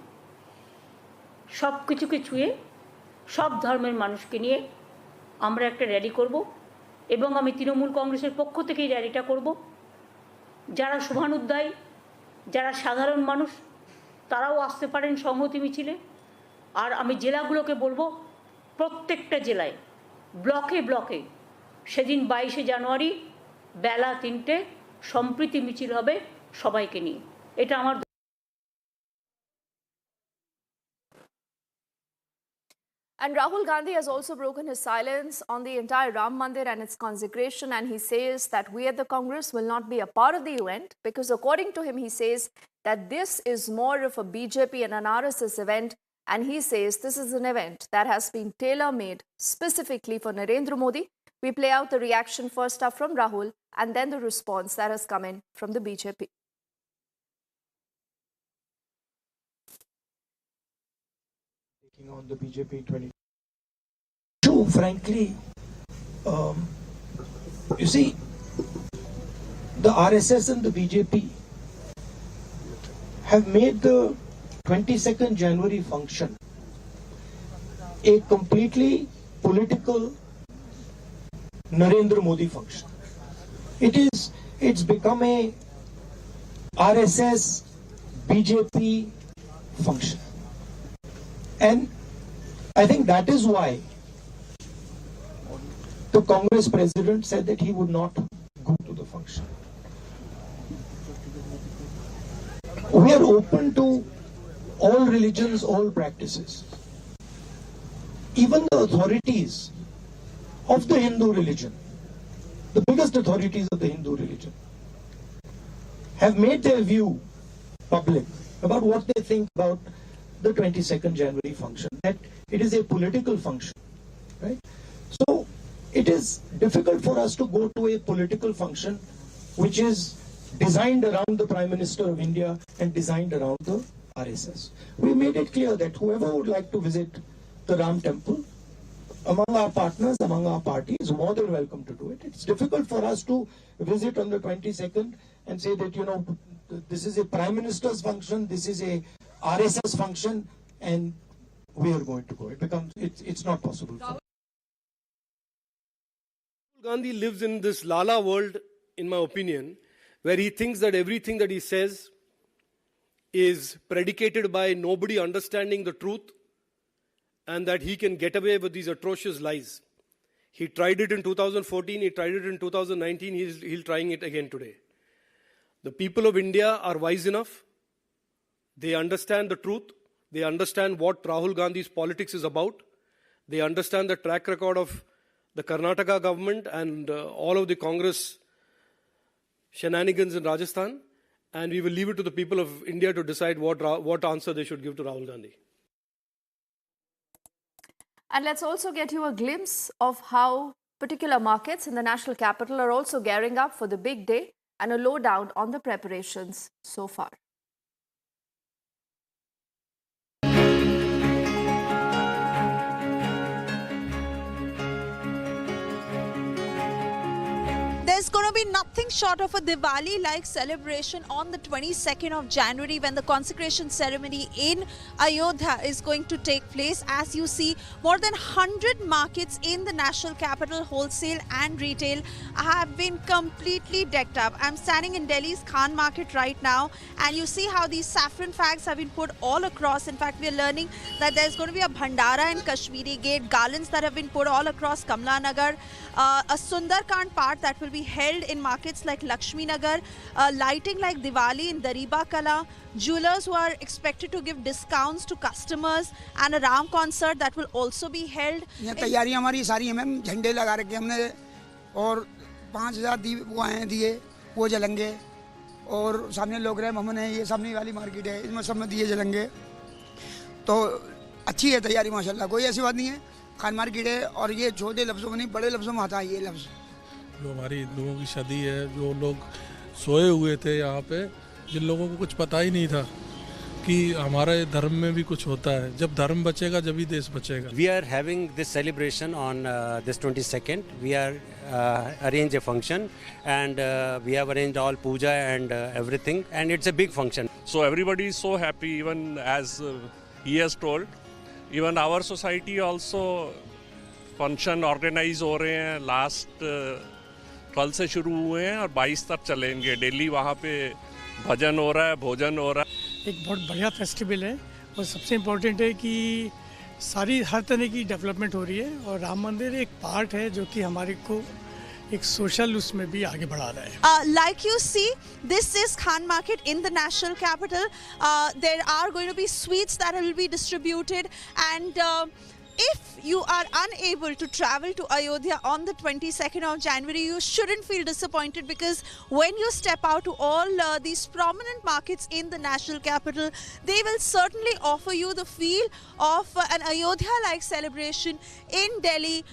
সব কিছুকে ছুঁয়ে সব ধর্মের মানুষকে নিয়ে আমরা একটা র্যালি করব। এবং আমি তৃণমূল কংগ্রেসের পক্ষ থেকে এই র্যালিটা করব। যারা শুভানুধ্যায়ী, যারা সাধারণ মানুষ, তারাও আসতে পারেন সংহতি মিছিলে। আর আমি জেলাগুলোকে বলবো, প্রত্যেকটা জেলায় ব্লকে ব্লকে সেদিন 22শে জানুয়ারি বেলা 3টে সম্প্রীতি মিছিল হবে সবাইকে নিয়ে। এটা আমার। And Rahul Gandhi has also broken his silence on the entire Ram Mandir and its consecration, and he says that we at the Congress will not be a part of the event because according to him, he says that this is more of a BJP and an RSS event, and he says this is an event that has been tailor-made specifically for Narendra Modi. We play out the reaction first up from Rahul and then the response that has come in from the BJP. Taking on the BJP 22, frankly, you see, the RSS and the BJP have made the 22nd January function a completely political Narendra Modi function. It's become a RSS BJP function. And I think that is why the Congress president said that he would not go to the function. We are open to all religions, all practices. Even the authorities of the Hindu religion, the biggest authorities of the Hindu religion, have made their view public about what they think about the 22nd January function, that it is a political function, right? So it is difficult for us to go to a political function which is designed around the Prime Minister of India and designed around the RSS. We made it clear that whoever would like to visit the Ram Temple, among our partners, among our parties, is more than welcome to do it. It's difficult for us to visit on the 22nd and say that, you know, this is a Prime Minister's function, this is a RSS function, and we are going to go. It's not possible. Gandhi lives in this Lala world, in my opinion, where he thinks that everything that he says is predicated by nobody understanding the truth and that he can get away with these atrocious lies. He tried it in 2014, he tried it in 2019, he's trying it again today. The people of India are wise enough. They understand the truth. They understand what Rahul Gandhi's politics is about. They understand the track record of the Karnataka government and all of the Congress shenanigans in Rajasthan. And we will leave it to the people of India to decide what answer they should give to Rahul Gandhi. And let's also get you a glimpse of how particular markets in the national capital are also gearing up for the big day and a lowdown on the preparations so far. There's going to be nothing short of a Diwali-like celebration on the 22nd of January when the consecration ceremony in Ayodhya is going to take place. As you see, more than 100 markets in the national capital, wholesale and retail, have been completely decked up. I'm standing in Delhi's Khan market right now, and you see how these saffron flags have been put all across. In fact, we are learning that there's going to be a Bhandara in Kashmiri Gate, garlands that have been put all across Kamla Nagar, a Sundarkand part that will be held in markets like Lakshmi Nagar, lighting like Diwali in Dariba Kala, jewelers who are expected to give discounts to customers, and a Ram concert that will also be held. यहाँ तैयारियां हमारी सारी हैं ma'am, झंडे लगा रखे हमने और 5000 दिए वो जलेंगे और सामने लोग रहे मोहन है, ये सामने वाली मार्केट है, इसमें सब में दिए जलेंगे। तो अच्छी है तैयारी माशाल्लाह, कोई ऐसी बात नहीं है। खान मार्केट है और ये छोटे लफ्ज़ों में नहीं बड़े लफ्ज़ों में आता है ये लफ्ज़। जो हमारी लोगों की शादी है, जो लोग सोए हुए थे यहाँ पे, जिन लोगों को कुछ पता ही नहीं था कि हमारे धर्म में भी कुछ होता है। जब धर्म बचेगा जब ही देश बचेगा। We are having this celebration on this 22nd. We are arrange a function and we have arranged all puja and everything, and it's a big function. So everybody is so happy, even as he has told. Even our society also function organize हो रहे हैं, last कल से शुरू हुए हैं और 22 तक चलेंगे। डेली वहाँ पे भजन हो रहा है, भोजन हो रहा है। एक बहुत बढ़िया फेस्टिवल है और सबसे इम्पोर्टेंट है कि सारी हर तरह की डेवलपमेंट हो रही है और राम मंदिर एक पार्ट है जो कि हमारे को एक सोशल उसमें भी आगे बढ़ा रहा है। Like you see, this is Khan Market in the national capital. There are going to be sweets that will be distributed, and if you are unable to travel to Ayodhya on the 22nd of January, you shouldn't feel disappointed, because when you step out to all these prominent markets in the national capital, they will certainly offer you the feel of an Ayodhya-like celebration in Delhi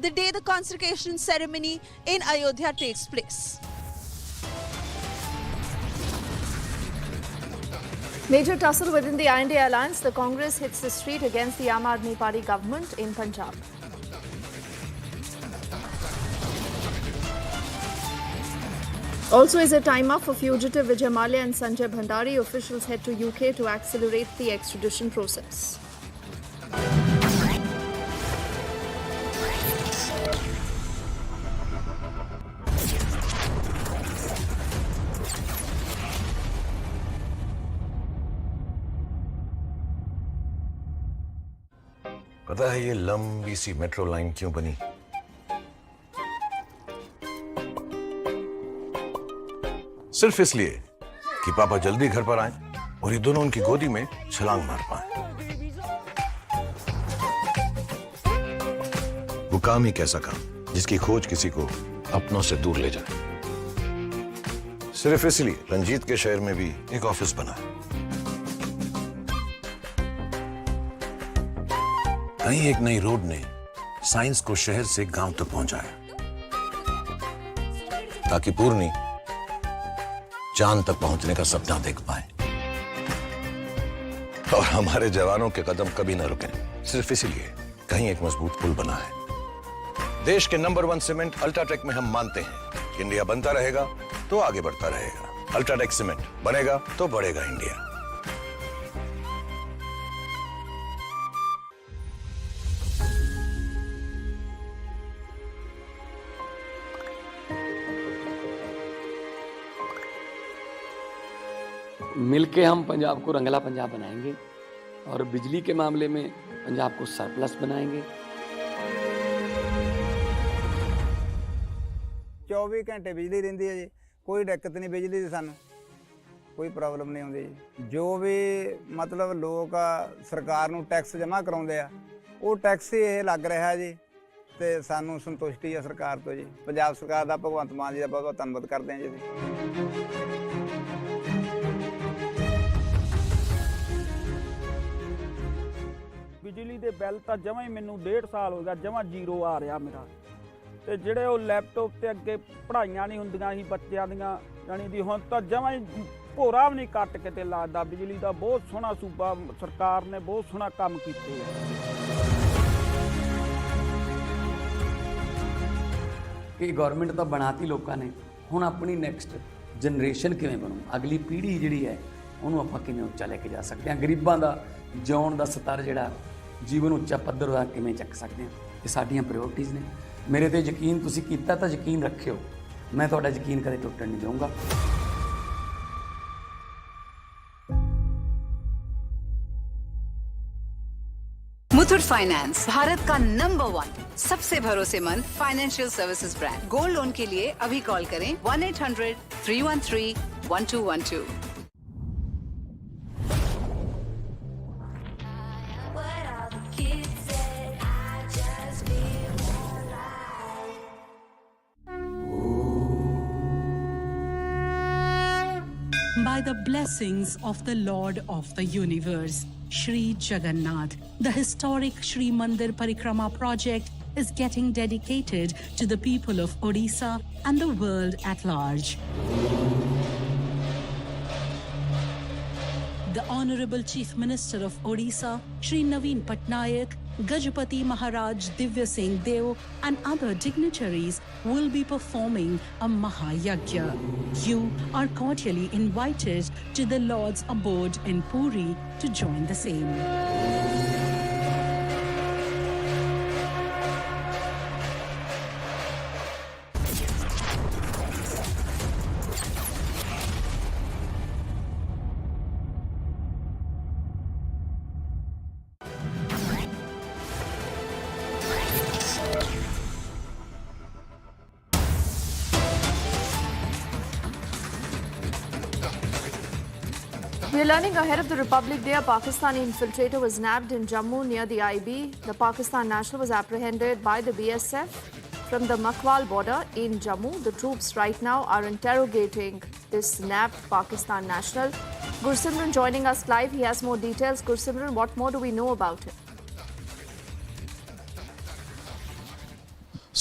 the day the consecration ceremony in Ayodhya takes place. Major tussle within the India alliance. The Congress hits the street against the Aam Aadmi Party government in Punjab. Also is a time up for fugitive Vijay Mallya and Sanjay Bhandari. Officials head to UK to accelerate the extradition process. पता है ये लंबी सी metro line क्यों बनी? सिर्फ इसलिए कि पापा जल्दी घर पर आए और ये दोनों उनकी गोदी में छलांग मार पाए। वो काम ही कैसा काम जिसकी खोज किसी को अपनों से दूर ले जाए। सिर्फ इसलिए रंजीत के शहर में भी एक ऑफिस बना है। कहीं एक नई रोड ने साइंस को शहर से गांव तक पहुंचाया, ताकि पूर्णी चांद तक पहुंचने का सपना देख पाए। और हमारे जवानों के कदम कभी ना रुके, सिर्फ इसीलिए कहीं एक मजबूत पुल बना है। देश के नंबर 1 सीमेंट अल्ट्राटेक में हम मानते हैं कि इंडिया बनता रहेगा तो आगे बढ़ता रहेगा। अल्ट्राटेक सीमेंट बनेगा तो बढ़ेगा इंडिया। मिलके हम पंजाब को रंगला पंजाब बनाएंगे और बिजली के मामले में पंजाब को सरप्लस बनाएंगे। 24 घंटे बिजली रहिंदी है जी, कोई दिक्कत नहीं बिजली दी, सानू कोई प्रॉब्लम नहीं आउंदी जी। जो भी मतलब लोग सरकार नूं टैक्स जमा कराउंदे आ, वो टैक्स ही ये लग रहा है जी, ते सानू संतुष्टि है सरकार तो जी। पंजाब सरकार दा भगवंत मान जी दा बहुत बहुत धन्नवाद करते हैं जी। बिजली के ਬਿੱਲ ਤਾਂ ਜਮਾਂ ਹੀ ਮੈਨੂੰ 1.5 ਸਾਲ ਹੋ ਗਿਆ ਜਮਾਂ ਜ਼ੀਰੋ ਆ ਰਿਹਾ ਮੇਰਾ। ਤੇ ਜਿਹੜੇ ਉਹ ਲੈਪਟਾਪ ਤੇ ਅੱਗੇ ਪੜ੍ਹਾਈਆਂ ਨਹੀਂ ਹੁੰਦੀਆਂ ਸੀ ਬੱਚਿਆਂ ਦੀਆਂ, ਜਾਣੀ ਦੀ ਹੁਣ ਤਾਂ ਜਮਾਂ ਹੀ ਭੋਰਾ ਵੀ ਨਹੀਂ ਕੱਟ ਕਿਤੇ ਲੱਗਦਾ। ਬਿਜਲੀ ਦਾ ਬਹੁਤ ਸੋਹਣਾ ਸੂਬਾ ਸਰਕਾਰ ਨੇ ਬਹੁਤ ਸੋਹਣਾ ਕੰਮ ਕੀਤੇ ਆ। ਕਿ ਗਵਰਨਮੈਂਟ ਤਾਂ ਬਣਾਤੀ ਲੋਕਾਂ ਨੇ, ਹੁਣ ਆਪਣੀ ਨੈਕਸਟ ਜਨਰੇਸ਼ਨ ਕਿਵੇਂ ਬਣੂ, ਅਗਲੀ ਪੀੜ੍ਹੀ ਜਿਹੜੀ ਹੈ ਉਹਨੂੰ ਆਪਾਂ ਕਿਵੇਂ ਉੱਚਾ ਲੈ ਕੇ ਜਾ ਸਕਦੇ ਹਾਂ, ਗਰੀਬਾਂ ਦਾ ਜਿਉਣ ਦਾ ਸਤਰ ਜਿਹੜਾ ਜੀਵਨ ਉੱਚਾ ਪੱਧਰ ਦਾ ਕਿਵੇਂ ਚੱਕ ਸਕਦੇ ਹਾਂ, ਇਹ ਸਾਡੀਆਂ ਪ੍ਰਾਇੋਰਟੀਜ਼ ਨੇ। ਮੇਰੇ ਤੇ ਯਕੀਨ ਤੁਸੀਂ ਕੀਤਾ ਤਾਂ ਯਕੀਨ ਰੱਖਿਓ, ਮੈਂ ਤੁਹਾਡਾ ਯਕੀਨ ਕਦੇ ਟੁੱਟਣ ਨਹੀਂ ਦਊਂਗਾ। मुथूट फाइनेंस भारत का नंबर 1 सबसे भरोसेमंद financial services brand. Gold loan के लिए अभी कॉल करें 1-800-313-1212। By the blessings of the Lord of the Universe, Shri Jagannath, the historic Shri Mandir Parikrama project is getting dedicated to the people of Odisha and the world at large. The Honorable Chief Minister of Odisha, Shri Naveen Patnaik, Gajapati Maharaj Divya Singh Deo and other dignitaries will be performing a Mahayagya. You are cordially invited to the Lord's abode in Puri to join the same. We're learning ahead of the Republic Day, a Pakistani infiltrator was nabbed in Jammu near the IB. The Pakistan national was apprehended by the BSF from the Makwal border in Jammu. The troops right now are interrogating this nabbed Pakistan national. Gursimran joining us live. He has more details. Gursimran, what more do we know about it?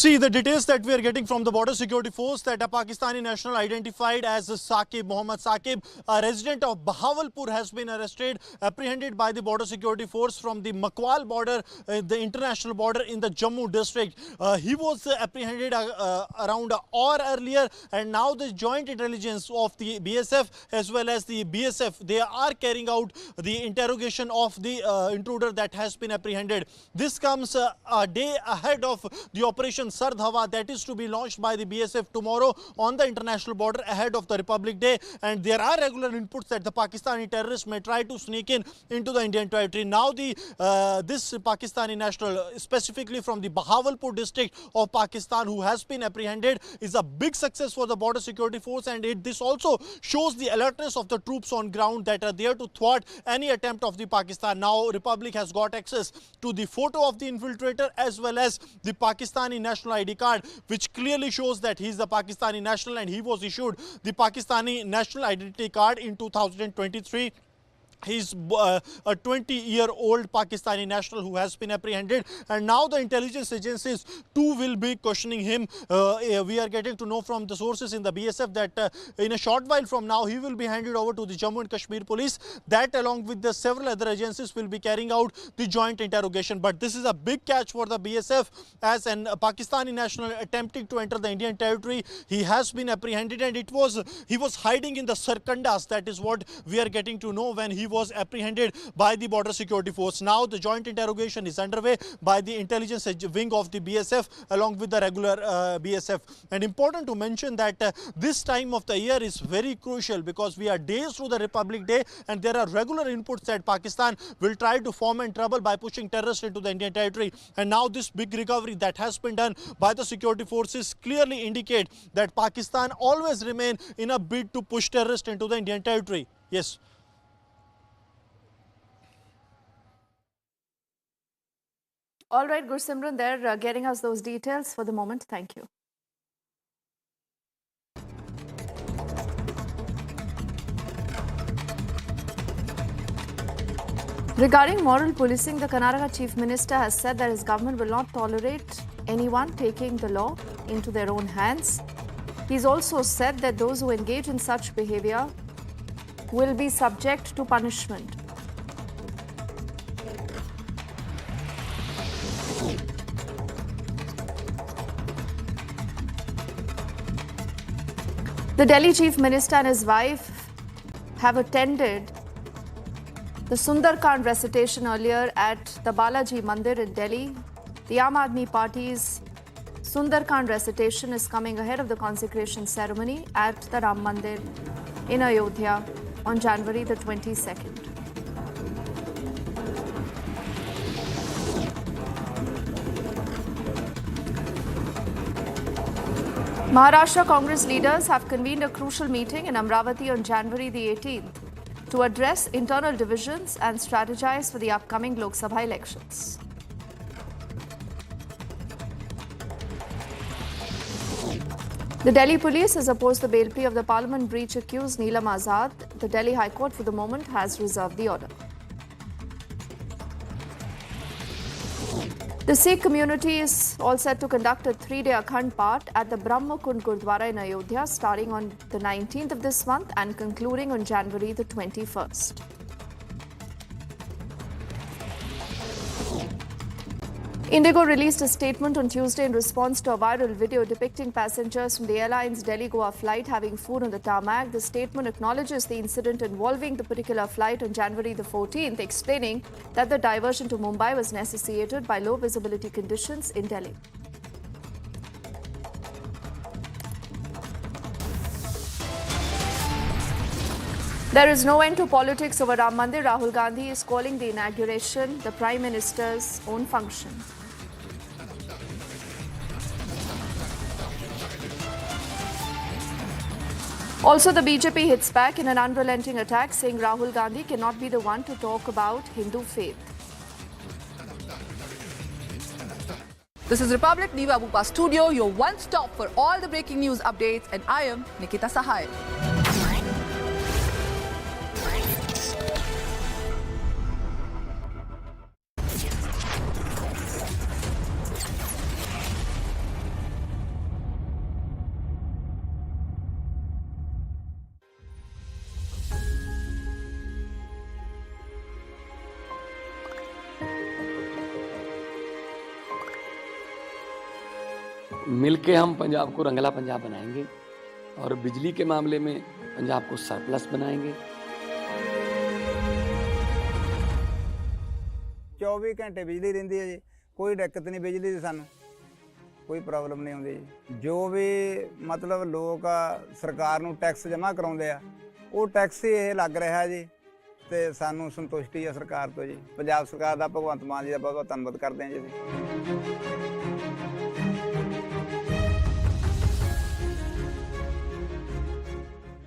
See, the details that we are getting from the border security force that a Pakistani national identified as Saqib, Mohammad Saqib, a resident of Bahawalpur, has been arrested, apprehended by the border security force from the Makwal border, the international border in the Jammu district. He was apprehended around an hour earlier, and now the joint intelligence of the BSF as well as the BSF, they are carrying out the interrogation of the intruder that has been apprehended. This comes a day ahead of the operation Sardhawa that is to be launched by the BSF tomorrow on the international border ahead of the Republic Day, and there are regular inputs that the Pakistani terrorists may try to sneak into the Indian territory. Now this Pakistani national, specifically from the Bahawalpur district of Pakistan, who has been apprehended, is a big success for the border security force, and this also shows the alertness of the troops on ground that are there to thwart any attempt of the Pakistan. Now Republic has got access to the photo of the infiltrator as well as the Pakistani national ID card, which clearly shows that he is a Pakistani national, and he was issued the Pakistani national identity card in 2023. He's a 20-year-old Pakistani national who has been apprehended, and now the intelligence agencies too will be questioning him. We are getting to know from the sources in the BSF that in a short while from now he will be handed over to the Jammu and Kashmir police. That along with the several other agencies will be carrying out the joint interrogation. But this is a big catch for the BSF, as a Pakistani national attempting to enter the Indian territory. He has been apprehended, and he was hiding in the Sarkandas. That is what we are getting to know when he was apprehended by the border security force. Now the joint interrogation is underway by the intelligence wing of the BSF along with the regular BSF. And important to mention that this time of the year is very crucial because we are days through the Republic Day, and there are regular inputs that Pakistan will try to foment trouble by pushing terrorists into the Indian territory. And now this big recovery that has been done by the security forces clearly indicate that Pakistan always remain in a bid to push terrorists into the Indian territory. Yes. All right, Gursimran, they're getting us those details for the moment. Thank you. Regarding moral policing, the Karnataka Chief Minister has said that his government will not tolerate anyone taking the law into their own hands. He's also said that those who engage in such behavior will be subject to punishment. The Delhi Chief Minister and his wife have attended the Sundarkand recitation earlier at the Balaji Mandir in Delhi. The Aam Aadmi Party's Sundarkand recitation is coming ahead of the consecration ceremony at the Ram Mandir in Ayodhya on January the 22nd. Maharashtra Congress leaders have convened a crucial meeting in Amravati on January the 18th to address internal divisions and strategize for the upcoming Lok Sabha elections. The Delhi police has opposed the bail plea of the parliament breach accused Neelam Azad. The Delhi High Court for the moment has reserved the order. The Sikh community is all set to conduct a 3-day Akhand Path at the Brahma Kund Gurdwara in Ayodhya starting on the 19th of this month and concluding on January the 21st. Indigo released a statement on Tuesday in response to a viral video depicting passengers from the airline's Delhi-Goa flight having food on the tarmac. The statement acknowledges the incident involving the particular flight on January the 14th, explaining that the diversion to Mumbai was necessitated by low visibility conditions in Delhi. There is no end to politics over Ram Mandir. Rahul Gandhi is calling the inauguration the Prime Minister's own function. Also, the BJP hits back in an unrelenting attack, saying Rahul Gandhi cannot be the one to talk about Hindu faith. This is Republic Diva Bupa Studio, your one stop for all the breaking news updates, and I am Nikita Sahai. मिलके हम पंजाब को रंगला पंजाब बनाएंगे और बिजली के मामले में पंजाब को सरप्लस बनाएंगे। 24 घंटे बिजली रहिंदी है जी, कोई दिक्कत नहीं बिजली दी, सानू कोई प्रॉब्लम नहीं आउंदी जी। जो भी मतलब लोग सरकार नू टैक्स जमा कराउंदे आ, वो टैक्स ही ये लग रहा जी ते सानू संतुष्टि है सरकार तो जी। पंजाब सरकार दा भगवंत मान जी दा बहुत बहुत धन्नवाद करते हैं जी।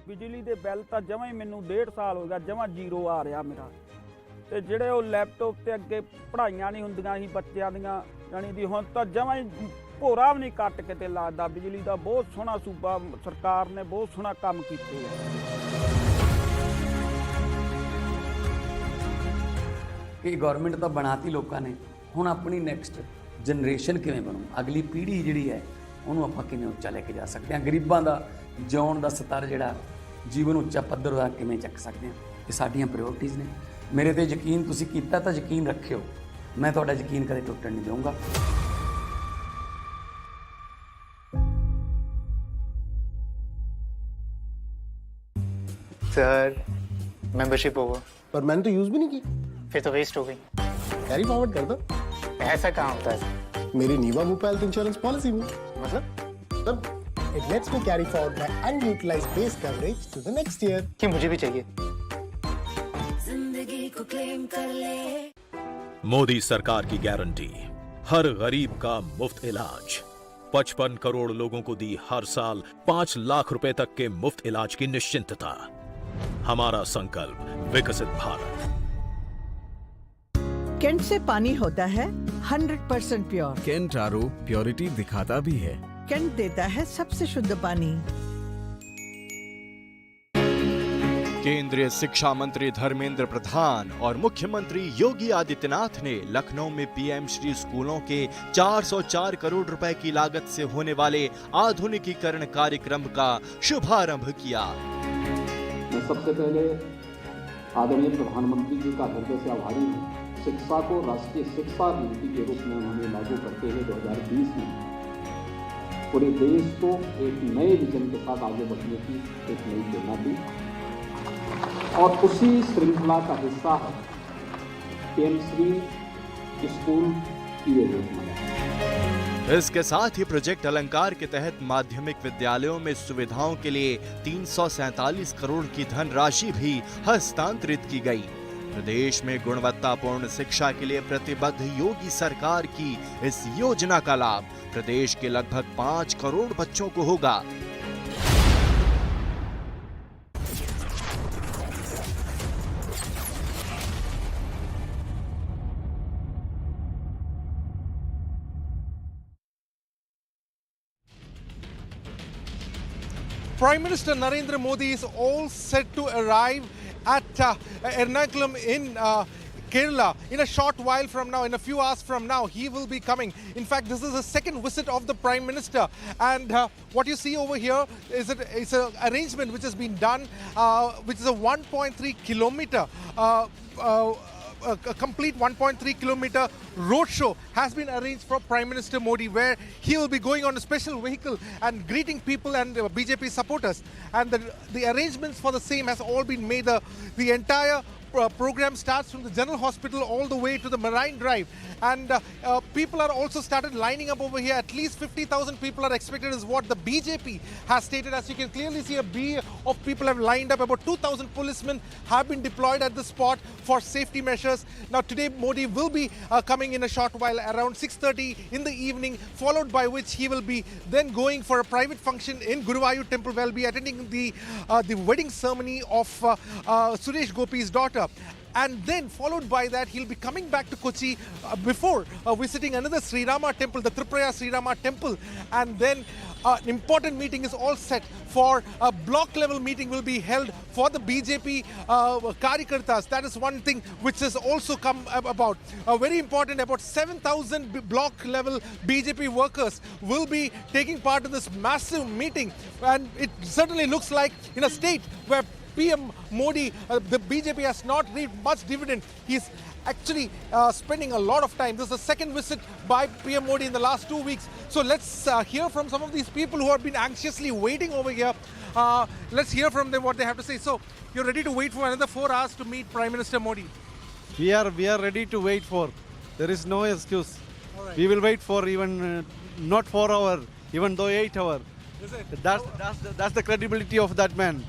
ਬਿਜਲੀ ਦੇ ਬਿੱਲ ਤਾਂ ਜਮਾਂ ਹੀ ਮੈਨੂੰ 1.5 ਸਾਲ ਹੋ ਗਿਆ ਜਮਾਂ ਜ਼ੀਰੋ ਆ ਰਿਹਾ ਮੇਰਾ। ਤੇ ਜਿਹੜੇ ਉਹ ਲੈਪਟਾਪ ਤੇ ਅੱਗੇ ਪੜ੍ਹਾਈਆਂ ਨਹੀਂ ਹੁੰਦੀਆਂ ਸੀ ਬੱਚਿਆਂ ਦੀਆਂ, ਜਾਣੀ ਦੀ ਹੁਣ ਤਾਂ ਜਮਾਂ ਹੀ ਭੋਰਾ ਵੀ ਨਹੀਂ ਕੱਟ ਕਿਤੇ ਲੱਗਦਾ। ਬਿਜਲੀ ਦਾ ਬਹੁਤ ਸੋਹਣਾ ਸੂਬਾ ਸਰਕਾਰ ਨੇ ਬਹੁਤ ਸੋਹਣਾ ਕੰਮ ਕੀਤੇ ਹੈ। ਕਿ ਗਵਰਨਮੈਂਟ ਤਾਂ ਬਣਾਤੀ ਲੋਕਾਂ ਨੇ, ਹੁਣ ਆਪਣੀ ਨੈਕਸਟ ਜਨਰੇਸ਼ਨ ਕਿਵੇਂ ਬਣੂ, ਅਗਲੀ ਪੀੜ੍ਹੀ ਜਿਹੜੀ ਹੈ ਉਹਨੂੰ ਆਪਾਂ ਕਿਵੇਂ ਉੱਚਾ ਲੈ ਕੇ ਜਾ ਸਕਦੇ ਹਾਂ, ਗਰੀਬਾਂ ਦਾ ਜਿਉਣ ਦਾ ਸਤਰ ਜਿਹੜਾ ਜੀਵਨ ਉੱਚਾ ਪੱਧਰ ਦਾ ਕਿਵੇਂ ਚੱਕ ਸਕਦੇ ਹਾਂ, ਇਹ ਸਾਡੀਆਂ ਪ੍ਰਾਇਓਰਟੀਜ਼ ਨੇ। ਮੇਰੇ ਤੇ ਯਕੀਨ ਤੁਸੀਂ ਕੀਤਾ ਤਾਂ ਯਕੀਨ ਰੱਖਿਓ, ਮੈਂ ਤੁਹਾਡਾ ਯਕੀਨ ਕਦੇ ਟੁੱਟਣ ਨਹੀਂ ਦਊਂਗਾ। सर मेंबरशिप होगा, पर मैंने तो यूज भी नहीं की। फिर तो वेस्ट हो गई। कैरी फॉरवर्ड कर दो। ऐसा कहाँ होता है? मेरी नीवा भोपाल हेल्थ इंश्योरेंस पॉलिसी में मतलब it lets me carry forward my unutilized base coverage to the next year। कि मुझे भी चाहिए। जिंदगी को क्लेम कर ले। मोदी सरकार की गारंटी, हर गरीब का मुफ्त इलाज। 55 करोड़ लोगों को दी हर साल 5 लाख रुपए तक के मुफ्त इलाज की निश्चिंतता। हमारा संकल्प विकसित भारत। केंट से पानी होता है 100% प्योर। केंट आरओ प्योरिटी दिखाता भी है। केंट देता है सबसे शुद्ध पानी। केंद्रीय शिक्षा मंत्री धर्मेंद्र प्रधान और मुख्यमंत्री योगी आदित्यनाथ ने लखनऊ में पीएम श्री स्कूलों के 404 करोड़ रुपए की लागत से होने वाले आधुनिकीकरण कार्यक्रम का शुभारंभ किया। मैं सबसे पहले आदरणीय प्रधानमंत्री जी का हृदय से आभारी हूँ। शिक्षा को राष्ट्रीय शिक्षा नीति के रूप में उन्होंने लागू करते हुए 2020 में पूरे देश को एक नए विजन के साथ आगे बढ़ने की एक नई प्रेरणा दी और उसी श्रृंखला का हिस्सा है पीएम श्री स्कूल की योजना। इसके साथ ही प्रोजेक्ट अलंकार के तहत माध्यमिक विद्यालयों में सुविधाओं के लिए 347 करोड़ की धनराशि भी हस्तांतरित की गई। प्रदेश में गुणवत्तापूर्ण शिक्षा के लिए प्रतिबद्ध योगी सरकार की इस योजना का लाभ प्रदेश के लगभग 5 करोड़ बच्चों को होगा। Prime Minister Narendra Modi is all set to arrive at Ernakulam in Kerala in a short while from now, in a few hours from now. He will be coming. In fact, this is the second visit of the Prime Minister, and what you see over here is an arrangement which has been done, which is a 1.3 kilometer a complete 1.3 kilometer roadshow has been arranged for Prime Minister Modi, where he will be going on a special vehicle and greeting people and BJP supporters. And the arrangements for the same has all been made. The entire program starts from the General Hospital all the way to the Marine Drive, and people are also started lining up over here. At least 50,000 people are expected, is what the BJP has stated. As you can clearly see, a bay of people have lined up. About 2,000 policemen have been deployed at the spot for safety measures. Now today Modi will be coming in a short while, around 6:30 in the evening, followed by which he will be then going for a private function in Guruvayur Temple, where he'll be attending the wedding ceremony of Suresh Gopi's daughter. And then followed by that, he'll be coming back to Kochi before visiting another Sri Rama temple, the Tripuraya Sri Rama temple. And then an important meeting is all set for a block level meeting will be held for the BJP Karikartas. That is one thing which has also come about. Very important, about 7,000 block level BJP workers will be taking part in this massive meeting. And it certainly looks like in a state where PM Modi, the BJP has not reaped much dividend. He's actually spending a lot of time. This is the second visit by PM Modi in the last 2 weeks. So let's hear from some of these people who have been anxiously waiting over here. Let's hear from them what they have to say. So you're ready to wait for another 4 hours to meet Prime Minister Modi? We are ready to wait for. There is no excuse. Right. We will wait for even not 4 hours, even though 8 hours. Is it? That's the credibility of that man.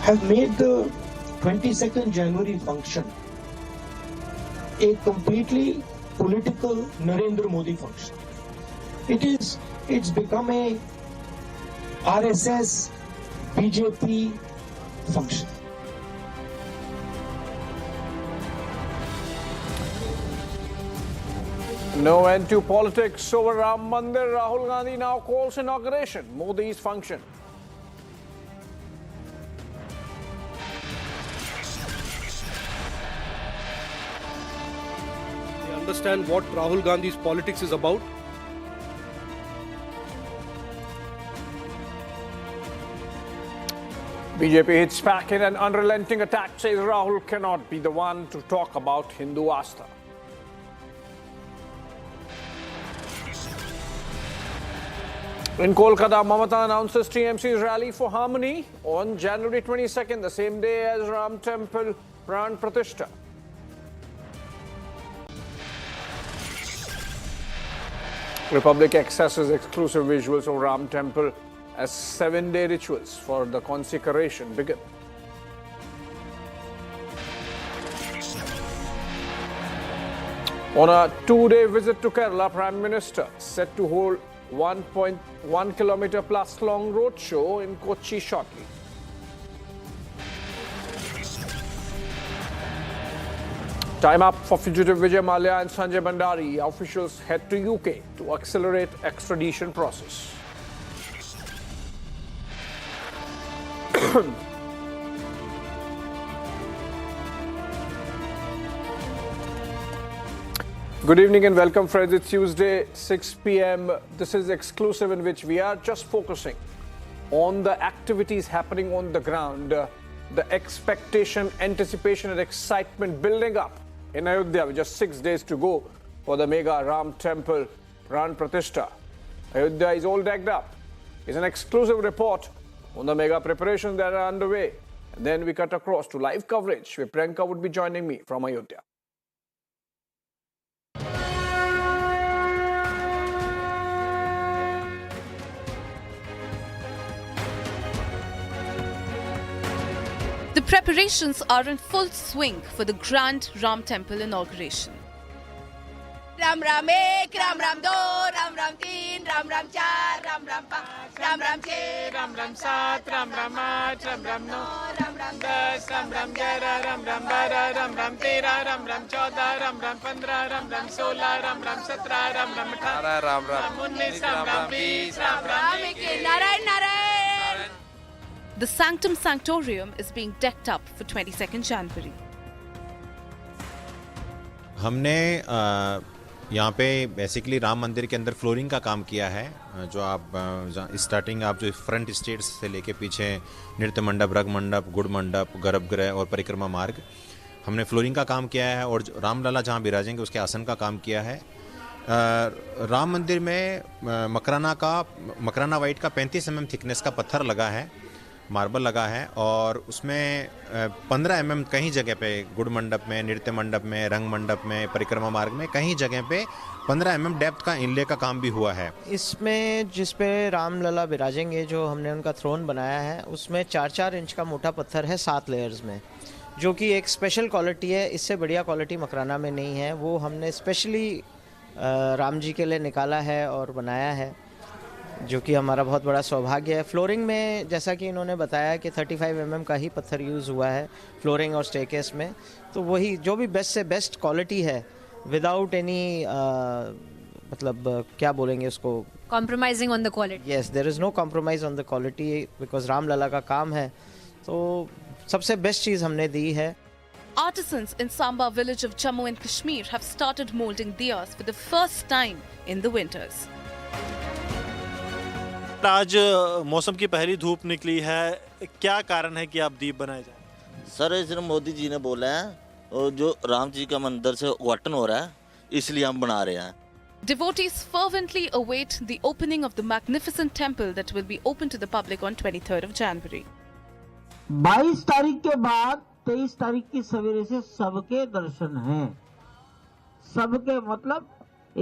Have made the 22nd January function a completely political Narendra Modi function. It's become a RSS BJP function. No end to politics over Ram Mandir. Rahul Gandhi now calls inauguration Modi's function. Understand what Rahul Gandhi's politics is about? BJP hits back in an unrelenting attack, says Rahul cannot be the one to talk about Hindu Astha. In Kolkata, Mamata announces TMC's rally for harmony on January 22nd, the same day as Ram Temple Pran Pratishtha. Republic accesses exclusive visuals of Ram Temple as 7-day rituals for the consecration begin. On a two-day visit to Kerala, Prime Minister set to hold 1.1 kilometer plus long roadshow in Kochi shortly. Time up for fugitive Vijay Mallya and Sanjay Bhandari. Officials head to UK to accelerate extradition process. Good evening and welcome, friends. It's Tuesday, 6 p.m. This is exclusive in which we are just focusing on the activities happening on the ground, the expectation, anticipation and excitement building up in Ayodhya with just 6 days to go for the mega Ram Temple Pran Pratishtha. Ayodhya is all decked up. It's an exclusive report on the mega preparations that are underway. And then we cut across to live coverage where Priyanka would be joining me from Ayodhya. The preparations are in full swing for the grand Ram Temple inauguration. Ram Ram ek, Ram Ram do, Ram Ram teen, Ram Ram char, Ram Ram panch, Ram Ram chhe, Ram Ram saat, Ram Ram aach, Ram Ram no, Ram Ram das, Ram Ram 11, Ram Ram 12, Ram Ram 13, Ram Ram 14, Ram Ram 15, Ram Ram 16, Ram Ram 17, Ram Ram 18, Ram Ram 19, Ram Ram 20, Ram Ram 21, Narayan Narayan. The Sanctum Sanctorium is being decked up for 22nd January. हमने यहाँ पे basically Ram मंदिर के अंदर flooring का काम किया है, जो आप स्टार्टिंग आप जो फ्रंट स्टेज से लेके पीछे नृत्य मंडप, रग मंडप, गुड़ मंडप, गर्भगृह और परिक्रमा मार्ग, हमने फ्लोरिंग का काम किया है और रामलला जहाँ विराजेंगे उसके आसन का काम किया है। राम मंदिर में मकराना वाइट का 35 mm थिकनेस का पत्थर लगा है, मार्बल लगा है और उसमें 15 mm कहीं जगह पे गुड़ मंडप में, नृत्य मंडप में, रंग मंडप में, परिक्रमा मार्ग में कहीं जगह पे 15 mm डेप्थ का इनले का काम भी हुआ है। इसमें जिस पे रामलला विराजेंगे, जो हमने उनका थ्रोन बनाया है, उसमें 4-4 इंच का मोटा पत्थर है 7 लेयर्स में, जो कि एक स्पेशल क्वालिटी है। इससे बढ़िया क्वालिटी मकराना में नहीं है। वो हमने स्पेशली राम जी के लिए निकाला है और बनाया है, जो कि हमारा बहुत बड़ा सौभाग्य है। फ्लोरिंग में जैसा कि इन्होंने बताया कि 35 mm का ही पत्थर यूज़ हुआ है फ्लोरिंग और स्टेकेस में, तो वही जो भी बेस्ट से बेस्ट क्वालिटी है, विदाउट एनी मतलब क्या बोलेंगे उसको, compromising on the quality. Yes, there is no compromise on the quality because Ramlala का काम है, तो सबसे बेस्ट चीज़ हमने दी है। Artisans in Samba village of Jammu and Kashmir have started molding diyas for the first time in the winters. आज मौसम की पहली धूप निकली है, क्या कारण है कि आप दीप बनाए जाए? सर सिर्फ मोदी जी ने बोला है, और जो राम जी का मंदिर से उद्घाटन हो रहा है इसलिए हम बना रहे हैं। Devotees fervently await the opening of the magnificent temple that will be open to the public on 23rd of January. 22 तारीख के बाद 23 तारीख की सवेरे से सबके दर्शन हैं। सबके मतलब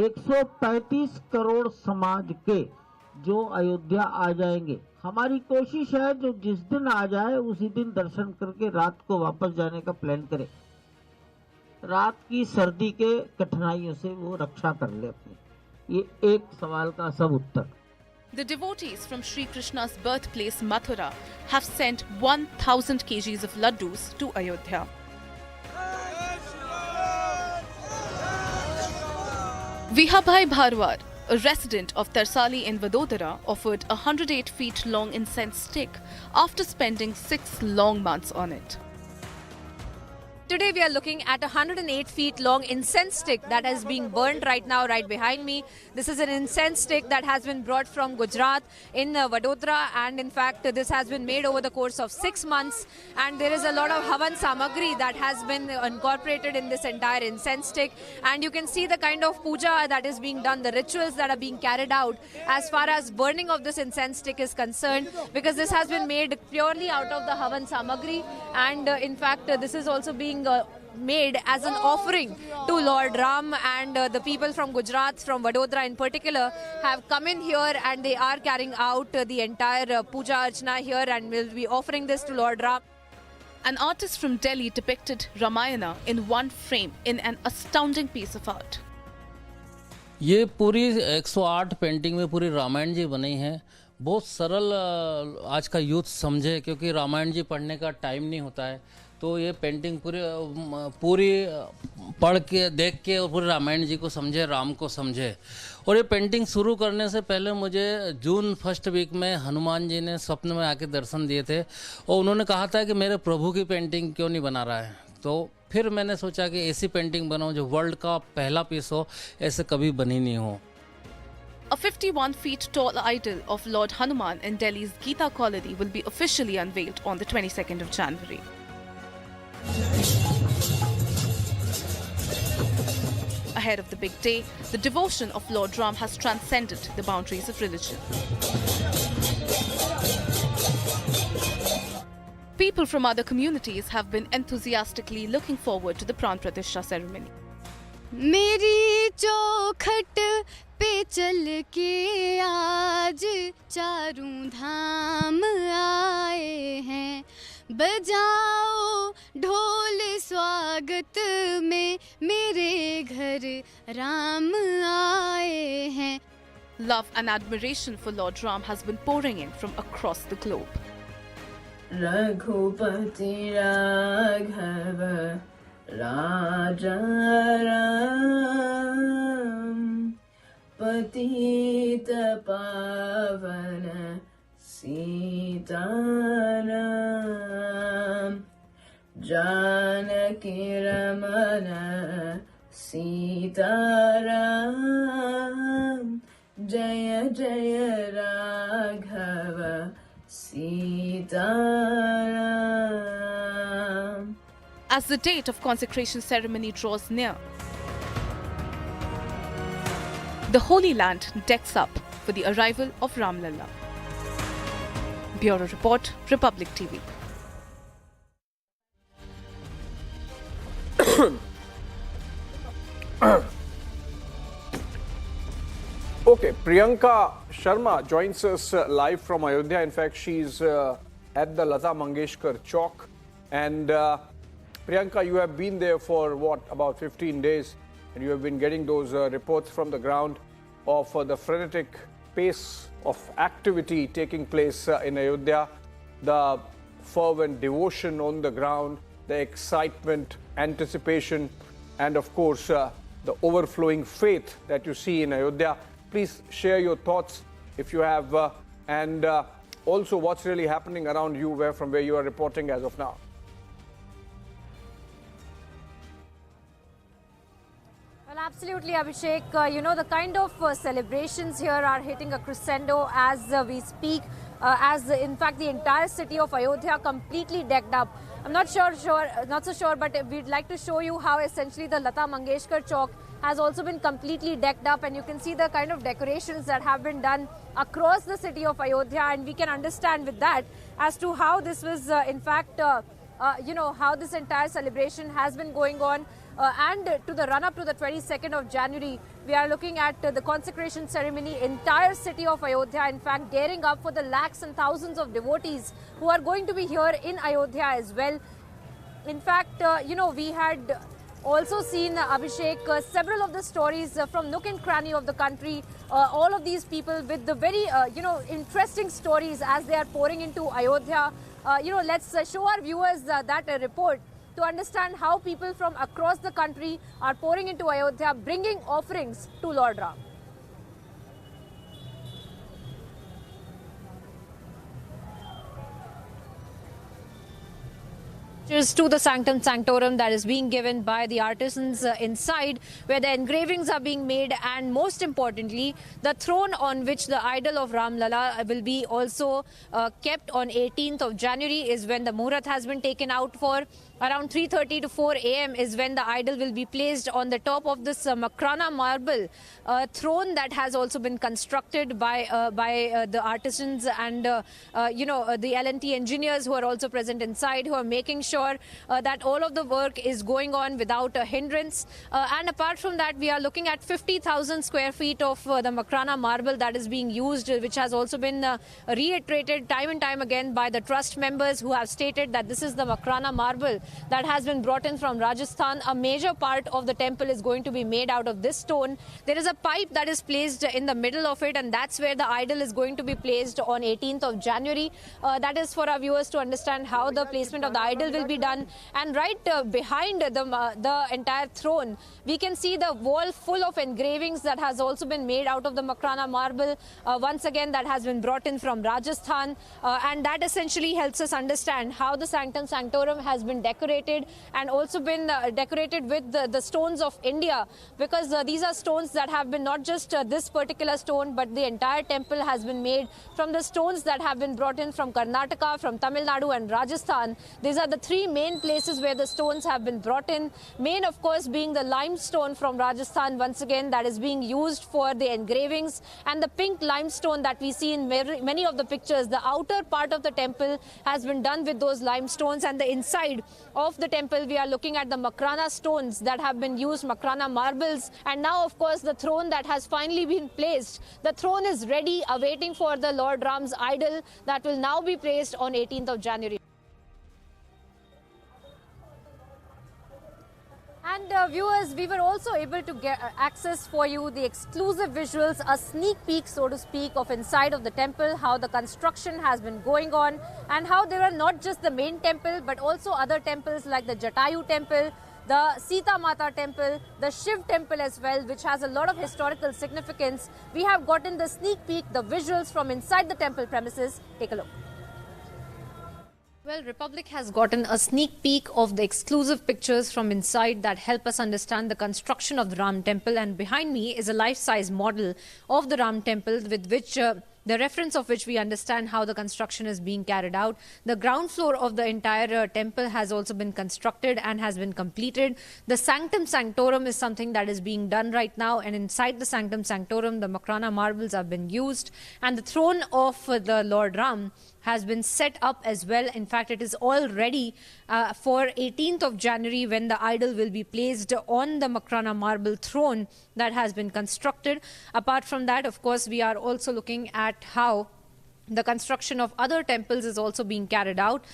135 करोड़ समाज के जो अयोध्या आ जाएंगे। हमारी कोशिश है जो जिस दिन आ जाए उसी दिन दर्शन करके रात को वापस जाने का प्लान करें। रात की सर्दी के कठिनाइयों से वो रक्षा कर ले अपनी। ये एक सवाल का सब उत्तर। The devotees from Sri Krishna's birthplace Mathura have sent 1000 kgs of laddus to Ayodhya. Vihabhai Bharwar, a resident of Tarsali in Vadodara, offered a 108 feet long incense stick after spending 6 long months on it. Today we are looking at a 108 feet long incense stick that is being burned right now, right behind me. This is an incense stick that has been brought from Gujarat in Vadodara, and in fact this has been made over the course of 6 months, and there is a lot of Havan Samagri that has been incorporated in this entire incense stick, and you can see the kind of puja that is being done, the rituals that are being carried out as far as burning of this incense stick is concerned, because this has been made purely out of the Havan Samagri, and in fact this is also being made as an offering to Lord Ram, and the people from Gujarat, from Vadodara in particular, have come in here and they are carrying out the entire puja archana here and will be offering this to Lord Ram. An artist from Delhi depicted Ramayana in one frame in an astounding piece of art. ये पूरी 108 painting में पूरी रामायण जी बनी है। बहुत सरल आज का यूथ समझे, क्योंकि रामायण जी पढ़ने का टाइम नहीं होता है, तो ये पेंटिंग पूरी पढ़ के देख के और पूरे रामायण जी को समझे, राम को समझे। और ये पेंटिंग शुरू करने से पहले मुझे जून फर्स्ट वीक में हनुमान जी ने स्वप्न में आके दर्शन दिए थे और उन्होंने कहा था कि मेरे प्रभु की पेंटिंग क्यों नहीं बना रहा है। तो फिर मैंने सोचा कि ऐसी पेंटिंग बनाऊं जो वर्ल्ड का पहला पीस हो, ऐसे कभी बनी नहीं हो। A 51 feet tall idol of Lord Hanuman in Delhi's Gita colony will be officially unveiled on the 22nd of January. Ahead of the big day, the devotion of Lord Ram has transcended the boundaries of religion. People from other communities have been enthusiastically looking forward to the Pran Pratishtha ceremony. मेरी चौखट पे चल के आज चारों धाम आए हैं, बजाओ ढोल स्वागत में मेरे घर राम आए हैं. Love and admiration for Lord Ram has been pouring in from across the globe. Raghupati Raghav राजा राम, पतित पावन सीताराम, जानकी रमन सीताराम, जय जय Raghav Sitaram. As the date of consecration ceremony draws near, the Holy Land decks up for the arrival of Ram Lalla. Bureau Report, Republic TV. Okay, Priyanka Sharma joins us live from Ayodhya. In fact, she's at the Lata Mangeshkar Chowk. And Priyanka, you have been there for what, about 15 days, and you have been getting those reports from the ground of the frenetic pace of activity taking place in Ayodhya, the fervent devotion on the ground, the excitement, anticipation, and of course, the overflowing faith that you see in Ayodhya. Please share your thoughts if you have, and also what's really happening around you, from where you are reporting as of now. Well, absolutely, Abhishek. You know, the kind of celebrations here are hitting a crescendo as we speak, in fact the entire city of Ayodhya completely decked up. I'm not so sure, but we'd like to show you how essentially the Lata Mangeshkar Chowk has also been completely decked up, and you can see the kind of decorations that have been done across the city of Ayodhya, and we can understand with that as to how this was in fact how this entire celebration has been going on. And to the run-up to the 22nd of January, we are looking at the consecration ceremony, entire city of Ayodhya, in fact, gearing up for the lakhs and thousands of devotees who are going to be here in Ayodhya as well. In fact, we had also seen, Abhishek, several of the stories from nook and cranny of the country, all of these people with the very, interesting stories as they are pouring into Ayodhya. Let's show our viewers that report to understand how people from across the country are pouring into Ayodhya, bringing offerings to Lord Ram. To the sanctum sanctorum that is being given by the artisans inside, where the engravings are being made, and most importantly, the throne on which the idol of Ram Lalla will be also kept on 18th of January is when the Muhurat has been taken out for. Around 3:30 to 4 a.m. is when the idol will be placed on the top of this Makrana marble throne that has also been constructed by the artisans and the L&T engineers who are also present inside, who are making sure that all of the work is going on without a hindrance. And apart from that, we are looking at 50,000 square feet of the Makrana marble that is being used, which has also been reiterated time and time again by the trust members, who have stated that this is the Makrana marble that has been brought in from Rajasthan. A major part of the temple is going to be made out of this stone. There is a pipe that is placed in the middle of it, and that's where the idol is going to be placed on 18th of January. That is for our viewers to understand how the placement of the idol will be done. And right behind the entire throne, we can see the wall full of engravings that has also been made out of the Makrana marble. Once again, that has been brought in from Rajasthan, and that essentially helps us understand how the Sanctum Sanctorum has been decorated and also been decorated with the stones of India, because these are stones that have been not just this particular stone, but the entire temple has been made from the stones that have been brought in from Karnataka, from Tamil Nadu and Rajasthan. These are the three main places where the stones have been brought in. Main, of course, being the limestone from Rajasthan, once again, that is being used for the engravings, and the pink limestone that we see in many of the pictures. The outer part of the temple has been done with those limestones, and the inside of the temple, we are looking at the Makrana stones that have been used, Makrana marbles. And now, of course, the throne that has finally been placed. The throne is ready, awaiting for the Lord Ram's idol that will now be placed on 18th of January. And viewers, we were also able to get access for you the exclusive visuals, a sneak peek, so to speak, of inside of the temple, how the construction has been going on, and how there are not just the main temple, but also other temples like the Jatayu temple, the Sita Mata temple, the Shiv temple as well, which has a lot of historical significance. We have gotten the sneak peek, the visuals from inside the temple premises. Take a look. Well, Republic has gotten a sneak peek of the exclusive pictures from inside that help us understand the construction of the Ram temple. And behind me is a life-size model of the Ram temple, with which the reference of which we understand how the construction is being carried out. The ground floor of the entire temple has also been constructed and has been completed. The Sanctum Sanctorum is something that is being done right now, and inside the Sanctum Sanctorum, the Makrana marbles have been used, and the throne of the Lord Ram has been set up as well. In fact, it is all ready for 18th of January, when the idol will be placed on the Makrana marble throne that has been constructed. Apart from that, of course, we are also looking at how the construction of other temples is also being carried out.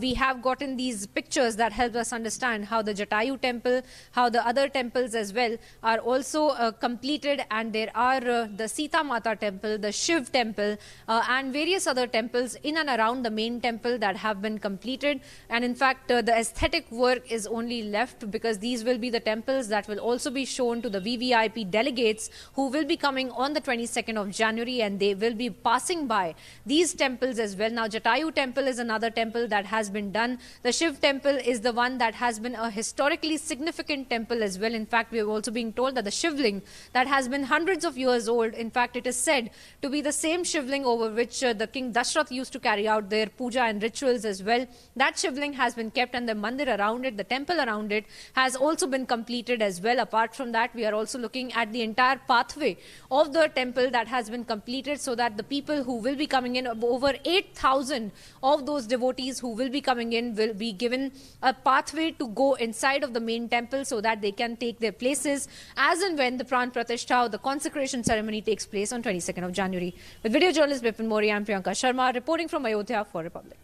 We have gotten these pictures that help us understand how the Jatayu temple, how the other temples as well are also completed, and there are the Sita Mata temple, the Shiv temple, and various other temples in and around the main temple that have been completed. And in fact, the aesthetic work is only left, because these will be the temples that will also be shown to the VVIP delegates who will be coming on the 22nd of January, and they will be passing by these temples as well. Now, Jatayu temple is another temple that has been done. The Shiv temple is the one that has been a historically significant temple as well. In fact, we are also being told that the Shivling that has been hundreds of years old, in fact, it is said to be the same Shivling over which the King Darshan used to carry out their puja and rituals as well. That Shivling has been kept, and the mandir around it, the temple around it, has also been completed as well. Apart from that, we are also looking at the entire pathway of the temple that has been completed, so that the people who will be coming in, over 8,000 of those devotees who will be coming in, will be given a pathway to go inside of the main temple, so that they can take their places as and when the Pran Pratishtha or the consecration ceremony takes place on 22nd of January. With video journalist Bipin Mori, I'm Priyanka Sharma reporting from Ayodhya for Republic.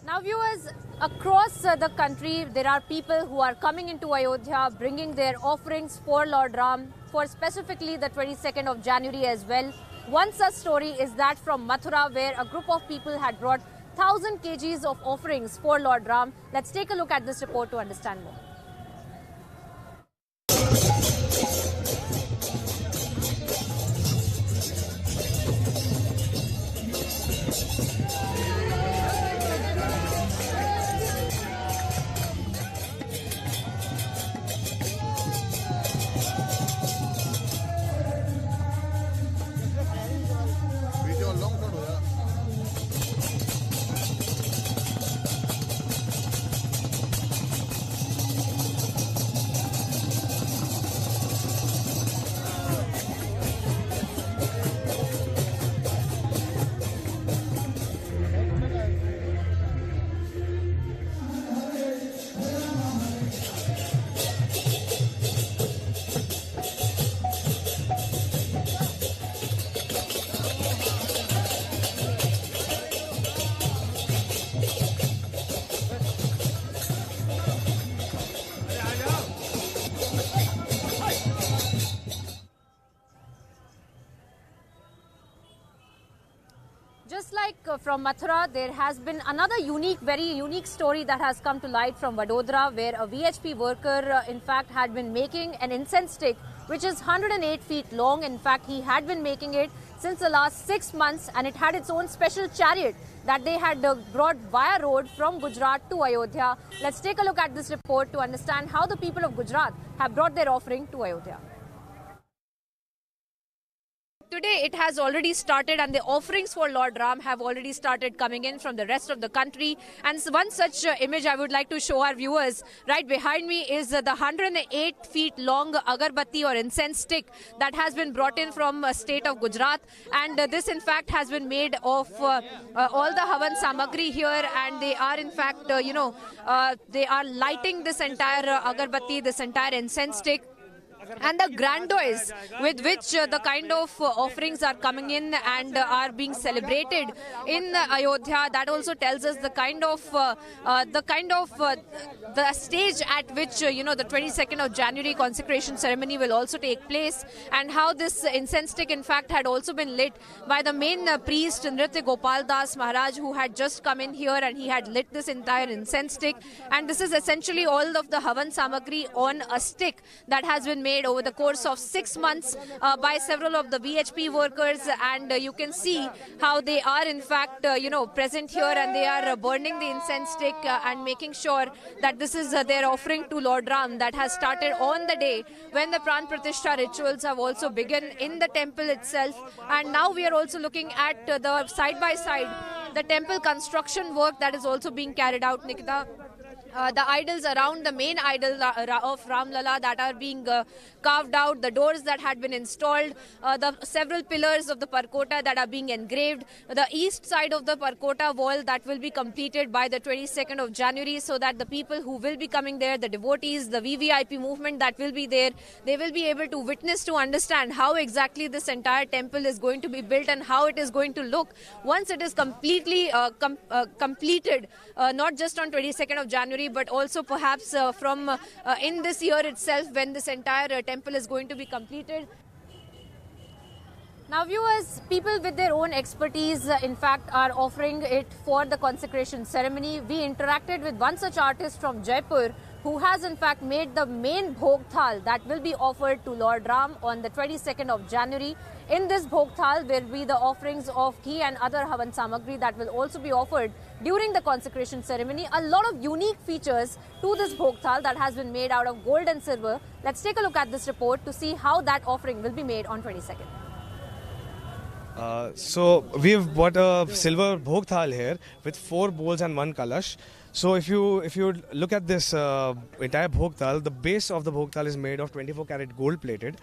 Now, viewers, across the country, there are people who are coming into Ayodhya, bringing their offerings for Lord Ram, for specifically the 22nd of January as well. One such story is that from Mathura, where a group of people had brought 1,000 kgs of offerings for Lord Ram. Let's take a look at this report to understand more. from Mathura, there has been another very unique story that has come to light from Vadodara, where a VHP worker, in fact, had been making an incense stick, which is 108 feet long. In fact, he had been making it since the last 6 months, and it had its own special chariot that they had brought via road from Gujarat to Ayodhya. Let's take a look at this report to understand how the people of Gujarat have brought their offering to Ayodhya. Today it has already started, and the offerings for Lord Ram have already started coming in from the rest of the country. And one such image I would like to show our viewers. Right behind me is the 108 feet long agarbatti or incense stick that has been brought in from state of Gujarat. And this in fact has been made of all the Havan Samagri here, and they are in fact, they are lighting this entire agarbatti, this entire incense stick. And the grandiose with which the kind of offerings are coming in and are being celebrated in Ayodhya, that also tells us the kind of the stage at which the 22nd of January consecration ceremony will also take place, and how this incense stick in fact had also been lit by the main priest Nritya Gopal Das Maharaj, who had just come in here, and he had lit this entire incense stick. And this is essentially all of the Havan Samagri on a stick that has been made over the course of 6 months by several of the VHP workers, and you can see how they are in fact present here, and they are burning the incense stick and making sure that this is their offering to Lord Ram that has started on the day when the Pran Pratishtha rituals have also begun in the temple itself. And now we are also looking at the side by side the temple construction work that is also being carried out, Nikita. The idols around the main idol of Ram Lala that are being carved out, the doors that had been installed, the several pillars of the Parkota that are being engraved, the east side of the Parkota wall that will be completed by the 22nd of January, so that the people who will be coming there, the devotees, the VVIP movement that will be there, they will be able to witness, to understand how exactly this entire temple is going to be built and how it is going to look once it is completely completed, not just on 22nd of January, but also perhaps from in this year itself, when this entire temple is going to be completed. Now viewers, people with their own expertise in fact are offering it for the consecration ceremony. We interacted with one such artist from Jaipur who has in fact made the main Bhog Thal that will be offered to Lord Ram on the 22nd of January. In this Bhog Thal will be the offerings of ghee and other Havan Samagri that will also be offered during the consecration ceremony. A lot of unique features to this Bhog Thal that has been made out of gold and silver. Let's take a look at this report to see how that offering will be made on 22nd. So we've bought a silver Bhog Thal here with 4 bowls and 1 kalash. So if you look at this entire Bhog Thal, the base of the Bhog Thal is made of 24 karat gold plated,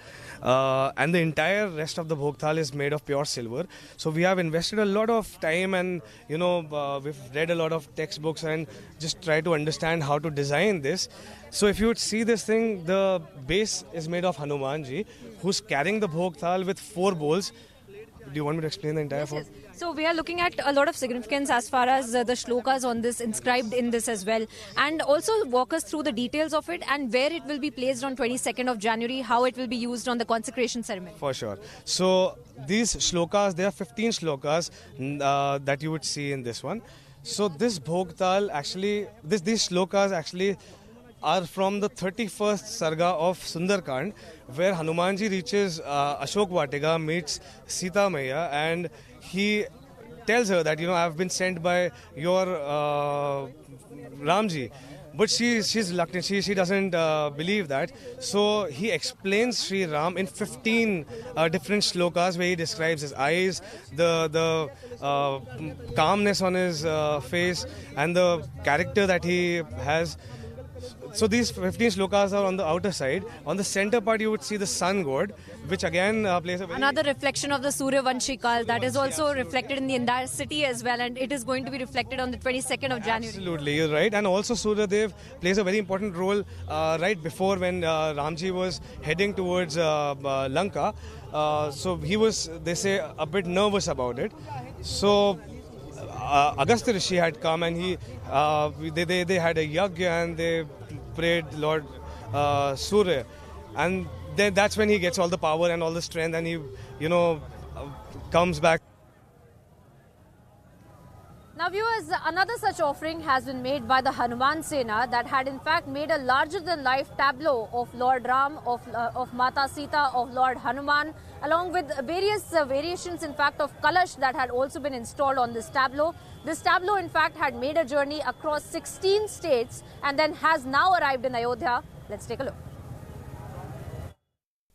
and the entire rest of the Bhog Thal is made of pure silver. So we have invested a lot of time, and we've read a lot of textbooks and just try to understand how to design this. So if you would see this thing, the base is made of Hanumanji, who's carrying the Bhog Thal with 4 bowls. Do you want me to explain the entire form? Yes. So we are looking at a lot of significance as far as the shlokas on this, inscribed in this as well. And also walk us through the details of it and where it will be placed on 22nd of January, how it will be used on the consecration ceremony. For sure. So these shlokas, there are 15 shlokas that you would see in this one. So this Bhog Thal actually, these shlokas actually are from the 31st Sarga of Sundarkand, where Hanumanji reaches Ashok Vatika, meets Sita Maiya, and he tells her that, I have been sent by your Ramji. But she's reluctant, she doesn't believe that. So he explains Sri Ram in 15 different shlokas where he describes his eyes, the calmness on his face, and the character that he has. So these 15 shlokas are on the outer side. On the center part, you would see the sun god, which again plays a very... Another reflection of the Surya Vanshikal that is also reflected in the entire city as well, and it is going to be reflected on the 22nd of January. Absolutely, you're right. And also Surya Dev plays a very important role right before, when Ramji was heading towards Lanka. So he was, they say, a bit nervous about it. So Agastya Rishi had come, and they had a yagya, and they prayed Lord Surya, and then that's when he gets all the power and all the strength, and he comes back. Now viewers, another such offering has been made by the Hanuman Sena that had in fact made a larger than life tableau of Lord Ram, of Mata Sita, of Lord Hanuman, along with various variations in fact of Kalash that had also been installed on this tableau. This tableau in fact had made a journey across 16 states and then has now arrived in Ayodhya. Let's take a look.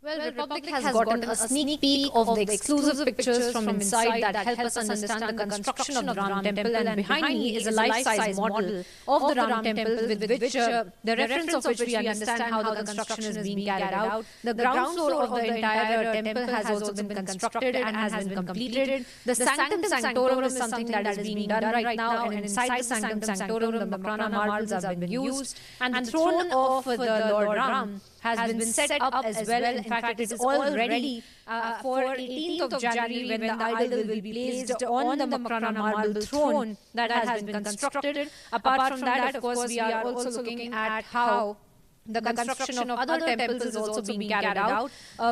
Well, Republic has gotten a sneak peek of the exclusive pictures from inside that help us understand the construction of the Ram Temple, and behind me is a life-size model of the Ram Temple with which the reference of which we understand how the construction is being carried out. The ground floor of the entire temple has also been constructed and has been completed. The Sanctum Sanctorum is something that is being done right now, and inside the Sanctum Sanctorum the Makrana marbles have been used, and the throne of the Lord Ram has been set up as well. In fact, it is all ready for 18th of January when the idol will be placed on the Makrana marble throne that has been constructed. Apart from that, of course, we are also looking at how the construction of other temples is also being carried out.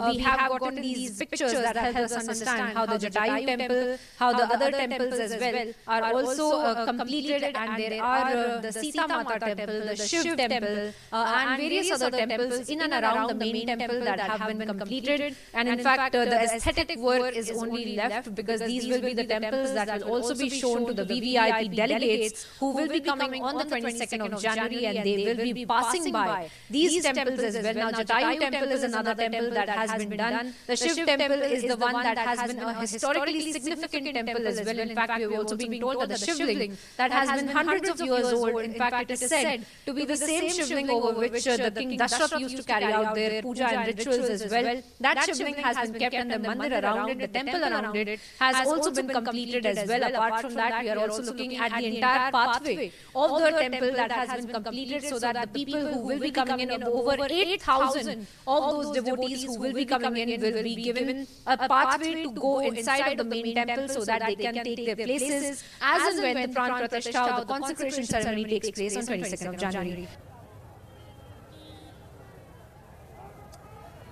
We have gotten these pictures that help us understand how the Jatayu temple, how the other temples as well are also completed, and there are the Sita Mata temple, the Shiv temple, and various other temples in and around the main temple that have been completed. And in fact, the aesthetic work is only left because these will be the temples that will also be shown to the VVIP delegates who will be coming on the 22nd of January, and they will be passing by these temples as well. Now, Jatayu temple is another temple that has been done. The Shiv temple is the one that has been a historically significant temple as well. In fact, we have also been told that the Shivling that has been hundreds of years old, in fact, it is said to be the same Shivling over which the King Darshan used to carry out their puja and rituals as well. That Shivling has been kept, and the mandir around it, the temple around it, has also been completed as well. Apart from that, we are also looking at the entire pathway of the temple that has been completed so that the people who will be coming in, over 8,000 of those devotees who will be coming in will be given a pathway to go inside of the main temple so that they can take their places as and when the Pran Pratishtha or the consecration ceremony takes place on 22nd of January.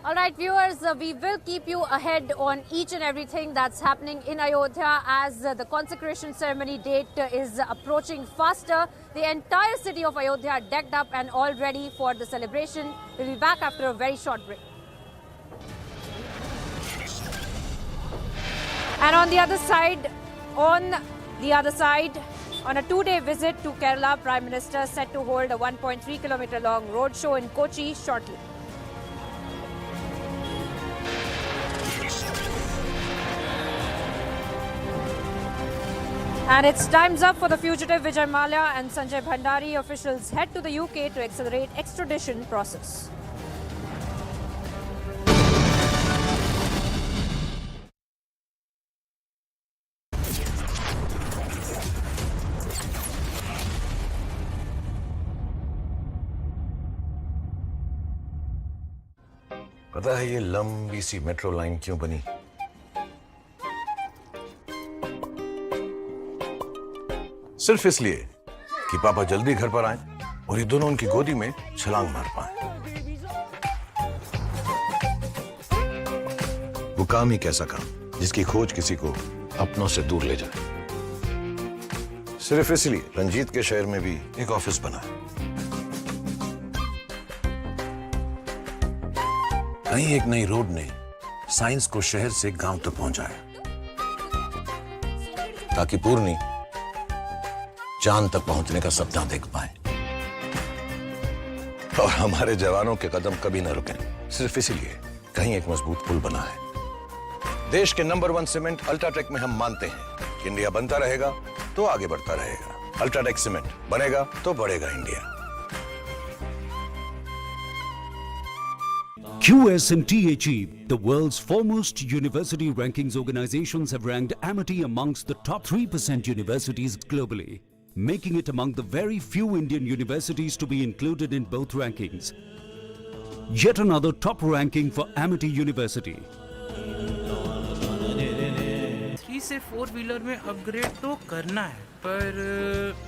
Alright viewers, we will keep you ahead on each and everything that's happening in Ayodhya as the consecration ceremony date is approaching faster. The entire city of Ayodhya decked up and all ready for the celebration. We'll be back after a very short break. And on the other side, on a two-day visit to Kerala, Prime Minister set to hold a 1.3 kilometer long roadshow in Kochi shortly. And it's time's up for the fugitive Vijay Mallya and Sanjay Bhandari. Officials head to the UK to accelerate extradition process. पता है ये लंबी सी metro line क्यों बनी? सिर्फ इसलिए कि पापा जल्दी घर पर आए और ये दोनों उनकी गोदी में छलांग मार पाए। वो काम ही कैसा काम जिसकी खोज किसी को अपनों से दूर ले जाए। सिर्फ इसलिए रंजीत के शहर में भी एक ऑफिस बना है। कहीं एक नई रोड ने साइंस को शहर से गांव तक पहुंचाया ताकि पूर्णी चांद तक पहुंचने का सपना देख पाए और हमारे जवानों के कदम कभी न रुके। सिर्फ इसीलिए कहीं एक मजबूत पुल बना है। देश के नंबर 1 सीमेंट अल्ट्राटेक में हम मानते हैं कि इंडिया बनता रहेगा तो आगे बढ़ता रहेगा। अल्ट्राटेक सीमेंट बनेगा तो बढ़ेगा India. QSMT achieved. The world's foremost university rankings organizations have ranked Amity amongst the top 3% universities globally, making it among the very few Indian universities to be included in both rankings. Yet another top ranking for Amity University. 3 से 4 wheeler में upgrade तो करना है, पर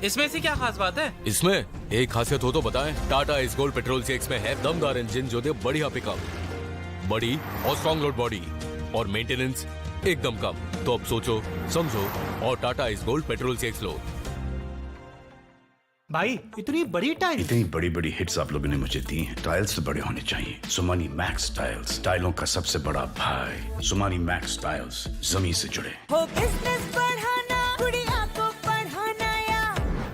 इसमें से क्या खास बात है? इसमें एक खासियत हो तो बताएं। टाटा इस गोल्ड पेट्रोल 6 में है दमदार इंजन जो दे बढ़िया पिकअप, बड़ी और स्ट्रॉन्ग लोड बॉडी और मेंटेनेंस एकदम कम। तो अब सोचो, समझो और टाटा इस गोल्ड पेट्रोल 6 लो। भाई इतनी बड़ी टाइल, इतनी बड़ी बड़ी हिट्स आप लोगों ने मुझे दी हैं। टाइल्स तो बड़े होने चाहिए। सुमानी मैक्स टाइल्स, टाइलों का सबसे बड़ा भाई। सुमानी मैक्स टाइल्स, जमीन से जुड़े। हो बिजनेस बढ़ाना, गुड़िया को पढ़ाना या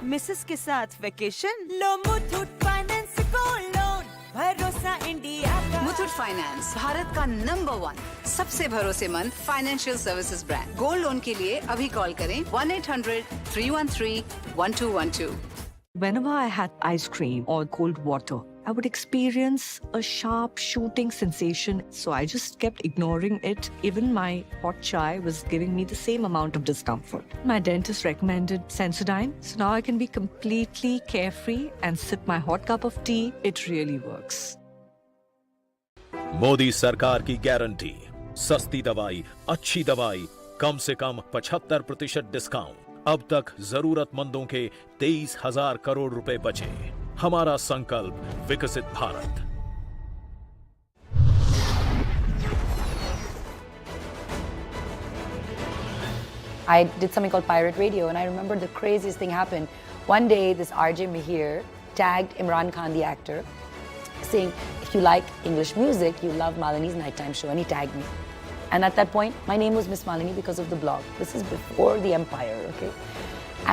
मिसेस के साथ वेकेशन, लो मुथूट फाइनेंस गोल्ड लोन, भरोसा इंडिया का। मुथूट फाइनेंस भारत का नंबर 1 सबसे भरोसेमंद financial services brand. Gold loan के लिए अभी कॉल करें 1-800-313-1212। Whenever I had ice cream or cold water, I would experience a sharp shooting sensation. So I just kept ignoring it. Even my hot chai was giving me the same amount of discomfort. My dentist recommended Sensodyne. So now I can be completely carefree and sip my hot cup of tea. It really works. Modi सरकार की guarantee, सस्ती दवाई, अच्छी दवाई, कम से कम 75% discount. अब तक जरूरतमंदों के 23,000 करोड़ रुपए बचे। हमारा संकल्प विकसित Bharat. I did something called Pirate Radio, and I remember the craziest thing happened. One day, this RJ Mihir tagged Imran Khan, the actor, saying, if you like English music, you love Malini's nighttime show, and he tagged me. And at that point, my name was Miss Malini because of the blog. This is before the empire, okay?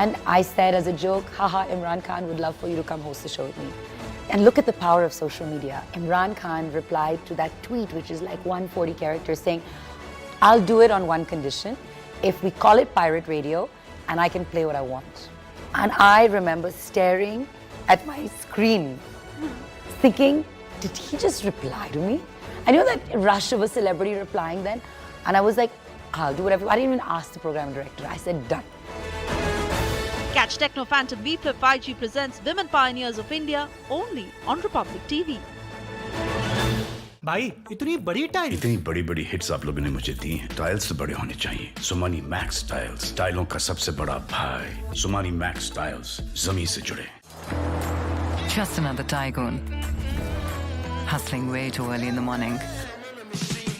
And I said as a joke, haha, Imran Khan would love for you to come host the show with me. And look at the power of social media. Imran Khan replied to that tweet, which is like 140 characters, saying, I'll do it on one condition. If we call it Pirate Radio, and I can play what I want. And I remember staring at my screen, thinking, did he just reply to me? I knew that rush of a celebrity replying then, and I was like, I'll do whatever. I didn't even ask the program director. I said, done. Catch Techno Phantom B-Flip 5G presents Women Pioneers of India only on Republic TV. भाई इतनी बड़ी tile, इतनी बड़ी बड़ी hits आप लोगों ने मुझे दी हैं। टाइल्स तो बड़े होने चाहिए। सुमानी मैक्स टाइल्स, टाइलों का सबसे बड़ा भाई। सुमानी मैक्स टाइल्स, जमीन से जुड़े। Just another tycoon. Hustling way too early in the morning.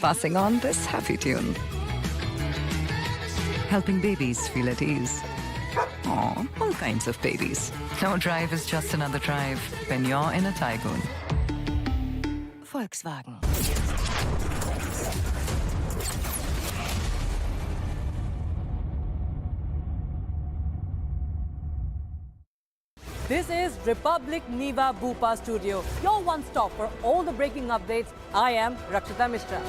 Passing on this happy tune. Helping babies feel at ease. Aw, all kinds of babies. No drive is just another drive when you're in a tycoon. Volkswagen. This is Republic Niva Bhupa Studio, your one stop for all the breaking updates. I am Rakshita Mishra.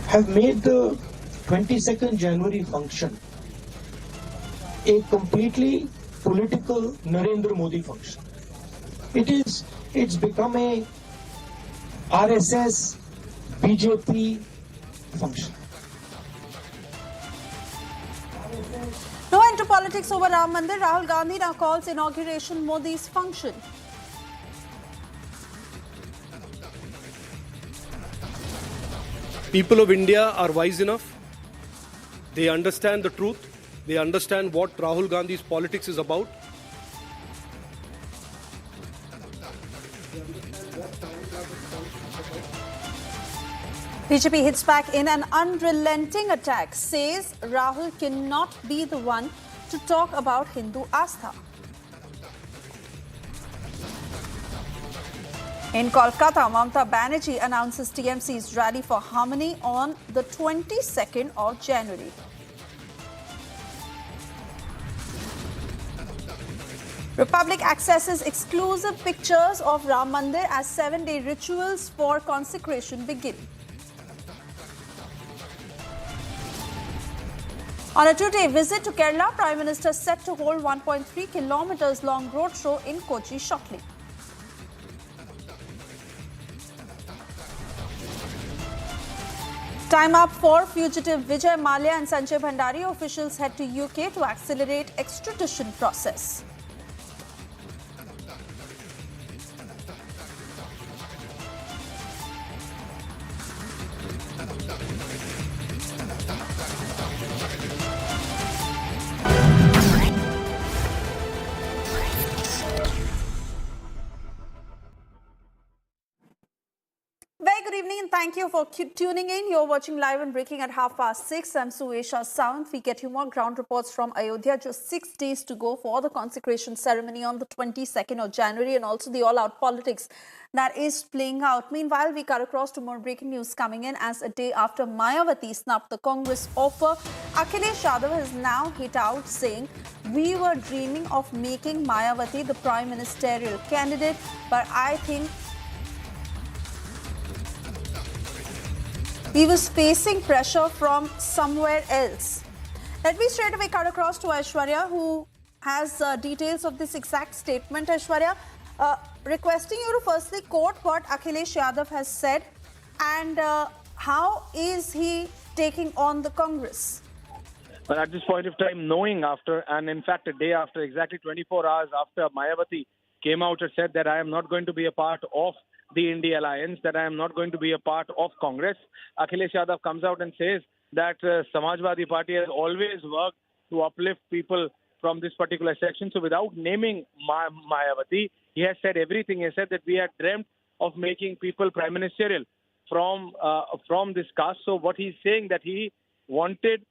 Have made the 22nd January function a completely political Narendra Modi function. It's become a RSS BJP function. No end to politics over Ram Mandir. Rahul Gandhi now calls inauguration Modi's function. People of India are wise enough. They understand the truth. They understand what Rahul Gandhi's politics is about. BJP hits back in an unrelenting attack, says Rahul cannot be the one to talk about Hindu Astha. In Kolkata, Mamata Banerjee announces TMC's rally for harmony on the 22nd of January. Republic accesses exclusive pictures of Ram Mandir as 7-day rituals for consecration begin. On a 2-day visit to Kerala, Prime Minister set to hold 1.3 kilometers long roadshow in Kochi shortly. Time up for fugitive Vijay Mallya and Sanjay Bhandari. Officials head to UK to accelerate extradition process. good evening and thank you for tuning in. You're watching live and breaking at 6:30. I'm Suesha Sound. We get you more ground reports from Ayodhya. Just 6 days to go for the consecration ceremony on the 22nd of January and also the all-out politics that is playing out. Meanwhile, we cut across to more breaking news coming in as a day after Mayawati snubbed the Congress offer. Akhilesh Yadav has now hit out saying, "We were dreaming of making Mayawati the prime ministerial candidate, but I think he was facing pressure from somewhere else." Let me straight away cut across to Aishwarya, who has details of this exact statement. Aishwarya, requesting you to firstly quote what Akhilesh Yadav has said and how is he taking on the Congress? Well, at this point of time, knowing after, and in fact a day after, exactly 24 hours after Mayawati came out and said that I am not going to be a part of the India alliance, that I am not going to be a part of Congress, Akhilesh Yadav comes out and says that Samajwadi Party has always worked to uplift people from this particular section. So without naming Mayawati, he has said everything. He has said that we had dreamt of making people prime ministerial from this caste. So what he's saying that he wanted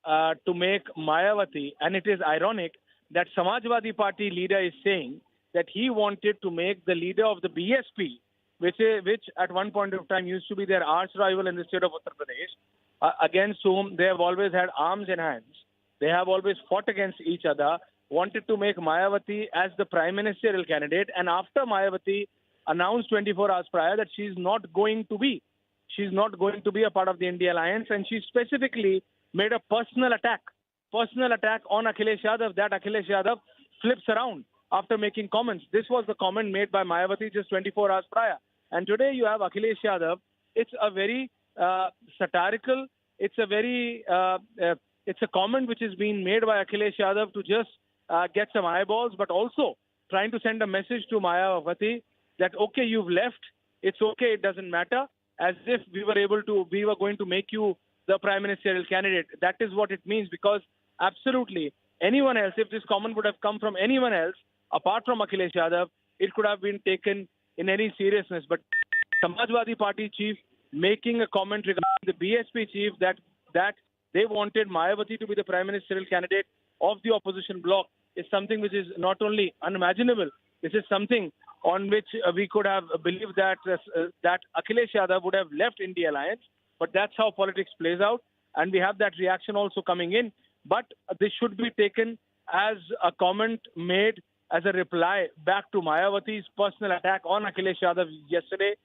to make Mayawati, and it is ironic that Samajwadi Party leader is saying that he wanted to make the leader of the BSP, which at one point of time used to be their arch rival in the state of Uttar Pradesh, against whom they have always had arms in hands. They have always fought against each other, wanted to make Mayawati as the prime ministerial candidate. And after Mayawati announced 24 hours prior that she's not going to be a part of the India alliance, and she specifically made a personal attack on Akhilesh Yadav, that Akhilesh Yadav flips around after making comments. This was the comment made by Mayawati just 24 hours prior. And today you have Akhilesh Yadav. It's a very satirical, it's a comment which is being made by Akhilesh Yadav to just get some eyeballs, but also trying to send a message to Mayawati that, okay, you've left, it's okay, it doesn't matter, as if we were going to make you the prime ministerial candidate. That is what it means, because absolutely anyone else, if this comment would have come from anyone else apart from Akhilesh Yadav, it could have been taken in any seriousness. But Samajwadi Party chief making a comment regarding the BSP chief that they wanted Mayawati to be the prime ministerial candidate of the opposition bloc is something which is not only unimaginable, this is something on which we could have believed that Akhilesh Yadav would have left India alliance. But that's how politics plays out, and we have that reaction also coming in. But this should be taken as a comment made as a reply back to Mayawati's personal attack on Akhilesh Yadav yesterday.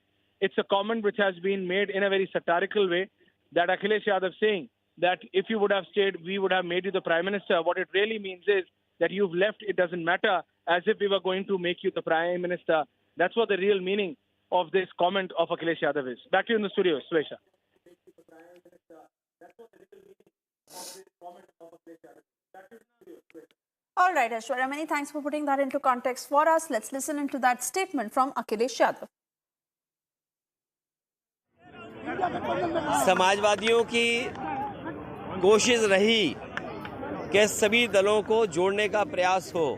It's a comment which has been made in a very satirical way, that Akhilesh Yadav saying that if you would have stayed, we would have made you the prime minister. What it really means is that you've left, it doesn't matter, as if we were going to make you the prime minister. That's what the real meaning of this comment of Akhilesh Yadav is. Back to you in the studio, Swesha. All right, Aishwarya, many thanks for putting that into context for us. Let's listen into that statement from Akhilesh Yadav. समाजवादियों की कोशिश रही कि सभी दलों को जोड़ने का प्रयास हो,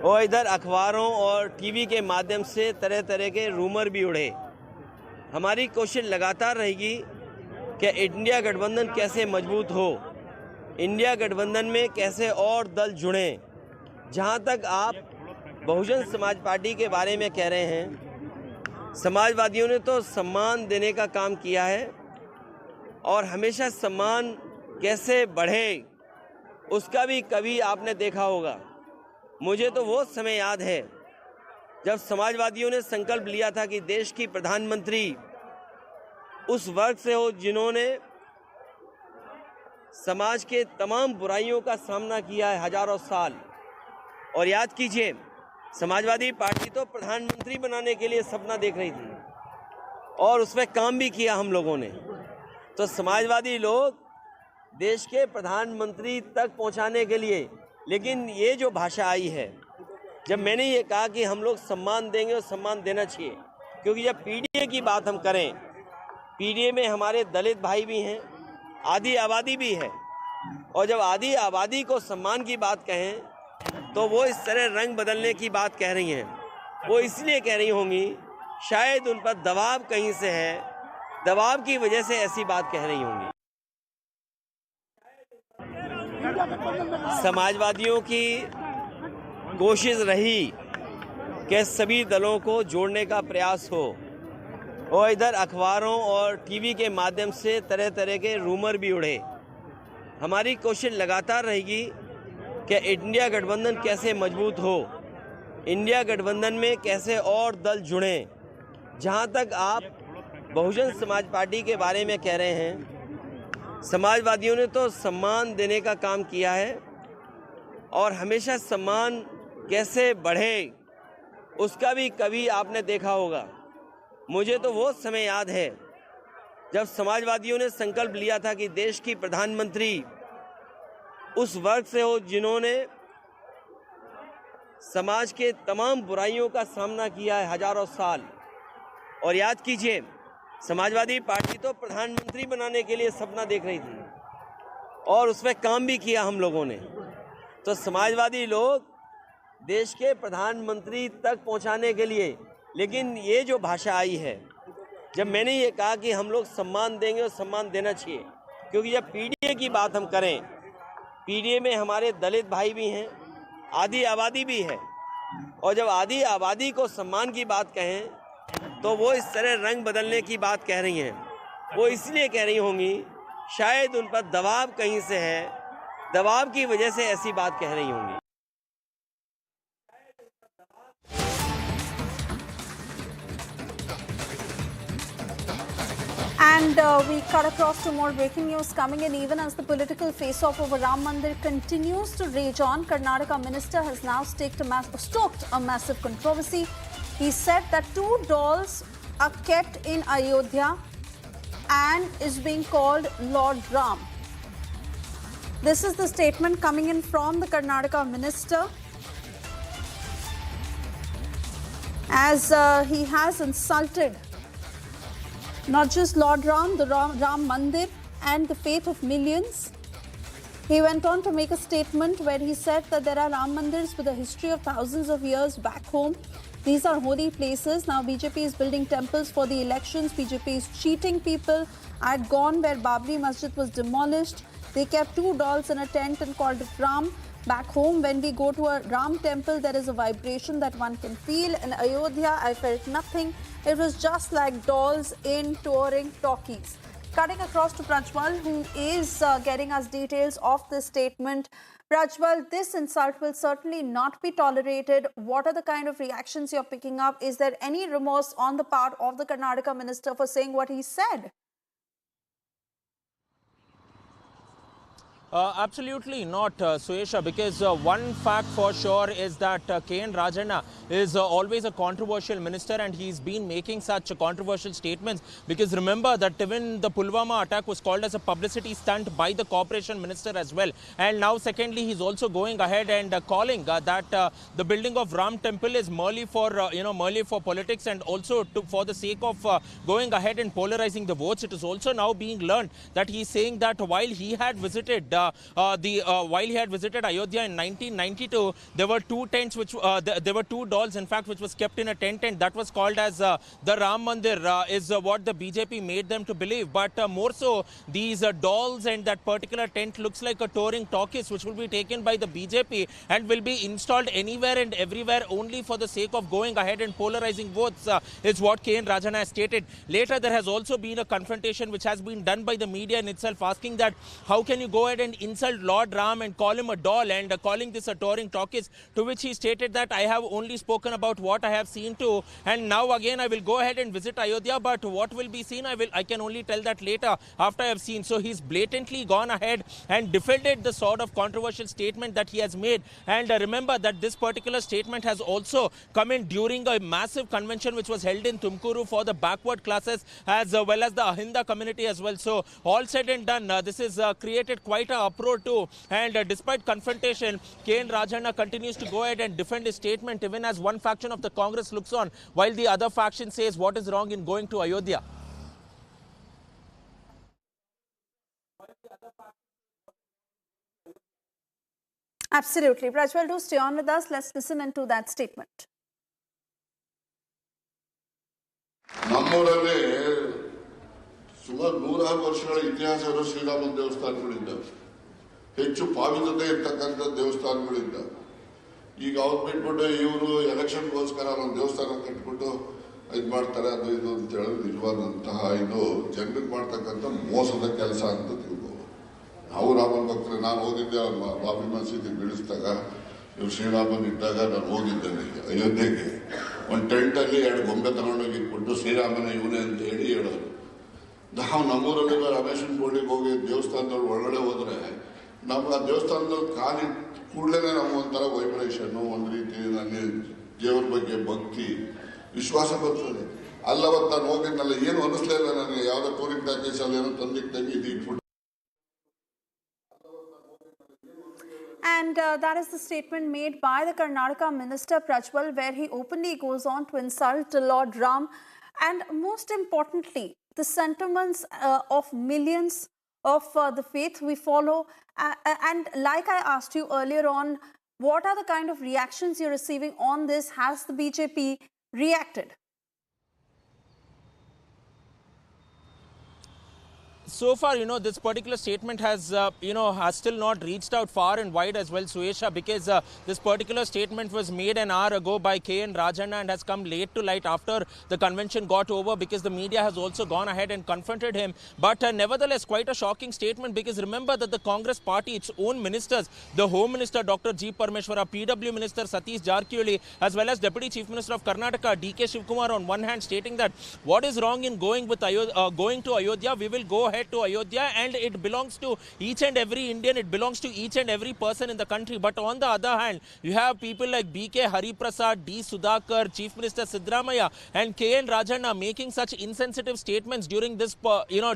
और इधर अखबारों और टीवी के माध्यम से तरह तरह के रूमर भी उड़े। हमारी कोशिश लगातार रहेगी कि इंडिया गठबंधन कैसे मजबूत हो, इंडिया गठबंधन में कैसे और दल जुड़ें। जहां तक आप बहुजन समाज पार्टी के बारे में कह रहे हैं, समाजवादियों ने तो सम्मान देने का काम किया है, और हमेशा सम्मान कैसे बढ़े उसका भी कभी आपने देखा होगा। मुझे तो वो समय याद है जब समाजवादियों ने संकल्प लिया था कि देश की प्रधानमंत्री उस वर्ग से हो जिन्होंने समाज के तमाम बुराइयों का सामना किया है हजारों साल। और याद कीजिए, समाजवादी पार्टी तो प्रधानमंत्री बनाने के लिए सपना देख रही थी, और उसमें काम भी किया हम लोगों ने। तो समाजवादी लोग देश के प्रधानमंत्री तक पहुंचाने के लिए, लेकिन ये जो भाषा आई है, जब मैंने ये कहा कि हम लोग सम्मान देंगे और सम्मान देना चाहिए, क्योंकि जब पीडीए की बात हम करें, पीडीए में हमारे दलित भाई भी हैं, आधी आबादी भी है, और जब आधी आबादी को सम्मान की बात कहें तो वो इस तरह रंग बदलने की बात कह रही हैं। वो इसलिए कह रही होंगी, शायद उन पर दबाव कहीं से है दबाव की वजह से ऐसी बात कह रही होंगी। समाजवादियों की कोशिश रही कि सभी दलों को जोड़ने का प्रयास हो और इधर अखबारों और टीवी के माध्यम से तरह तरह के रूमर भी उड़े। हमारी कोशिश लगातार रहेगी कि इंडिया गठबंधन कैसे मजबूत हो, इंडिया गठबंधन में कैसे और दल जुड़ें। जहां तक आप बहुजन समाज पार्टी के बारे में कह रहे हैं, समाजवादियों ने तो सम्मान देने का काम किया है और हमेशा सम्मान कैसे बढ़े उसका भी कभी आपने देखा होगा। मुझे तो वो समय याद है जब समाजवादियों ने संकल्प लिया था कि देश की प्रधानमंत्री उस वर्ग से हो जिन्होंने समाज के तमाम बुराइयों का सामना किया है हजारों साल। और याद कीजिए, समाजवादी पार्टी तो प्रधानमंत्री बनाने के लिए सपना देख रही थी और उसमें काम भी किया हम लोगों ने। तो समाजवादी लोग देश के प्रधानमंत्री तक पहुंचाने के लिए, लेकिन ये जो भाषा आई है, जब मैंने ये कहा कि हम लोग सम्मान देंगे और सम्मान देना चाहिए, क्योंकि जब पीडीए की बात हम करें, पीडीए में हमारे दलित भाई भी हैं, आधी आबादी भी है, और जब आधी आबादी को सम्मान की बात कहें तो वो इस तरह रंग बदलने की बात कह रही हैं। वो इसलिए कह रही होंगी, शायद उन पर दबाव कहीं से है, दबाव की वजह से ऐसी बात कह रही होंगी। And we cut across to more breaking news coming in. Even as the political face-off over Ram Mandir continues to rage on, Karnataka minister has now stoked a massive controversy. He said that 2 dolls are kept in Ayodhya and is being called Lord Ram. This is the statement coming in from the Karnataka minister, as he has insulted not just Lord Ram, the Ram Mandir and the faith of millions. He went on to make a statement where he said that there are Ram Mandirs with a history of thousands of years back home. These are holy places. Now BJP is building temples for the elections. BJP is cheating people. I had gone where Babri Masjid was demolished. They kept 2 dolls in a tent and called it Ram. Back home, when we go to a Ram temple, there is a vibration that one can feel. In Ayodhya, I felt nothing. It was just like dolls in touring talkies. Cutting across to Prajwal, who is getting us details of this statement. Prajwal, this insult will certainly not be tolerated. What are the kind of reactions you're picking up? Is there any remorse on the part of the Karnataka minister for saying what he said? Absolutely not, Suesha, because one fact for sure is that K.N. Rajanna is always a controversial minister, and he's been making such controversial statements because remember that even the Pulwama attack was called as a publicity stunt by the corporation minister as well. And now secondly, he's also going ahead and calling that the building of Ram temple is merely for merely for politics, and also for the sake of going ahead and polarizing the votes. It is also now being learned that he's saying that while he had visited Ayodhya in 1992, there were 2 tents which there were 2 dolls, in fact, which was kept in a tent, and that was called as the Ram Mandir, is what the BJP made them to believe. But more so, these dolls and that particular tent looks like a touring talkies which will be taken by the BJP and will be installed anywhere and everywhere only for the sake of going ahead and polarizing votes, is what K.N. Rajanna has stated. Later, there has also been a confrontation which has been done by the media in itself, asking that how can you go ahead and insult Lord Ram and call him a doll, and calling this a touring talkies, to which he stated that I have only spoken about what I have seen too, and now again I will go ahead and visit Ayodhya, but what will be seen I can only tell that later after I have seen. So he's blatantly gone ahead and defended the sort of controversial statement that he has made. And remember that this particular statement has also come in during a massive convention which was held in Tumkuru for the backward classes as well as the Ahinda community as well. So all said and done, this has created quite an uproar too, and despite confrontation, K.N. Rajanna continues to go ahead and defend his statement, even as one faction of the Congress looks on while the other faction says what is wrong in going to Ayodhya. Absolutely. Prajwal, do stay on with us. Let's listen into that statement. ಸುಮಾರು 100 ವರ್ಷಗಳ ಇತಿಹಾಸ ಇರೋ ಶ್ರೀರಾಮ ದೇವಸ್ಥಾನಗಳಿದ್ದಾವೆ. ಹೆಚ್ಚು ಪಾವಿತ್ರತೆ ಇರ್ತಕ್ಕಂಥ ದೇವಸ್ಥಾನಗಳಿದ್ದ. ಈಗ ಅವ್ರು ಬಿಟ್ಬಿಟ್ಟು ಇವರು ಎಲೆಕ್ಷನ್ಗೋಸ್ಕರ ಒಂದು ದೇವಸ್ಥಾನ ಕಟ್ಬಿಟ್ಟು ಇದು ಮಾಡ್ತಾರೆ, ಅದು ಇದು ಅಂತ ಹೇಳಿ ನಿಜವಾದಂತಹ ಇದು ಜನರಿಗೆ ಮಾಡ್ತಕ್ಕಂಥ ಮೋಸದ ಕೆಲಸ ಅಂತ ತಿಳ್ಬೋದು. ನಾವು ರಾಮನ ಭಕ್ತರು. ನಾನು ಹೋಗಿದ್ದೆ ಬಾಬಿ ಮಸೀದಿ ಬೀಳಿಸಿದಾಗ, ಇವ್ರು ಶ್ರೀರಾಮನ್ ಇದ್ದಾಗ ನಾನು ಹೋಗಿದ್ದೆ ಅಯೋಧ್ಯೆಗೆ. ಒಂದು ಟೆಂಟಲ್ಲಿ 2 ಗೊಂಬೆ ತಗೊಂಡೋಗಿ ಇಟ್ಬಿಟ್ಟು ಶ್ರೀರಾಮನ ಇವನೇ ಅಂತ ಹೇಳಿ ಹೇಳೋರು. ನಾವು ನಮ್ಮೂರಲ್ಲಿ ರಮೇಶನ್ ಬೋರ್ಡಿಗೆ ಹೋಗಿ ದೇವಸ್ಥಾನದೊಳಗೆ ಒಳಗಡೆ ಹೋದ್ರೆ ನಾವು ಆ ದೇವಸ್ಥಾನದಲ್ಲಿ ಕಾಲಿ ಕೂಡಲೇ ನಮ್ಗೆ ಒಂಥರ ವೈಬ್ರೇಷನ್ನು, ಒಂದು ರೀತಿ ಅಲ್ಲಿ ದೇವ್ರ ಬಗ್ಗೆ ಭಕ್ತಿ ವಿಶ್ವಾಸ ಬರ್ತದೆ. ಅಲ್ಲವತ್ತು ನಾನು ಹೋಗಿದ್ನಲ್ಲ, ಏನು ಅನಿಸ್ಲೇ ಇಲ್ಲ ನನಗೆ. ಯಾವುದೋ ಟೂರಿಂಗ್ ಪ್ಯಾಕೇಜ್ ಅಲ್ಲಿ ಏನೋ ತಂದಿದ್ದಂಗೆ ಇದು ಇಟ್ಬಿಟ್ಟು. And that is the statement made by the Karnataka Minister Prajwal, where he openly goes on to insult Lord Ram and, most importantly, the sentiments of millions of the faith we follow. And like I asked you earlier on, what are the kind of reactions you're receiving on this? Has the BJP reacted? So far, this particular statement has, has still not reached out far and wide as well, Suesha, because this particular statement was made an hour ago by K.N. Rajanna and has come late to light after the convention got over, because the media has also gone ahead and confronted him. But nevertheless, quite a shocking statement, because remember that the Congress party, its own ministers, the Home Minister Dr. G. Parmeshwara, PW Minister Satish Jarkioli, as well as Deputy Chief Minister of Karnataka, D.K. Shivkumar, on one hand stating that what is wrong in going to Ayodhya, we will go ahead to Ayodhya and it belongs to each and every Indian, it belongs to each and every person in the country. But on the other hand, you have people like B.K. Hariprasad, D. Sudhakar, Chief Minister Siddaramaiah and K.N. Rajanna making such insensitive statements during this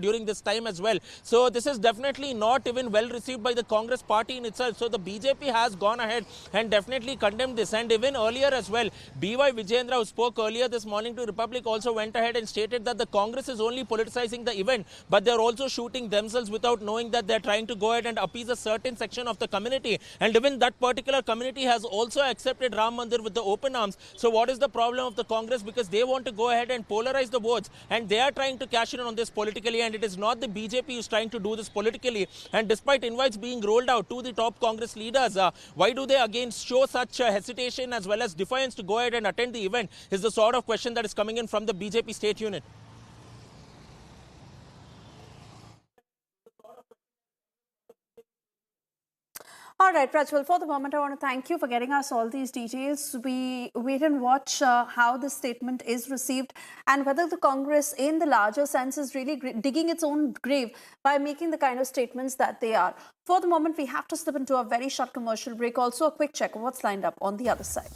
during this time as well. So this is definitely not even well received by the Congress party in itself. So the BJP has gone ahead and definitely condemned this. And even earlier as well, B.Y. Vijayendra, who spoke earlier this morning to Republic, also went ahead and stated that the Congress is only politicizing the event, but they are also shooting themselves without knowing that they are trying to go ahead and appease a certain section of the community. And even that particular community has also accepted Ram Mandir with the open arms. So what is the problem of the Congress? Because they want to go ahead and polarize the votes and they are trying to cash in on this politically, and it is not the BJP who is trying to do this politically. And despite invites being rolled out to the top Congress leaders, why do they again show such hesitation as well as defiance to go ahead and attend the event is the sort of question that is coming in from the BJP state unit. All right, Prajwal, for the moment, I want to thank you for getting us all these details. We wait and watch how this statement is received and whether the Congress, in the larger sense, is really digging its own grave by making the kind of statements that they are. For the moment, we have to slip into a very short commercial break. Also, a quick check of what's lined up on the other side.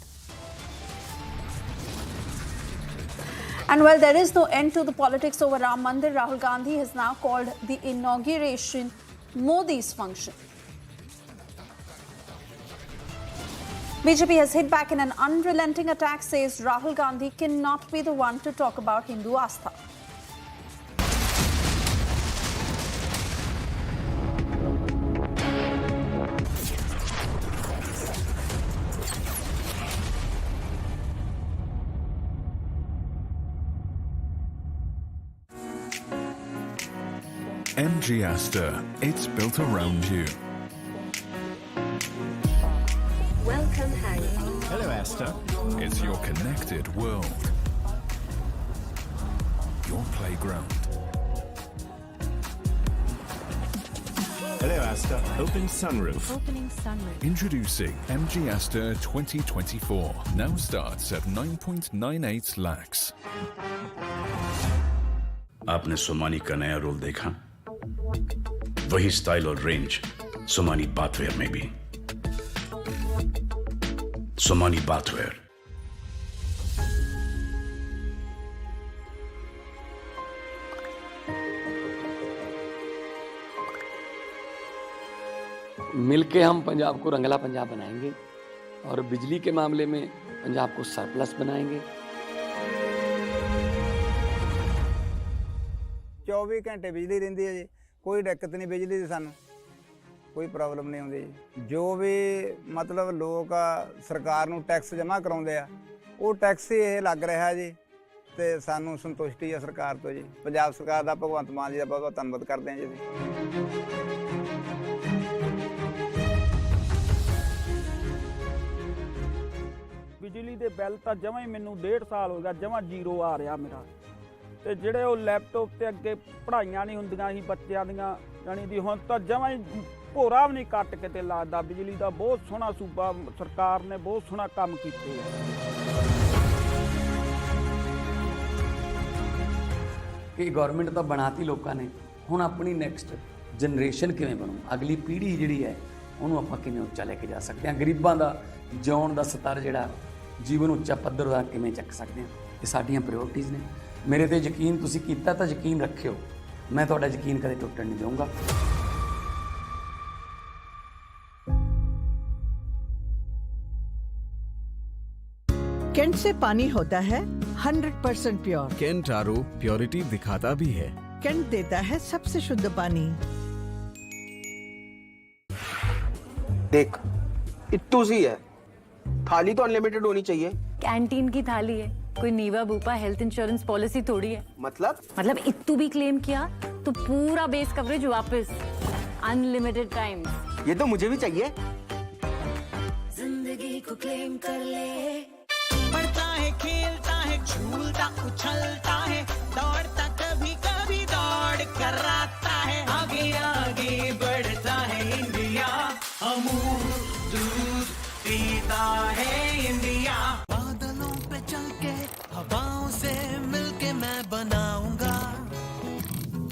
And while there is no end to the politics over Ram Mandir, Rahul Gandhi has now called the inauguration Modi's function. BJP has hit back in an unrelenting attack, says Rahul Gandhi cannot be the one to talk about Hindu Astha. MG Asta, it's built around you. Welcome, Harry. Hello, Asta. It's your connected world. Your playground. Hello, Asta. Open sunroof. Opening sunroof. Introducing MG Asta 2024. Now starts at 9.98 lakhs. आपने सोमानी का नया role देखा? वही style और range Somani bathware में भी। Somani bathware. मिलके हम पंजाब को रंगला पंजाब बनाएंगे और बिजली के मामले में पंजाब को सरप्लस बनाएंगे। 24 घंटे बिजली रहिंदी है जी, कोई दिक्कत नहीं बिजली दी, सानू कोई प्रॉब्लम नहीं आउंदी जी। जो भी मतलब लोग सरकार नू टैक्स जमा कराउंदे आ, वो टैक्स ही ये लग रहा जी ਤੇ ਸਾਨੂੰ ਸੰਤੁਸ਼ਟੀ ਹੈ ਸਰਕਾਰ ਤੋਂ ਜੀ। ਪੰਜਾਬ ਸਰਕਾਰ ਦਾ, ਭਗਵੰਤ ਮਾਨ ਜੀ ਦਾ ਬਹੁਤ ਬਹੁਤ ਧੰਨਵਾਦ ਕਰਦੇ ਹਾਂ ਜੀ ਅਸੀਂ। ਬਿਜਲੀ ਦੇ ਬਿੱਲ ਤਾਂ ਜਮਾਂ ਹੀ ਮੈਨੂੰ 1.5 ਸਾਲ ਹੋ ਗਿਆ ਜਮਾਂ ਜ਼ੀਰੋ ਆ ਰਿਹਾ ਮੇਰਾ। ਤੇ ਜਿਹੜੇ ਉਹ ਲੈਪਟਾਪ ਤੇ ਅੱਗੇ ਪੜ੍ਹਾਈਆਂ ਨਹੀਂ ਹੁੰਦੀਆਂ ਸੀ ਬੱਚਿਆਂ ਦੀਆਂ, ਜਾਣੀ ਦੀ ਹੁਣ ਤਾਂ ਜਮਾਂ ਹੀ ਭੋਰਾ ਵੀ ਨਹੀਂ ਕੱਟ ਕੇ ਤੇ ਲੱਗਦਾ। ਬਿਜਲੀ ਦਾ ਬਹੁਤ ਸੋਹਣਾ ਸੂਬਾ ਸਰਕਾਰ ਨੇ ਬਹੁਤ ਸੋਹਣਾ ਕੰਮ ਕੀਤੇ ਹੈ। ਕਿ ਗਵਰਨਮੈਂਟ ਤਾਂ ਬਣਾਤੀ ਲੋਕਾਂ ਨੇ, ਹੁਣ ਆਪਣੀ ਨੈਕਸਟ ਜਨਰੇਸ਼ਨ ਕਿਵੇਂ ਬਣੂ, ਅਗਲੀ ਪੀੜ੍ਹੀ ਜਿਹੜੀ ਹੈ ਉਹਨੂੰ ਆਪਾਂ ਕਿਵੇਂ ਉੱਚਾ ਲੈ ਕੇ ਜਾ ਸਕਦੇ ਹਾਂ, ਗਰੀਬਾਂ ਦਾ ਜਿਉਣ ਦਾ ਸਤਰ ਜਿਹੜਾ ਜੀਵਨ ਉੱਚਾ ਪੱਧਰ ਦਾ ਕਿਵੇਂ ਚੱਕ ਸਕਦੇ ਹਾਂ, ਇਹ ਸਾਡੀਆਂ ਪ੍ਰਾਇੋਰਟੀਜ਼ ਨੇ। ਮੇਰੇ ਤੇ ਯਕੀਨ ਤੁਸੀਂ ਕੀਤਾ ਤਾਂ ਯਕੀਨ ਰੱਖਿਓ, ਮੈਂ ਤੁਹਾਡਾ ਯਕੀਨ ਕਦੇ ਟੁੱਟਣ ਨਹੀਂ ਦਊਂਗਾ। कैंट से पानी होता है 100% प्योर। कैंट आरओ प्योरिटी दिखाता भी है। कैंट देता है सबसे शुद्ध पानी। देख इत्तू सी है, थाली तो अनलिमिटेड होनी चाहिए। कैंटीन की थाली है, कोई नीवा बूपा हेल्थ इंश्योरेंस पॉलिसी थोड़ी है। मतलब इत्तू भी क्लेम किया तो पूरा बेस कवरेज वापस, अनलिमिटेड टाइम। ये तो मुझे भी चाहिए। जिंदगी को क्लेम कर ले, बढ़ता है, खेलता है, झूलता उछलता है, दौड़ता कभी कभी दौड़ कर आता है, आगे आगे बढ़ता है इंडिया, अमूल दूध पीता है इंडिया। बादलों पे चल के हवाओं से मिलके मैं बनाऊंगा,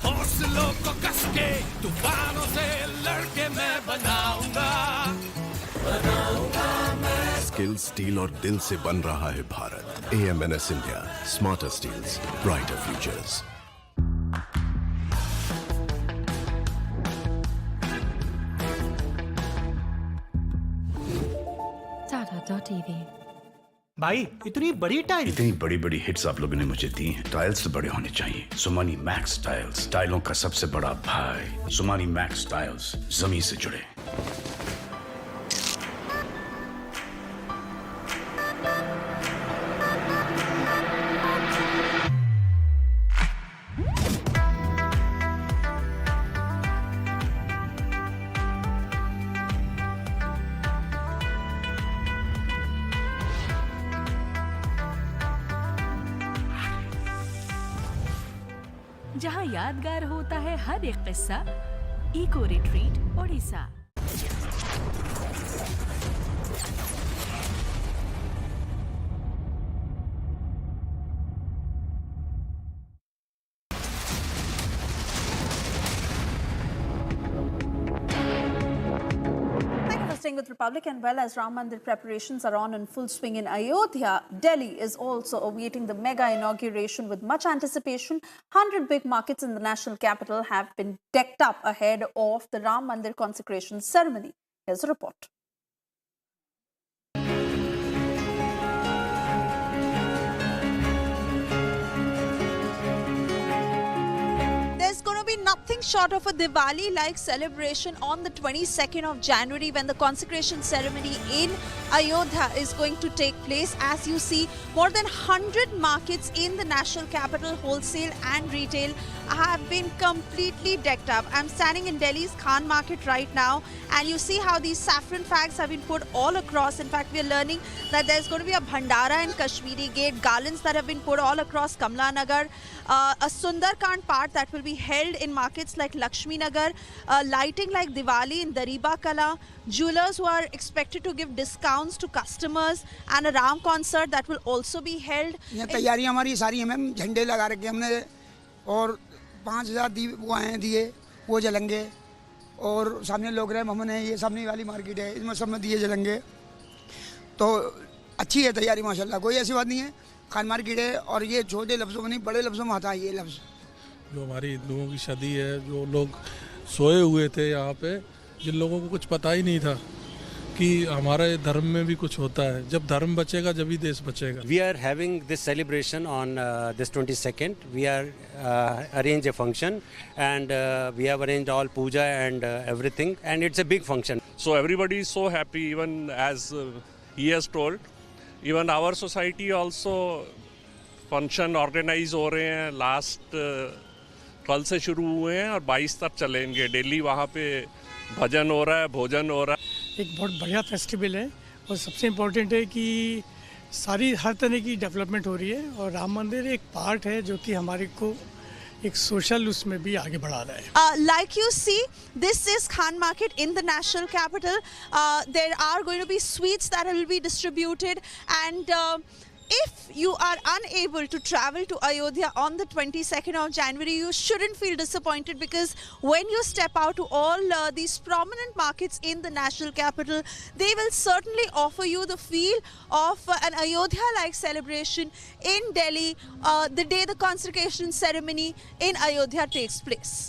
हौसलों को कस के तूफानों से लड़के मैं बनाऊंगा मैं। स्किल, स्टील और दिल से बन रहा है Bharat. AMNS India, smarter steels, brighter futures. TV। भाई इतनी बड़ी टाइल, इतनी बड़ी बड़ी हिट्स आप लोगों ने मुझे दी हैं। टाइल्स तो बड़े होने चाहिए। सुमानी मैक्स टाइल्स, टाइलों का सबसे बड़ा भाई। सुमानी मैक्स टाइल्स, जमीन से जुड़े। जहां यादगार होता है हर एक किस्सा, eco retreat Odisha. With Republic, and well as Ram Mandir preparations are on in full swing in Ayodhya, Delhi is also awaiting the mega inauguration with much anticipation. 100 big markets in the national capital have been decked up ahead of the Ram Mandir consecration ceremony. Here's a report. There's going to be nothing short of a Diwali-like celebration on the 22nd of January when the consecration ceremony in Ayodhya is going to take place. As you see, more than 100 markets in the national capital, wholesale and retail, have been completely decked up. I'm standing in Delhi's Khan market right now, and you see how these saffron flags have been put all across. In fact, we're learning that there's going to be a Bhandara in Kashmiri Gate, garlands that have been put all across Kamla Nagar, a Sundarkand part that will be held in markets like Lakshmi Nagar, lighting like Diwali in Dariba Kala, jewelers who are expected to give discounts to customers, and a Ram concert that will also be held. तैयारियां हमारी सारी हैं ma'am, झंडे लगा रखे हमने और 5000 वो आए दिए वो जलेंगे, और सामने लोग रहे हमने, ये सामने वाली मार्केट है, इसमें सब में दिए जलेंगे। तो अच्छी है तैयारी माशाल्लाह, कोई ऐसी बात नहीं है। खान मार्केट है और ये छोटे लफ्ज़ों में नहीं बड़े लफ्ज़ों में आता है ये लफ्ज़। जो हमारी हिंदुओं की सदी है, जो लोग सोए हुए थे यहाँ पे, जिन लोगों को कुछ पता ही नहीं था कि हमारे धर्म में भी कुछ होता है। जब धर्म बचेगा जब ही देश बचेगा। We are having this celebration on this 22nd. We are arrange a function, and we have arranged all puja and everything, and it's a big function. So everybody is so happy, even as he has told. Even our society also function organise हो रहे हैं, last कल से शुरू हुए हैं और 22 तक चलेंगे। डेली वहाँ पे भजन हो रहा है, भोजन हो रहा है। एक बहुत बढ़िया फेस्टिवल है और सबसे इम्पोर्टेंट है कि सारी हर तरह की डेवलपमेंट हो रही है और राम मंदिर एक पार्ट है जो कि हमारे को एक सोशल उसमें भी आगे बढ़ा रहा है। Like you see, this is Khan Market in the national capital. There are going to be sweets that will be distributed, and if you are unable to travel to Ayodhya on the 22nd of January, you shouldn't feel disappointed, because when you step out to all these prominent markets in the national capital, they will certainly offer you the feel of an Ayodhya-like celebration in Delhi the day the consecration ceremony in Ayodhya takes place.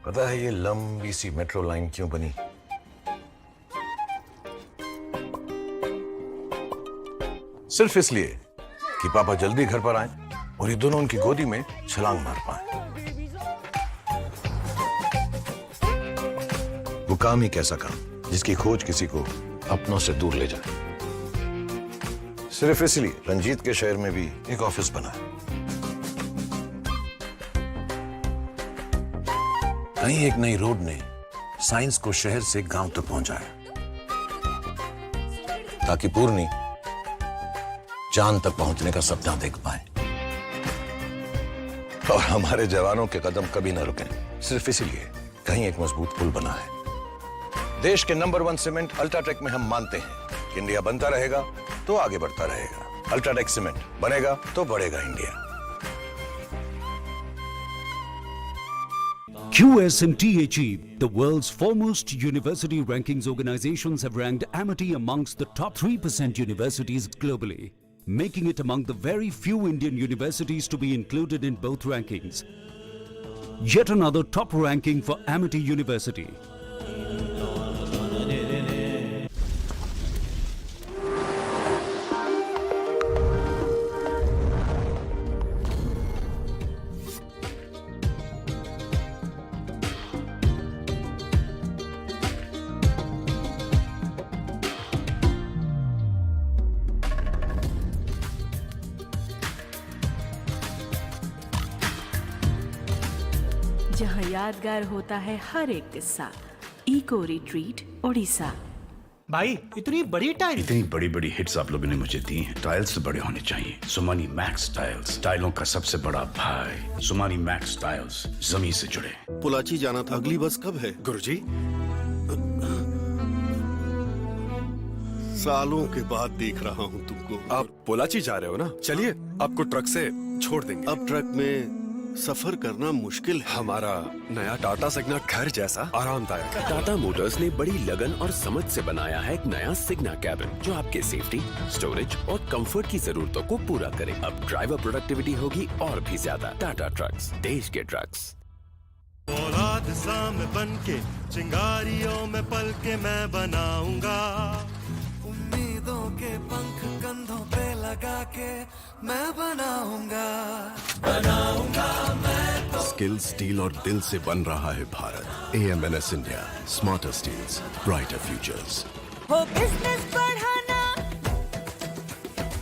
पता है ये लंबी सी metro line क्यों बनी? सिर्फ इसलिए कि पापा जल्दी घर पर आए और ये दोनों उनकी गोदी में छलांग मार पाए। वो काम ही कैसा काम जिसकी खोज किसी को अपनों से दूर ले जाए। सिर्फ इसलिए रंजीत के शहर में भी एक ऑफिस बना है। कहीं एक नई रोड ने साइंस को शहर से गांव तक पहुंचाया, ताकि पूर्णी चांद तक पहुंचने का सपना देख पाए और हमारे जवानों के कदम कभी न रुकें। सिर्फ इसीलिए कहीं एक मजबूत पुल बना है। देश के नंबर 1 सीमेंट अल्ट्राटेक में हम मानते हैं कि इंडिया बनता रहेगा तो आगे बढ़ता रहेगा। अल्ट्राटेक सीमेंट बनेगा तो बढ़ेगा India. QSMTHE, the world's foremost university rankings organizations, have ranked Amity amongst the top 3% universities globally, making it among the very few Indian universities to be included in both rankings. Yet another top ranking for Amity University. जहां यादगार होता है हर एक किस्सा। Eco retreat Odisha. भाई इतनी बड़ी टाइल, इतनी बड़ी बड़ी हिट्स आप लोगों ने मुझे दी हैं। टाइल्स तो बड़े होने चाहिए। सुमानी मैक्स टाइल्स, टाइलों का सबसे बड़ा भाई। सुमानी मैक्स टाइल्स, जमीन से जुड़े। पुलाची जाना था, अगली बस कब है? गुरुजी, सालों के बाद देख रहा हूँ तुमको। आप पोलाची जा रहे हो ना? चलिए आपको ट्रक से छोड़ देंगे। अब ट्रक में सफर करना मुश्किल है। हमारा नया टाटा सिग्ना घर जैसा आरामदायक है। टाटा मोटर्स ने बड़ी लगन और समझ से बनाया है एक नया सिग्ना कैबिन जो आपके सेफ्टी, स्टोरेज और कंफर्ट की जरूरतों को पूरा करे। अब ड्राइवर प्रोडक्टिविटी होगी और भी ज्यादा। टाटा ट्रक्स, देश के ट्रक्स। औलाद साम बन के चिंगारियों में पल के मैं बनाऊंगा। उम्मीदों के पंख कंधों पे लगा के मैं बनाऊंगा मैं तो। स्किल, स्टील और दिल से बन रहा है Bharat. AMNS India, smarter steels, brighter futures. हो बिजनेस बढ़ाना,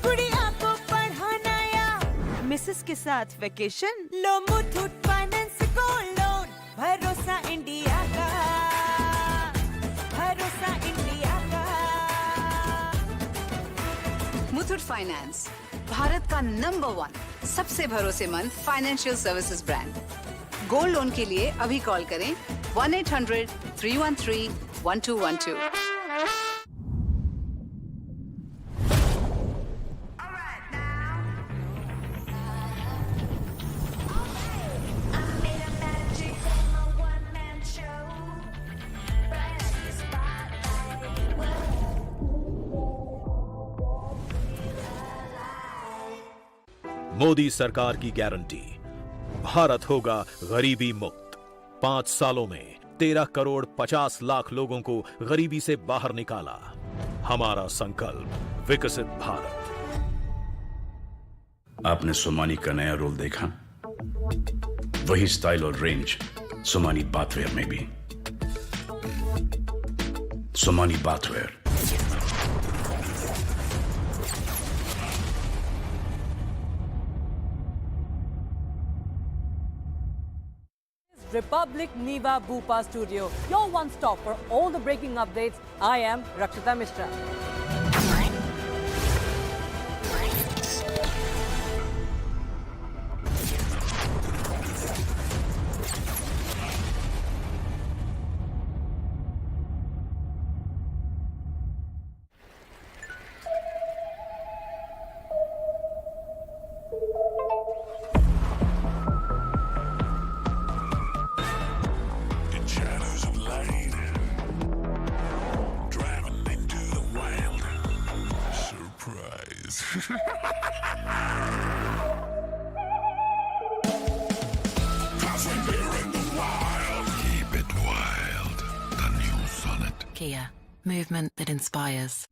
गुड़िया को पढ़ाना या मिसेस के साथ वेकेशन, लो मुथूट फाइनेंस गोल्ड लोन। भरोसा इंडिया का, भरोसा इंडिया का। मुथूट फाइनेंस, भारत का नंबर 1 सबसे भरोसेमंद financial services brand. Gold loan के लिए अभी कॉल करें 1-800-313-1212। मोदी सरकार की गारंटी, भारत होगा गरीबी मुक्त। 5 सालों में 13 करोड़ 50 लाख लोगों को गरीबी से बाहर निकाला। हमारा संकल्प, विकसित भारत। आपने सोमानी का नया रोल देखा? वही स्टाइल और रेंज सोमानी बाथवेयर में भी। Somani bathware. Republic Niva Bhupa Studio, your one stop for all the breaking updates. I am Rakshita Mishra. Kia, movement that inspires.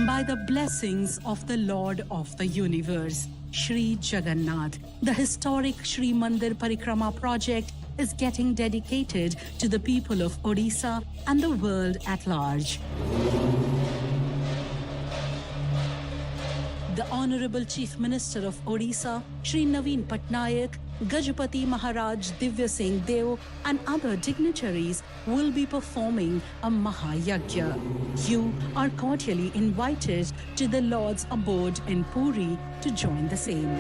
By the blessings of the Lord of the Universe, Shri Jagannath, the historic Shri Mandir Parikrama project is getting dedicated to the people of Odisha and the world at large. The Honorable Chief Minister of Odisha, Shri Naveen Patnaik, Gajapati Maharaj Divya Singh Deo and other dignitaries will be performing a Mahayagya. You are cordially invited to the Lord's abode in Puri to join the same.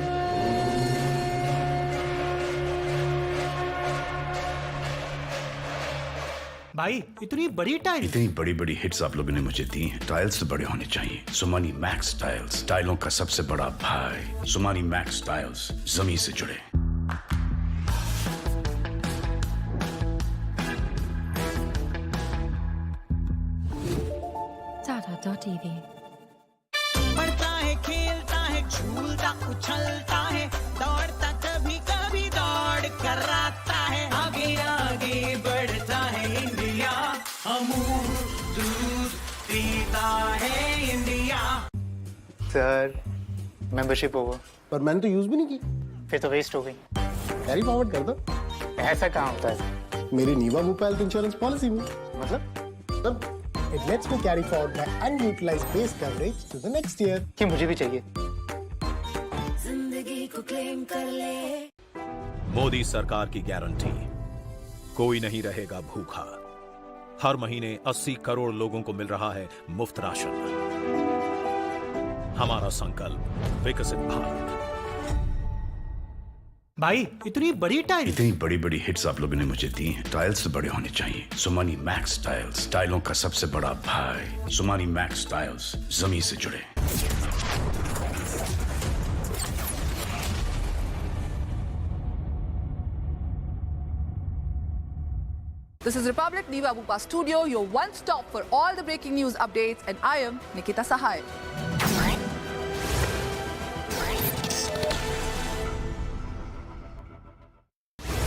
भाई इतनी बड़ी tile, इतनी बड़ी बड़ी hits आप लोगों ने मुझे दी हैं। टाइल्स तो बड़े होने चाहिए। सोमानी मैक्स टाइल्स, टाइलों का सबसे बड़ा भाई। सोमानी मैक्स टाइल्स, जमीन से जुड़े। Tata.tv पढ़ता है, खेलता है, झूलता उछलता है, दौड़ता कभी कभी दौड़ कराता है, आगे आगे बढ़ता है इंडिया, अमूल दूध पीता है इंडिया। सर मेंबरशिप होगा, पर मैंने तो यूज भी नहीं की। फिर तो वेस्ट हो गई। कैरी फॉरवर्ड कर दो। ऐसा कहाँ होता है? मेरी नीवा भोपाल हेल्थ इंश्योरेंस पॉलिसी में। मतलब it lets me carry forward my unutilized base coverage to the next year. कि मुझे भी चाहिए। जिंदगी को क्लेम कर ले। मोदी सरकार की गारंटी, कोई नहीं रहेगा भूखा। हर महीने 80 करोड़ लोगों को मिल रहा है मुफ्त राशन। हमारा संकल्प विकसित भारत। भाई इतनी बड़ी टाइल, इतनी बड़ी बड़ी हिट्स आप लोगों ने मुझे दी हैं। टाइल्स तो बड़े होने चाहिए। सोमानी मैक्स टाइल्स, टाइलों का सबसे बड़ा भाई। सोमानी मैक्स टाइल्स, जमीन से जुड़े। This is Republic Niva Bhupa Studio, your one stop for all the breaking news updates, and I am Nikita Sahai.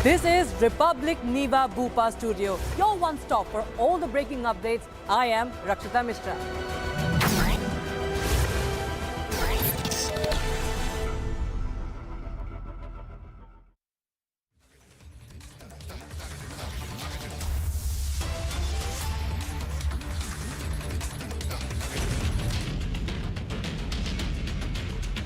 This is Republic Niva Bhupa Studio, your one stop for all the breaking updates. I am Rakshita Mishra.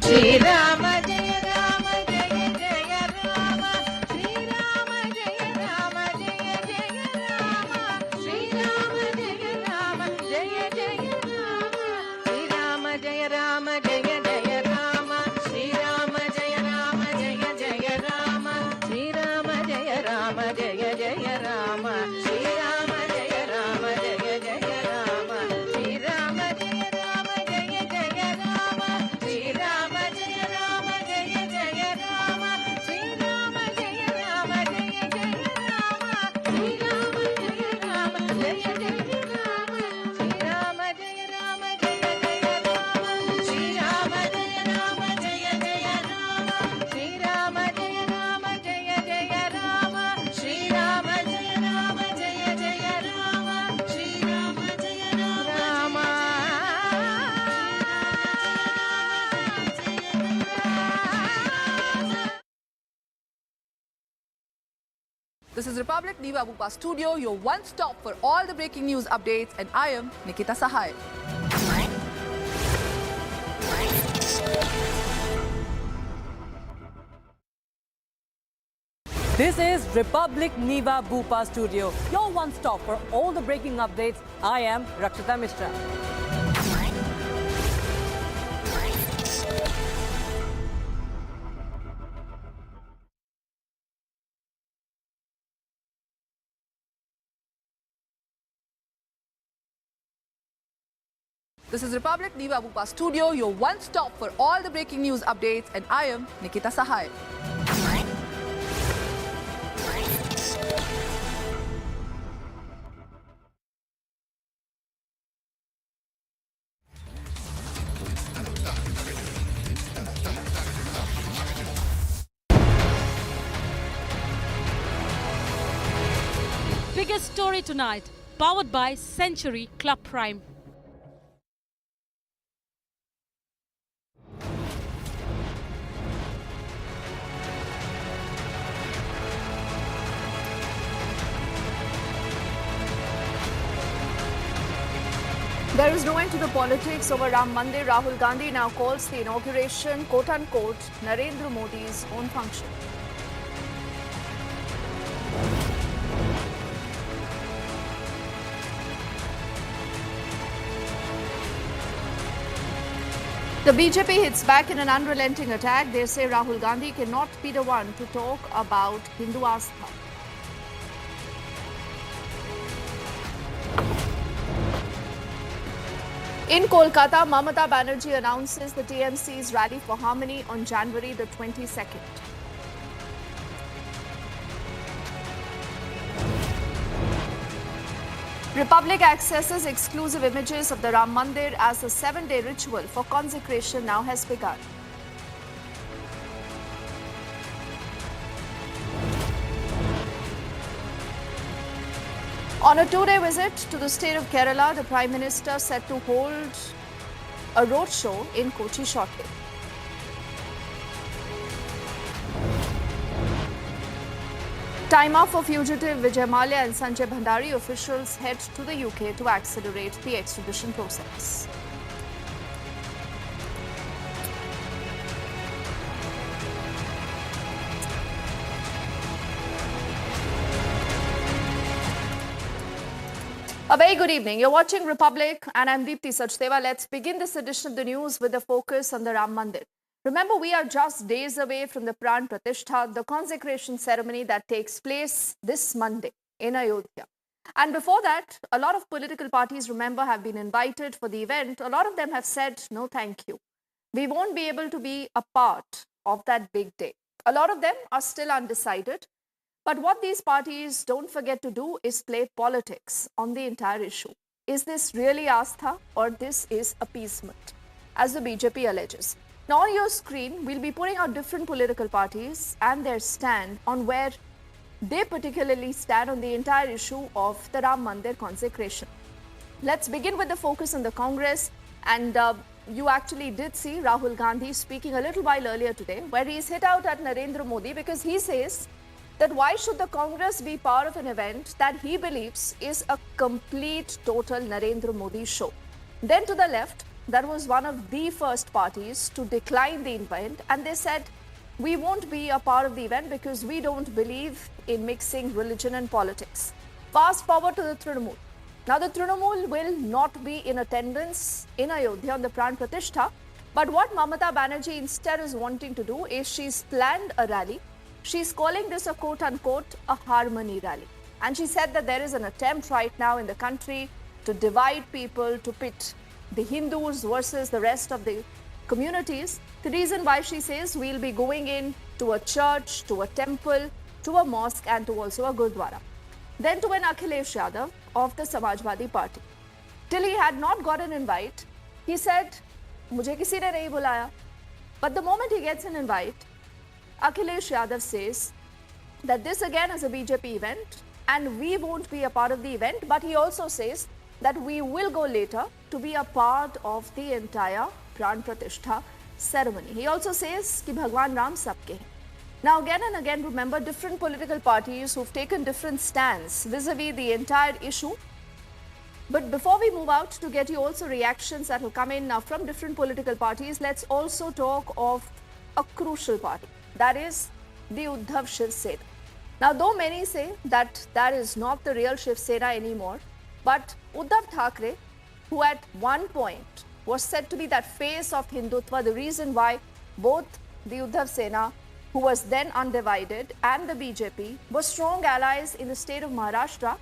Shri Rama Jaya Rama Jaya Jaya Rama, Shri Rama Jaya Rama Jaya Jaya Rama, Shri Rama Jaya Rama Jaya Jaya Rama, Shri Rama Jaya Rama Jaya Jaya Rama, Shri Rama Jaya Rama Jaya Jaya Rama, Shri Rama Jaya Rama Jaya Jaya Rama, Shri Rama Jaya Rama Jaya Jaya Rama, Shri Rama Jaya Rama Jaya Jaya Rama, Shri Rama Jaya Rama Jaya Jaya Rama, Shri Rama Jaya Rama Jaya Jaya Rama, Shri Rama Jaya Rama Jaya Jaya Rama, Shri Rama Jaya Rama Jaya Jaya Rama, Shri Rama This is Republic Niva Bupa Studio, your one stop for all the breaking news updates, and I am Nikita Sahai. This is Republic Niva Bupa Studio, your one stop for all the breaking updates. I am Rakshita Mishra. This is Republic Niva Bupa Studio, your one stop for all the breaking news updates, and I am Nikita Sahai. Biggest story tonight, powered by Century Club Prime. There is no end to the politics over Ram Mandir. Rahul Gandhi now calls the inauguration, quote-unquote, Narendra Modi's own function. The BJP hits back in an unrelenting attack. They say Rahul Gandhi cannot be the one to talk about Hindu Astha. In Kolkata, Mamata Banerjee announces the TMC's Rally for Harmony on January the 22nd. Republic accesses exclusive images of the Ram Mandir as the 7-day ritual for consecration now has begun. On a 2-day visit to the state of Kerala, the Prime Minister set to hold a roadshow in Kochi shortly. Time off for fugitive Vijay Mallya and Sanjay Bhandari. Officials head to the UK to accelerate the extradition process. A very good evening. You're watching Republic and I'm Deepti Sachdeva. Let's begin this edition of the news with a focus on the Ram Mandir. Remember, we are just days away from the Pran Pratishtha, the consecration ceremony that takes place this Monday in Ayodhya. And before that, a lot of political parties, remember, have been invited for the event. A lot of them have said, no, thank you. We won't be able to be a part of that big day. A lot of them are still undecided. But what these parties don't forget to do is play politics on the entire issue. Is this really Astha or this is appeasement, as the BJP alleges? Now on your screen, we'll be putting out different political parties and their stand on where they particularly stand on the entire issue of the Ram Mandir consecration. Let's begin with the focus on the Congress. And you actually did see Rahul Gandhi speaking a little while earlier today, where he's hit out at Narendra Modi because he says that why should the Congress be part of an event that he believes is a complete, total Narendra Modi show. Then to the left, that was one of the first parties to decline the event, and they said, we won't be a part of the event because we don't believe in mixing religion and politics. Fast forward to the Trinamool. Now the Trinamool will not be in attendance in Ayodhya on the Pran Pratishtha, but what Mamata Banerjee instead is wanting to do is she's planned a rally. She's calling this a quote-unquote a harmony rally. And she said that there is an attempt right now in the country to divide people, to pit the Hindus versus the rest of the communities. The reason why she says we'll be going in to a church, to a temple, to a mosque and to also a Gurdwara. Then to an Akhilesh Yadav of the Samajwadi Party. Till he had not got an invite, he said, "Mujhe kisi ne nahi bulaya." But the moment he gets an invite, Akhilesh Yadav says that this again is a BJP event and we won't be a part of the event, but he also says that we will go later to be a part of the entire Pran Pratishtha ceremony. He also says कि भगवान राम सबके हैं. Now, again and again, remember different political parties who've taken different stands vis-a-vis the entire issue. But before we move out to get you also reactions that will come in now from different political parties, let's also talk of a crucial party, that is the Uddhav Shiv Sena. Now, though many say that that is not the real Shiv Sena anymore, but Uddhav Thackeray, who at one point was said to be that face of Hindutva, the reason why both the Uddhav Sena, who was then undivided, and the BJP were strong allies in the state of Maharashtra,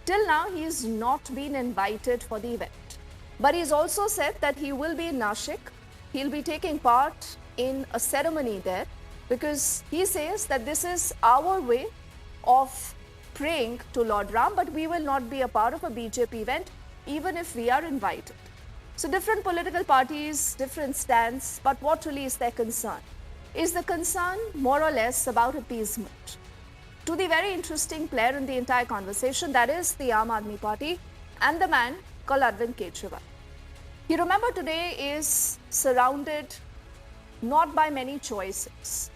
till now he has not been invited for the event. But he's also said that he will be in Nashik. He'll be taking part in a ceremony there because he says that this is our way of praying to Lord Ram, but we will not be a part of a BJP event even if we are invited. So different political parties, different stands, but what really is their concern? Is the concern more or less about appeasement to the very interesting player in the entire conversation, that is the Aam Aadmi Party and the man called Arvind Kejriwal. You remember today is surrounded not by many choices,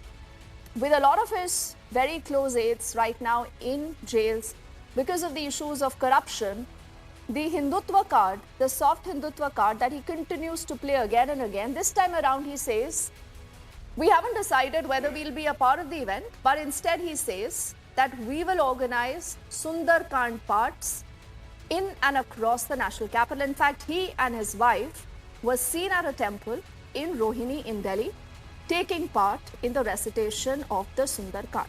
with a lot of his very close aides right now in jails because of the issues of corruption. The Hindutva card, the soft Hindutva card that he continues to play again and again, this time around he says, we haven't decided whether we'll be a part of the event, but instead he says that we will organize Sundarkand parts in and across the national capital. In fact, he and his wife were seen at a temple in Rohini in Delhi, taking part in the recitation of the Sundarkand.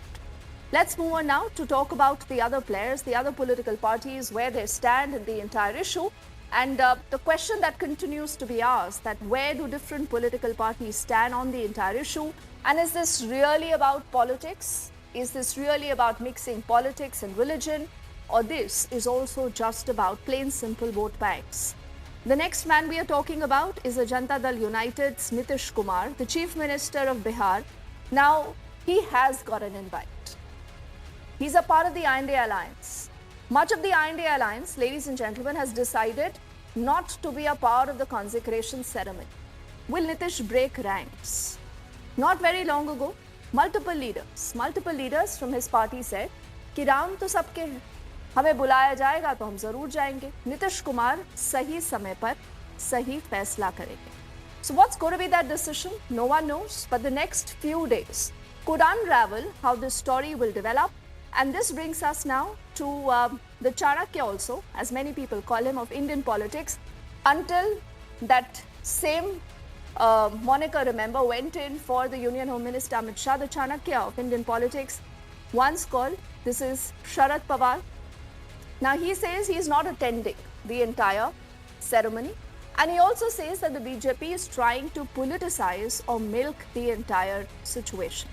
Let's move on now to talk about the other players, the other political parties, where they stand in the entire issue. And the question that continues to be asked, that where do different political parties stand on the entire issue? And is this really about politics? Is this really about mixing politics and religion? Or this is also just about plain simple vote banks? The next man we are talking about is the Janata Dal United's Nitish Kumar, the Chief Minister of Bihar. Now, he has got an invite. He's a part of the INDA alliance. Much of the INDA alliance, ladies and gentlemen, has decided not to be a part of the consecration ceremony. Will Nitish break ranks? Not very long ago, multiple leaders from his party said कि राम तो सबके हैं, हमें बुलाया जाएगा तो हम जरूर जाएंगे. नीतीश कुमार सही समय पर सही फैसला करेंगे. So what's going to be that decision? No one knows, but the next few days could unravel how this story will develop. And this brings us now to the Chanakya also, as many people call him, of Indian politics. Until that same moniker, remember, went in for the Union Home Minister Amit Shah, the Chanakya of Indian politics, once called, this is Sharad Pawar. Now he says he is not attending the entire ceremony. And he also says that the BJP is trying to politicize or milk the entire situation.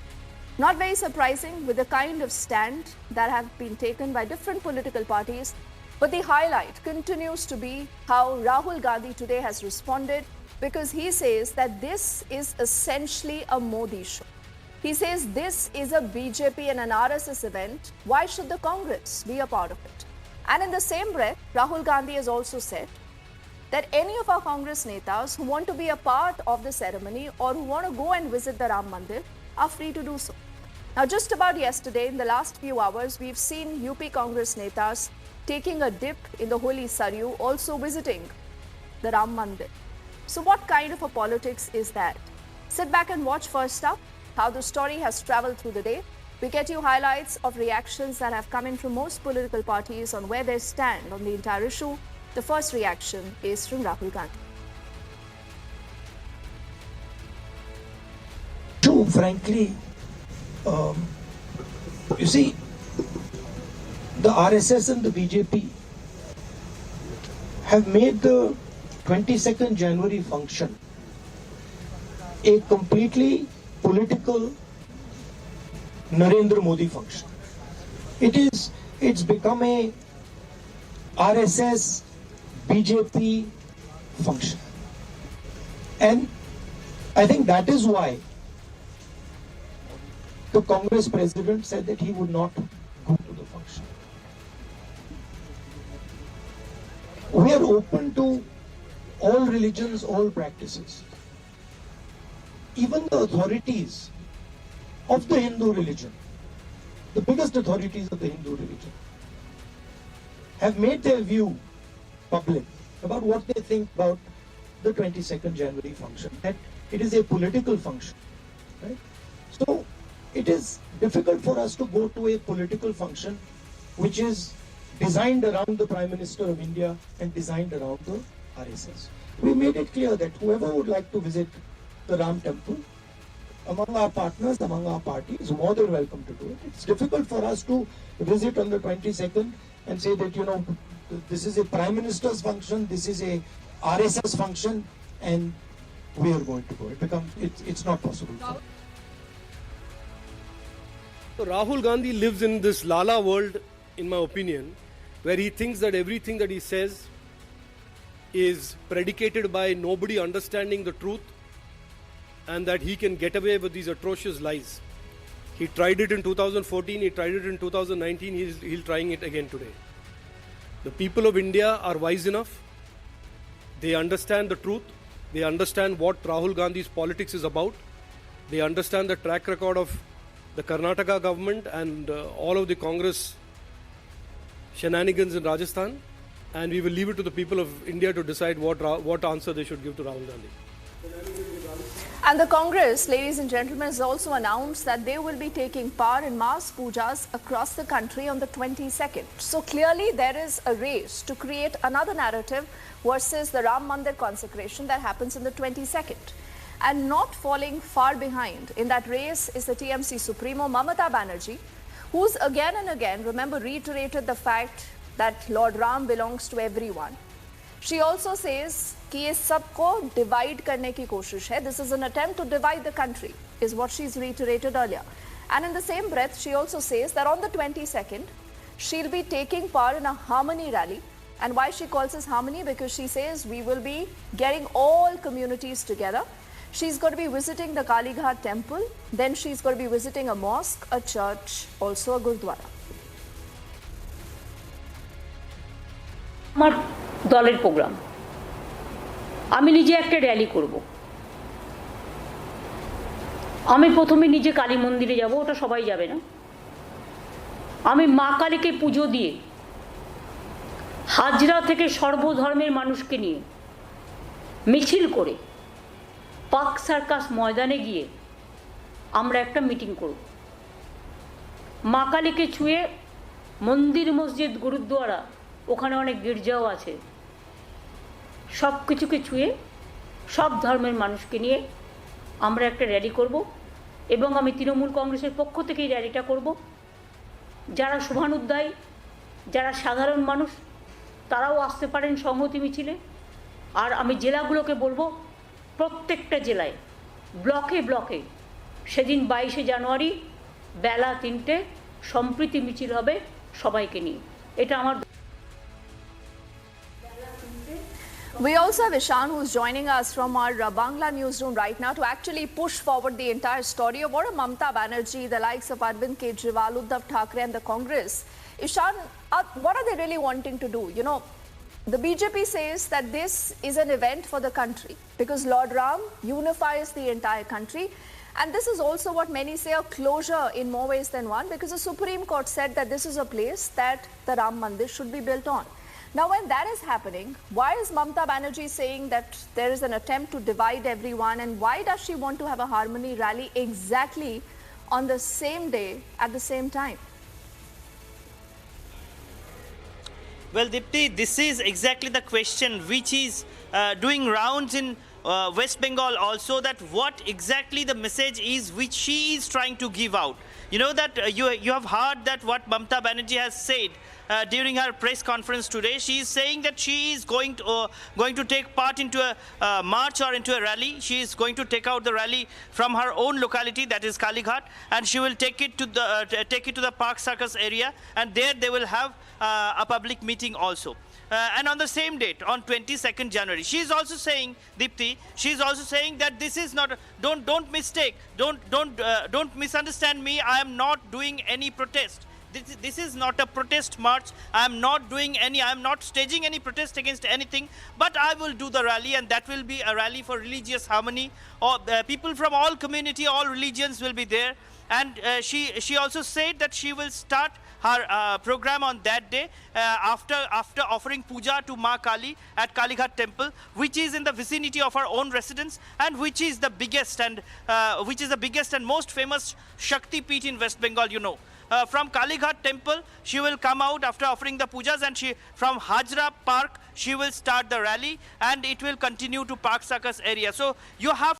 Not very surprising with the kind of stand that have been taken by different political parties. But the highlight continues to be how Rahul Gandhi today has responded, because he says that this is essentially a Modi show. He says this is a BJP and an RSS event. Why should the Congress be a part of it? And in the same breath, Rahul Gandhi has also said that any of our Congress netas who want to be a part of the ceremony or who want to go and visit the Ram Mandir are free to do so. Now, just about yesterday, in the last few hours, we've seen UP Congress netas taking a dip in the holy Saryu, also visiting the Ram Mandir. So what kind of a politics is that? Sit back and watch first up how the story has traveled through the day. We get you highlights of reactions that have come in from most political parties on where they stand on the entire issue. The first reaction is from Rahul Gandhi. True, frankly, you see, the RSS and the BJP have made the 22nd January function a completely political Narendra Modi function. It's become a RSS BJP function. And I think that is why the Congress president said that he would not go to the function. We are open to all religions, all practices. Even the authorities of the Hindu religion, the biggest authorities of the Hindu religion, have made their view public about what they think about the 22nd January function, that it is a political function, right? So it is difficult for us to go to a political function which is designed around the Prime Minister of India and designed around the RSS. We made it clear that whoever would like to visit the Ram Temple, among our partners, among our parties, is more than welcome to do it. It's difficult for us to visit on the 22nd and say that, you know, this is a Prime Minister's function, this is a RSS function, and we are going to go. It's not possible. So Rahul Gandhi lives in this Lala world, in my opinion, where he thinks that everything that he says is predicated by nobody understanding the truth and that he can get away with these atrocious lies. He tried it in 2014, he tried it in 2019, he's trying it again today. The people of India are wise enough. They understand the truth. They understand what Rahul Gandhi's politics is about. They understand the track record of the Karnataka government and all of the Congress shenanigans in Rajasthan. And we will leave it to the people of India to decide what answer they should give to Rahul Gandhi. And the Congress, ladies and gentlemen, has also announced that they will be taking part in mass pujas across the country on the 22nd. So clearly there is a race to create another narrative versus the Ram Mandir consecration that happens on the 22nd. And not falling far behind in that race is the TMC Supremo Mamata Banerjee, who's again and again, remember, reiterated the fact that Lord Ram belongs to everyone. She also says कि ये सबको divide करने की कोशिश है. This is an attempt to divide the country, is what she's reiterated earlier. And in the same breath, she also says that on the 22nd, she'll be taking part in a harmony rally. And why she calls this harmony? Because she says we will be getting all communities together. She's going to be visiting the Kalighat temple. Then she's going to be visiting a mosque, a church, also a gurdwara. আমার দলের programme আমি নিজে একটা rally করব আমি প্রথমে নিজে কালী মন্দিরে যাব ওটা সবাই যাবে না আমি মা কালীকে পূজো দিয়ে হাজরা থেকে সর্বধর্মের মানুষকে নিয়ে মিছিল করে পার্ক সার্কাস ময়দানে গিয়ে আমরা একটা মিটিং করব মা কালীকে ছুঁয়ে মন্দির মসজিদ গুরুদ্বারা ওখানে অনেক গির্জাও আছে সব কিছুকে ছুঁয়ে সব ধর্মের মানুষকে নিয়ে আমরা একটা র্যালি করব এবং আমি তৃণমূল কংগ্রেসের পক্ষ থেকে এই র্যালিটা করব যারা শুভানুধ্যায়ী যারা সাধারণ মানুষ তারাও আসতে পারেন সংহতি মিছিলে আর আমি জেলাগুলোকে বলবো প্রত্যেকটা জেলায় ব্লকে ব্লকে সেদিন 22শে জানুয়ারি বেলা 3টে সম্প্রীতি মিছিল হবে সবাইকে নিয়ে এটা আমার We also have Ishan, who's joining us from our Bangla newsroom right now to actually push forward the entire story of what Mamata Banerjee, the likes of Arvind Kejriwal, Uddhav Thackeray and the Congress. Ishan, what are they really wanting to do? You know, the BJP says that this is an event for the country because Lord Ram unifies the entire country. And this is also what many say a closure in more ways than one because the Supreme Court said that this is a place that the Ram Mandir should be built on. Now, when that is happening, why is Mamata Banerjee saying that there is an attempt to divide everyone and why does she want to have a harmony rally exactly on the same day at the same time? Well, Dipti, this is exactly the question which is doing rounds in West Bengal also, that what exactly the message is which she is trying to give out. You know that you have heard that what Mamata Banerjee has said during her press conference today. She is saying that she is going to take part into a march or into a rally. She is going to take out the rally from her own locality, that is Kalighat, and she will take it to the Park Circus area, and there they will have a public meeting also. And on the same date, on 22nd January, she is also saying, Dipti, she is also saying that this is not. Don't mistake. Don't misunderstand me. I am not doing any protest. this is not a protest march. I am not staging any protest against anything, but I will do the rally, and that will be a rally for religious harmony. People from all community, all religions will be there. And she also said that she will start her program on that day after offering puja to Ma Kali at Kalighat Temple, which is in the vicinity of her own residence, and which is the biggest and most famous Shakti Peeth in West Bengal. From Kalighat Temple, she will come out after offering the pujas, and from Hajra Park she will start the rally, and it will continue to Park Circus area. So you have